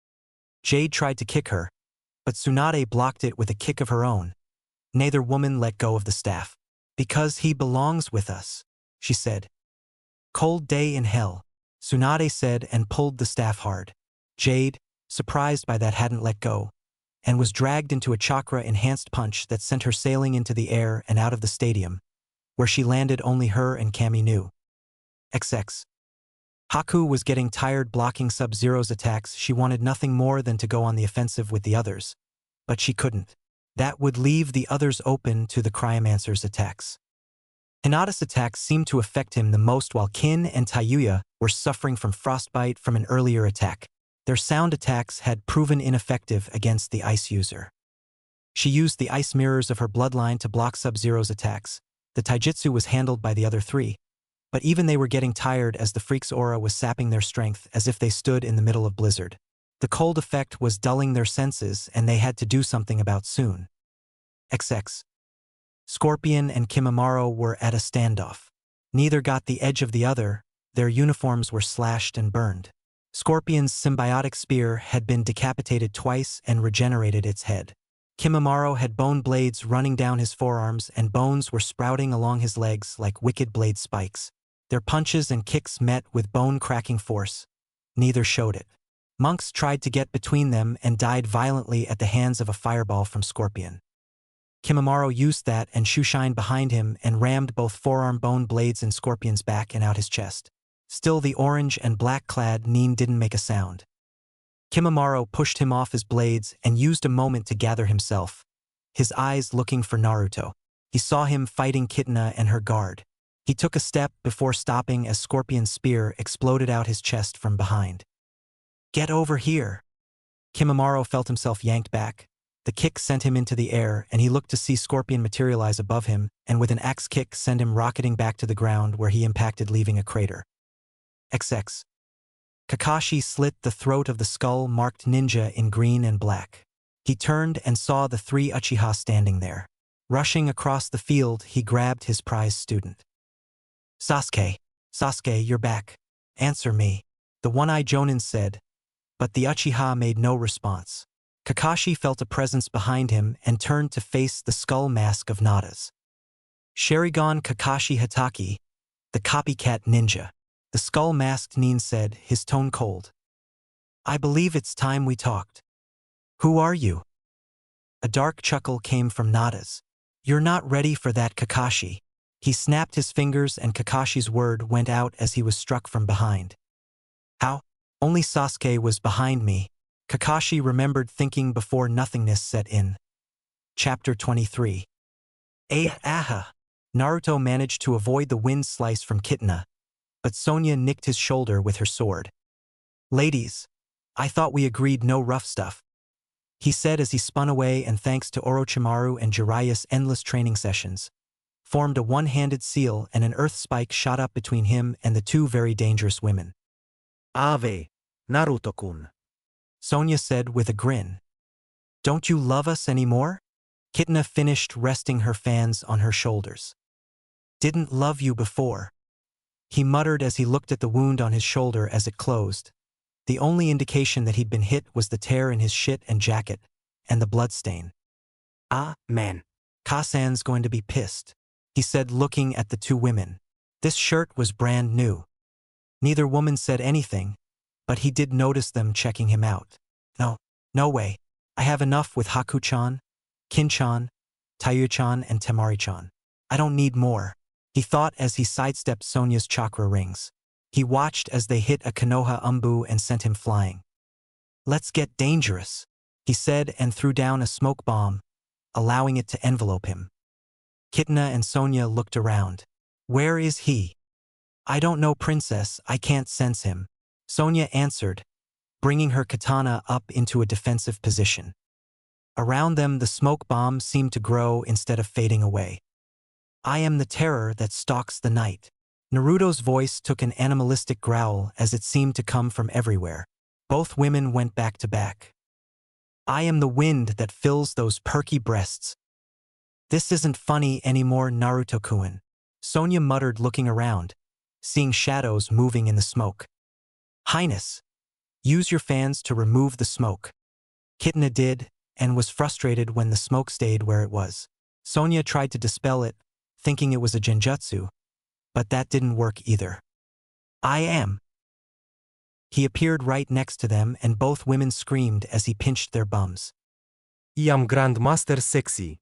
Jade tried to kick her, but Tsunade blocked it with a kick of her own. Neither woman let go of the staff. "Because he belongs with us," she said. "Cold day in hell," Tsunade said and pulled the staff hard. Jade, surprised by that, hadn't let go, and was dragged into a chakra-enhanced punch that sent her sailing into the air and out of the stadium, where she landed only her and Kami knew. XX. Haku was getting tired blocking Sub-Zero's attacks. She wanted nothing more than to go on the offensive with the others, but she couldn't. That would leave the others open to the Cryomancer's attacks. Hinata's attacks seemed to affect him the most, while Kin and Tayuya were suffering from frostbite from an earlier attack. Their sound attacks had proven ineffective against the ice user. She used the ice mirrors of her bloodline to block Sub-Zero's attacks. The taijutsu was handled by the other 3, but even they were getting tired as the freak's aura was sapping their strength as if they stood in the middle of blizzard. The cold effect was dulling their senses and they had to do something about soon. XX. Scorpion and Kimimaro were at a standoff. Neither got the edge of the other, their uniforms were slashed and burned. Scorpion's symbiotic spear had been decapitated twice and regenerated its head. Kimimaro had bone blades running down his forearms and bones were sprouting along his legs like wicked blade spikes. Their punches and kicks met with bone-cracking force. Neither showed it. Monks tried to get between them and died violently at the hands of a fireball from Scorpion. Kimimaro used that and shoeshined behind him and rammed both forearm bone blades in Scorpion's back and out his chest. Still the orange and black-clad Nin didn't make a sound. Kimimaro pushed him off his blades and used a moment to gather himself, his eyes looking for Naruto. He saw him fighting Kitana and her guard. He took a step before stopping as Scorpion's spear exploded out his chest from behind. "Get over here!" Kimimaro felt himself yanked back. The kick sent him into the air, and he looked to see Scorpion materialize above him, and with an axe kick send him rocketing back to the ground where he impacted, leaving a crater. XX. Kakashi slit the throat of the skull-marked ninja in green and black. He turned and saw the three Uchiha standing there. Rushing across the field, he grabbed his prize student. "Sasuke, Sasuke, you're back. Answer me," the one-eyed Jonin said, but the Uchiha made no response. Kakashi felt a presence behind him and turned to face the skull mask of Natas. "Sharingan Kakashi Hatake, the copycat ninja," the skull-masked Nin said, his tone cold. "I believe it's time we talked." "Who are you?" A dark chuckle came from Natas. "You're not ready for that, Kakashi." He snapped his fingers and Kakashi's word went out as he was struck from behind. "How? Only Sasuke was behind me," Kakashi remembered thinking before nothingness set in. Chapter 23. Aha! Naruto managed to avoid the wind slice from Kitana, but Sonya nicked his shoulder with her sword. "Ladies, I thought we agreed no rough stuff," he said as he spun away and thanks to Orochimaru and Jiraiya's endless training sessions, formed a one-handed seal and an earth spike shot up between him and the two very dangerous women. Ave, Naruto-kun. Sonya said with a grin. "Don't you love us anymore?" Kitana finished resting her fans on her shoulders. "Didn't love you before," he muttered as he looked at the wound on his shoulder as it closed. The only indication that he'd been hit was the tear in his shit and jacket, and the bloodstain. "Ah, man. Kasan's going to be pissed," he said looking at the two women. This shirt was brand new. Neither woman said anything, but he did notice them checking him out. No way. I have enough with Haku-chan, Kin-chan, Tayu-chan and Temari-chan. I don't need more," he thought as he sidestepped Sonya's chakra rings. He watched as they hit a Konoha umbu and sent him flying. "Let's get dangerous," he said and threw down a smoke bomb, allowing it to envelope him. Kitana and Sonya looked around. "Where is he?" "I don't know, princess, I can't sense him," Sonya answered, bringing her katana up into a defensive position. Around them the smoke bomb seemed to grow instead of fading away. "I am the terror that stalks the night." Naruto's voice took an animalistic growl as it seemed to come from everywhere. Both women went back to back. "I am the wind that fills those perky breasts." "This isn't funny anymore, Naruto-kun," Sonya muttered looking around, seeing shadows moving in the smoke. "Highness, use your fans to remove the smoke." Kitana did, and was frustrated when the smoke stayed where it was. Sonya tried to dispel it, thinking it was a genjutsu, but that didn't work either. "I am." He appeared right next to them and both women screamed as he pinched their bums. I am Grandmaster Sexy.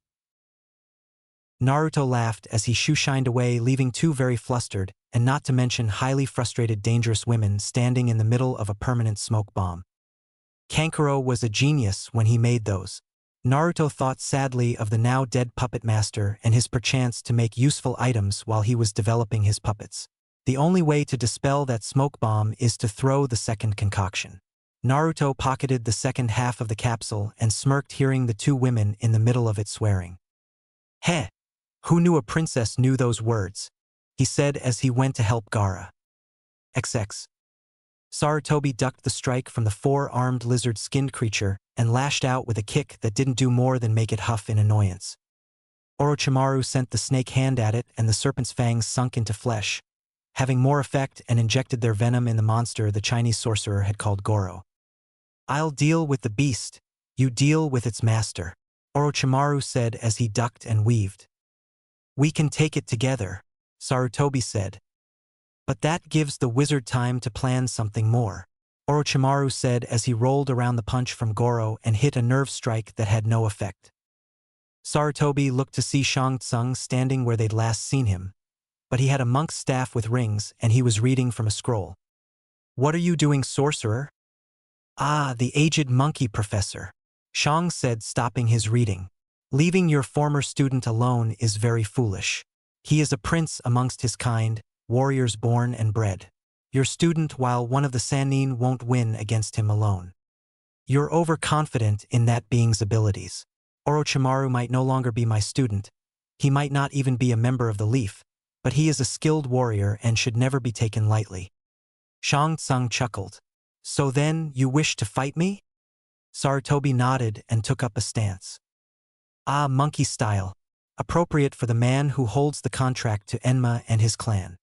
Naruto laughed as he shoeshined away, leaving two very flustered, and not to mention highly frustrated dangerous women standing in the middle of a permanent smoke bomb. Kankuro was a genius when he made those. Naruto thought sadly of the now dead puppet master and his perchance to make useful items while he was developing his puppets. The only way to dispel that smoke bomb is to throw the second concoction. Naruto pocketed the second half of the capsule and smirked hearing the two women in the middle of it swearing. "Heh! Who knew a princess knew those words?" he said as he went to help Gaara. XX. Sarutobi ducked the strike from the four-armed lizard-skinned creature and lashed out with a kick that didn't do more than make it huff in annoyance. Orochimaru sent the snake hand at it and the serpent's fangs sunk into flesh, having more effect, and injected their venom in the monster the Chinese sorcerer had called Goro. "I'll deal with the beast, you deal with its master," Orochimaru said as he ducked and weaved. "We can take it together," Sarutobi said. "But that gives the wizard time to plan something more," Orochimaru said as he rolled around the punch from Goro and hit a nerve strike that had no effect. Sarutobi looked to see Shang Tsung standing where they'd last seen him, but he had a monk's staff with rings and he was reading from a scroll. "What are you doing, sorcerer?" "Ah, the aged monkey professor," Shang said, stopping his reading. "Leaving your former student alone is very foolish. He is a prince amongst his kind, warriors born and bred. Your student, while one of the Sannin, won't win against him alone. You're overconfident in that being's abilities. Orochimaru might no longer be my student. He might not even be a member of the Leaf, but he is a skilled warrior and should never be taken lightly." Shang Tsung chuckled. "So then, you wish to fight me?" Sarutobi nodded and took up a stance. "Ah, monkey style. Appropriate for the man who holds the contract to Enma and his clan."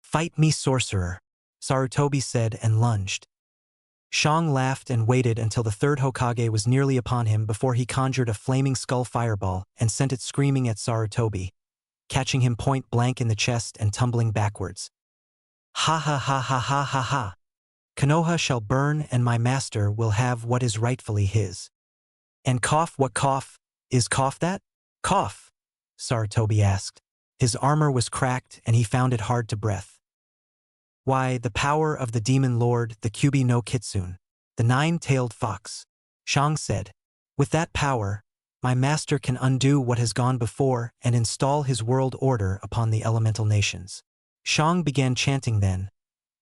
"Fight me, sorcerer," Sarutobi said and lunged. Shang laughed and waited until the third Hokage was nearly upon him before he conjured a flaming skull fireball and sent it screaming at Sarutobi, catching him point blank in the chest and tumbling backwards. "Ha ha ha ha ha ha ha. Konoha shall burn and my master will have what is rightfully his." "And cough, what cough? Is cough that?" "Cough?" Sarutobi asked. His armor was cracked and he found it hard to breathe. "Why, the power of the demon lord, the Kyubi no Kitsune, the nine-tailed fox," Shang said. "With that power, my master can undo what has gone before and install his world order upon the elemental nations." Shang began chanting then.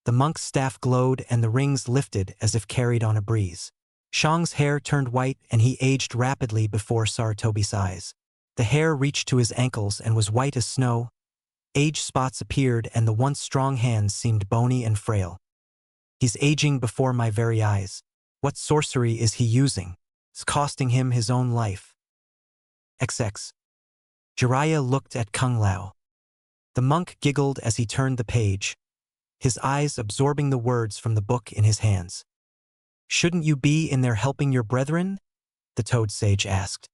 The monk's staff glowed and the rings lifted as if carried on a breeze. Shang's hair turned white and he aged rapidly before Sarutobi's eyes. The hair reached to his ankles and was white as snow. Age spots appeared and the once strong hands seemed bony and frail. "He's aging before my very eyes. What sorcery is he using? It's costing him his own life." XX. Jiraiya looked at Kung Lao. The monk giggled as he turned the page, his eyes absorbing the words from the book in his hands. "Shouldn't you be in there helping your brethren?" the toad sage asked.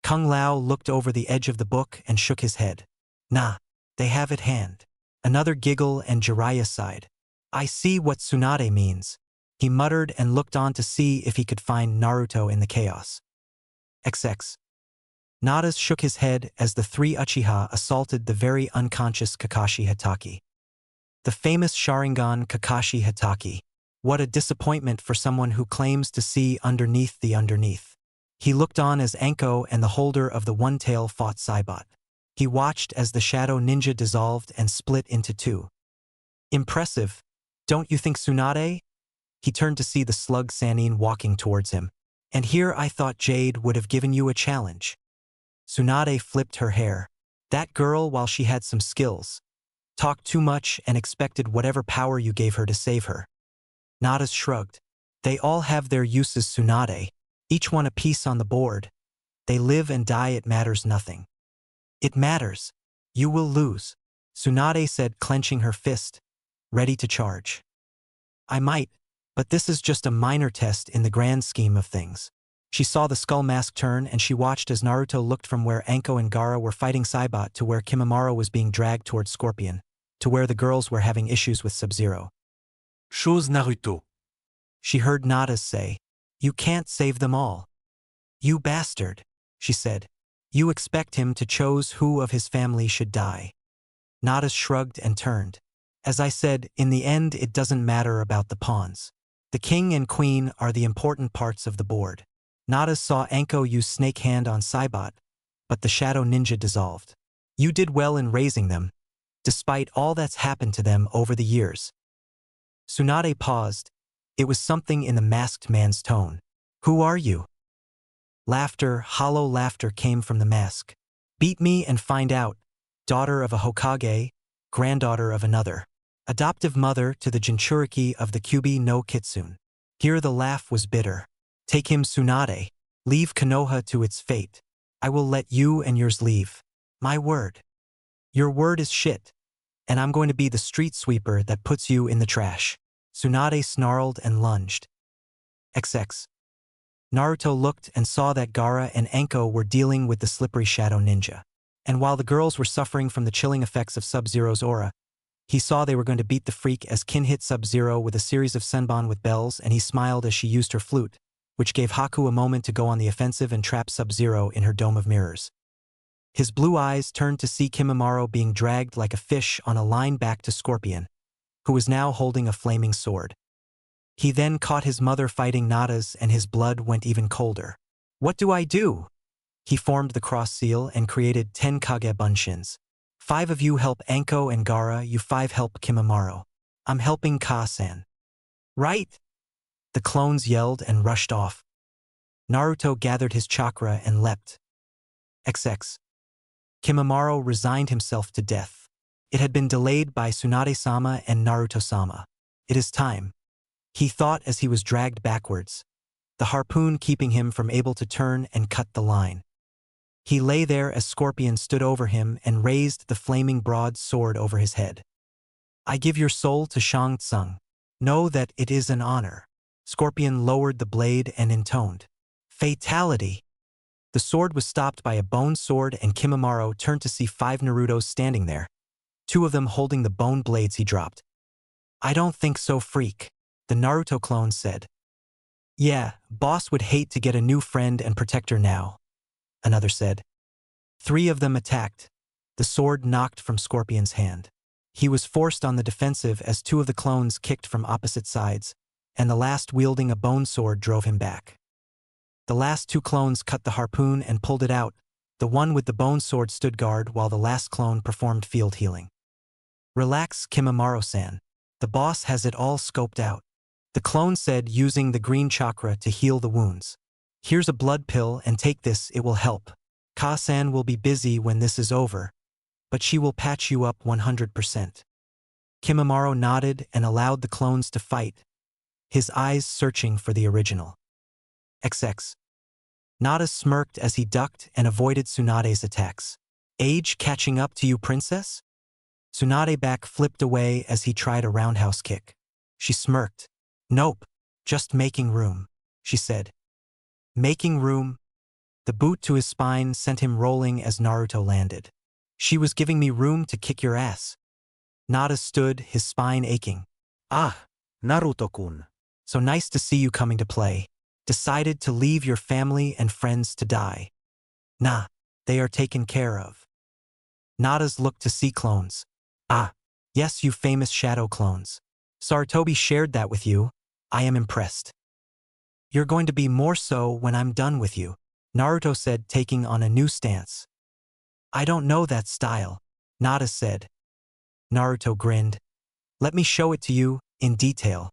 Kung Lao looked over the edge of the book and shook his head. "Nah, they have it hand." Another giggle and Jiraiya sighed. "I see what Tsunade means," he muttered and looked on to see if he could find Naruto in the chaos. XX. Natas shook his head as the three Uchiha assaulted the very unconscious Kakashi Hatake. The famous Sharingan Kakashi Hatake. What a disappointment for someone who claims to see underneath the underneath. He looked on as Anko and the holder of the one tail fought Saibot. He watched as the shadow ninja dissolved and split into two. "Impressive, don't you think, Tsunade?" He turned to see the slug Sannin walking towards him. "And here I thought Jade would have given you a challenge." Tsunade flipped her hair. "That girl, while she had some skills, talked too much and expected whatever power you gave her to save her." Natas shrugged. "They all have their uses, Tsunade. Each one a piece on the board. They live and die, it matters nothing." "It matters. You will lose," Tsunade said, clenching her fist, ready to charge. "I might, but this is just a minor test in the grand scheme of things." She saw the skull mask turn and she watched as Naruto looked from where Anko and Gaara were fighting Saibot to where Kimimaro was being dragged towards Scorpion, to where the girls were having issues with Sub-Zero. Chose Naruto. She heard Natas say, "You can't save them all." "You bastard," she said. "You expect him to choose who of his family should die." Natas shrugged and turned. "As I said, in the end it doesn't matter about the pawns. The king and queen are the important parts of the board." Natas saw Anko use Snake Hand on Saibot, but the shadow ninja dissolved. "You did well in raising them, despite all that's happened to them over the years." Tsunade paused. It was something in the masked man's tone. "Who are you?" Laughter, hollow laughter came from the mask. "Beat me and find out. Daughter of a Hokage, granddaughter of another. Adoptive mother to the Jinchuriki of the Kyubi no Kitsune." Here the laugh was bitter. "Take him, Tsunade. Leave Konoha to its fate. I will let you and yours leave. My word." "Your word is shit." And I'm going to be the street sweeper that puts you in the trash. Tsunade snarled and lunged. XX. Naruto looked and saw that Gaara and Anko were dealing with the slippery shadow ninja. And while the girls were suffering from the chilling effects of Sub-Zero's aura, he saw they were going to beat the freak as Kin hit Sub-Zero with a series of senbon with bells, and he smiled as she used her flute, which gave Haku a moment to go on the offensive and trap Sub-Zero in her dome of mirrors. His blue eyes turned to see Kimimaro being dragged like a fish on a line back to Scorpion, who was now holding a flaming sword. He then caught his mother fighting Natas, and his blood went even colder. What do I do? He formed the cross seal and created 10 Kage Bunshins. 5 of you help Anko and Gaara, you 5 help Kimimaro. I'm helping Ka-san. Right? The clones yelled and rushed off. Naruto gathered his chakra and leapt. XX. Kimimaro resigned himself to death. It had been delayed by Tsunade-sama and Naruto-sama. It is time, he thought as he was dragged backwards, the harpoon keeping him from able to turn and cut the line. He lay there as Scorpion stood over him and raised the flaming broad sword over his head. I give your soul to Shang Tsung. Know that it is an honor. Scorpion lowered the blade and intoned. Fatality. The sword was stopped by a bone sword, and Kimimaro turned to see 5 Narutos standing there, 2 of them holding the bone blades he dropped. I don't think so, freak, the Naruto clone said. Yeah, boss would hate to get a new friend and protector now, another said. 3 of them attacked. The sword knocked from Scorpion's hand. He was forced on the defensive as 2 of the clones kicked from opposite sides, and the last wielding a bone sword drove him back. The last 2 clones cut the harpoon and pulled it out. The one with the bone sword stood guard while the last clone performed field healing. Relax, Kimimaro-san. The boss has it all scoped out, the clone said, using the green chakra to heal the wounds. Here's a blood pill, and take this, it will help. Ka-san will be busy when this is over, but she will patch you up 100%. Kimimaro nodded and allowed the clones to fight, his eyes searching for the original. XX. Natas smirked as he ducked and avoided Tsunade's attacks. Age catching up to you, princess? Tsunade back flipped away as he tried a roundhouse kick. She smirked. Nope, just making room, she said. Making room? The boot to his spine sent him rolling as Naruto landed. She was giving me room to kick your ass. Natas stood, his spine aching. Ah, Naruto-kun. So nice to see you coming to play. Decided to leave your family and friends to die. Nah, they are taken care of. Natas looked to see clones. Ah, yes, you famous shadow clones. Sarutobi shared that with you. I am impressed. You're going to be more so when I'm done with you, Naruto said, taking on a new stance. I don't know that style, Natas said. Naruto grinned. Let me show it to you, in detail.